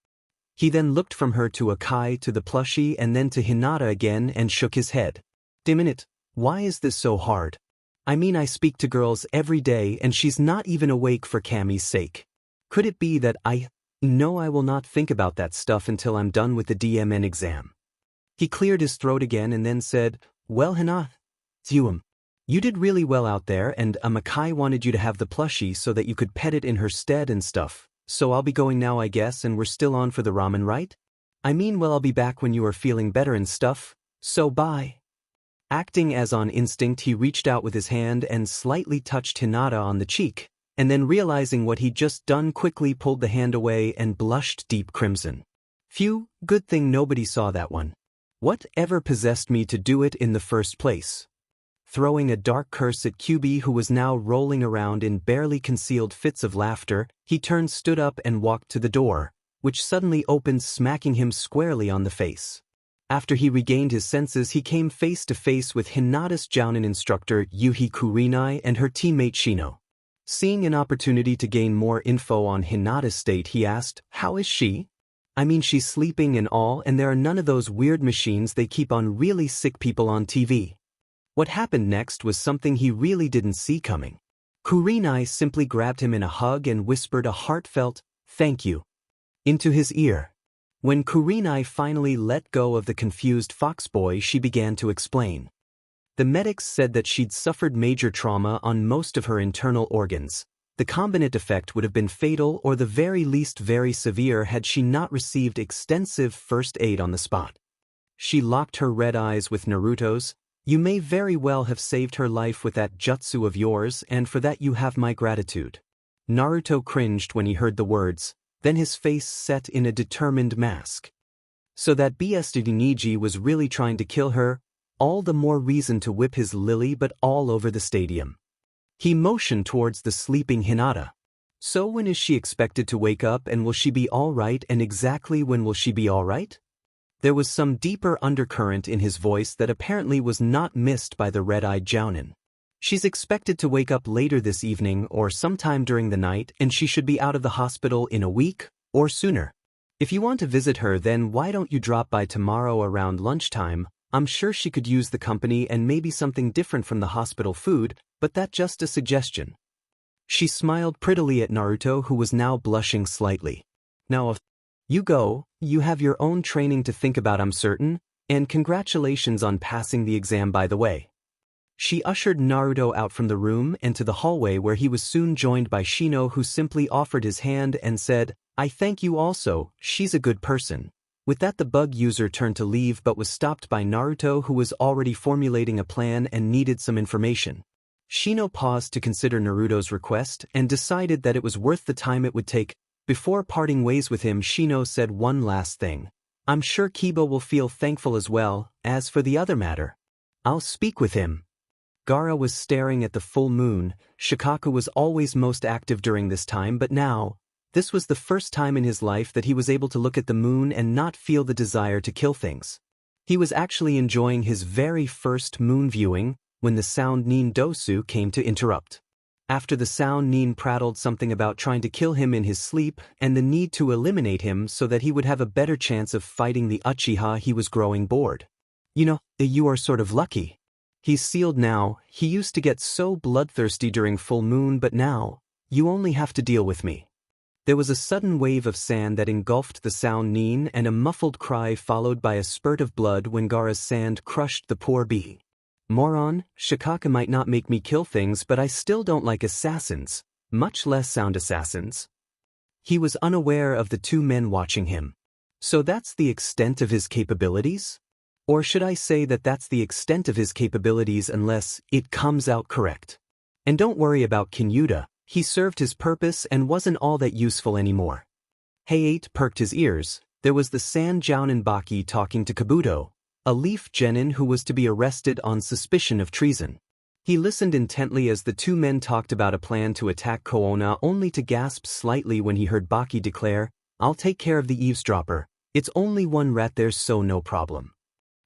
He then looked from her to Akai to the plushie and then to Hinata again and shook his head. "Damn it, why is this so hard? I mean, I speak to girls every day and she's not even awake for Cammy's sake. Could it be that No, I will not think about that stuff until I'm done with the DMN exam." He cleared his throat again and then said, "Well, Hinata, you did really well out there, and Akai wanted you to have the plushie so that you could pet it in her stead and stuff, so I'll be going now, I guess, and we're still on for the ramen, right? I mean, well, I'll be back when you are feeling better and stuff, so bye." Acting as on instinct, he reached out with his hand and slightly touched Hinata on the cheek, and then realizing what he'd just done, quickly pulled the hand away and blushed deep crimson. "Phew, good thing nobody saw that one. What ever possessed me to do it in the first place?" Throwing a dark curse at Kyuubi, who was now rolling around in barely concealed fits of laughter, he stood up and walked to the door, which suddenly opened, smacking him squarely on the face. After he regained his senses, he came face to face with Hinata's Jounin instructor Yuhi Kurinai and her teammate Shino. Seeing an opportunity to gain more info on Hinata's state, he asked, "How is she? I mean, she's sleeping and all, and there are none of those weird machines they keep on really sick people on TV." What happened next was something he really didn't see coming. Kurinai simply grabbed him in a hug and whispered a heartfelt, "Thank you," into his ear. When Kurinai finally let go of the confused foxboy, she began to explain. The medics said that she'd suffered major trauma on most of her internal organs, The combinate effect would have been fatal or the very least very severe had she not received extensive first aid on the spot. She locked her red eyes with Naruto's. You may very well have saved her life with that jutsu of yours, and for that you have my gratitude. Naruto cringed when he heard the words, then his face set in a determined mask. So that BSD Niji was really trying to kill her, all the more reason to whip his lily but all over the stadium. He motioned towards the sleeping Hinata. So when is she expected to wake up, and will she be all right, and exactly when will she be all right? There was some deeper undercurrent in his voice that apparently was not missed by the red-eyed jounin. She's expected to wake up later this evening or sometime during the night, and she should be out of the hospital in a week or sooner. If you want to visit her, then why don't you drop by tomorrow around lunchtime? I'm sure she could use the company and maybe something different from the hospital food, but that's just a suggestion. She smiled prettily at Naruto, who was now blushing slightly. Now if you go, you have your own training to think about, I'm certain, and congratulations on passing the exam, by the way. She ushered Naruto out from the room and to the hallway, where he was soon joined by Shino, who simply offered his hand and said, I thank you also, she's a good person. With that, the bug user turned to leave but was stopped by Naruto, who was already formulating a plan and needed some information. Shino paused to consider Naruto's request and decided that it was worth the time it would take. Before parting ways with him, Shino said one last thing. I'm sure Kiba will feel thankful as well. As for the other matter, I'll speak with him. Gaara was staring at the full moon. Shikaku was always most active during this time, but now, this was the first time in his life that he was able to look at the moon and not feel the desire to kill things. He was actually enjoying his very first moon viewing when the sound Nin Dosu came to interrupt. After the sound, Nin prattled something about trying to kill him in his sleep and the need to eliminate him so that he would have a better chance of fighting the Uchiha. He was growing bored. You are sort of lucky. He's sealed now. He used to get so bloodthirsty during full moon, but now, you only have to deal with me. There was a sudden wave of sand that engulfed the sound Nin and a muffled cry followed by a spurt of blood when Gaara's sand crushed the poor bee. Moron, Shikaku might not make me kill things, but I still don't like assassins, much less sound assassins. He was unaware of the two men watching him. So that's the extent of his capabilities? Or should I say that that's the extent of his capabilities unless it comes out correct? And don't worry about Kinyuda. He served his purpose and wasn't all that useful anymore. Height perked his ears. There was the Sand Jounin Baki talking to Kabuto, a leaf genin who was to be arrested on suspicion of treason. He listened intently as the two men talked about a plan to attack Koona, only to gasp slightly when he heard Baki declare, I'll take care of the eavesdropper. It's only one rat there, so no problem.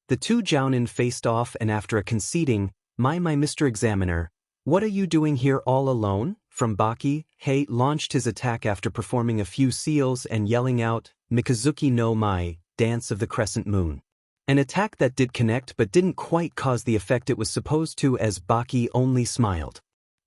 The two jounin faced off, and after a conceding, my Mr. Examiner, what are you doing here all alone? From Baki, Hei launched his attack after performing a few seals and yelling out, Mikazuki no Mai, Dance of the Crescent Moon. An attack that did connect but didn't quite cause the effect it was supposed to, as Baki only smiled.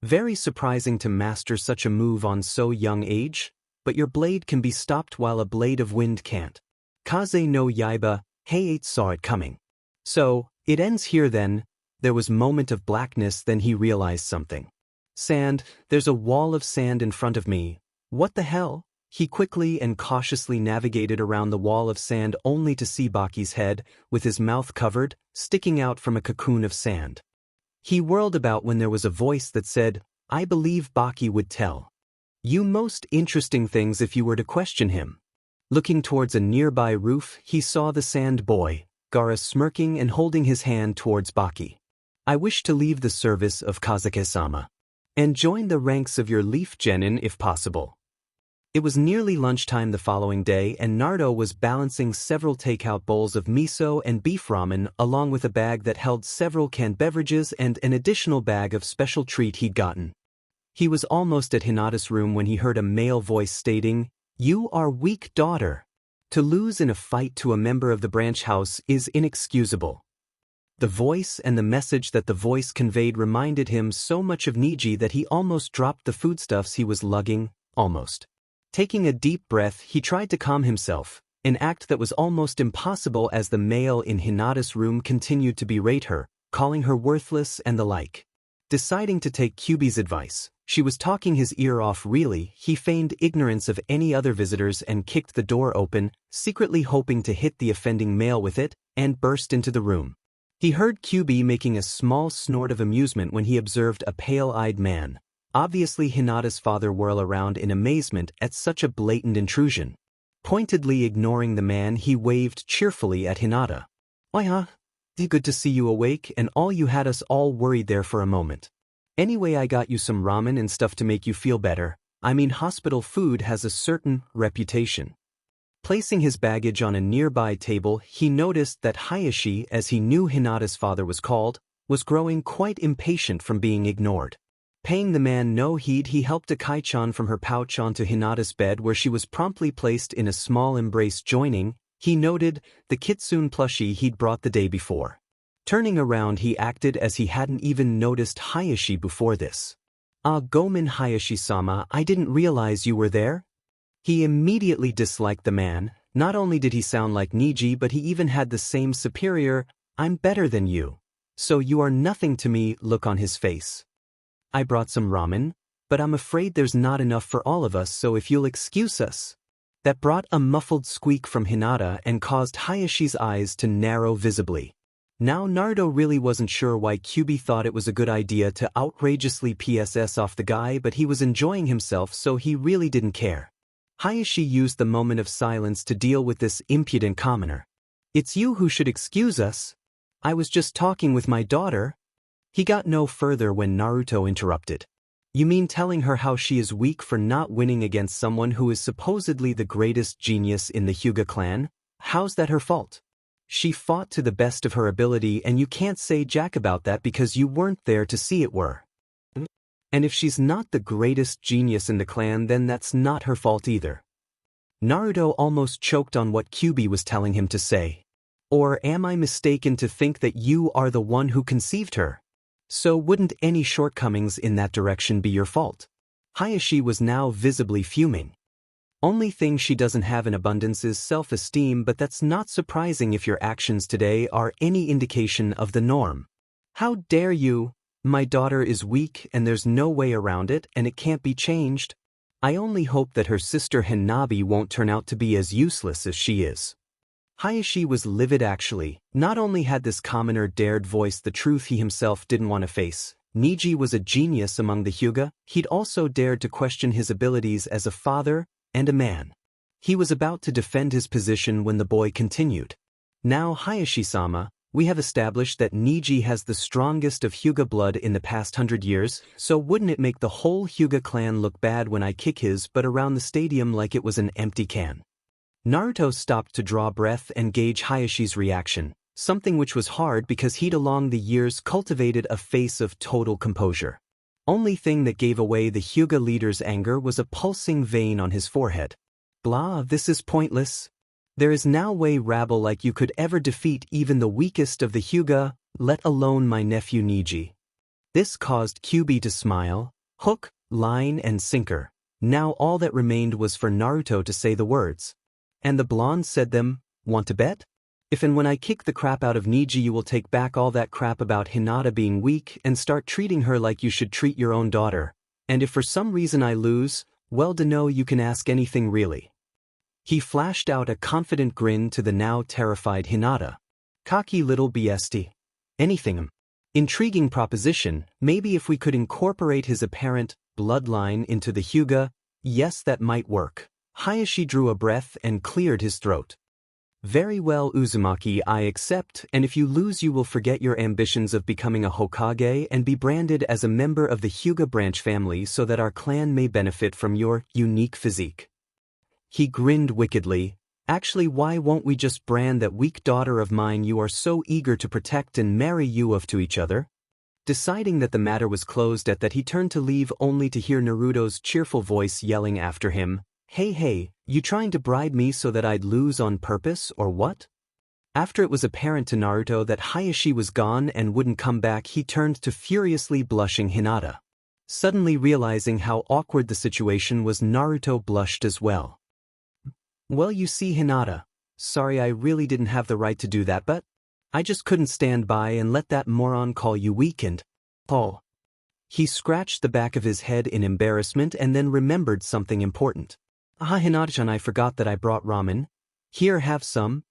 Very surprising to master such a move on so young age, but your blade can be stopped while a blade of wind can't. Kaze no Yaiba, Height saw it coming. So, it ends here then. There was a moment of blackness, then he realized something. Sand, there's a wall of sand in front of me. What the hell? He quickly and cautiously navigated around the wall of sand only to see Baki's head, with his mouth covered, sticking out from a cocoon of sand. He whirled about when there was a voice that said, I believe Baki would tell you most interesting things if you were to question him. Looking towards a nearby roof, he saw the sand boy, Gaara, smirking and holding his hand towards Baki. I wish to leave the service of Kazake-sama and join the ranks of your leaf genin if possible. It was nearly lunchtime the following day, and Naruto was balancing several takeout bowls of miso and beef ramen along with a bag that held several canned beverages and an additional bag of special treat he'd gotten. He was almost at Hinata's room when he heard a male voice stating, You are weak, daughter. To lose in a fight to a member of the branch house is inexcusable. The voice and the message that the voice conveyed reminded him so much of Niji that he almost dropped the foodstuffs he was lugging, almost. Taking a deep breath, he tried to calm himself, an act that was almost impossible as the male in Hinata's room continued to berate her, calling her worthless and the like. Deciding to take Kyuubi's advice, She was talking his ear off really. He feigned ignorance of any other visitors and kicked the door open, secretly hoping to hit the offending male with it, and burst into the room. He heard Kyuubi making a small snort of amusement when he observed a pale-eyed man, obviously Hinata's father, whirl around in amazement at such a blatant intrusion. Pointedly ignoring the man, he waved cheerfully at Hinata. "Why huh? Good to see you awake, and all you had us all worried there for a moment. Anyway, I got you some ramen and stuff to make you feel better. I mean, hospital food has a certain reputation." Placing his baggage on a nearby table, he noticed that Hayashi, as he knew Hinata's father was called, was growing quite impatient from being ignored. Paying the man no heed, he helped a kaichan from her pouch onto Hinata's bed, where she was promptly placed in a small embrace. Joining, he noted the kitsune plushie he'd brought the day before. Turning around, he acted as he hadn't even noticed Hayashi before this. "Ah, Gomen Hayashi-sama, I didn't realize you were there?" He immediately disliked the man. Not only did he sound like Niji, but he even had the same superior, "I'm better than you, so you are nothing to me" look on his face. "I brought some ramen, but I'm afraid there's not enough for all of us, so if you'll excuse us." That brought a muffled squeak from Hinata and caused Hayashi's eyes to narrow visibly. Now Naruto really wasn't sure why Kyuubi thought it was a good idea to outrageously PSS off the guy, but he was enjoying himself, so he really didn't care. Hayashi used the moment of silence to deal with this impudent commoner. "It's you who should excuse us. I was just talking with my daughter." He got no further when Naruto interrupted. "You mean telling her how she is weak for not winning against someone who is supposedly the greatest genius in the Hyuga clan? How's that her fault? She fought to the best of her ability, and you can't say jack about that because you weren't there to see it were. And if she's not the greatest genius in the clan, then that's not her fault either." Naruto almost choked on what Kyuubi was telling him to say. "Or am I mistaken to think that you are the one who conceived her? So wouldn't any shortcomings in that direction be your fault?" Hayashi was now visibly fuming. "Only thing she doesn't have in abundance is self-esteem, but that's not surprising if your actions today are any indication of the norm. How dare you? My daughter is weak and there's no way around it, and it can't be changed. I only hope that her sister Hanabi won't turn out to be as useless as she is." Hayashi was livid actually. Not only had this commoner dared voice the truth he himself didn't want to face, Niji was a genius among the Hyuga, he'd also dared to question his abilities as a father and a man. He was about to defend his position when the boy continued. "Now Hayashi-sama, we have established that Niji has the strongest of Hyuga blood in the past 100 years, so wouldn't it make the whole Hyuga clan look bad when I kick his butt around the stadium like it was an empty can?" Naruto stopped to draw breath and gauge Hayashi's reaction, something which was hard because he'd along the years cultivated a face of total composure. Only thing that gave away the Hyuga leader's anger was a pulsing vein on his forehead. "Blah, this is pointless. There is no way rabble like you could ever defeat even the weakest of the Hyuga, let alone my nephew Niji." This caused Kyuubi to smile. Hook, line, and sinker. Now all that remained was for Naruto to say the words. "And the blonde said them, want to bet? If and when I kick the crap out of Niji, you will take back all that crap about Hinata being weak and start treating her like you should treat your own daughter. And if for some reason I lose, well to know you can ask anything really." He flashed out a confident grin to the now terrified Hinata. "Cocky little BST. Anything. Intriguing proposition. Maybe if we could incorporate his apparent bloodline into the Hyuga, yes, that might work." Hayashi drew a breath and cleared his throat. "Very well, Uzumaki, I accept, and if you lose you will forget your ambitions of becoming a Hokage and be branded as a member of the Hyuga branch family so that our clan may benefit from your unique physique." He grinned wickedly. "Actually, why won't we just brand that weak daughter of mine you are so eager to protect and marry you off to each other?" Deciding that the matter was closed at that, he turned to leave only to hear Naruto's cheerful voice yelling after him, Hey, you trying to bribe me so that I'd lose on purpose, or what?" After it was apparent to Naruto that Hayashi was gone and wouldn't come back, he turned to furiously blushing Hinata. Suddenly realizing how awkward the situation was, Naruto blushed as well. "Well, you see, Hinata, sorry I really didn't have the right to do that, but I just couldn't stand by and let that moron call you weak and all." He scratched the back of his head in embarrassment and then remembered something important. "Ah, Hinata-chan, I forgot that I brought ramen. Here, have some."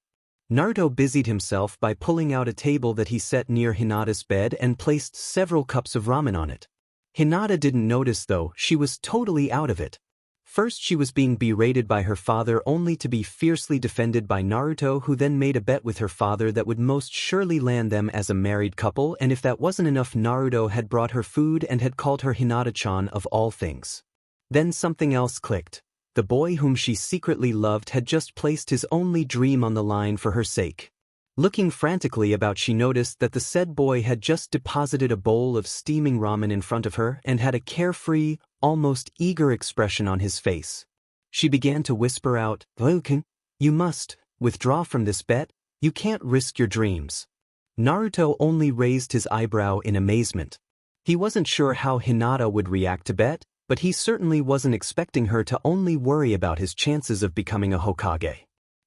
Naruto busied himself by pulling out a table that he set near Hinata's bed and placed several cups of ramen on it. Hinata didn't notice though, she was totally out of it. First she was being berated by her father only to be fiercely defended by Naruto, who then made a bet with her father that would most surely land them as a married couple, and if that wasn't enough, Naruto had brought her food and had called her Hinata-chan of all things. Then something else clicked. The boy whom she secretly loved had just placed his only dream on the line for her sake. Looking frantically about, she noticed that the said boy had just deposited a bowl of steaming ramen in front of her and had a carefree, almost eager expression on his face. She began to whisper out, "Ryukin, you must withdraw from this bet. You can't risk your dreams." Naruto only raised his eyebrow in amazement. He wasn't sure how Hinata would react to bet, but he certainly wasn't expecting her to only worry about his chances of becoming a Hokage.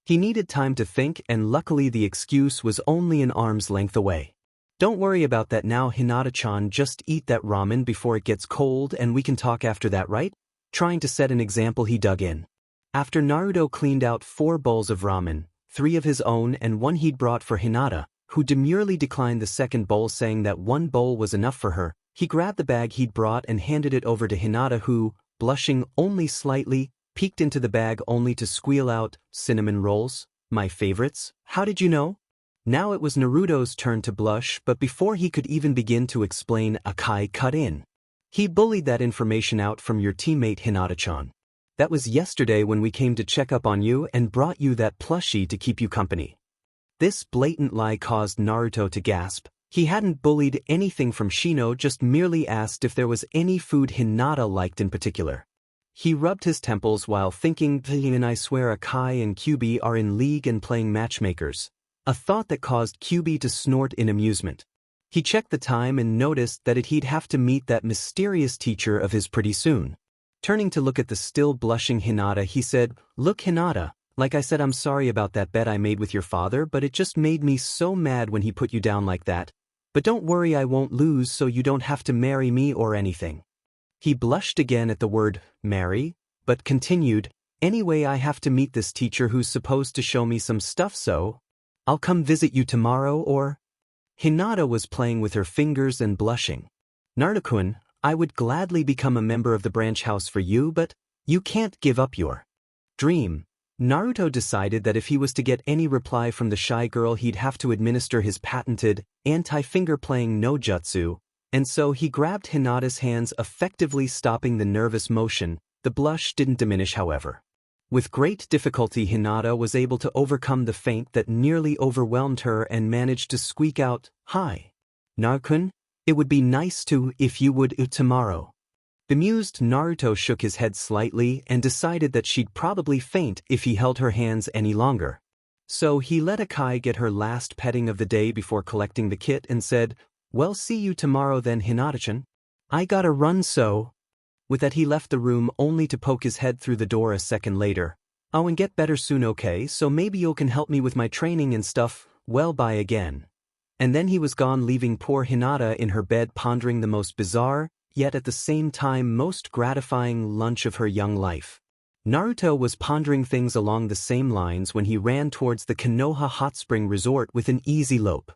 He needed time to think, and luckily the excuse was only an arm's length away. "Don't worry about that now, Hinata-chan, just eat that ramen before it gets cold and we can talk after that, right?" Trying to set an example, he dug in. After Naruto cleaned out 4 bowls of ramen, 3 of his own and 1 he'd brought for Hinata, who demurely declined the second bowl, saying that 1 bowl was enough for her, he grabbed the bag he'd brought and handed it over to Hinata, who, blushing only slightly, peeked into the bag only to squeal out, "Cinnamon rolls, my favorites. How did you know?" Now it was Naruto's turn to blush, but before he could even begin to explain, Akai cut in. "He bullied that information out from your teammate Hinata-chan. That was yesterday when we came to check up on you and brought you that plushie to keep you company." This blatant lie caused Naruto to gasp. He hadn't bullied anything from Shino, just merely asked if there was any food Hinata liked in particular. He rubbed his temples while thinking, "And I swear Akai and Kyuubi are in league and playing matchmakers," a thought that caused Kyuubi to snort in amusement. He checked the time and noticed that he'd have to meet that mysterious teacher of his pretty soon. Turning to look at the still blushing Hinata, he said, "Look, Hinata, like I said, I'm sorry about that bet I made with your father, but it just made me so mad when he put you down like that. But don't worry, I won't lose, so you don't have to marry me or anything." He blushed again at the word marry, but continued, "Anyway, I have to meet this teacher who's supposed to show me some stuff, so I'll come visit you tomorrow or—" Hinata was playing with her fingers and blushing. "Naruto-kun, I would gladly become a member of the branch house for you, but you can't give up your dream." Naruto decided that if he was to get any reply from the shy girl, he'd have to administer his patented anti-finger-playing no jutsu, and so he grabbed Hinata's hands, effectively stopping the nervous motion. The blush didn't diminish, however. With great difficulty, Hinata was able to overcome the faint that nearly overwhelmed her and managed to squeak out, "Hi, Naruto-kun, it would be nice to if you would tomorrow." Bemused, Naruto shook his head slightly and decided that she'd probably faint if he held her hands any longer. So he let Akai get her last petting of the day before collecting the kit and said, "Well, see you tomorrow then, Hinata-chan. I gotta run, so—" With that he left the room only to poke his head through the door a second later. "Oh, and get better soon, okay? So maybe you can help me with my training and stuff. Well, bye again." And then he was gone, leaving poor Hinata in her bed pondering the most bizarre, yet at the same time most gratifying lunch of her young life. Naruto was pondering things along the same lines when he ran towards the Konoha Hot Spring Resort with an easy lope.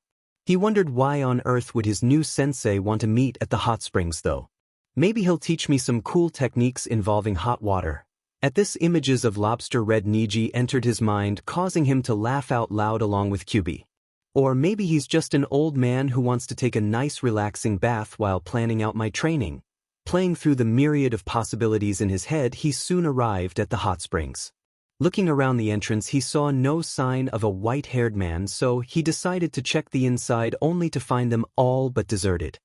He wondered why on earth would his new sensei want to meet at the hot springs though. Maybe he'll teach me some cool techniques involving hot water. At this, images of lobster red Niji entered his mind, causing him to laugh out loud along with Kyuubi. Or maybe he's just an old man who wants to take a nice relaxing bath while planning out my training. Playing through the myriad of possibilities in his head, he soon arrived at the hot springs. Looking around the entrance, he saw no sign of a white-haired man, so he decided to check the inside only to find them all but deserted.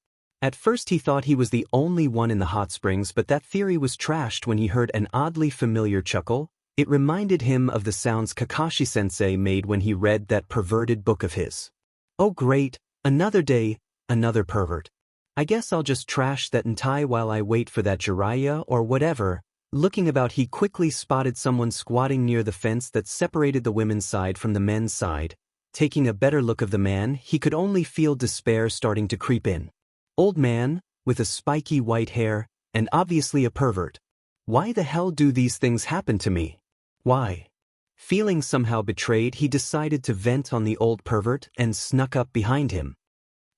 At first he thought he was the only one in the hot springs, but that theory was trashed when he heard an oddly familiar chuckle. It reminded him of the sounds Kakashi-sensei made when he read that perverted book of his. "Oh great, another day, another pervert. I guess I'll just trash that hentai while I wait for that Jiraiya or whatever." Looking about, he quickly spotted someone squatting near the fence that separated the women's side from the men's side. Taking a better look of the man, he could only feel despair starting to creep in. "Old man, with a spiky white hair, and obviously a pervert. Why the hell do these things happen to me? Why? Feeling somehow betrayed, he decided to vent on the old pervert and snuck up behind him.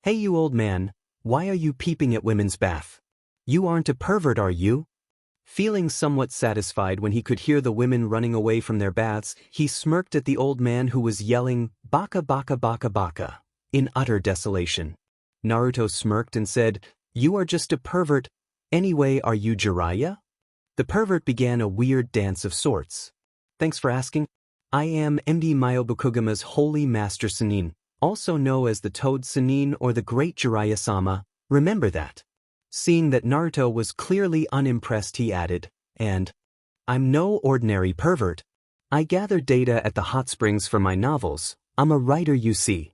Hey you old man, why are you peeping at women's bath? You aren't a pervert, are you? Feeling somewhat satisfied when he could hear the women running away from their baths, he smirked at the old man who was yelling, "Baka baka baka baka," in utter desolation. Naruto smirked and said, "You are just a pervert. Anyway, are you Jiraiya?" The pervert began a weird dance of sorts. Thanks for asking. I am MD Myobukugama's holy master Sannin, also known as the Toad Sannin or the Great Jiraiya-sama, remember that. Seeing that Naruto was clearly unimpressed, he added, and I'm no ordinary pervert. I gather data at the hot springs for my novels. I'm a writer, you see.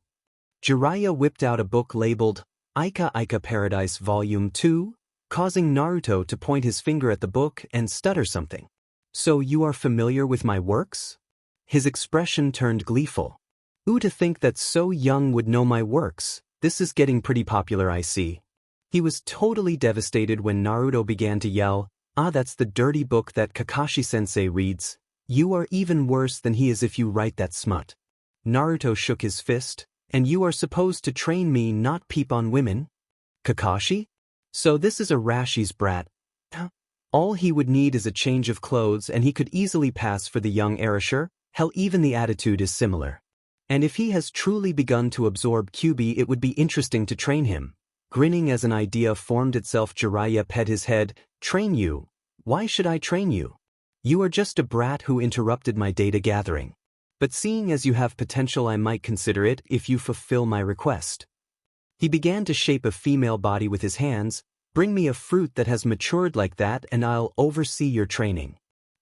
Jiraiya whipped out a book labeled Aika Aika Paradise Volume 2, causing Naruto to point his finger at the book and stutter something. So you are familiar with my works? His expression turned gleeful. Ooh, to think that so young would know my works. This is getting pretty popular, I see. He was totally devastated when Naruto began to yell, "Ah, that's the dirty book that Kakashi-sensei reads. You are even worse than he is if you write that smut." Naruto shook his fist. "And you are supposed to train me not peep on women? Kakashi? So this is a Rashi's brat. All he would need is a change of clothes and he could easily pass for the young Erasure. Hell, even the attitude is similar. And if he has truly begun to absorb Kyuubi, it would be interesting to train him." Grinning as an idea formed itself, Jiraiya pet his head. "Train you? Why should I train you? You are just a brat who interrupted my data gathering. But seeing as you have potential, I might consider it if you fulfill my request." He began to shape a female body with his hands. "Bring me a fruit that has matured like that and I'll oversee your training."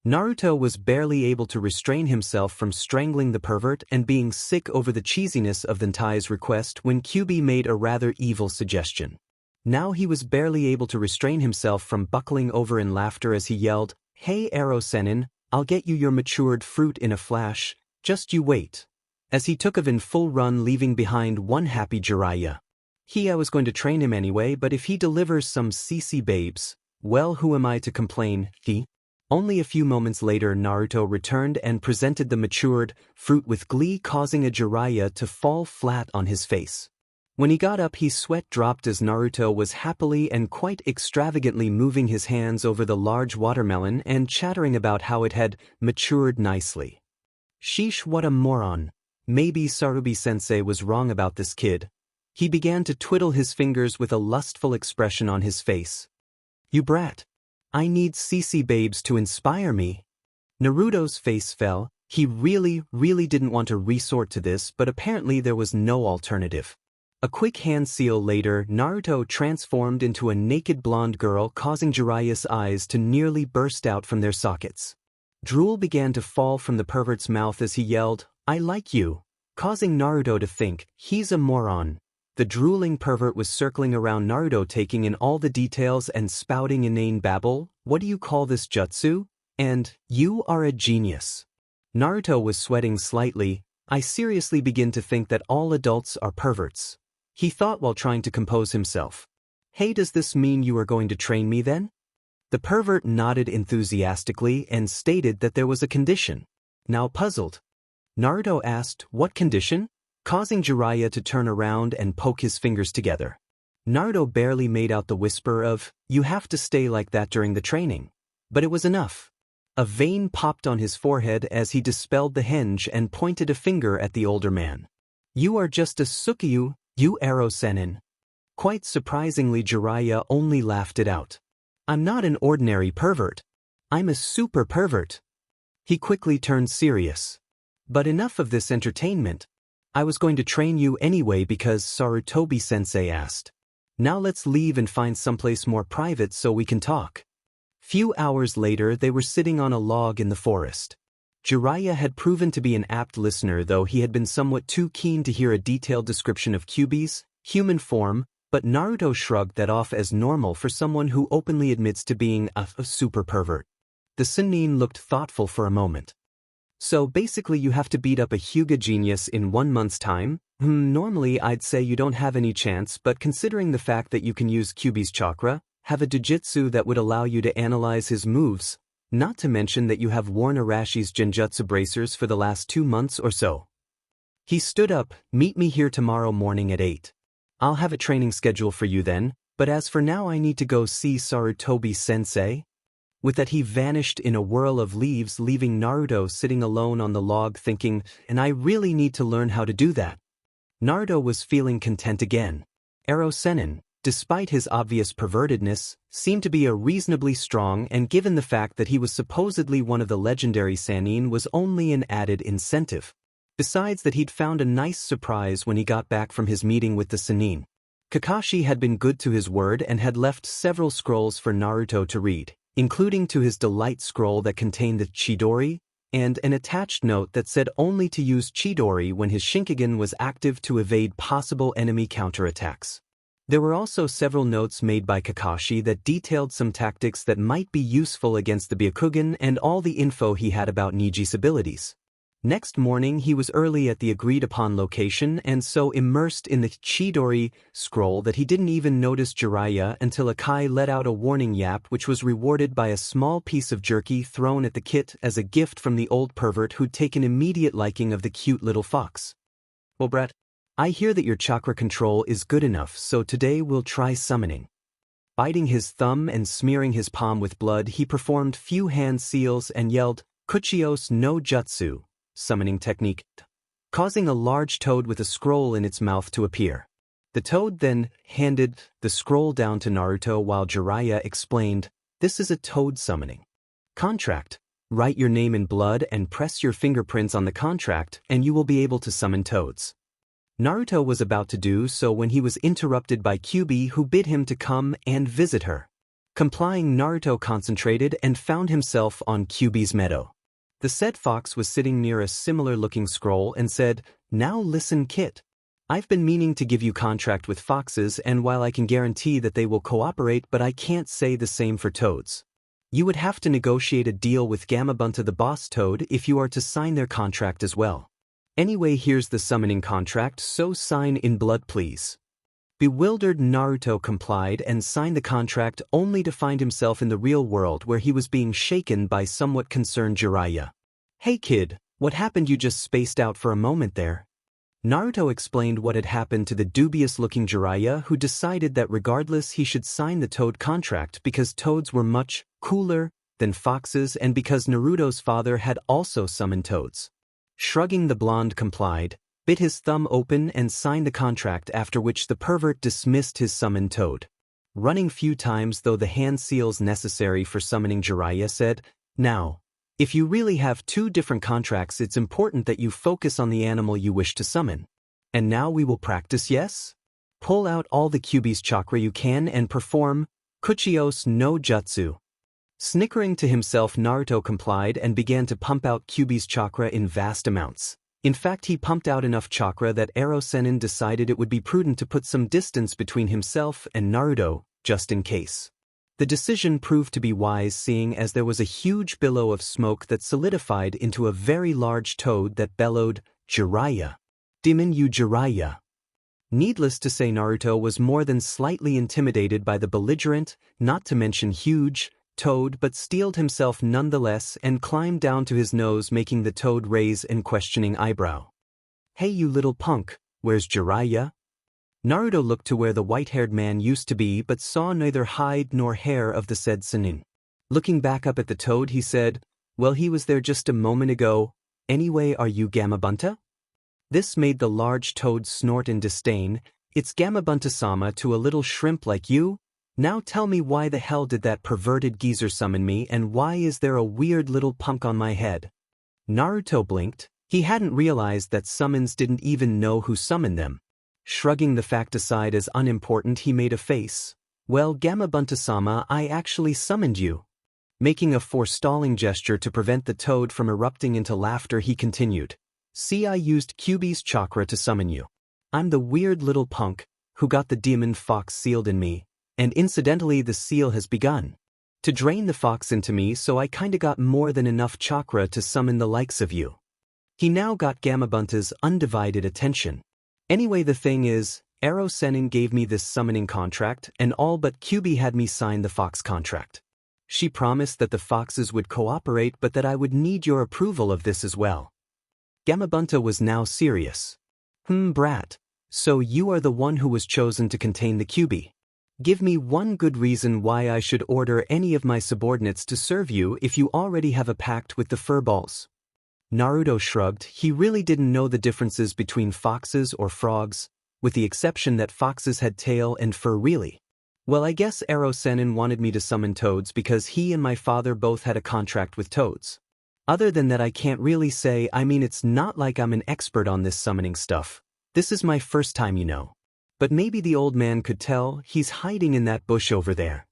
Naruto was barely able to restrain himself from strangling the pervert and being sick over the cheesiness of Thentai's request when Kyuubi made a rather evil suggestion. Now he was barely able to restrain himself from buckling over in laughter as he yelled, "Hey Ero Sennin, I'll get you your matured fruit in a flash, just you wait." As he took off in full run, leaving behind one happy Jiraiya. I was going to train him anyway, but if he delivers some CC babes, well, who am I to complain? Only a few moments later, Naruto returned and presented the matured fruit with glee, causing a Jiraiya to fall flat on his face. When he got up, his sweat dropped as Naruto was happily and quite extravagantly moving his hands over the large watermelon and chattering about how it had matured nicely. Sheesh, what a moron. Maybe Sarubi-sensei was wrong about this kid. He began to twiddle his fingers with a lustful expression on his face. "You brat. I need CC babes to inspire me." Naruto's face fell. He really didn't want to resort to this, but apparently there was no alternative. A quick hand seal later, Naruto transformed into a naked blonde girl, causing Jiraiya's eyes to nearly burst out from their sockets. Drool began to fall from the pervert's mouth as he yelled, "I like you," causing Naruto to think, he's a moron. The drooling pervert was circling around Naruto, taking in all the details and spouting inane babble. "What do you call this, jutsu? And, you are a genius." Naruto was sweating slightly. "I seriously begin to think that all adults are perverts," he thought while trying to compose himself. "Hey, does this mean you are going to train me then?" The pervert nodded enthusiastically and stated that there was a condition. Now puzzled, Naruto asked, "What condition?" causing Jiraiya to turn around and poke his fingers together. Naruto barely made out the whisper of, "You have to stay like that during the training." But it was enough. A vein popped on his forehead as he dispelled the henge and pointed a finger at the older man. "You are just a Sukiyu, you Ero Sennin." Quite surprisingly, Jiraiya only laughed it out. "I'm not an ordinary pervert. I'm a super pervert." He quickly turned serious. "But enough of this entertainment. I was going to train you anyway because Sarutobi-sensei asked. Now let's leave and find someplace more private so we can talk." Few hours later, they were sitting on a log in the forest. Jiraiya had proven to be an apt listener, though he had been somewhat too keen to hear a detailed description of Kyuubi's human form, but Naruto shrugged that off as normal for someone who openly admits to being a super pervert. The Sannin looked thoughtful for a moment. "So basically you have to beat up a Hyuga genius in 1 month's time? Normally I'd say you don't have any chance, but considering the fact that you can use Kyuubi's chakra, have a jujitsu that would allow you to analyze his moves, not to mention that you have worn Arashi's genjutsu bracers for the last 2 months or so. He stood up, meet me here tomorrow morning at 8. I'll have a training schedule for you then, but as for now I need to go see Sarutobi-sensei. With that he vanished in a whirl of leaves, leaving Naruto sitting alone on the log thinking, and I really need to learn how to do that. Naruto was feeling content again. Ero Sennin, despite his obvious pervertedness, seemed to be a reasonably strong, and given the fact that he was supposedly one of the legendary Sannin was only an added incentive. Besides that he'd found a nice surprise when he got back from his meeting with the Sannin. Kakashi had been good to his word and had left several scrolls for Naruto to read, including to his delight scroll that contained the Chidori, and an attached note that said only to use Chidori when his Shinkegan was active to evade possible enemy counterattacks. There were also several notes made by Kakashi that detailed some tactics that might be useful against the Byakugan and all the info he had about Niji's abilities. Next morning he was early at the agreed-upon location and so immersed in the Chidori scroll that he didn't even notice Jiraiya until Akai let out a warning yap, which was rewarded by a small piece of jerky thrown at the kit as a gift from the old pervert who'd taken immediate liking of the cute little fox. Well, Brett, I hear that your chakra control is good enough, so today we'll try summoning. Biting his thumb and smearing his palm with blood, he performed few hand seals and yelled, Kuchios no Jutsu, summoning technique, causing a large toad with a scroll in its mouth to appear. The toad then handed the scroll down to Naruto while Jiraiya explained, this is a toad summoning contract. Write your name in blood and press your fingerprints on the contract and you will be able to summon toads. Naruto was about to do so when he was interrupted by Kyuubi, who bid him to come and visit her. Complying, Naruto concentrated and found himself on Kyuubi's meadow. The said fox was sitting near a similar-looking scroll and said, now listen, Kit. I've been meaning to give you contract with foxes, and while I can guarantee that they will cooperate, but I can't say the same for toads. You would have to negotiate a deal with Gamabunta the boss toad if you are to sign their contract as well. Anyway, here's the summoning contract, so sign in blood please. Bewildered, Naruto complied and signed the contract only to find himself in the real world where he was being shaken by somewhat concerned Jiraiya. Hey kid, what happened? You just spaced out for a moment there. Naruto explained what had happened to the dubious-looking Jiraiya, who decided that regardless he should sign the toad contract because toads were much cooler than foxes and because Naruto's father had also summoned toads. Shrugging, the blonde complied, bit his thumb open and signed the contract, after which the pervert dismissed his summoned toad. Running few times though the hand seals necessary for summoning, Jiraiya said, now, if you really have 2 different contracts, it's important that you focus on the animal you wish to summon. And now we will practice, yes? Pull out all the Kyuubi's chakra you can and perform Kuchios no Jutsu. Snickering to himself, Naruto complied and began to pump out Kyuubi's chakra in vast amounts. In fact, he pumped out enough chakra that Ero Sennin decided it would be prudent to put some distance between himself and Naruto, just in case. The decision proved to be wise, seeing as there was a huge billow of smoke that solidified into a very large toad that bellowed, Jiraiya. Demon you Jiraiya. Needless to say, Naruto was more than slightly intimidated by the belligerent, not to mention huge, toad, but steeled himself nonetheless and climbed down to his nose, making the toad raise an questioning eyebrow. Hey you little punk, where's Jiraiya? Naruto looked to where the white-haired man used to be but saw neither hide nor hair of the said Sannin. Looking back up at the toad, he said, well, he was there just a moment ago. Anyway, are you Gamabunta? This made the large toad snort in disdain. It's Gamabunta-sama to a little shrimp like you? Now tell me, why the hell did that perverted geezer summon me, and why is there a weird little punk on my head? Naruto blinked. He hadn't realized that summons didn't even know who summoned them. Shrugging the fact aside as unimportant, he made a face. Well, Gamabunta-sama, I actually summoned you. Making a forestalling gesture to prevent the toad from erupting into laughter, he continued. See, I used Kyuubi's chakra to summon you. I'm the weird little punk who got the demon fox sealed in me. And incidentally, the seal has begun to drain the fox into me, so I kinda got more than enough chakra to summon the likes of you. He now got Gamabunta's undivided attention. Anyway, the thing is, Ero Sennin gave me this summoning contract and all but Kyuubi had me sign the fox contract. She promised that the foxes would cooperate but that I would need your approval of this as well. Gamabunta was now serious. Brat. So you are the one who was chosen to contain the Kyuubi. Give me one good reason why I should order any of my subordinates to serve you if you already have a pact with the furballs. Naruto shrugged. He really didn't know the differences between foxes or frogs, with the exception that foxes had tail and fur really. Well, I guess Ero Sennin wanted me to summon toads because he and my father both had a contract with toads. Other than that I can't really say. I mean, it's not like I'm an expert on this summoning stuff. This is my first time, you know. But maybe the old man could tell. He's hiding in that bush over there.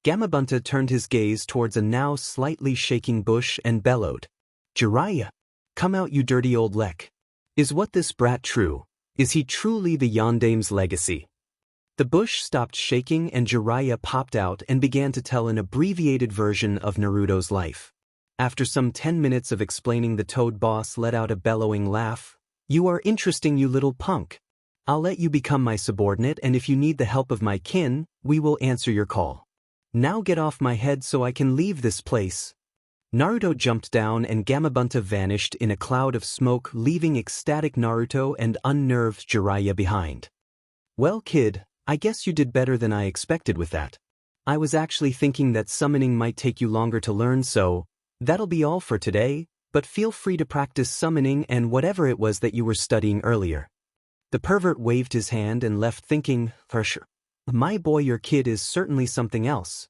Gamabunta turned his gaze towards a now slightly shaking bush and bellowed. Jiraiya! Come out, you dirty old lek. Is what this brat true? Is he truly the Yondame's legacy? The bush stopped shaking and Jiraiya popped out and began to tell an abbreviated version of Naruto's life. After some 10 minutes of explaining, the toad boss let out a bellowing laugh. You are interesting, you little punk. I'll let you become my subordinate, and if you need the help of my kin, we will answer your call. Now get off my head so I can leave this place. Naruto jumped down and Gamabunta vanished in a cloud of smoke, leaving ecstatic Naruto and unnerved Jiraiya behind. Well, kid, I guess you did better than I expected with that. I was actually thinking that summoning might take you longer to learn, so that'll be all for today, but feel free to practice summoning and whatever it was that you were studying earlier. The pervert waved his hand and left thinking, for sure. My boy, your kid is certainly something else.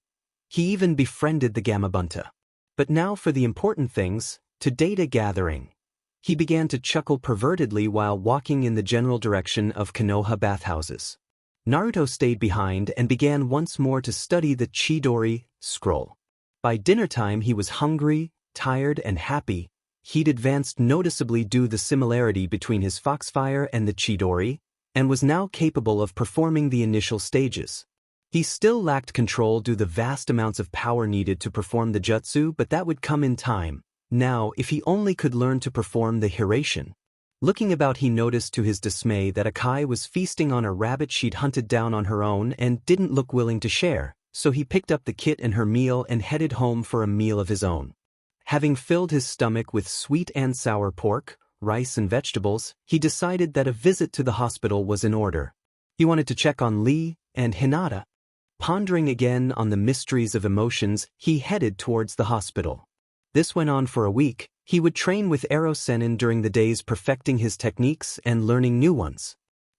He even befriended the Gamabunta. But now for the important things, to data gathering. He began to chuckle pervertedly while walking in the general direction of Konoha bathhouses. Naruto stayed behind and began once more to study the Chidori scroll. By dinner time he was hungry, tired and happy. He'd advanced noticeably due to the similarity between his foxfire and the Chidori, and was now capable of performing the initial stages. He still lacked control due to the vast amounts of power needed to perform the jutsu, but that would come in time. Now, if he only could learn to perform the Hiraishin. Looking about, he noticed to his dismay that Akai was feasting on a rabbit she'd hunted down on her own and didn't look willing to share, so he picked up the kit and her meal and headed home for a meal of his own. Having filled his stomach with sweet and sour pork, rice and vegetables, he decided that a visit to the hospital was in order. He wanted to check on Lee and Hinata. Pondering again on the mysteries of emotions, he headed towards the hospital. This went on for a week. He would train with Ero Sennin during the days, perfecting his techniques and learning new ones.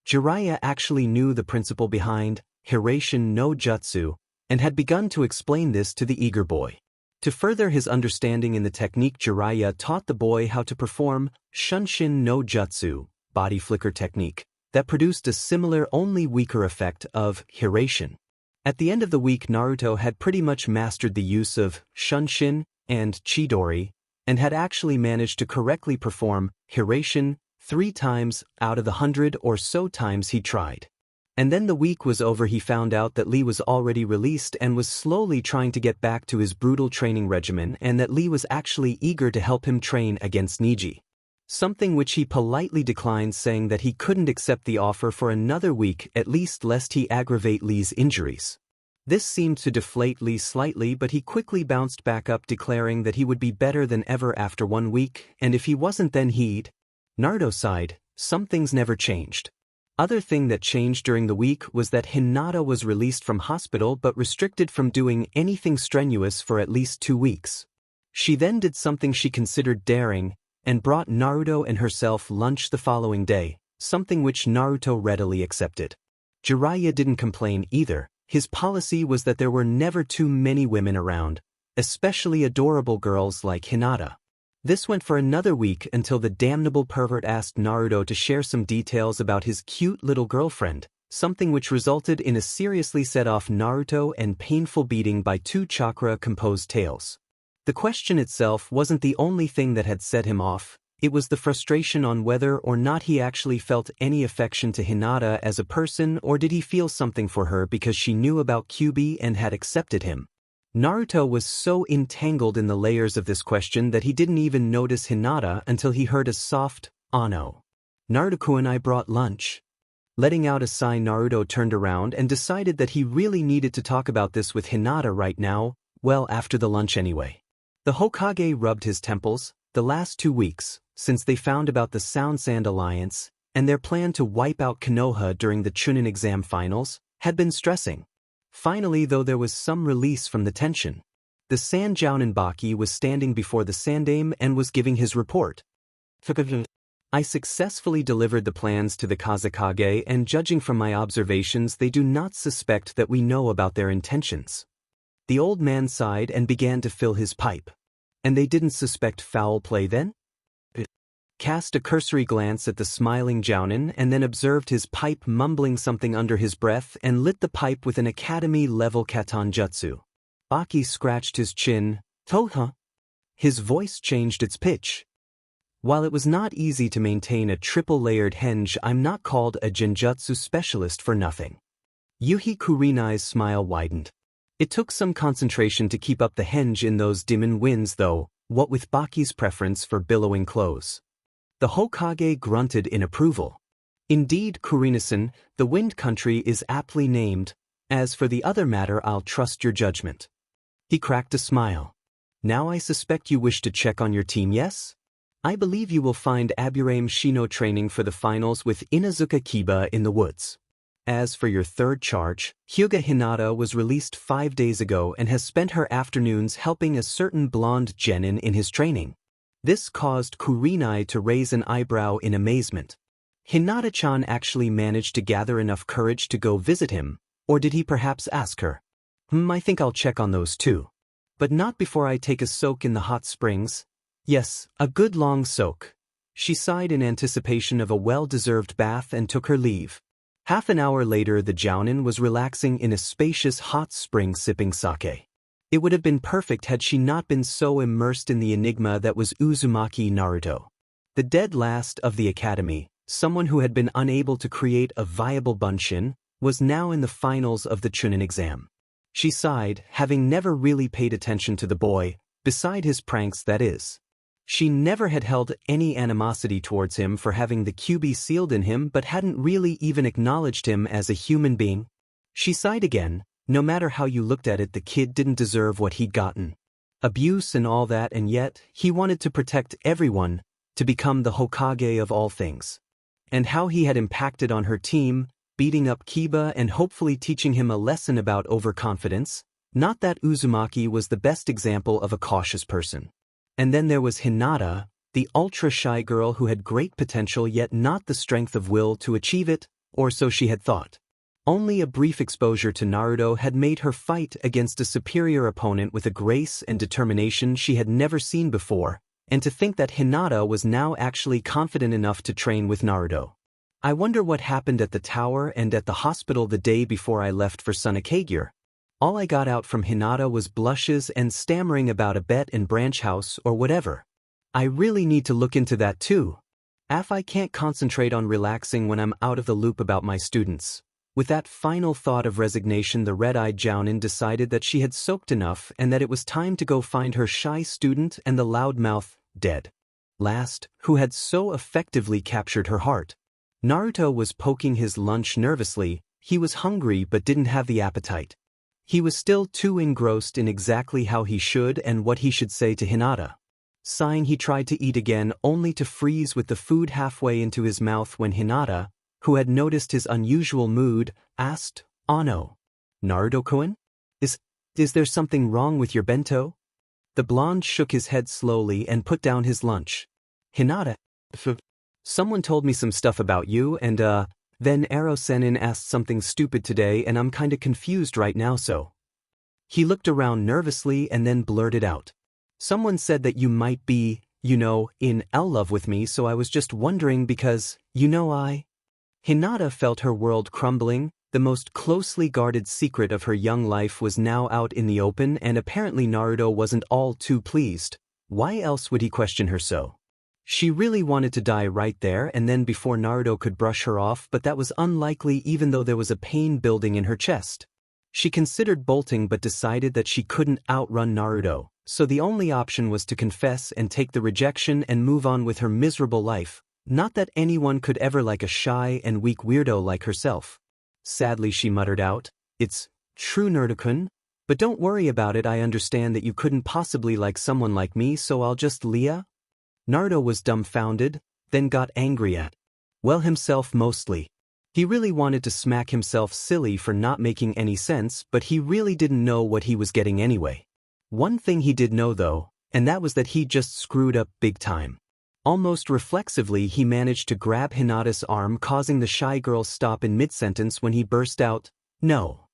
Jiraiya actually knew the principle behind Hiraishin no Jutsu and had begun to explain this to the eager boy. To further his understanding in the technique, Jiraiya taught the boy how to perform Shunshin no Jutsu, body flicker technique, that produced a similar, only weaker effect of Hiraishin. At the end of the week, Naruto had pretty much mastered the use of Shunshin and Chidori, and had actually managed to correctly perform Hiraishin 3 times out of the 100 or so times he tried. And then the week was over. He found out that Lee was already released and was slowly trying to get back to his brutal training regimen, and that Lee was actually eager to help him train against Niji. Something which he politely declined, saying that he couldn't accept the offer for another week at least, lest he aggravate Lee's injuries. This seemed to deflate Lee slightly, but he quickly bounced back up, declaring that he would be better than ever after 1 week, and if he wasn't, then he'd. Naruto sighed. Some things never changed. Other thing that changed during the week was that Hinata was released from hospital but restricted from doing anything strenuous for at least 2 weeks. She then did something she considered daring, and brought Naruto and herself lunch the following day, something which Naruto readily accepted. Jiraiya didn't complain either. His policy was that there were never too many women around, especially adorable girls like Hinata. This went for another week until the damnable pervert asked Naruto to share some details about his cute little girlfriend, something which resulted in a seriously set-off Naruto and painful beating by 2 chakra-composed tails. The question itself wasn't the only thing that had set him off. It was the frustration on whether or not he actually felt any affection to Hinata as a person, or did he feel something for her because she knew about Kyuubi and had accepted him. Naruto was so entangled in the layers of this question that he didn't even notice Hinata until he heard a soft, "Ano." Naruto and I brought lunch. Letting out a sigh, Naruto turned around and decided that he really needed to talk about this with Hinata right now, well after the lunch anyway. The Hokage rubbed his temples. The last 2 weeks, since they found about the Sound Sand Alliance, and their plan to wipe out Konoha during the Chunin exam finals, had been stressing. Finally, though, there was some release from the tension. The Sanjounin Baki was standing before the Sandaime and was giving his report. I successfully delivered the plans to the Kazekage, and judging from my observations, they do not suspect that we know about their intentions. The old man sighed and began to fill his pipe. And they didn't suspect foul play then? Cast a cursory glance at the smiling Jounin and then observed his pipe mumbling something under his breath and lit the pipe with an academy-level katan jutsu. Baki scratched his chin. Toha. His voice changed its pitch. While it was not easy to maintain a triple-layered henge, I'm not called a genjutsu specialist for nothing. Yuhi Kurinai's smile widened. It took some concentration to keep up the henge in those demon winds though, what with Baki's preference for billowing clothes. The Hokage grunted in approval. Indeed, Kurinasan, the Wind Country is aptly named. As for the other matter, I'll trust your judgment. He cracked a smile. Now I suspect you wish to check on your team, yes? I believe you will find Aburame Shino training for the finals with Inazuka Kiba in the woods. As for your third charge, Hyuga Hinata was released 5 days ago and has spent her afternoons helping a certain blonde genin in his training. This caused Kurinai to raise an eyebrow in amazement. Hinata-chan actually managed to gather enough courage to go visit him, or did he perhaps ask her? I think I'll check on those too. But not before I take a soak in the hot springs. Yes, a good long soak. She sighed in anticipation of a well-deserved bath and took her leave. Half an hour later, the Jounin was relaxing in a spacious hot spring sipping sake. It would have been perfect had she not been so immersed in the enigma that was Uzumaki Naruto. The dead last of the academy, someone who had been unable to create a viable bunshin, was now in the finals of the Chunin exam. She sighed, having never really paid attention to the boy, beside his pranks that is. She never had held any animosity towards him for having the Kyuubi sealed in him but hadn't really even acknowledged him as a human being. She sighed again. No matter how you looked at it, the kid didn't deserve what he'd gotten. Abuse and all that, and yet, he wanted to protect everyone, to become the Hokage of all things. And how he had impacted on her team, beating up Kiba and hopefully teaching him a lesson about overconfidence. Not that Uzumaki was the best example of a cautious person. And then there was Hinata, the ultra-shy girl who had great potential yet not the strength of will to achieve it, or so she had thought. Only a brief exposure to Naruto had made her fight against a superior opponent with a grace and determination she had never seen before, and to think that Hinata was now actually confident enough to train with Naruto. I wonder what happened at the tower and at the hospital the day before I left for Sunakagure. All I got out from Hinata was blushes and stammering about a bet in Branch House or whatever. I really need to look into that too. I can't concentrate on relaxing when I'm out of the loop about my students. With that final thought of resignation, the red-eyed Jounin decided that she had soaked enough and that it was time to go find her shy student and the loudmouth, dead last, who had so effectively captured her heart. Naruto was poking his lunch nervously. He was hungry but didn't have the appetite. He was still too engrossed in exactly how he should and what he should say to Hinata. Sighing, he tried to eat again, only to freeze with the food halfway into his mouth when Hinata, who had noticed his unusual mood, asked, "Ano, Naruto-kun? Is there something wrong with your bento?" The blonde shook his head slowly and put down his lunch. Hinata, someone told me some stuff about you and then Aro-senin asked something stupid today and I'm kinda confused right now so. He looked around nervously and then blurted out. Someone said that you might be, in love with me, so I was just wondering because, Hinata felt her world crumbling. The most closely guarded secret of her young life was now out in the open, and apparently Naruto wasn't all too pleased. Why else would he question her so? She really wanted to die right there and then before Naruto could brush her off, but that was unlikely even though there was a pain building in her chest. She considered bolting but decided that she couldn't outrun Naruto, so the only option was to confess and take the rejection and move on with her miserable life, Not that anyone could ever like a shy and weak weirdo like herself. Sadly, she muttered out, "It's true, Naruto-kun, but don't worry about it. I understand that you couldn't possibly like someone like me, so I'll just Leah?" Naruto was dumbfounded, then got angry at, well, himself mostly. He really wanted to smack himself silly for not making any sense, but he really didn't know what he was getting anyway. One thing he did know though, and that was that he just screwed up big time. Almost reflexively, he managed to grab Hinata's arm, causing the shy girl stop in mid-sentence when he burst out, "No.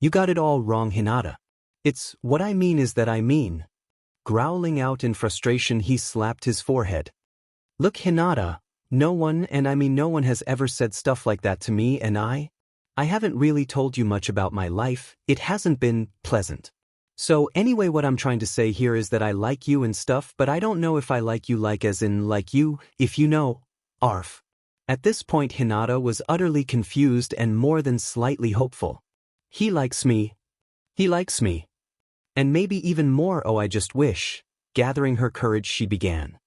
You got it all wrong, Hinata. It's what I mean is that I mean." Growling out in frustration, he slapped his forehead. "Look, Hinata, no one, and I mean no one, has ever said stuff like that to me, and I haven't really told you much about my life. It hasn't been pleasant. So anyway, what I'm trying to say here is that I like you and stuff, but I don't know if I like you like as in like you, if you know, arf." At this point, Hinata was utterly confused and more than slightly hopeful. He likes me. He likes me. And maybe even more. Oh, I just wish. Gathering her courage, she began.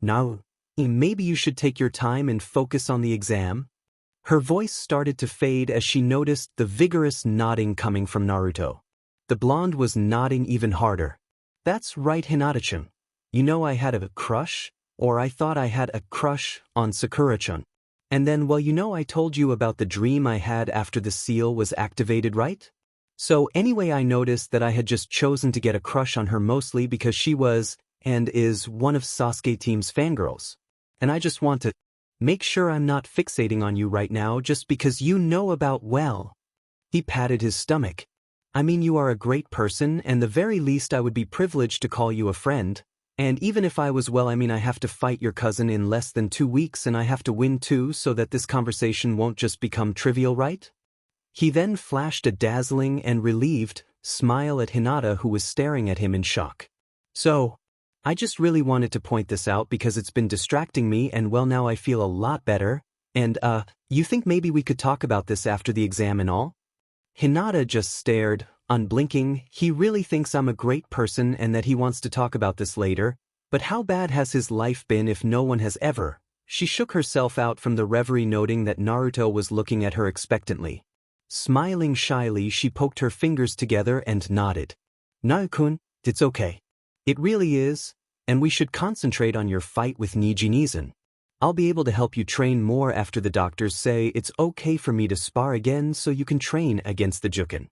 Now, maybe you should take your time and focus on the exam." Her voice started to fade as she noticed the vigorous nodding coming from Naruto. The blonde was nodding even harder. "That's right, Hinata-chan. You know, I had a crush, or I thought I had a crush, on Sakura-chan. And then, well, you know, I told you about the dream I had after the seal was activated, right? So anyway, I noticed that I had just chosen to get a crush on her mostly because she was, and is, one of Sasuke team's fangirls. And I just want to make sure I'm not fixating on you right now just because you know about, well." He patted his stomach. "I mean, you are a great person, and the very least I would be privileged to call you a friend. And even if I was, well, I mean, I have to fight your cousin in less than 2 weeks, and I have to win too, so that this conversation won't just become trivial, right?" He then flashed a dazzling and relieved smile at Hinata, who was staring at him in shock. "So, I just really wanted to point this out because it's been distracting me, and well, now I feel a lot better, and you think maybe we could talk about this after the exam and all?" Hinata just stared, unblinking. He really thinks I'm a great person and that he wants to talk about this later, but how bad has his life been if no one has ever? She shook herself out from the reverie, noting that Naruto was looking at her expectantly. Smiling shyly, she poked her fingers together and nodded. "Naru-kun, it's okay. It really is, and we should concentrate on your fight with Nijinizan. I'll be able to help you train more after the doctors say it's okay for me to spar again so you can train against the Juken."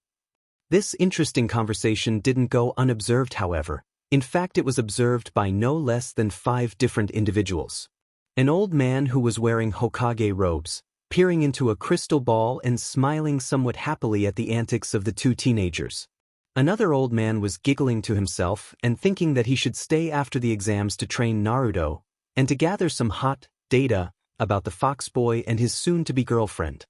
This interesting conversation didn't go unobserved, however. In fact, it was observed by no less than 5 different individuals. An old man who was wearing Hokage robes, peering into a crystal ball and smiling somewhat happily at the antics of the 2 teenagers. Another old man was giggling to himself and thinking that he should stay after the exams to train Naruto and to gather some hot data about the fox boy and his soon-to-be girlfriend.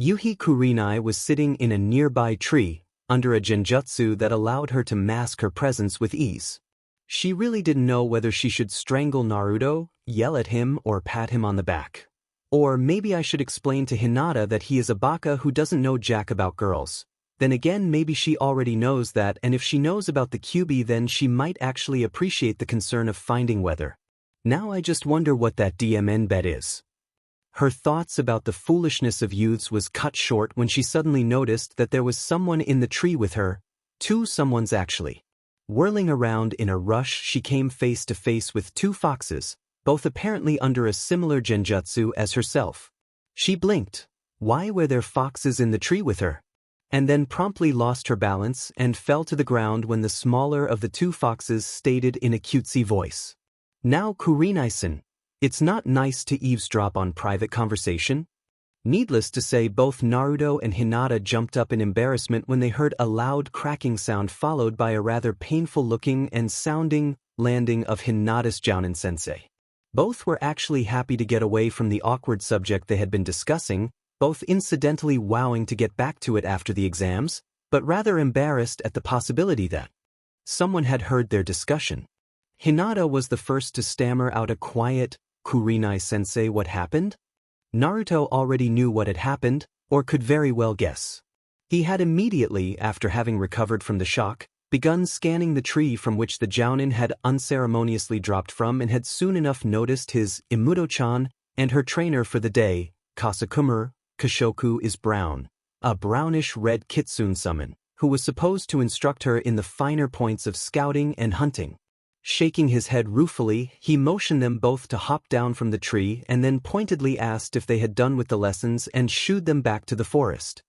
Yuhi Kurenai was sitting in a nearby tree, under a genjutsu that allowed her to mask her presence with ease. She really didn't know whether she should strangle Naruto, yell at him, or pat him on the back. Or maybe I should explain to Hinata that he is a baka who doesn't know jack about girls. Then again, maybe she already knows that, and if she knows about the Kyuubi, then she might actually appreciate the concern of finding whether. Now I just wonder what that DMN bet is. Her thoughts about the foolishness of youths was cut short when she suddenly noticed that there was someone in the tree with her. 2 someones actually. Whirling around in a rush, she came face to face with 2 foxes, both apparently under a similar genjutsu as herself. She blinked. Why were there foxes in the tree with her? And then promptly lost her balance and fell to the ground when the smaller of the 2 foxes stated in a cutesy voice. "Now, Kurenai-san, it's not nice to eavesdrop on private conversation." Needless to say, both Naruto and Hinata jumped up in embarrassment when they heard a loud cracking sound followed by a rather painful-looking and sounding landing of Hinata's Jounin-sensei. Both were actually happy to get away from the awkward subject they had been discussing, both incidentally wowing to get back to it after the exams, but rather embarrassed at the possibility that someone had heard their discussion. Hinata was the first to stammer out a quiet, "Kurenai-sensei, what happened?" Naruto already knew what had happened, or could very well guess. He had immediately, after having recovered from the shock, begun scanning the tree from which the Jounin had unceremoniously dropped from and had soon enough noticed his Imuto-chan and her trainer for the day, Kasakumur, Kashoku is brown, a brownish-red kitsune summon, who was supposed to instruct her in the finer points of scouting and hunting. Shaking his head ruefully, he motioned them both to hop down from the tree and then pointedly asked if they had done with the lessons and shooed them back to the forest.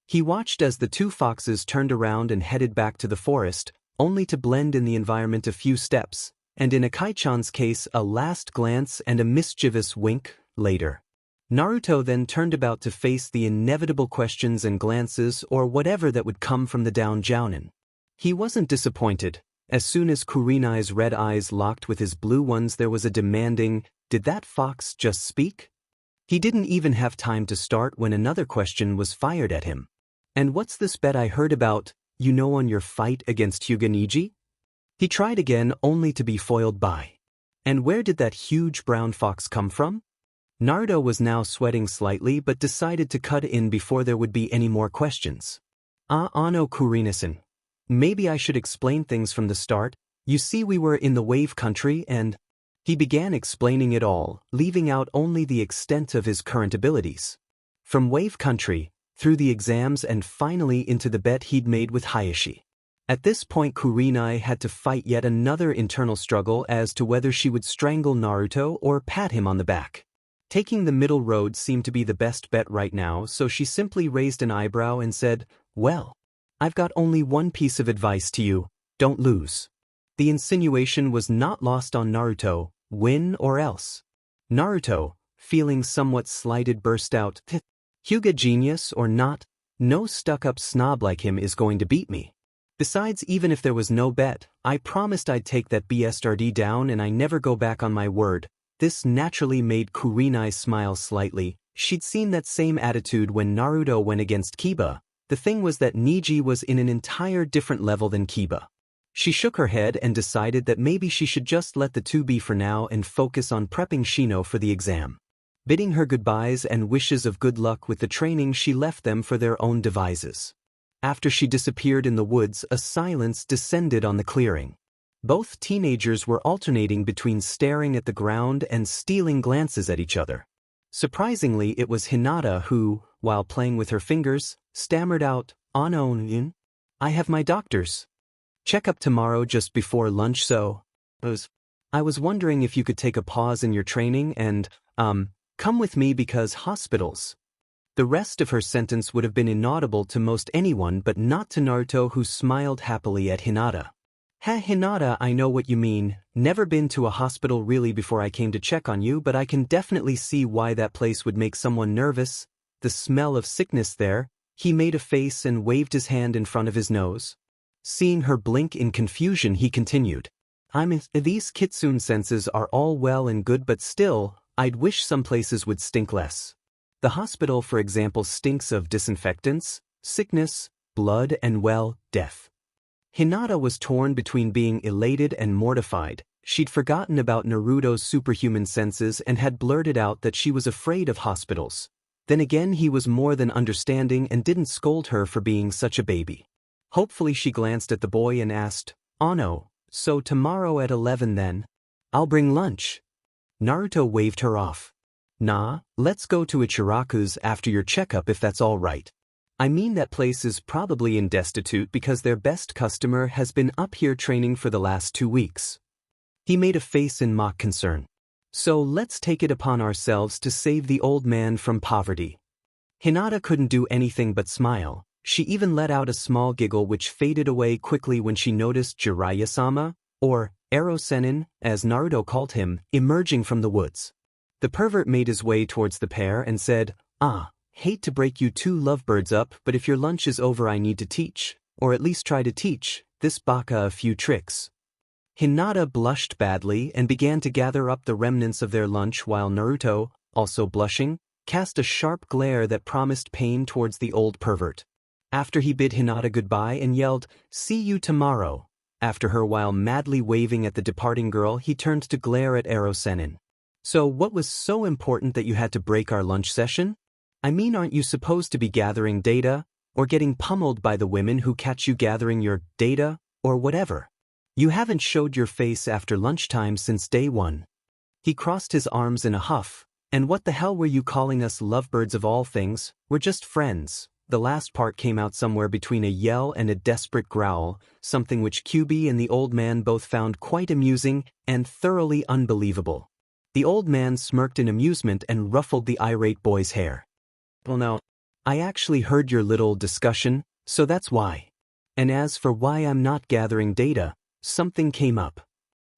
He watched as the two foxes turned around and headed back to the forest, only to blend in the environment a few steps, and in Akai-chan's case a last glance and a mischievous wink later. Naruto then turned about to face the inevitable questions and glances or whatever that would come from the down Jounin. He wasn't disappointed. As soon as Kurenai's red eyes locked with his blue ones, there was a demanding, "Did that fox just speak?" He didn't even have time to start when another question was fired at him. "And what's this bet I heard about, on your fight against Hyuga Niji?" He tried again only to be foiled by. "And where did that huge brown fox come from?" Naruto was now sweating slightly but decided to cut in before there would be any more questions. No Kurina-san. Maybe I should explain things from the start. You see, we were in the wave country and..." He began explaining it all, leaving out only the extent of his current abilities. From wave country, through the exams and finally into the bet he'd made with Hayashi. At this point Kurenai had to fight yet another internal struggle as to whether she would strangle Naruto or pat him on the back. Taking the middle road seemed to be the best bet right now, so she simply raised an eyebrow and said, "Well, I've got only one piece of advice to you, don't lose." The insinuation was not lost on Naruto, "Win or else." Naruto, feeling somewhat slighted, burst out, "Hyuga genius or not, no stuck-up snob like him is going to beat me. Besides, even if there was no bet, I promised I'd take that BSRD down and I never go back on my word." This naturally made Kurenai smile slightly. She'd seen that same attitude when Naruto went against Kiba. The thing was that Niji was in an entire different level than Kiba. She shook her head and decided that maybe she should just let the two be for now and focus on prepping Shino for the exam. Bidding her goodbyes and wishes of good luck with the training, she left them for their own devices. After she disappeared in the woods, a silence descended on the clearing. Both teenagers were alternating between staring at the ground and stealing glances at each other. Surprisingly, it was Hinata who, while playing with her fingers, stammered out, "Anon, I have my doctor's checkup tomorrow just before lunch, so I was wondering if you could take a pause in your training and, come with me because hospitals." The rest of her sentence would have been inaudible to most anyone but not to Naruto, who smiled happily at Hinata. Hinata, I know what you mean. Never been to a hospital really before I came to check on you, but I can definitely see why that place would make someone nervous. The smell of sickness there." He made a face and waved his hand in front of his nose. Seeing her blink in confusion, he continued, These kitsune senses are all well and good, but still, I'd wish some places would stink less. The hospital, for example, stinks of disinfectants, sickness, blood, and, well, death." Hinata was torn between being elated and mortified. She'd forgotten about Naruto's superhuman senses and had blurted out that she was afraid of hospitals. Then again, he was more than understanding and didn't scold her for being such a baby. Hopefully she glanced at the boy and asked, "No, so tomorrow at 11 then? I'll bring lunch." Naruto waved her off. "Nah, let's go to Ichiraku's after your checkup if that's all right. I mean, that place is probably in destitute because their best customer has been up here training for the last 2 weeks." He made a face in mock concern. "So let's take it upon ourselves to save the old man from poverty." Hinata couldn't do anything but smile. She even let out a small giggle which faded away quickly when she noticed Jiraiya-sama, or Ero-senin, as Naruto called him, emerging from the woods. The pervert made his way towards the pair and said, "Hate to break you two lovebirds up, but if your lunch is over I need to teach, or at least try to teach, this baka a few tricks." Hinata blushed badly and began to gather up the remnants of their lunch while Naruto, also blushing, cast a sharp glare that promised pain towards the old pervert. After he bid Hinata goodbye and yelled, "See you tomorrow," after her while madly waving at the departing girl, he turned to glare at Ero-senin. "So what was so important that you had to break our lunch session? I mean, aren't you supposed to be gathering data, or getting pummeled by the women who catch you gathering your data?" or whatever. You haven't showed your face after lunchtime since day one. He crossed his arms in a huff. And what the hell were you calling us lovebirds of all things? We're just friends. The last part came out somewhere between a yell and a desperate growl, something which Kyuubi and the old man both found quite amusing and thoroughly unbelievable. The old man smirked in amusement and ruffled the irate boy's hair. Well no, I actually heard your little discussion, so that's why. And as for why I'm not gathering data, something came up.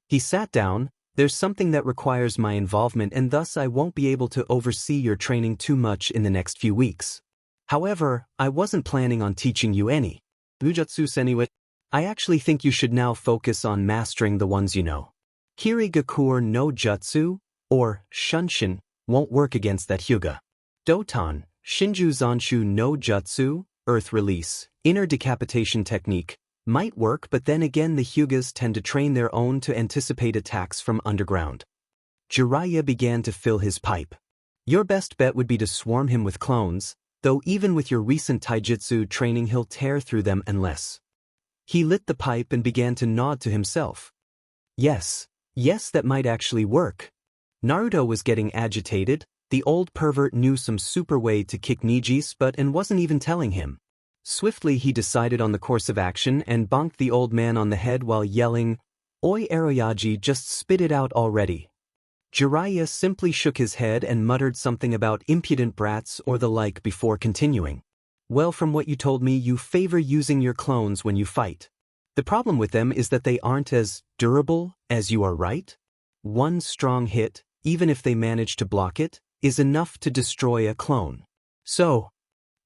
He sat down. There's something that requires my involvement and thus I won't be able to oversee your training too much in the next few weeks. However, I wasn't planning on teaching you any bujutsu anyway. I actually think you should now focus on mastering the ones you know. Kirigakur no Jutsu, or Shunshin, won't work against that Hyuga. Doton, Shinju Zanshu no Jutsu, Earth Release, Inner Decapitation Technique, might work, but then again the Hyugas tend to train their own to anticipate attacks from underground. Jiraiya began to fill his pipe. Your best bet would be to swarm him with clones, though even with your recent taijutsu training he'll tear through them unless. He lit the pipe and began to nod to himself. Yes, that might actually work. Naruto was getting agitated. The old pervert knew some super way to kick Nijis and wasn't even telling him. Swiftly he decided on the course of action and bonked the old man on the head while yelling, "Oi Aoyaji, just spit it out already." Jiraiya simply shook his head and muttered something about impudent brats or the like before continuing. Well, from what you told me, you favor using your clones when you fight. The problem with them is that they aren't as durable as you are, right? One strong hit, even if they manage to block it, is enough to destroy a clone. So,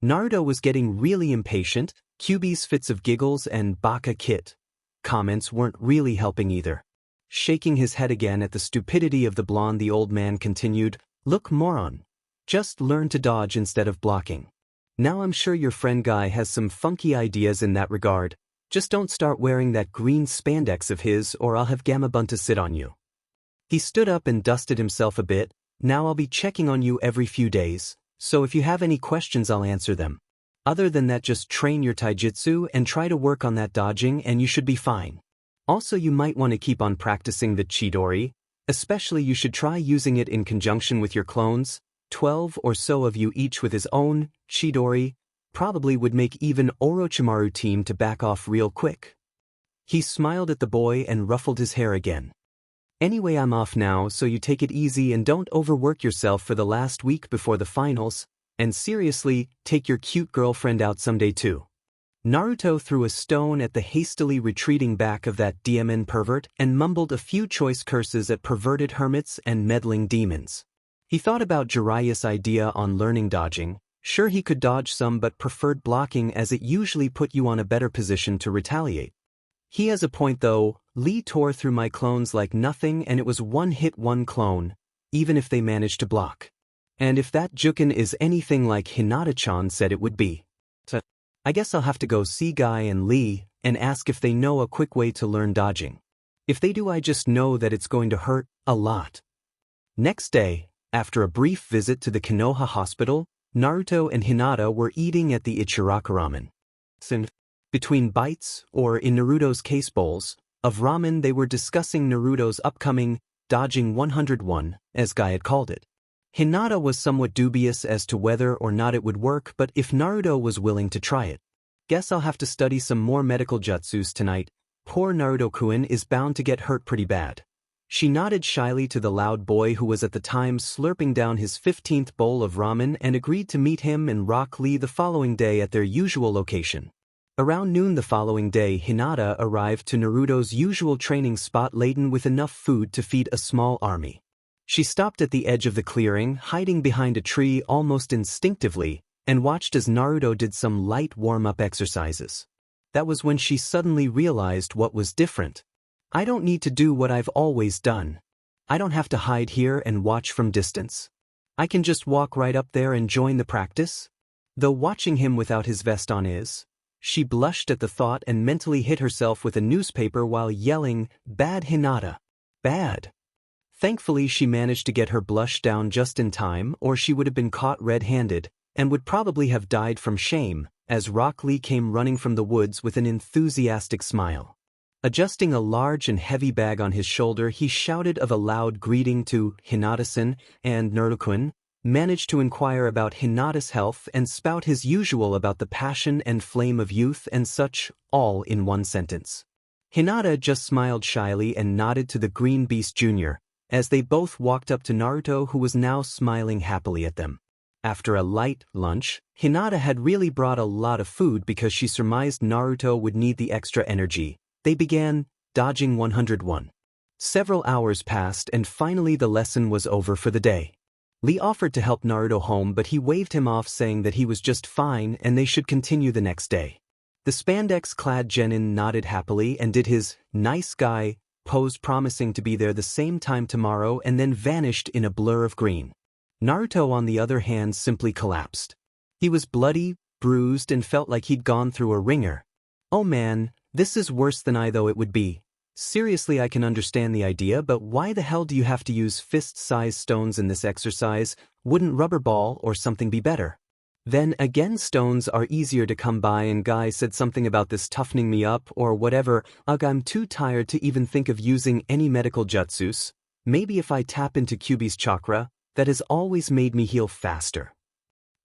Naruto was getting really impatient. Kyuubi's fits of giggles and baka kit comments weren't really helping either. Shaking his head again at the stupidity of the blonde, the old man continued, "Look, moron. Just learn to dodge instead of blocking. Now I'm sure your friend Guy has some funky ideas in that regard. Just don't start wearing that green spandex of his or I'll have Gamabunta sit on you." He stood up and dusted himself a bit. "Now I'll be checking on you every few days, so if you have any questions I'll answer them. Other than that, just train your taijutsu and try to work on that dodging and you should be fine. Also, you might want to keep on practicing the Chidori, especially you should try using it in conjunction with your clones. 12 or so of you each with his own Chidori probably would make even Orochimaru team to back off real quick." He smiled at the boy and ruffled his hair again. "Anyway, I'm off now, so you take it easy and don't overwork yourself for the last week before the finals, and seriously, take your cute girlfriend out someday too." Naruto threw a stone at the hastily retreating back of that demon pervert and mumbled a few choice curses at perverted hermits and meddling demons. He thought about Jiraiya's idea on learning dodging. Sure, he could dodge some but preferred blocking as it usually put you on a better position to retaliate. He has a point though. Lee tore through my clones like nothing and it was one hit one clone, even if they managed to block. And if that Jukin is anything like Hinata-chan said it would be. So, I guess I'll have to go see Guy and Lee and ask if they know a quick way to learn dodging. If they do, I just know that it's going to hurt a lot. Next day, after a brief visit to the Konoha hospital, Naruto and Hinata were eating at the Ichiraka ramen. Between bites, or in Naruto's case bowls, of ramen, they were discussing Naruto's upcoming Dodging 101, as Guy had called it. Hinata was somewhat dubious as to whether or not it would work, but if Naruto was willing to try it. "Guess I'll have to study some more medical jutsus tonight. Poor Naruto-kun is bound to get hurt pretty bad." She nodded shyly to the loud boy who was at the time slurping down his 15th bowl of ramen and agreed to meet him and Rock Lee the following day at their usual location. Around noon the following day, Hinata arrived to Naruto's usual training spot laden with enough food to feed a small army. She stopped at the edge of the clearing, hiding behind a tree almost instinctively, and watched as Naruto did some light warm-up exercises. That was when she suddenly realized what was different. "I don't need to do what I've always done. I don't have to hide here and watch from distance. I can just walk right up there and join the practice." Though watching him without his vest on is, she blushed at the thought and mentally hit herself with a newspaper while yelling, "Bad Hinata. Bad." Thankfully, she managed to get her blush down just in time, or she would have been caught red-handed, and would probably have died from shame, as Rock Lee came running from the woods with an enthusiastic smile. Adjusting a large and heavy bag on his shoulder, he shouted of a loud greeting to Hinata-san and Naruto-kun, managed to inquire about Hinata's health and spout his usual about the passion and flame of youth and such, all in one sentence. Hinata just smiled shyly and nodded to the Green Beast Jr., as they both walked up to Naruto, who was now smiling happily at them. After a light lunch, Hinata had really brought a lot of food because she surmised Naruto would need the extra energy. They began dodging 101. Several hours passed and finally the lesson was over for the day. Lee offered to help Naruto home, but he waved him off, saying that he was just fine and they should continue the next day. The spandex-clad Genin nodded happily and did his nice guy pose, promising to be there the same time tomorrow, and then vanished in a blur of green. Naruto, on the other hand, simply collapsed. He was bloody, bruised, and felt like he'd gone through a ringer. "Oh man, this is worse than I thought it would be. Seriously, I can understand the idea, but why the hell do you have to use fist-sized stones in this exercise? Wouldn't rubber ball or something be better?" Then again, stones are easier to come by, and Guy said something about this toughening me up or whatever. Ugh, I'm too tired to even think of using any medical jutsus. Maybe if I tap into Kyuubi's chakra, that has always made me heal faster.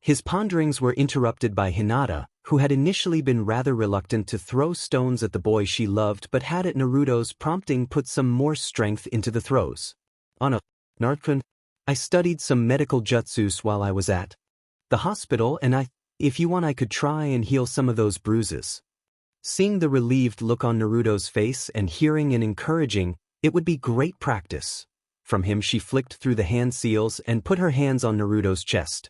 His ponderings were interrupted by Hinata, who had initially been rather reluctant to throw stones at the boy she loved, but had at Naruto's prompting put some more strength into the throws. Naruto, I studied some medical jutsus while I was at the hospital, and if you want, I could try and heal some of those bruises. Seeing the relieved look on Naruto's face and hearing an encouraging, "It would be great practice," from him, she flicked through the hand seals and put her hands on Naruto's chest.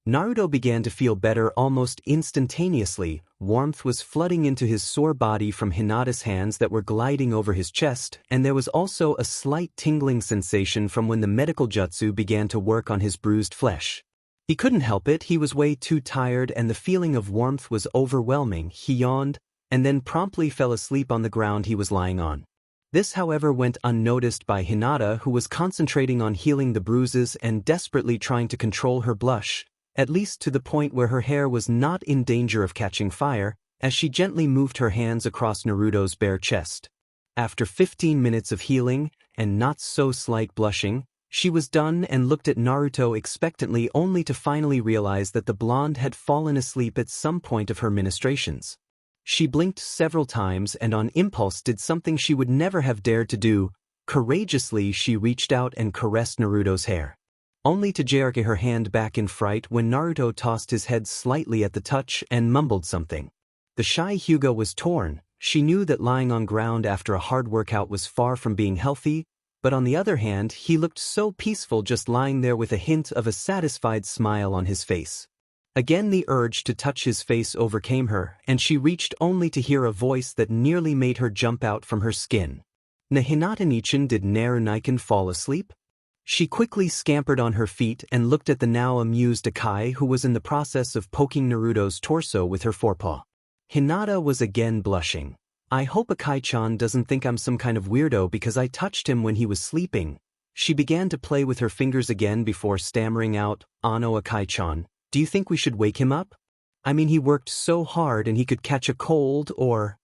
Naruto began to feel better almost instantaneously. Warmth was flooding into his sore body from Hinata's hands that were gliding over his chest, and there was also a slight tingling sensation from when the medical jutsu began to work on his bruised flesh. He couldn't help it, he was way too tired and the feeling of warmth was overwhelming. He yawned, and then promptly fell asleep on the ground he was lying on. This, however, went unnoticed by Hinata, who was concentrating on healing the bruises and desperately trying to control her blush, at least to the point where her hair was not in danger of catching fire, as she gently moved her hands across Naruto's bare chest. After 15 minutes of healing, and not so slight blushing, she was done and looked at Naruto expectantly, only to finally realize that the blonde had fallen asleep at some point of her ministrations. She blinked several times and on impulse did something she would never have dared to do. Courageously, she reached out and caressed Naruto's hair, only to jerk her hand back in fright when Naruto tossed his head slightly at the touch and mumbled something. The shy Hyuga was torn. She knew that lying on ground after a hard workout was far from being healthy, but on the other hand, he looked so peaceful just lying there with a hint of a satisfied smile on his face. Again the urge to touch his face overcame her, and she reached only to hear a voice that nearly made her jump out from her skin. "Hinata-nichan, did Naru-nikan fall asleep?" She quickly scampered on her feet and looked at the now amused Akai, who was in the process of poking Naruto's torso with her forepaw. Hinata was again blushing. "I hope Akai-chan doesn't think I'm some kind of weirdo because I touched him when he was sleeping." She began to play with her fingers again before stammering out, "Ano, Akai-chan, do you think we should wake him up? I mean, he worked so hard and he could catch a cold or—"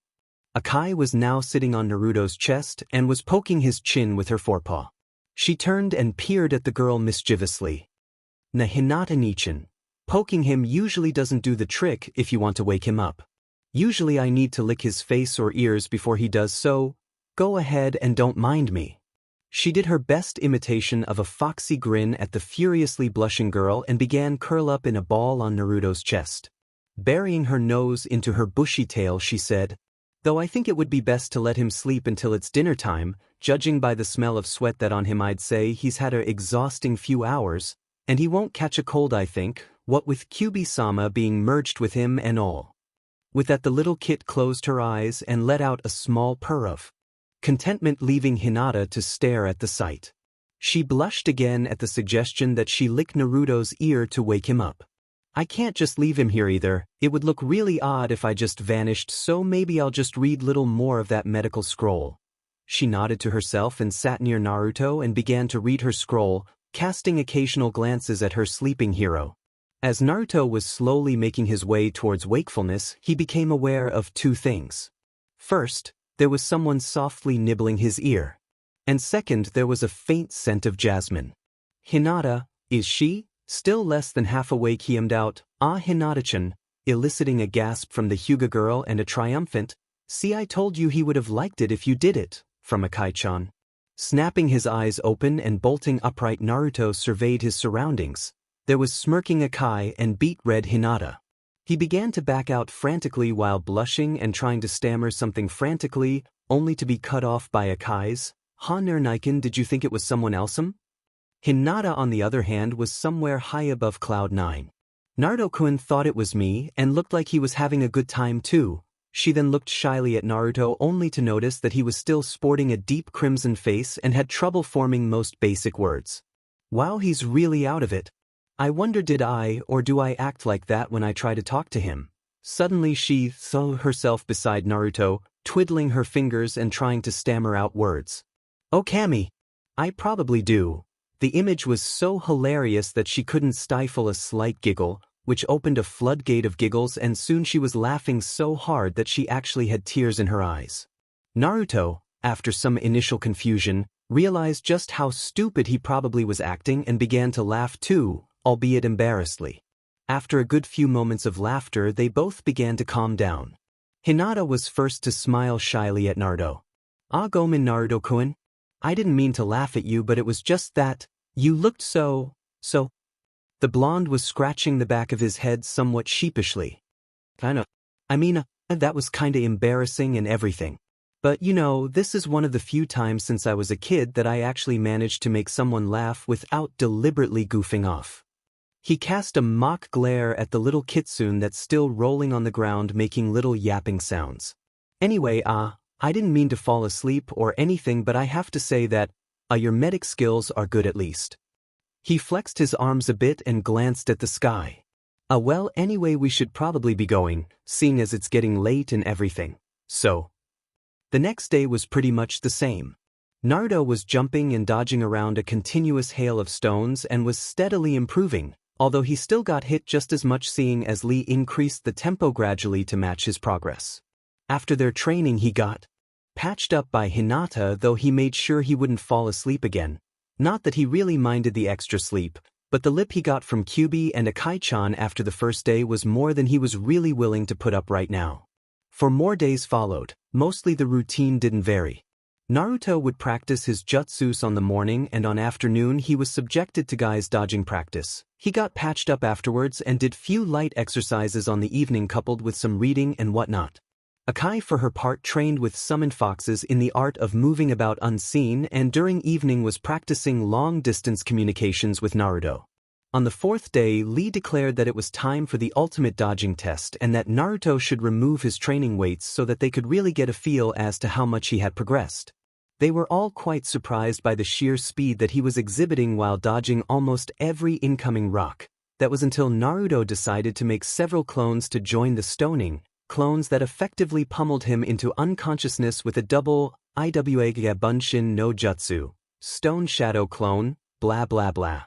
Akai was now sitting on Naruto's chest and was poking his chin with her forepaw. She turned and peered at the girl mischievously. "Hinata-nichan, poking him usually doesn't do the trick if you want to wake him up. Usually I need to lick his face or ears before he does so. Go ahead and don't mind me." She did her best imitation of a foxy grin at the furiously blushing girl and began curl up in a ball on Naruto's chest. Burying her nose into her bushy tail, she said, "Though I think it would be best to let him sleep until it's dinner time. Judging by the smell of sweat that on him, I'd say he's had a exhausting few hours, and he won't catch a cold, I think, what with Kyuubi-sama being merged with him and all." With that, the little kit closed her eyes and let out a small purr of contentment, leaving Hinata to stare at the sight. She blushed again at the suggestion that she lick Naruto's ear to wake him up. "I can't just leave him here either. It would look really odd if I just vanished, so maybe I'll just read little more of that medical scroll." She nodded to herself and sat near Naruto and began to read her scroll, casting occasional glances at her sleeping hero. As Naruto was slowly making his way towards wakefulness, he became aware of two things. First, there was someone softly nibbling his ear. And second, there was a faint scent of jasmine. Hinata, is she? Still less than half awake he ummed out, "Ah, Hinata-chan," eliciting a gasp from the Hyuga girl and a triumphant, "See, I told you he would have liked it if you did it," from Akai-chan. Snapping his eyes open and bolting upright, Naruto surveyed his surroundings. There was smirking Akai and beet-red Hinata. He began to back out frantically while blushing and trying to stammer something frantically, only to be cut off by Akai's, "Ha Naiken, did you think it was someone else?" Hinata, on the other hand, was somewhere high above Cloud 9. Naruto-kun thought it was me and looked like he was having a good time too. She then looked shyly at Naruto only to notice that he was still sporting a deep crimson face and had trouble forming most basic words. Wow, he's really out of it. I wonder, did I or do I act like that when I try to talk to him? Suddenly she threw herself beside Naruto, twiddling her fingers and trying to stammer out words. "Oh Kami, I probably do." The image was so hilarious that she couldn't stifle a slight giggle, which opened a floodgate of giggles, and soon she was laughing so hard that she actually had tears in her eyes. Naruto, after some initial confusion, realized just how stupid he probably was acting and began to laugh too, albeit embarrassedly. After a good few moments of laughter, they both began to calm down. Hinata was first to smile shyly at Naruto. "Ah, Gomen Naruto-kun. I didn't mean to laugh at you, but it was just that you looked so. The blonde was scratching the back of his head somewhat sheepishly. That was kinda embarrassing and everything. But you know, this is one of the few times since I was a kid that I actually managed to make someone laugh without deliberately goofing off." He cast a mock glare at the little kitsune that's still rolling on the ground making little yapping sounds. "Anyway, I didn't mean to fall asleep or anything, but I have to say that, your medic skills are good at least." He flexed his arms a bit and glanced at the sky. Well, anyway, we should probably be going, seeing as it's getting late and everything. So. The next day was pretty much the same. Naruto was jumping and dodging around a continuous hail of stones and was steadily improving, although he still got hit just as much, seeing as Lee increased the tempo gradually to match his progress. After their training he got patched up by Hinata, though he made sure he wouldn't fall asleep again. Not that he really minded the extra sleep, but the lip he got from Kyuubi and Akai-chan after the first day was more than he was really willing to put up right now. For more days followed, mostly the routine didn't vary. Naruto would practice his jutsus on the morning, and on afternoon he was subjected to guys dodging practice. He got patched up afterwards and did few light exercises on the evening coupled with some reading and whatnot. Akai for her part trained with summoned foxes in the art of moving about unseen, and during evening was practicing long-distance communications with Naruto. On the fourth day, Lee declared that it was time for the ultimate dodging test and that Naruto should remove his training weights so that they could really get a feel as to how much he had progressed. They were all quite surprised by the sheer speed that he was exhibiting while dodging almost every incoming rock. That was until Naruto decided to make several clones to join the stoning, clones that effectively pummeled him into unconsciousness with a double Iwa Bunshin no Jutsu, Stone Shadow clone, blah blah blah.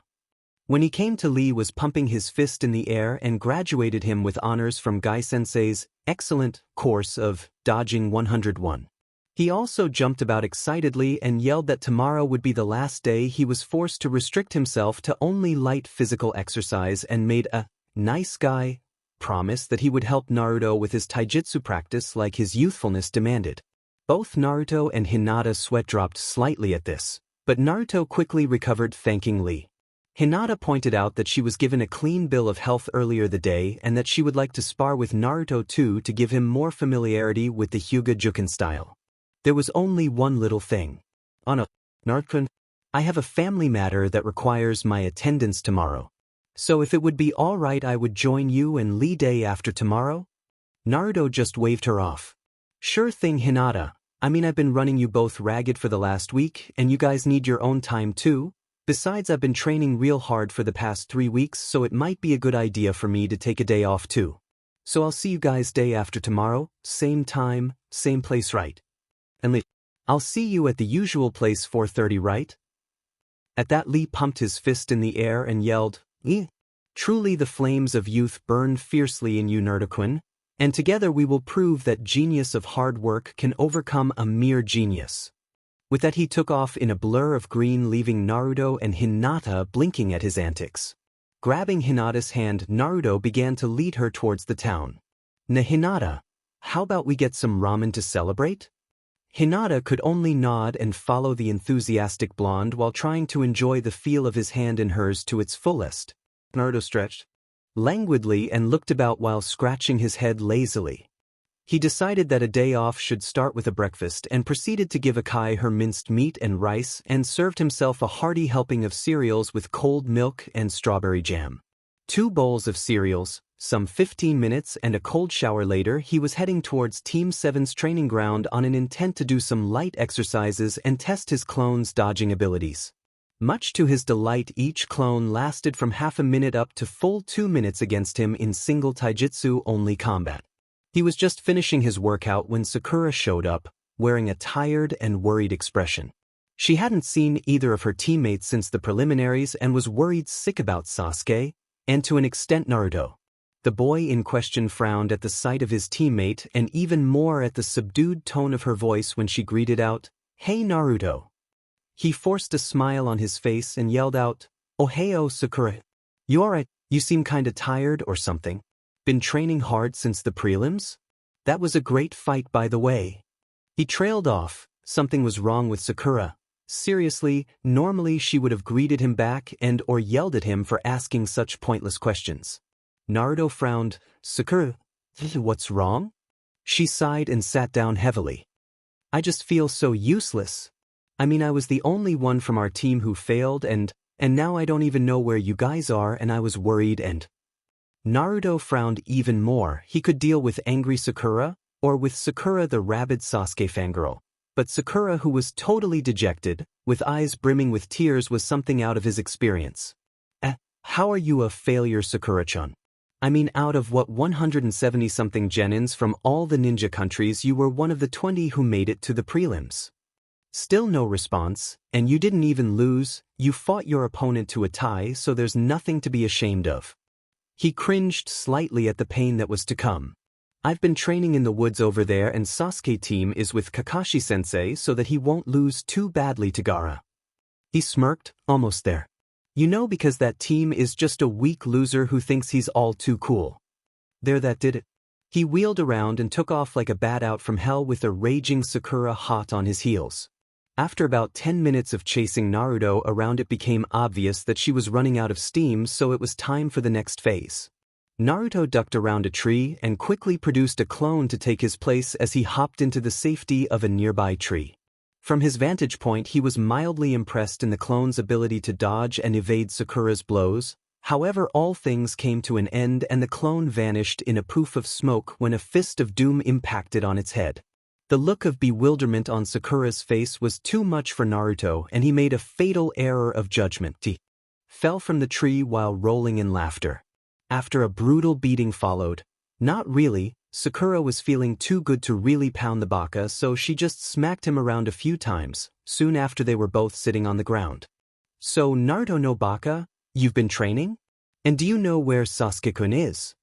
When he came to, Lee was pumping his fist in the air and graduated him with honors from Gai-sensei's excellent course of Dodging 101. He also jumped about excitedly and yelled that tomorrow would be the last day. He was forced to restrict himself to only light physical exercise and made a nice guy promise that he would help Naruto with his taijutsu practice like his youthfulness demanded. Both Naruto and Hinata sweat dropped slightly at this, but Naruto quickly recovered, thanking Lee. Hinata pointed out that she was given a clean bill of health earlier the day and that she would like to spar with Naruto too to give him more familiarity with the Hyuga Juken style. There was only one little thing. Naruto-kun, I have a family matter that requires my attendance tomorrow. So if it would be alright, I would join you and Lee day after tomorrow? Naruto just waved her off. Sure thing, Hinata. I've been running you both ragged for the last week, and you guys need your own time too. Besides, I've been training real hard for the past 3 weeks, so it might be a good idea for me to take a day off too. So I'll see you guys day after tomorrow, same time, same place, right? And Lee, I'll see you at the usual place 4:30, right? At that, Lee pumped his fist in the air and yelled, "Eh? Truly the flames of youth burn fiercely in you, Naruto-kun, And together we will prove that genius of hard work can overcome a mere genius. With that he took off in a blur of green, leaving Naruto and Hinata blinking at his antics. Grabbing Hinata's hand, Naruto began to lead her towards the town. Hinata, how about we get some ramen to celebrate? Hinata could only nod and follow the enthusiastic blonde while trying to enjoy the feel of his hand in hers to its fullest. Naruto stretched languidly and looked about while scratching his head lazily. He decided that a day off should start with a breakfast and proceeded to give Akai her minced meat and rice and served himself a hearty helping of cereals with cold milk and strawberry jam. 2 bowls of cereals, some 15 minutes and a cold shower later, he was heading towards Team 7's training ground on an intent to do some light exercises and test his clone's dodging abilities. Much to his delight, each clone lasted from half a minute up to full 2 minutes against him in single taijutsu-only combat. He was just finishing his workout when Sakura showed up, wearing a tired and worried expression. She hadn't seen either of her teammates since the preliminaries and was worried sick about Sasuke, and to an extent Naruto. The boy in question frowned at the sight of his teammate and even more at the subdued tone of her voice when she greeted out, "Hey Naruto." He forced a smile on his face and yelled out, "Ohio Sakura. You alright? You seem kinda tired or something. Been training hard since the prelims? That was a great fight by the way." He trailed off. Something was wrong with Sakura. Seriously, normally she would have greeted him back and or yelled at him for asking such pointless questions. Naruto frowned. "Sakura, what's wrong?" She sighed and sat down heavily. "I just feel so useless. I mean, I was the only one from our team who failed and now I don't even know where you guys are and I was worried and..." Naruto frowned even more. He could deal with angry Sakura, or with Sakura the rabid Sasuke fangirl. But Sakura, who was totally dejected, with eyes brimming with tears, was something out of his experience. How are you a failure, Sakura-chan? I mean, out of what 170-something Genins from all the ninja countries, you were one of the 20 who made it to the prelims. Still no response, and you didn't even lose. You fought your opponent to a tie, so there's nothing to be ashamed of." He cringed slightly at the pain that was to come. "I've been training in the woods over there and Sasuke team is with Kakashi-sensei so that he won't lose too badly to Gaara." He smirked, almost there. "You know, because that team is just a weak loser who thinks he's all too cool." There, that did it. He wheeled around and took off like a bat out from hell with a raging Sakura hot on his heels. After about 10 minutes of chasing Naruto around, it became obvious that she was running out of steam, so it was time for the next phase. Naruto ducked around a tree and quickly produced a clone to take his place as he hopped into the safety of a nearby tree. From his vantage point, he was mildly impressed in the clone's ability to dodge and evade Sakura's blows. However, all things came to an end and the clone vanished in a poof of smoke when a fist of doom impacted on its head. The look of bewilderment on Sakura's face was too much for Naruto, and he made a fatal error of judgment. He fell from the tree while rolling in laughter. After a brutal beating followed. Not really, Sakura was feeling too good to really pound the baka, so she just smacked him around a few times. Soon after, they were both sitting on the ground. "So Naruto no baka, you've been training? And do you know where Sasuke-kun is?"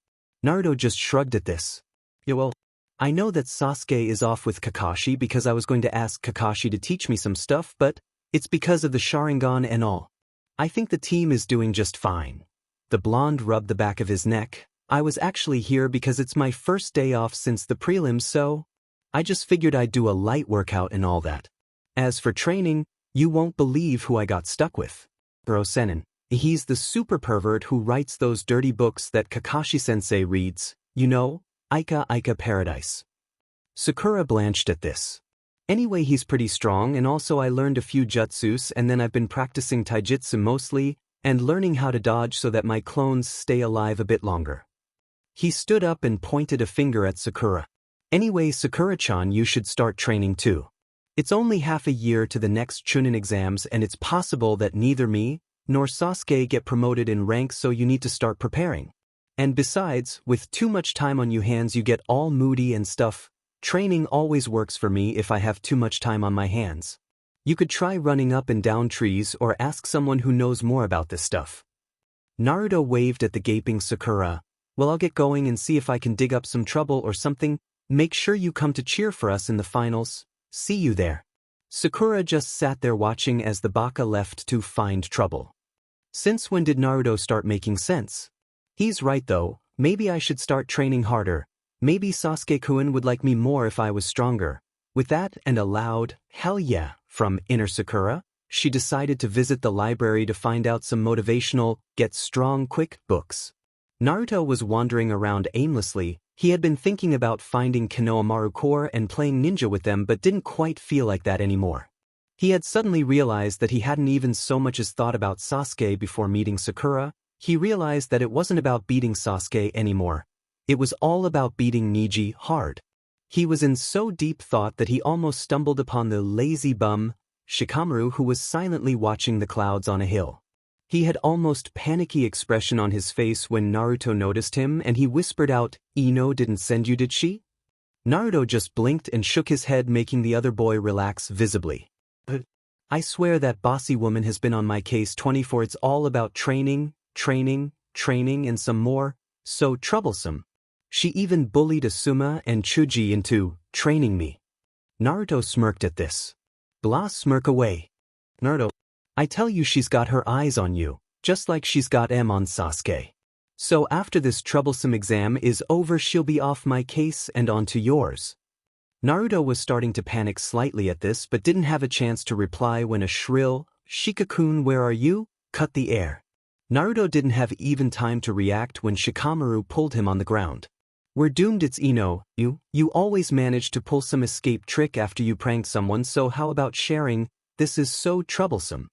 Naruto just shrugged at this. "Yeah, well, I know that Sasuke is off with Kakashi because I was going to ask Kakashi to teach me some stuff, but it's because of the Sharingan and all. I think the team is doing just fine." The blonde rubbed the back of his neck. "I was actually here because it's my first day off since the prelims, so I just figured I'd do a light workout and all that. As for training, you won't believe who I got stuck with. Bro Senin. He's the super pervert who writes those dirty books that Kakashi-sensei reads, you know, Aika Paradise." Sakura blanched at this. "Anyway, he's pretty strong, and also I learned a few jutsus and then I've been practicing taijutsu mostly, and learning how to dodge so that my clones stay alive a bit longer." He stood up and pointed a finger at Sakura. "Anyway, Sakura-chan, you should start training too. It's only half a year to the next Chunin exams and it's possible that neither me nor Sasuke get promoted in rank, so you need to start preparing. And besides, with too much time on your hands you get all moody and stuff. Training always works for me if I have too much time on my hands. You could try running up and down trees or ask someone who knows more about this stuff." Naruto waved at the gaping Sakura. Well, I'll get going and see if I can dig up some trouble or something. Make sure you come to cheer for us in the finals. See you there. Sakura just sat there watching as the baka left to find trouble. Since when did Naruto start making sense? He's right though, maybe I should start training harder. Maybe Sasuke-kun would like me more if I was stronger. With that and a loud, hell yeah, from inner Sakura, she decided to visit the library to find out some motivational, get strong quick books. Naruto was wandering around aimlessly. He had been thinking about finding Konohamaru Corps and playing ninja with them but didn't quite feel like that anymore. He had suddenly realized that he hadn't even so much as thought about Sasuke before meeting Sakura. He realized that it wasn't about beating Sasuke anymore. It was all about beating Neji hard. He was in so deep thought that he almost stumbled upon the lazy bum, Shikamaru, who was silently watching the clouds on a hill. He had almost panicky expression on his face when Naruto noticed him and he whispered out, "Ino didn't send you, did she?" Naruto just blinked and shook his head, making the other boy relax visibly. I swear that bossy woman has been on my case 24. It's all about training, training, training and some more. So troublesome. She even bullied Asuma and Chuji into training me. Naruto smirked at this. Blah, smirk away. Naruto, I tell you she's got her eyes on you, just like she's got M on Sasuke. So after this troublesome exam is over she'll be off my case and onto yours. Naruto was starting to panic slightly at this but didn't have a chance to reply when a shrill, "Shika-kun, where are you?" cut the air. Naruto didn't have even time to react when Shikamaru pulled him on the ground. "We're doomed, it's Ino. You always manage to pull some escape trick after you pranked someone, so how about sharing? This is so troublesome."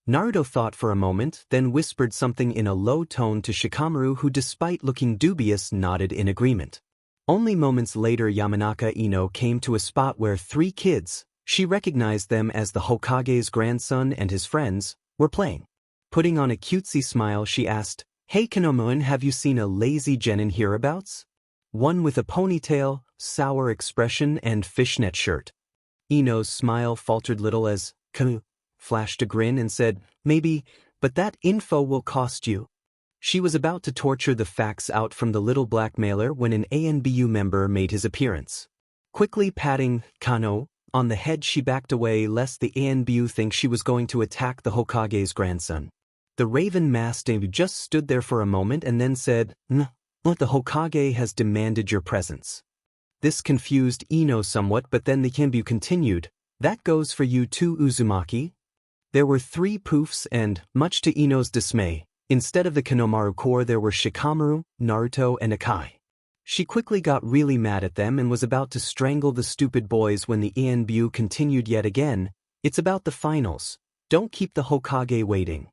Naruto thought for a moment, then whispered something in a low tone to Shikamaru, who despite looking dubious nodded in agreement. Only moments later Yamanaka Ino came to a spot where 3 kids, she recognized them as the Hokage's grandson and his friends, were playing. Putting on a cutesy smile she asked, "Hey Konomoen, have you seen a lazy genin hereabouts? One with a ponytail, sour expression and fishnet shirt." Ino's smile faltered little as Kamu flashed a grin and said, "Maybe, but that info will cost you." She was about to torture the facts out from the little blackmailer when an ANBU member made his appearance. Quickly patting Kano on the head she backed away lest the ANBU think she was going to attack the Hokage's grandson. The raven-masked just stood there for a moment and then said, "The Hokage has demanded your presence." This confused Ino somewhat, but then the Kenbu continued, "That goes for you too, Uzumaki." There were 3 poofs and, much to Ino's dismay, instead of the Konohamaru Corps there were Shikamaru, Naruto and Akai. She quickly got really mad at them and was about to strangle the stupid boys when the ANBU continued yet again, "It's about the finals. Don't keep the Hokage waiting."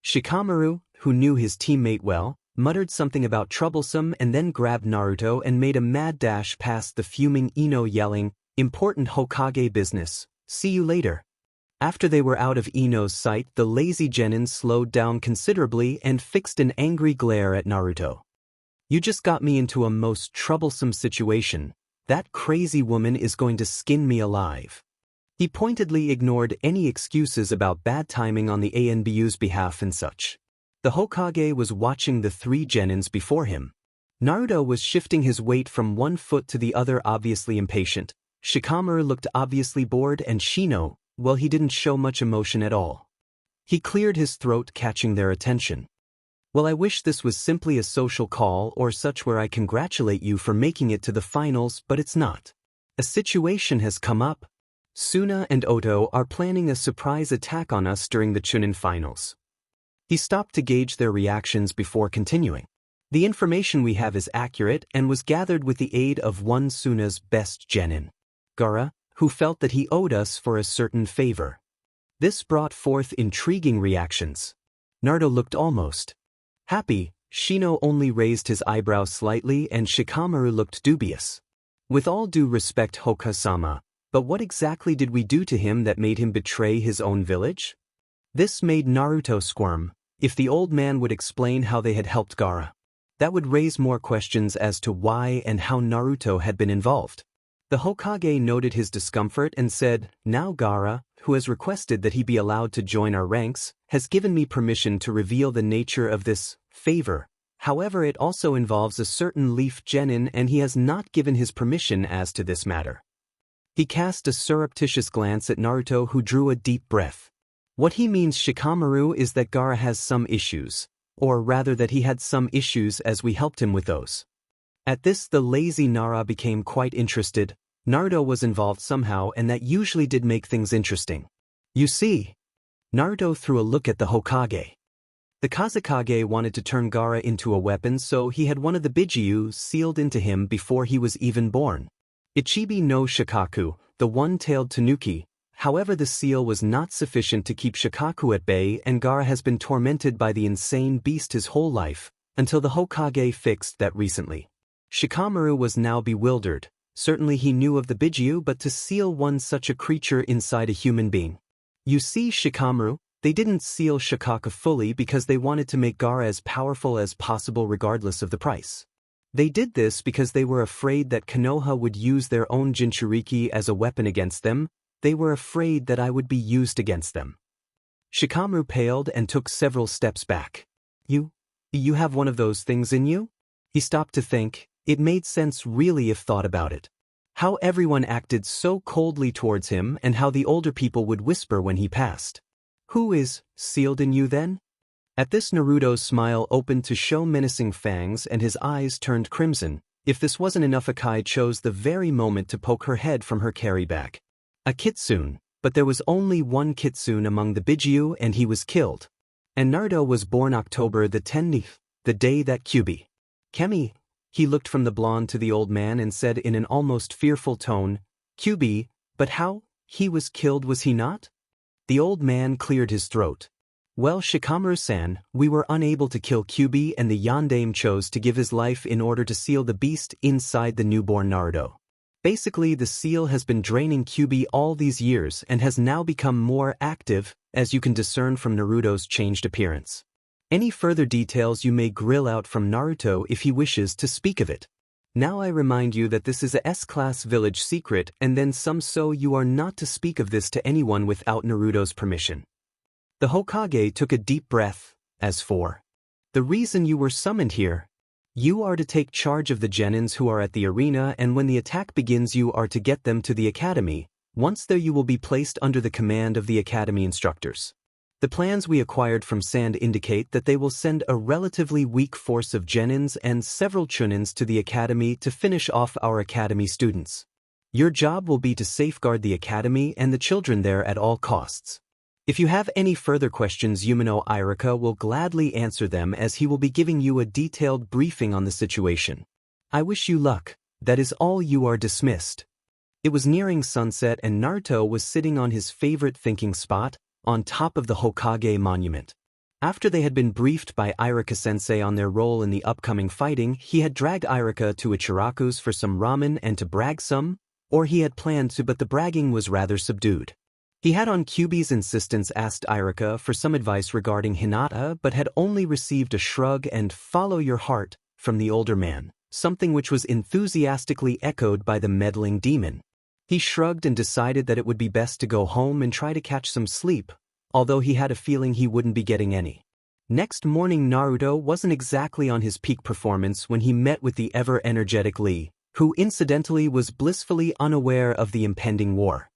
Shikamaru, who knew his teammate well, muttered something about troublesome and then grabbed Naruto and made a mad dash past the fuming Ino yelling, "Important Hokage business, see you later." After they were out of Ino's sight, the lazy genin slowed down considerably and fixed an angry glare at Naruto. "You just got me into a most troublesome situation. That crazy woman is going to skin me alive." He pointedly ignored any excuses about bad timing on the ANBU's behalf and such. The Hokage was watching the 3 genins before him. Naruto was shifting his weight from one foot to the other, obviously impatient. Shikamaru looked obviously bored and Shino, well, he didn't show much emotion at all. He cleared his throat, catching their attention. "Well, I wish this was simply a social call or such where I congratulate you for making it to the finals, but it's not. A situation has come up. Suna and Oto are planning a surprise attack on us during the Chunin finals." He stopped to gauge their reactions before continuing. "The information we have is accurate and was gathered with the aid of one Suna's best genin, Gaara, who felt that he owed us for a certain favor." This brought forth intriguing reactions. Naruto looked almost happy, Shino only raised his eyebrows slightly and Shikamaru looked dubious. "With all due respect, Hoka-sama, but what exactly did we do to him that made him betray his own village?" This made Naruto squirm. If the old man would explain how they had helped Gaara, that would raise more questions as to why and how Naruto had been involved. The Hokage noted his discomfort and said, "Now Gaara, who has requested that he be allowed to join our ranks, has given me permission to reveal the nature of this favor. However, it also involves a certain leaf Genin and he has not given his permission as to this matter. He cast a surreptitious glance at Naruto, who drew a deep breath. What he means, Shikamaru, is that Gaara has some issues, or rather that he had some issues as we helped him with those. At this, the lazy Nara became quite interested. Naruto was involved somehow, and that usually did make things interesting. You see, Naruto threw a look at the Hokage. The Kazekage wanted to turn Gaara into a weapon, so he had one of the Bijuu sealed into him before he was even born. Ichibi no Shikaku, the one-tailed Tanuki. However, the seal was not sufficient to keep Shikaku at bay, and Gaara has been tormented by the insane beast his whole life, until the Hokage fixed that recently. Shikamaru was now bewildered. Certainly he knew of the Bijuu, but to seal one such a creature inside a human being. You see, Shikamaru, they didn't seal Shikaku fully because they wanted to make Gaara as powerful as possible regardless of the price. They did this because they were afraid that Konoha would use their own Jinchuriki as a weapon against them. They were afraid that I would be used against them. Shikamaru paled and took several steps back. You have one of those things in you? He stopped to think. It made sense really if thought about it. How everyone acted so coldly towards him and how the older people would whisper when he passed. Who is sealed in you then? At this, Naruto's smile opened to show menacing fangs and his eyes turned crimson. If this wasn't enough, Akai chose the very moment to poke her head from her carry bag. A kitsune, but there was only one kitsune among the Bijuu and he was killed. And Naruto was born October the 10th, the day that Kyuubi. Kemi. He looked from the blonde to the old man and said in an almost fearful tone, Kyuubi, but how? He was killed, was he not? The old man cleared his throat. Well, Shikamaru-san, we were unable to kill Kyuubi and the Yondaime chose to give his life in order to seal the beast inside the newborn Naruto. Basically, the seal has been draining Kyuubi all these years and has now become more active, as you can discern from Naruto's changed appearance. Any further details you may grill out from Naruto if he wishes to speak of it. Now I remind you that this is a S-class village secret and then some, so you are not to speak of this to anyone without Naruto's permission. The Hokage took a deep breath. As for the reason you were summoned here, you are to take charge of the Genins who are at the arena, and when the attack begins you are to get them to the academy. Once there you will be placed under the command of the academy instructors. The plans we acquired from Sand indicate that they will send a relatively weak force of Genins and several Chunins to the academy to finish off our academy students. Your job will be to safeguard the academy and the children there at all costs. If you have any further questions, Yumino Irika will gladly answer them as he will be giving you a detailed briefing on the situation. I wish you luck. That is all. You are dismissed. It was nearing sunset and Naruto was sitting on his favorite thinking spot, on top of the Hokage monument. After they had been briefed by Irika-sensei on their role in the upcoming fighting, he had dragged Irika to Ichiraku's for some ramen and to brag some, or he had planned to, but the bragging was rather subdued. He had on Kyuubi's insistence asked Irika for some advice regarding Hinata but had only received a shrug and "follow your heart" from the older man, something which was enthusiastically echoed by the meddling demon. He shrugged and decided that it would be best to go home and try to catch some sleep, although he had a feeling he wouldn't be getting any. Next morning Naruto wasn't exactly on his peak performance when he met with the ever-energetic Lee, who incidentally was blissfully unaware of the impending war.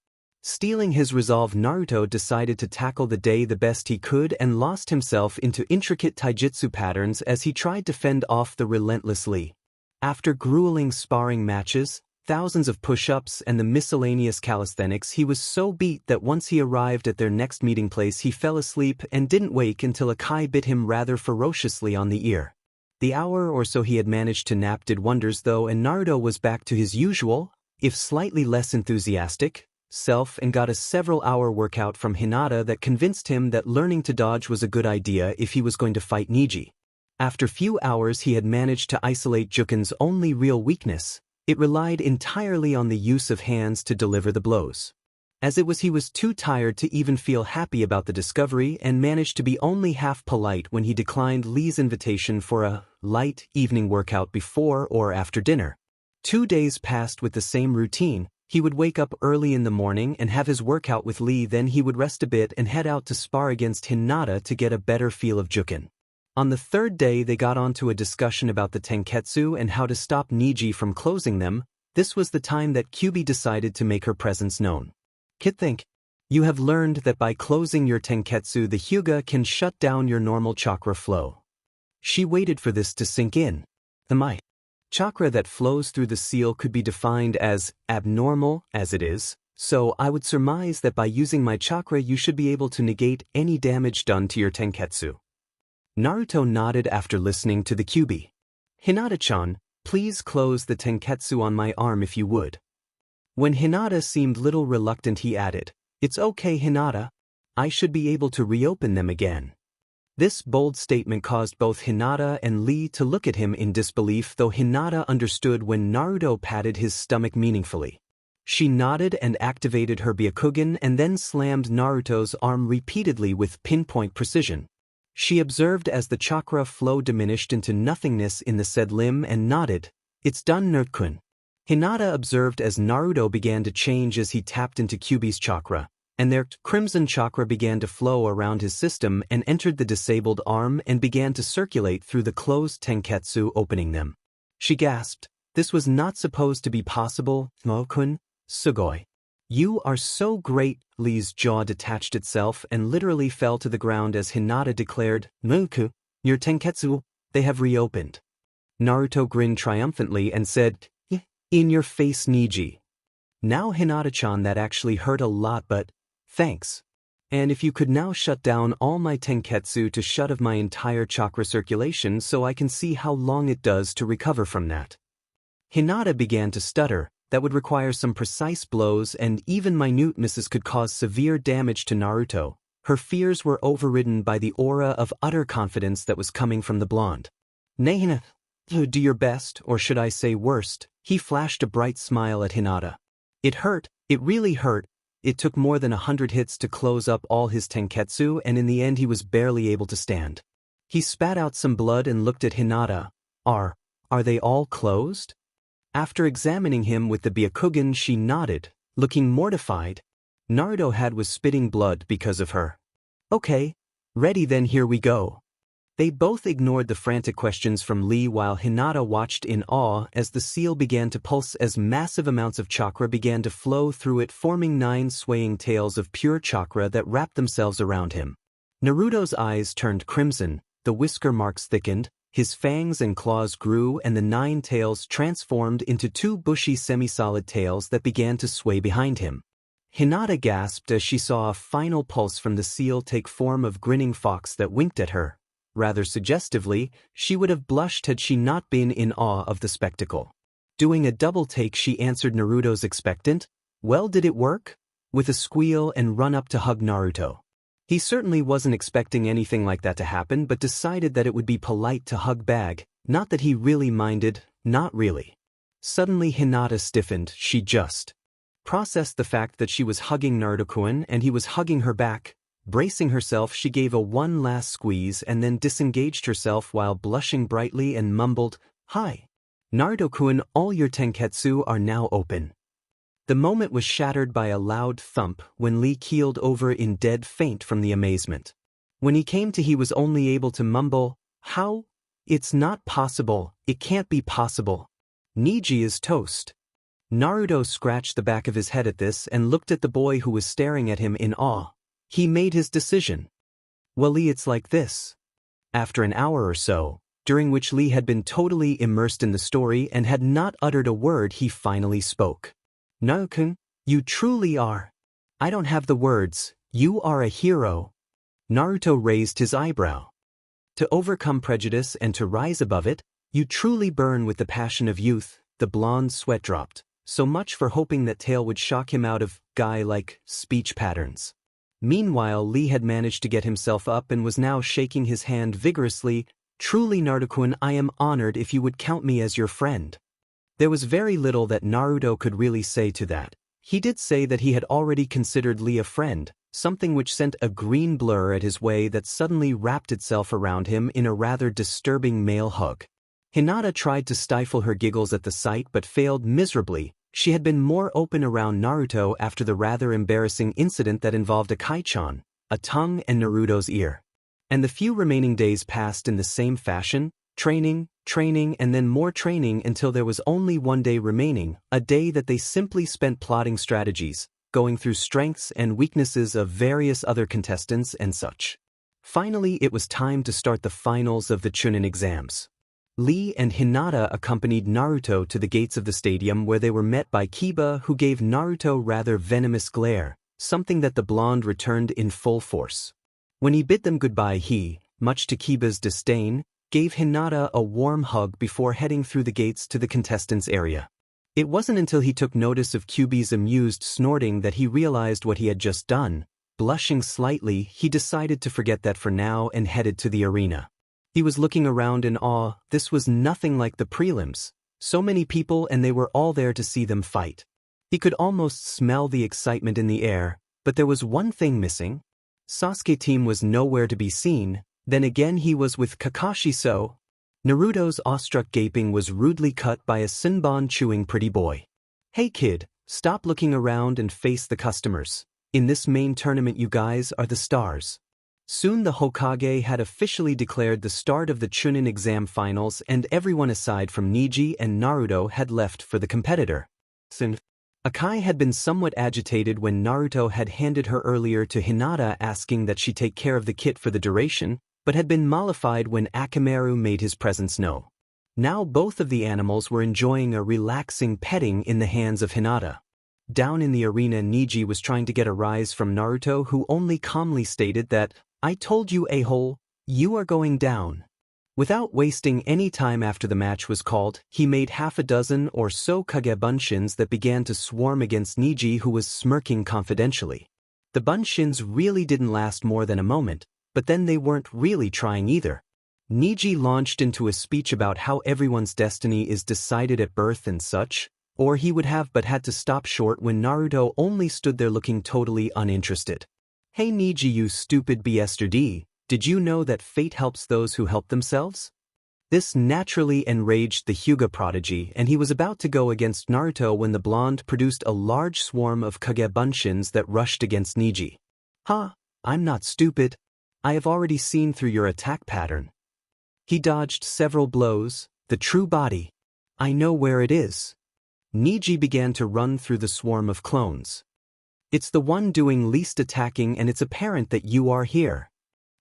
Stealing his resolve, Naruto decided to tackle the day the best he could and lost himself into intricate taijutsu patterns as he tried to fend off the relentless Lee. After grueling sparring matches, thousands of push-ups and the miscellaneous calisthenics, he was so beat that once he arrived at their next meeting place he fell asleep and didn't wake until Akai bit him rather ferociously on the ear. The hour or so he had managed to nap did wonders though, and Naruto was back to his usual, if slightly less enthusiastic, self and got a several-hour workout from Hinata that convinced him that learning to dodge was a good idea if he was going to fight Niji. After few hours he had managed to isolate Juken's only real weakness. It relied entirely on the use of hands to deliver the blows. As it was, he was too tired to even feel happy about the discovery and managed to be only half polite when he declined Lee's invitation for a light evening workout before or after dinner. 2 days passed with the same routine. He would wake up early in the morning and have his workout with Lee, then he would rest a bit and head out to spar against Hinata to get a better feel of Juken. On the third day they got onto a discussion about the tenketsu and how to stop Niji from closing them. This was the time that Kyuubi decided to make her presence known. Kid think. You have learned that by closing your tenketsu the hyuga can shut down your normal chakra flow. She waited for this to sink in. The chakra that flows through the seal could be defined as abnormal, as it is, so I would surmise that by using my chakra you should be able to negate any damage done to your tenketsu. Naruto nodded after listening to the Kyuubi. Hinata-chan, please close the tenketsu on my arm if you would. When Hinata seemed little reluctant he added, It's okay Hinata. I should be able to reopen them again. This bold statement caused both Hinata and Lee to look at him in disbelief, though Hinata understood when Naruto patted his stomach meaningfully. She nodded and activated her Byakugan and then slammed Naruto's arm repeatedly with pinpoint precision. She observed as the chakra flow diminished into nothingness in the said limb and nodded, It's done Naruto-kun. Hinata observed as Naruto began to change as he tapped into Kyuubi's chakra, and their crimson chakra began to flow around his system and entered the disabled arm and began to circulate through the closed tenketsu, opening them. She gasped, This was not supposed to be possible, Naruto-kun, sugoi. You are so great. Lee's jaw detached itself and literally fell to the ground as Hinata declared, Naruto, your tenketsu, they have reopened. Naruto grinned triumphantly and said, In your face Niji. Now Hinata-chan, that actually hurt a lot, but thanks. And if you could now shut down all my tenketsu to shut of my entire chakra circulation so I can see how long it does to recover from that. Hinata began to stutter. That would require some precise blows, and even minute misses could cause severe damage to Naruto. Her fears were overridden by the aura of utter confidence that was coming from the blonde. NaruHina, do your best, or should I say worst. He flashed a bright smile at Hinata. It hurt, it really hurt. It took more than 100 hits to close up all his tenketsu, and in the end he was barely able to stand. He spat out some blood and looked at Hinata. Are they all closed? After examining him with the Byakugan she nodded, looking mortified. Naruto was spitting blood because of her. Okay. Ready then, here we go. They both ignored the frantic questions from Lee while Hinata watched in awe as the seal began to pulse as massive amounts of chakra began to flow through it, forming 9 swaying tails of pure chakra that wrapped themselves around him. Naruto's eyes turned crimson, the whisker marks thickened, his fangs and claws grew, and the 9 tails transformed into 2 bushy semi-solid tails that began to sway behind him. Hinata gasped as she saw a final pulse from the seal take form of grinning fox that winked at her. Rather suggestively, she would have blushed had she not been in awe of the spectacle. Doing a double take she answered Naruto's expectant, Well, did it work? With a squeal and run up to hug Naruto. He certainly wasn't expecting anything like that to happen, but decided that it would be polite to hug back, not that he really minded, not really. Suddenly Hinata stiffened. She just processed the fact that she was hugging Naruto-kun and he was hugging her back. Bracing herself, she gave one last squeeze and then disengaged herself while blushing brightly and mumbled, Hi. Naruto-kun, all your tenketsu are now open. The moment was shattered by a loud thump when Lee keeled over in dead faint from the amazement. When he came to, he was only able to mumble, How? It's not possible, it can't be possible. Niji is toast. Naruto scratched the back of his head at this and looked at the boy who was staring at him in awe. He made his decision. Well, Lee, it's like this. After an hour or so, during which Lee had been totally immersed in the story and had not uttered a word, he finally spoke. Naruto-kun, you truly are. I don't have the words. You are a hero. Naruto raised his eyebrow. To overcome prejudice and to rise above it, you truly burn with the passion of youth. The blonde sweat dropped. So much for hoping that tale would shock him out of guy-like speech patterns. Meanwhile, Lee had managed to get himself up and was now shaking his hand vigorously. Truly, Naruto-kun, I am honored if you would count me as your friend. There was very little that Naruto could really say to that. He did say that he had already considered Lee a friend, something which sent a green blur at his way that suddenly wrapped itself around him in a rather disturbing male hug. Hinata tried to stifle her giggles at the sight but failed miserably. She had been more open around Naruto after the rather embarrassing incident that involved a Kai-chan, a tongue, and Naruto's ear. And the few remaining days passed in the same fashion, training, and then more training until there was only one day remaining, a day that they simply spent plotting strategies, going through strengths and weaknesses of various other contestants and such. Finally, it was time to start the finals of the Chunin exams. Lee and Hinata accompanied Naruto to the gates of the stadium where they were met by Kiba, who gave Naruto rather venomous glare, something that the blonde returned in full force. When he bid them goodbye, he, much to Kiba's disdain, gave Hinata a warm hug before heading through the gates to the contestants' area. It wasn't until he took notice of Kyuubi's amused snorting that he realized what he had just done. Blushing slightly, he decided to forget that for now and headed to the arena. He was looking around in awe. This was nothing like the prelims. So many people, and they were all there to see them fight. He could almost smell the excitement in the air, but there was one thing missing. Sasuke's team was nowhere to be seen. Then again he was with Kakashi, so Naruto's awestruck gaping was rudely cut by a Sinbon chewing pretty boy. "Hey kid, stop looking around and face the customers. In this main tournament you guys are the stars." Soon the Hokage had officially declared the start of the Chunin exam finals, and everyone aside from Neji and Naruto had left for the competitor. Akai had been somewhat agitated when Naruto had handed her earlier to Hinata asking that she take care of the kit for the duration, but had been mollified when Akamaru made his presence known. Now both of the animals were enjoying a relaxing petting in the hands of Hinata. Down in the arena, Neji was trying to get a rise from Naruto, who only calmly stated that, "I told you, a-hole, you are going down." Without wasting any time after the match was called, he made half a dozen or so Kagebunshin that began to swarm against Neji, who was smirking confidentially. The Bunshins really didn't last more than a moment, but then they weren't really trying either. Neji launched into a speech about how everyone's destiny is decided at birth and such, or he would have but had to stop short when Naruto only stood there looking totally uninterested. "Hey Neji, you stupid bastard, did you know that fate helps those who help themselves?" This naturally enraged the Hyuga prodigy, and he was about to go against Naruto when the blonde produced a large swarm of Kagebunshins that rushed against Neji. "Ha, I'm not stupid. I have already seen through your attack pattern." He dodged several blows. "The true body. I know where it is." Neji began to run through the swarm of clones. "It's the one doing least attacking, and it's apparent that you are here."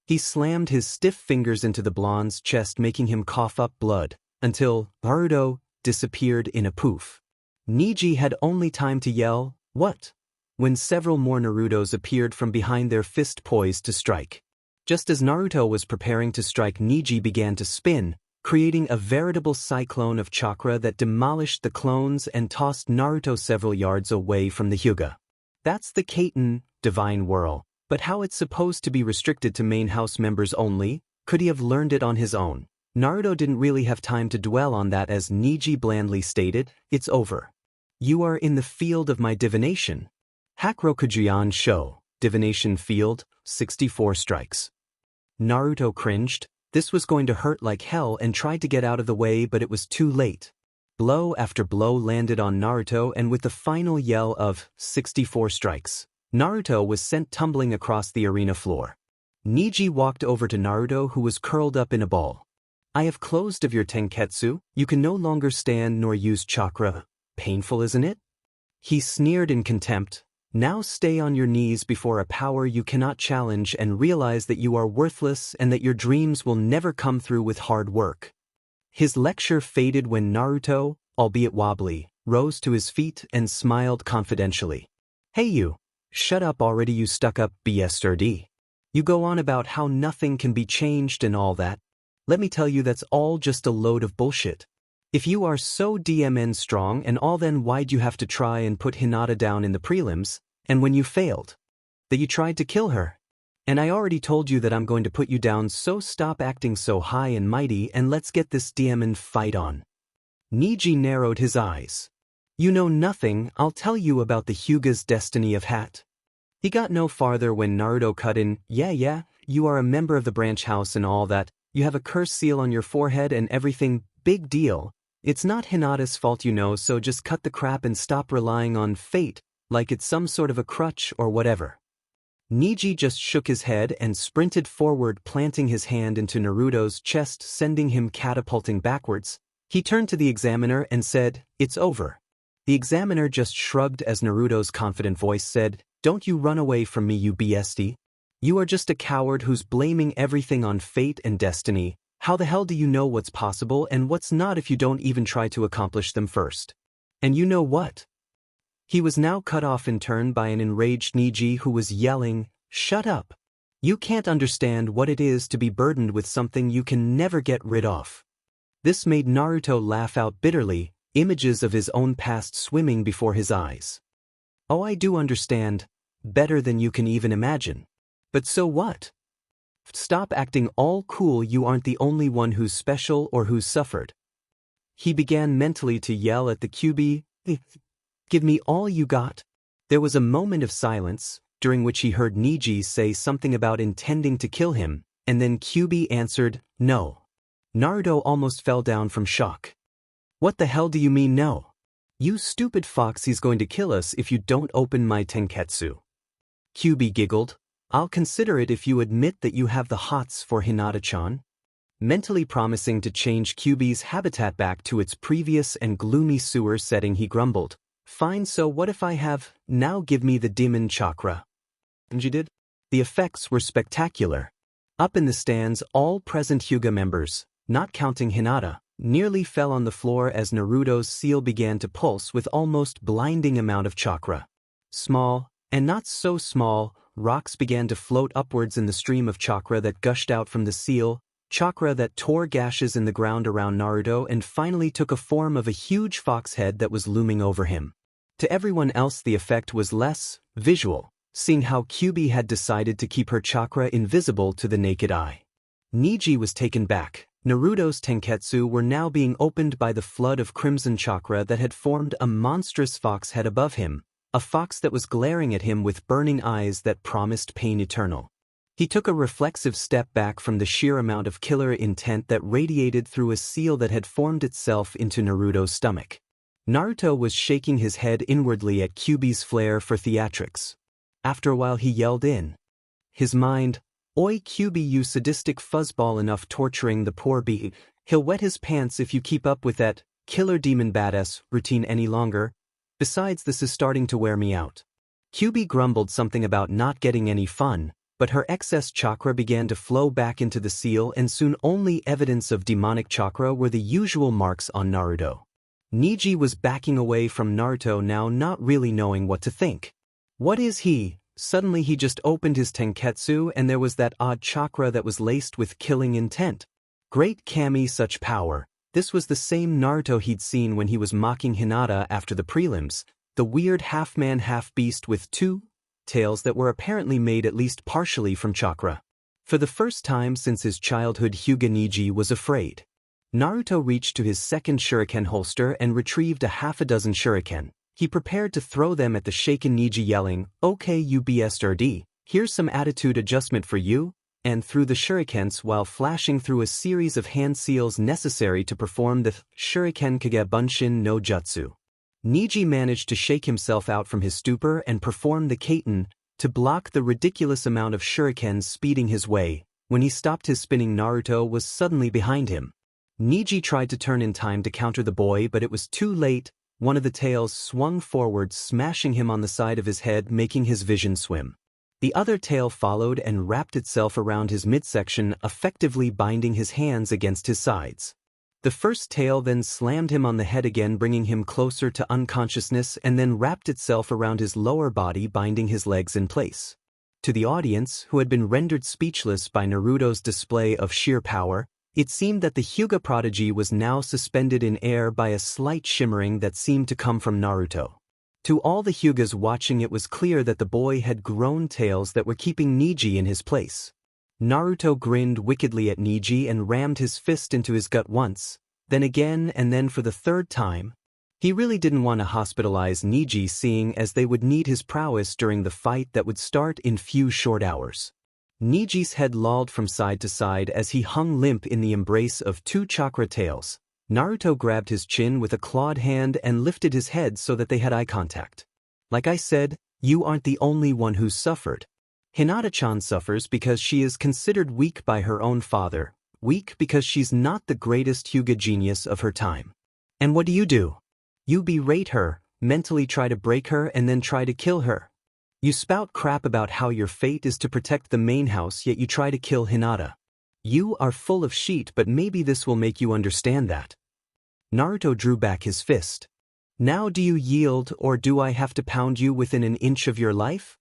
He slammed his stiff fingers into the blonde's chest, making him cough up blood, until Naruto disappeared in a poof. Neji had only time to yell, "What?" when several more Narutos appeared from behind, their fist poised to strike. Just as Naruto was preparing to strike, Neji began to spin, creating a veritable cyclone of chakra that demolished the clones and tossed Naruto several yards away from the Hyuga. That's the Kaiten, divine whirl, but how it's supposed to be restricted to main house members only? Could he have learned it on his own? Naruto didn't really have time to dwell on that, as Neji blandly stated, "It's over. You are in the field of my divination." Hakurokujian Sho, divination field, 64 strikes. Naruto cringed. This was going to hurt like hell, and tried to get out of the way, but it was too late. Blow after blow landed on Naruto, and with the final yell of 64 strikes, Naruto was sent tumbling across the arena floor. Neji walked over to Naruto, who was curled up in a ball. "I have closed of your tenketsu. You can no longer stand nor use chakra. Painful, isn't it?" He sneered in contempt. "Now stay on your knees before a power you cannot challenge and realize that you are worthless and that your dreams will never come through with hard work." His lecture faded when Naruto, albeit wobbly, rose to his feet and smiled confidentially. "Hey you, shut up already, you stuck-up bastard. You go on about how nothing can be changed and all that. Let me tell you, that's all just a load of bullshit. If you are so DMN strong and all, then why'd you have to try and put Hinata down in the prelims, and when you failed? That you tried to kill her. And I already told you that I'm going to put you down, so stop acting so high and mighty and let's get this DMN fight on." Neji narrowed his eyes. "You know nothing. I'll tell you about the Hyuga's destiny of hat." He got no farther when Naruto cut in, Yeah, you are a member of the branch house and all that. You have a curse seal on your forehead and everything. Big deal. It's not Hinata's fault, you know, so just cut the crap and stop relying on fate like it's some sort of a crutch or whatever." Niji just shook his head and sprinted forward, planting his hand into Naruto's chest, sending him catapulting backwards. He turned to the examiner and said, "It's over." The examiner just shrugged as Naruto's confident voice said, "Don't you run away from me, you BSD. You are just a coward who's blaming everything on fate and destiny. How the hell do you know what's possible and what's not if you don't even try to accomplish them first? And you know what?" He was now cut off in turn by an enraged Niji who was yelling, "Shut up! You can't understand what it is to be burdened with something you can never get rid of." This made Naruto laugh out bitterly, images of his own past swimming before his eyes. "Oh, I do understand, better than you can even imagine. But so what? Stop acting all cool, you aren't the only one who's special or who's suffered." He began mentally to yell at the Kyuubi, "Give me all you got." There was a moment of silence, during which he heard Niji say something about intending to kill him, and then Kyuubi answered, "No." Naruto almost fell down from shock. "What the hell do you mean no? You stupid fox, he's going to kill us if you don't open my tenketsu." Kyuubi giggled, "I'll consider it if you admit that you have the hots for Hinata-chan." Mentally promising to change Kyuubi's habitat back to its previous and gloomy sewer setting, he grumbled, "Fine, so what if I have, now give me the demon chakra." And you did? The effects were spectacular. Up in the stands, all present Hyuga members, not counting Hinata, nearly fell on the floor as Naruto's seal began to pulse with almost blinding amount of chakra. Small, and not so small, rocks began to float upwards in the stream of chakra that gushed out from the seal, chakra that tore gashes in the ground around Naruto and finally took a form of a huge fox head that was looming over him. To everyone else the effect was less visual, seeing how Kyuubi had decided to keep her chakra invisible to the naked eye. Niji was taken back. Naruto's tenketsu were now being opened by the flood of crimson chakra that had formed a monstrous fox head above him, a fox that was glaring at him with burning eyes that promised pain eternal. He took a reflexive step back from the sheer amount of killer intent that radiated through a seal that had formed itself into Naruto's stomach. Naruto was shaking his head inwardly at Kyuubi's flair for theatrics. After a while he yelled in his mind, "Oi Kyuubi, you sadistic fuzzball, enough torturing the poor bee. He'll wet his pants if you keep up with that killer demon badass routine any longer. Besides, this is starting to wear me out." Kyuubi grumbled something about not getting any fun, but her excess chakra began to flow back into the seal and soon only evidence of demonic chakra were the usual marks on Naruto. Niji was backing away from Naruto now, not really knowing what to think. What is he? Suddenly he just opened his tenketsu and there was that odd chakra that was laced with killing intent. Great Kami, such power. This was the same Naruto he'd seen when he was mocking Hinata after the prelims, the weird half-man half-beast with two tails that were apparently made at least partially from chakra. For the first time since his childhood, Hyuga Niji was afraid. Naruto reached to his second shuriken holster and retrieved a half a dozen shuriken. He prepared to throw them at the shaken Niji, yelling, "Okay, you BSRD, here's some attitude adjustment for you," and threw the shurikens while flashing through a series of hand seals necessary to perform the Shuriken Kage Bunshin no Jutsu. Niji managed to shake himself out from his stupor and perform the kaiten to block the ridiculous amount of shurikens speeding his way. When he stopped his spinning, Naruto was suddenly behind him. Niji tried to turn in time to counter the boy, but it was too late. One of the tails swung forward, smashing him on the side of his head, making his vision swim. The other tail followed and wrapped itself around his midsection, effectively binding his hands against his sides. The first tail then slammed him on the head again, bringing him closer to unconsciousness, and then wrapped itself around his lower body, binding his legs in place. To the audience, who had been rendered speechless by Naruto's display of sheer power, it seemed that the Hyuga prodigy was now suspended in air by a slight shimmering that seemed to come from Naruto. To all the Hyugas watching, it was clear that the boy had grown tails that were keeping Niji in his place. Naruto grinned wickedly at Niji and rammed his fist into his gut once, then again, and then for the third time. He really didn't want to hospitalize Niji, seeing as they would need his prowess during the fight that would start in few short hours. Niji's head lolled from side to side as he hung limp in the embrace of two chakra tails. Naruto grabbed his chin with a clawed hand and lifted his head so that they had eye contact. "Like I said, you aren't the only one who's suffered. Hinata-chan suffers because she is considered weak by her own father, weak because she's not the greatest Hyuga genius of her time. And what do? You berate her, mentally try to break her and then try to kill her. You spout crap about how your fate is to protect the main house, yet you try to kill Hinata. You are full of shit, but maybe this will make you understand that. Naruto drew back his fist. Now do you yield, or do I have to pound you within an inch of your life?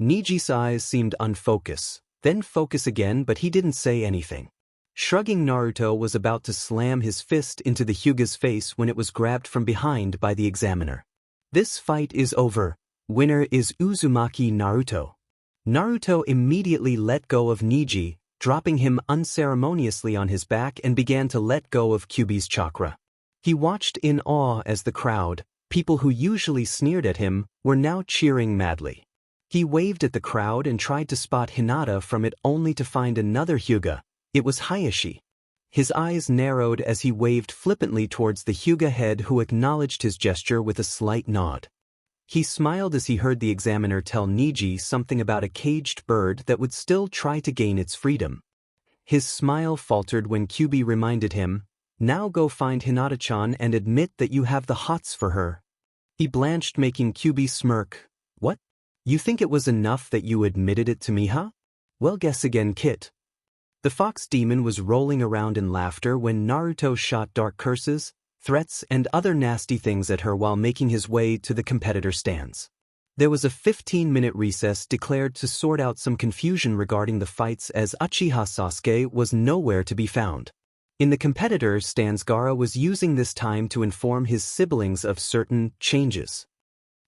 Niji's eyes seemed unfocused, then focus again, but he didn't say anything. Shrugging, Naruto was about to slam his fist into the Hyuga's face when it was grabbed from behind by the examiner. This fight is over. Winner is Uzumaki Naruto. Naruto immediately let go of Niji, dropping him unceremoniously on his back, and began to let go of Kyuubi's chakra. He watched in awe as the crowd, people who usually sneered at him, were now cheering madly. He waved at the crowd and tried to spot Hinata from it, only to find another Hyuga. It was Hayashi. His eyes narrowed as he waved flippantly towards the Hyuga head, who acknowledged his gesture with a slight nod. He smiled as he heard the examiner tell Niji something about a caged bird that would still try to gain its freedom. His smile faltered when Kyuubi reminded him, "Now go find Hinata-chan and admit that you have the hots for her." He blanched, making Kyuubi smirk. "What? You think it was enough that you admitted it to me, huh? Well, guess again, Kit." The fox demon was rolling around in laughter when Naruto shot dark curses, threats, and other nasty things at her while making his way to the competitor stands. There was a 15-minute recess declared to sort out some confusion regarding the fights, as Uchiha Sasuke was nowhere to be found. In the competitor stands, Gaara was using this time to inform his siblings of certain changes.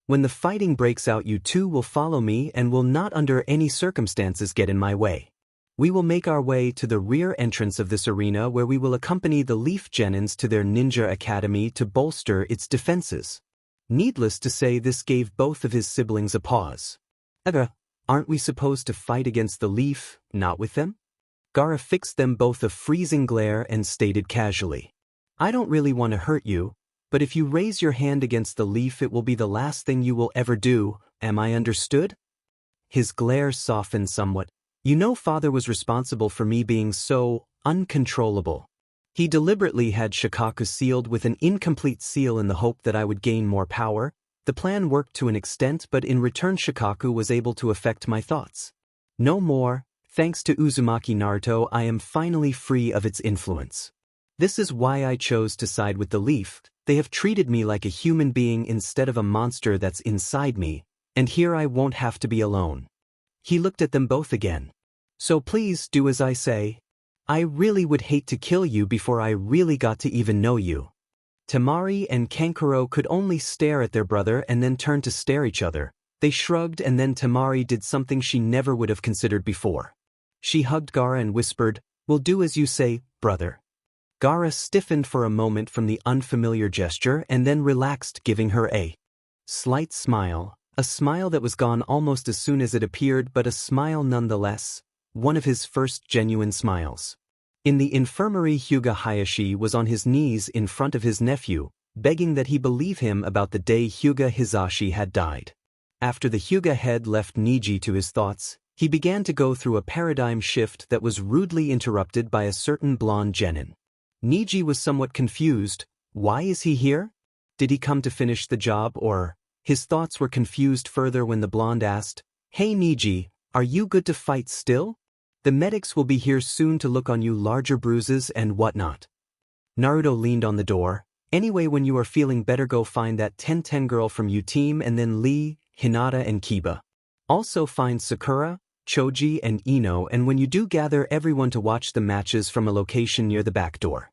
"When the fighting breaks out, you two will follow me and will not under any circumstances get in my way. We will make our way to the rear entrance of this arena, where we will accompany the Leaf Genins to their ninja academy to bolster its defenses." Needless to say, this gave both of his siblings a pause. Aren't we supposed to fight against the Leaf, not with them? Gaara fixed them both a freezing glare and stated casually, "I don't really want to hurt you, but if you raise your hand against the Leaf, it will be the last thing you will ever do. Am I understood?" His glare softened somewhat. "You know, father was responsible for me being so uncontrollable. He deliberately had Shikaku sealed with an incomplete seal in the hope that I would gain more power. The plan worked to an extent, but in return Shikaku was able to affect my thoughts. No more. Thanks to Uzumaki Naruto, I am finally free of its influence. This is why I chose to side with the Leaf. They have treated me like a human being instead of a monster that's inside me, and here I won't have to be alone." He looked at them both again. "So please do as I say. I really would hate to kill you before I really got to even know you." Temari and Kankuro could only stare at their brother and then turn to stare each other. They shrugged, and then Temari did something she never would have considered before. She hugged Gaara and whispered, "We'll do as you say, brother." Gaara stiffened for a moment from the unfamiliar gesture and then relaxed, giving her a slight smile, a smile that was gone almost as soon as it appeared, but a smile nonetheless, one of his first genuine smiles. In the infirmary, Hyuga Hayashi was on his knees in front of his nephew, begging that he believe him about the day Hyuga Hizashi had died. After the Hyuga head left Niji to his thoughts, he began to go through a paradigm shift that was rudely interrupted by a certain blonde genin. Niji was somewhat confused. Why is he here? Did he come to finish the job, or? His thoughts were confused further when the blonde asked, "Hey Niji, are you good to fight still? The medics will be here soon to look on you, larger bruises and whatnot." Naruto leaned on the door. "Anyway, when you are feeling better, go find that 10-10 girl from U team, and then Lee, Hinata and Kiba. Also find Sakura, Choji and Ino, and when you do, gather everyone to watch the matches from a location near the back door.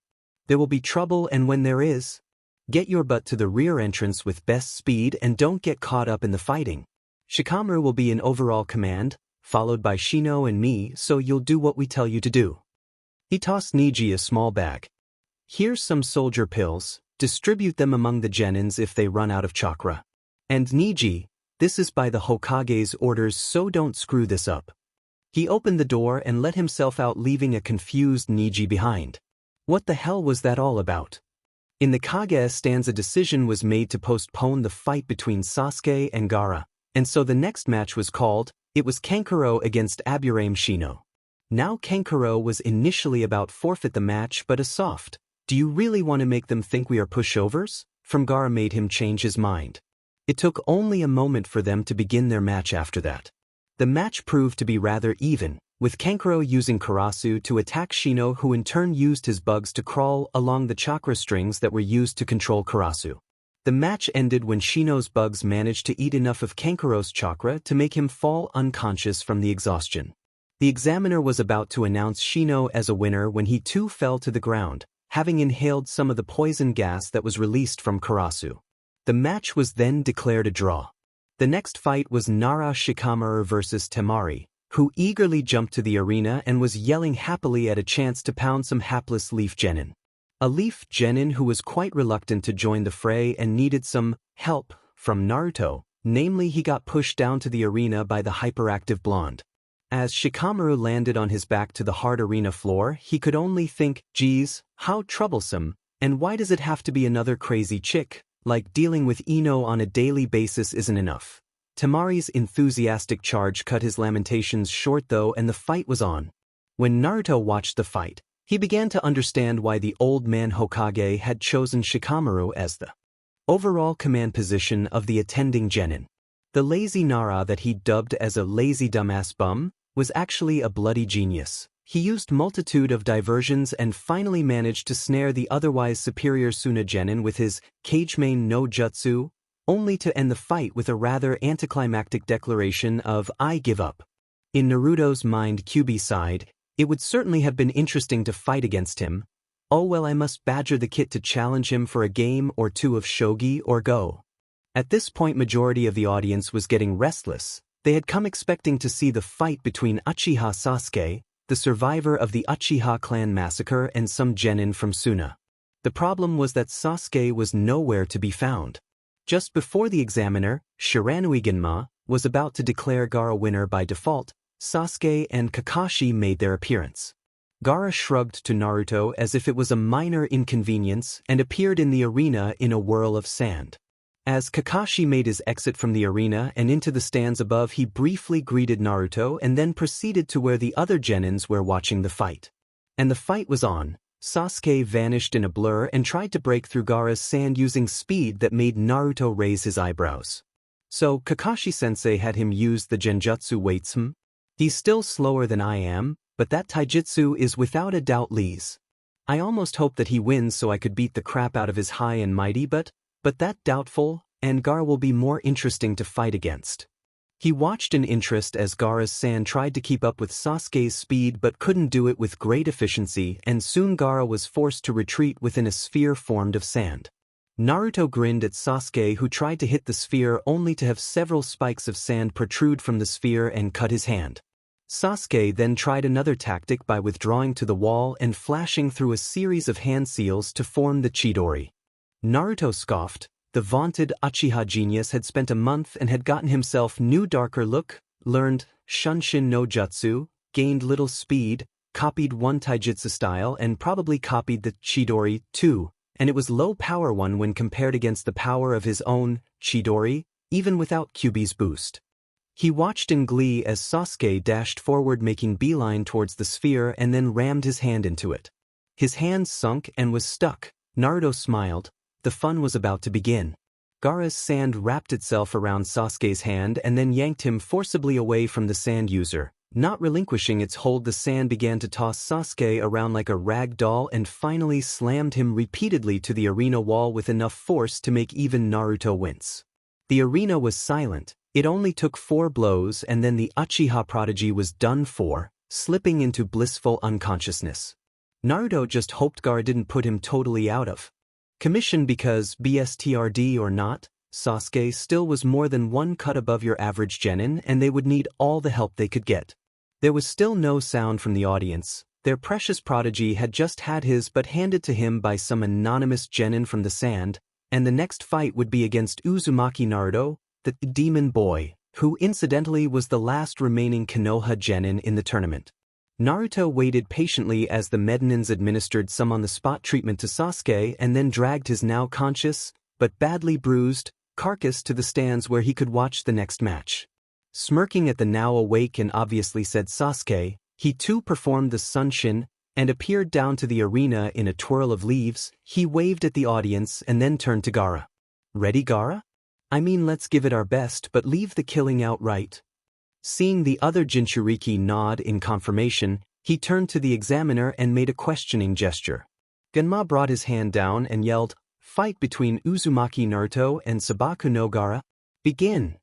There will be trouble, and when there is, get your butt to the rear entrance with best speed and don't get caught up in the fighting. Shikamaru will be in overall command, followed by Shino and me, so you'll do what we tell you to do." He tossed Niji a small bag. "Here's some soldier pills, distribute them among the genins if they run out of chakra. And Niji, this is by the Hokage's orders, so don't screw this up." He opened the door and let himself out, leaving a confused Niji behind. What the hell was that all about? In the Kage stands, a decision was made to postpone the fight between Sasuke and Gaara, and so the next match was called, It was Kankuro against Aburame Shino. Now Kankuro was initially about forfeit the match but a soft, "Do you really want to make them think we are pushovers?" from Gaara made him change his mind. It took only a moment for them to begin their match after that. The match proved to be rather even, with Kankuro using Karasu to attack Shino, who in turn used his bugs to crawl along the chakra strings that were used to control Karasu. The match ended when Shino's bugs managed to eat enough of Kankuro's chakra to make him fall unconscious from the exhaustion. The examiner was about to announce Shino as a winner when he too fell to the ground, having inhaled some of the poison gas that was released from Karasu. The match was then declared a draw. The next fight was Nara Shikamaru versus Temari, who eagerly jumped to the arena and was yelling happily at a chance to pound some hapless Leaf Genin. A Leaf Genin who was quite reluctant to join the fray and needed some help from Naruto, namely he got pushed down to the arena by the hyperactive blonde. As Shikamaru landed on his back to the hard arena floor, he could only think, "Geez, how troublesome, and why does it have to be another crazy chick? Like dealing with Ino on a daily basis isn't enough." Temari's enthusiastic charge cut his lamentations short though, and the fight was on. When Naruto watched the fight, he began to understand why the old man Hokage had chosen Shikamaru as the overall command position of the attending genin. The lazy Nara that he dubbed as a lazy dumbass bum was actually a bloody genius. He used multitude of diversions and finally managed to snare the otherwise superior Suna genin with his Kagemain no Jutsu, only to end the fight with a rather anticlimactic declaration of "I give up." In Naruto's mind Kyuubi sighed, "It would certainly have been interesting to fight against him. Oh well, I must badger the kid to challenge him for a game or two of shogi or go." At this point majority of the audience was getting restless. They had come expecting to see the fight between Uchiha Sasuke, the survivor of the Uchiha clan massacre, and some genin from Suna. The problem was that Sasuke was nowhere to be found. Just before the examiner, Shiranui Genma, was about to declare Gaara winner by default, Sasuke and Kakashi made their appearance. Gaara shrugged to Naruto as if it was a minor inconvenience and appeared in the arena in a whirl of sand. As Kakashi made his exit from the arena and into the stands above, he briefly greeted Naruto and then proceeded to where the other genins were watching the fight. And the fight was on. Sasuke vanished in a blur and tried to break through Gaara's sand using speed that made Naruto raise his eyebrows. So Kakashi-sensei had him use the genjutsu weights. He's still slower than I am, but that taijutsu is without a doubt Lee's. I almost hoped that he wins so I could beat the crap out of his high and mighty, but that doubtful, and Gaara will be more interesting to fight against. He watched in interest as Gaara's sand tried to keep up with Sasuke's speed but couldn't do it with great efficiency, and soon Gaara was forced to retreat within a sphere formed of sand. Naruto grinned at Sasuke, who tried to hit the sphere only to have several spikes of sand protrude from the sphere and cut his hand. Sasuke then tried another tactic by withdrawing to the wall and flashing through a series of hand seals to form the Chidori. Naruto scoffed. The vaunted Uchiha genius had spent a month and had gotten himself new darker look, learned Shunshin no Jutsu, gained little speed, copied one taijutsu style and probably copied the Chidori too, and it was low power one when compared against the power of his own Chidori, even without Kyuubi's boost. He watched in glee as Sasuke dashed forward making beeline towards the sphere and then rammed his hand into it. His hand sunk and was stuck. Naruto smiled. The fun was about to begin. Gaara's sand wrapped itself around Sasuke's hand and then yanked him forcibly away from the sand user. Not relinquishing its hold, the sand began to toss Sasuke around like a rag doll and finally slammed him repeatedly to the arena wall with enough force to make even Naruto wince. The arena was silent. It only took 4 blows and then the Uchiha prodigy was done for, slipping into blissful unconsciousness. Naruto just hoped Gaara didn't put him totally out of commission because, BSTRD or not, Sasuke still was more than 1 cut above your average genin and they would need all the help they could get. There was still no sound from the audience. Their precious prodigy had just had his butt handed to him by some anonymous genin from the sand, and the next fight would be against Uzumaki Naruto, the demon boy, who incidentally was the last remaining Konoha genin in the tournament. Naruto waited patiently as the Medinins administered some on-the-spot treatment to Sasuke and then dragged his now conscious, but badly bruised, carcass to the stands where he could watch the next match. Smirking at the now awake and obviously said Sasuke, he too performed the sunshin and appeared down to the arena in a twirl of leaves. He waved at the audience and then turned to Gaara. Ready, Gaara? I mean, let's give it our best, but leave the killing outright. Seeing the other Jinchuriki nod in confirmation, he turned to the examiner and made a questioning gesture. Genma brought his hand down and yelled, "Fight between Uzumaki Naruto and Sabaku no Gaara. Begin."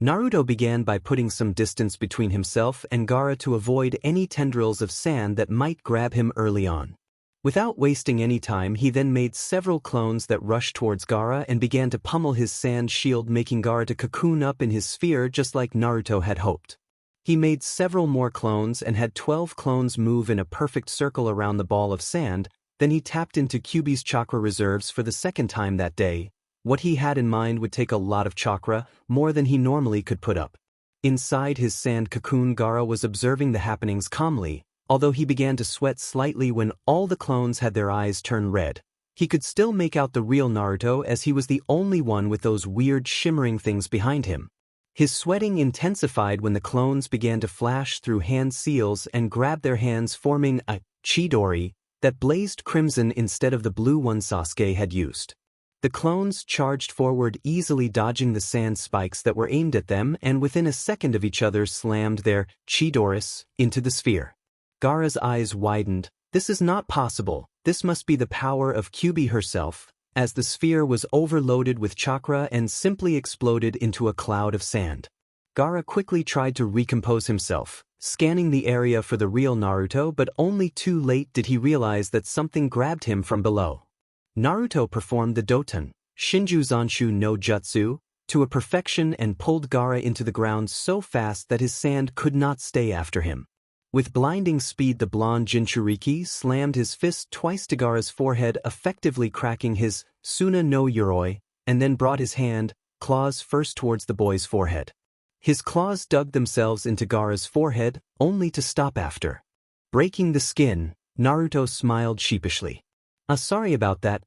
Naruto began by putting some distance between himself and Gaara to avoid any tendrils of sand that might grab him early on. Without wasting any time, he then made several clones that rushed towards Gaara and began to pummel his sand shield, making Gaara to cocoon up in his sphere just like Naruto had hoped. He made several more clones and had 12 clones move in a perfect circle around the ball of sand. Then he tapped into Kyuubi's chakra reserves for the second time that day. What he had in mind would take a lot of chakra, more than he normally could put up. Inside his sand cocoon, Gaara was observing the happenings calmly, although he began to sweat slightly when all the clones had their eyes turn red. He could still make out the real Naruto as he was the only one with those weird shimmering things behind him. His sweating intensified when the clones began to flash through hand seals and grab their hands, forming a Chidori that blazed crimson instead of the blue one Sasuke had used. The clones charged forward, easily dodging the sand spikes that were aimed at them, and within a second of each other slammed their Chidoris into the sphere. Gaara's eyes widened. This is not possible. This must be the power of Kyuubi herself, as the sphere was overloaded with chakra and simply exploded into a cloud of sand. Gaara quickly tried to recompose himself, scanning the area for the real Naruto, but only too late did he realize that something grabbed him from below. Naruto performed the Doton, Shinju Zanshu no Jutsu, to a perfection and pulled Gaara into the ground so fast that his sand could not stay after him. With blinding speed, the blonde Jinchuriki slammed his fist twice to Gaara's forehead, effectively cracking his Suna no Yoroi, and then brought his hand, claws first towards the boy's forehead. His claws dug themselves into Gaara's forehead, only to stop after breaking the skin. Naruto smiled sheepishly. Sorry about that.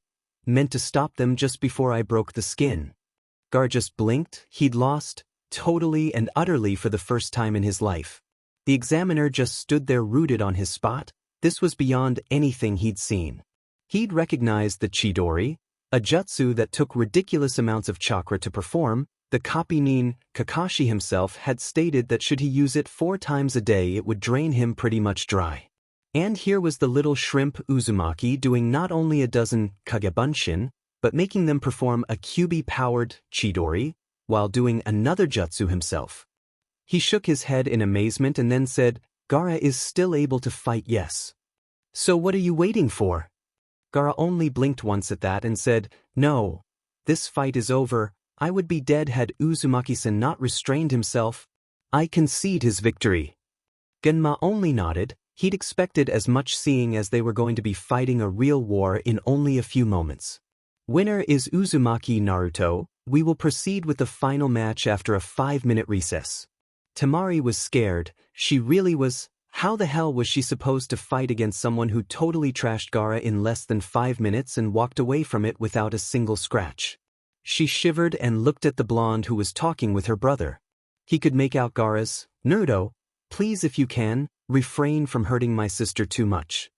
Meant to stop them just before I broke the skin." Gaara just blinked. He'd lost, totally and utterly for the first time in his life. The examiner just stood there rooted on his spot. This was beyond anything he'd seen. He'd recognized the Chidori, a jutsu that took ridiculous amounts of chakra to perform. The Kapinin, Kakashi himself, had stated that should he use it 4 times a day it would drain him pretty much dry. And here was the little shrimp Uzumaki doing not only a dozen Kagebunshin, but making them perform a Kyuubi-powered Chidori, while doing another jutsu himself. He shook his head in amazement and then said, "Gaara is still able to fight, yes. So what are you waiting for?" Gaara only blinked once at that and said, "No. This fight is over. I would be dead had Uzumaki-san not restrained himself. I concede his victory." Genma only nodded. He'd expected as much, seeing as they were going to be fighting a real war in only a few moments. Winner is Uzumaki Naruto. We will proceed with the final match after a 5-minute recess. Temari was scared. She really was. How the hell was she supposed to fight against someone who totally trashed Gaara in less than 5 minutes and walked away from it without a single scratch? She shivered and looked at the blonde who was talking with her brother. He could make out Gaara's, "Naruto, please, if you can, refrain from hurting my sister too much."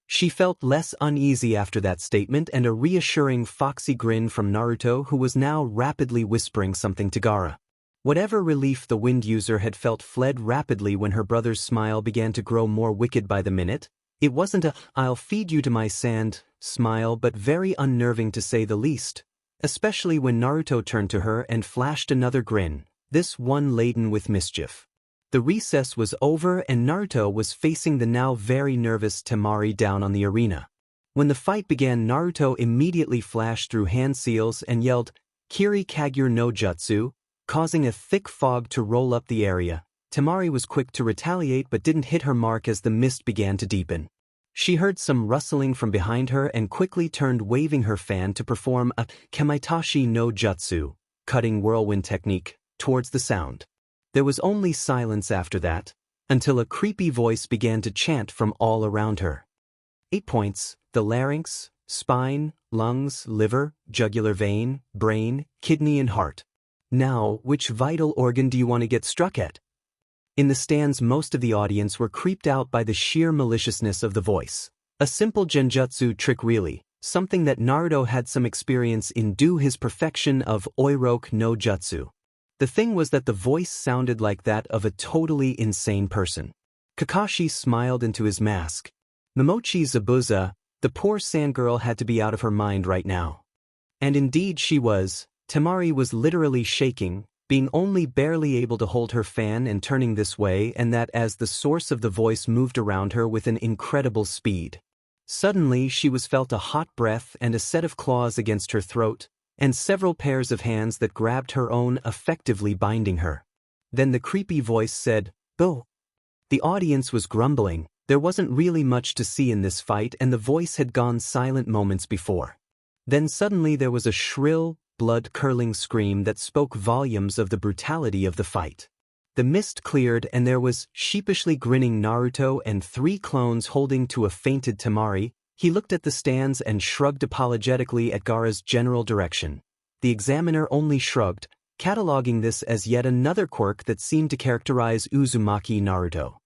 She felt less uneasy after that statement and a reassuring foxy grin from Naruto, who was now rapidly whispering something to Gaara. Whatever relief the wind user had felt fled rapidly when her brother's smile began to grow more wicked by the minute. It wasn't a "I'll feed you to my sand" smile, but very unnerving to say the least, especially when Naruto turned to her and flashed another grin, this one laden with mischief. The recess was over and Naruto was facing the now very nervous Temari down on the arena. When the fight began, Naruto immediately flashed through hand seals and yelled, "Kiri Kagure no Jutsu," causing a thick fog to roll up the area. Temari was quick to retaliate but didn't hit her mark as the mist began to deepen. She heard some rustling from behind her and quickly turned, waving her fan to perform a Kamaitashi no Jutsu, cutting whirlwind technique, towards the sound. There was only silence after that, until a creepy voice began to chant from all around her. 8 points: the larynx, spine, lungs, liver, jugular vein, brain, kidney and heart. Now, which vital organ do you want to get struck at? In the stands, most of the audience were creeped out by the sheer maliciousness of the voice. A simple genjutsu trick really, something that Naruto had some experience in due his perfection of Oiroku no Jutsu. The thing was that the voice sounded like that of a totally insane person. Kakashi smiled into his mask. Momochi Zabuza, the poor sandgirl had to be out of her mind right now. And indeed she was. Temari was literally shaking, being only barely able to hold her fan and turning this way and that as the source of the voice moved around her with an incredible speed. Suddenly she was felt a hot breath and a set of claws against her throat, and several pairs of hands that grabbed her own, effectively binding her. Then the creepy voice said, "Bo." The audience was grumbling. There wasn't really much to see in this fight and the voice had gone silent moments before. Then suddenly there was a shrill, blood-curdling scream that spoke volumes of the brutality of the fight. The mist cleared and there was sheepishly grinning Naruto and 3 clones holding to a fainted Temari. He looked at the stands and shrugged apologetically at Gaara's general direction. The examiner only shrugged, cataloging this as yet another quirk that seemed to characterize Uzumaki Naruto.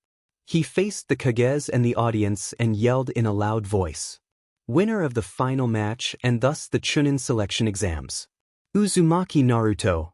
He faced the Kages and the audience and yelled in a loud voice. Winner of the final match and thus the Chunin selection exams. Uzumaki Naruto,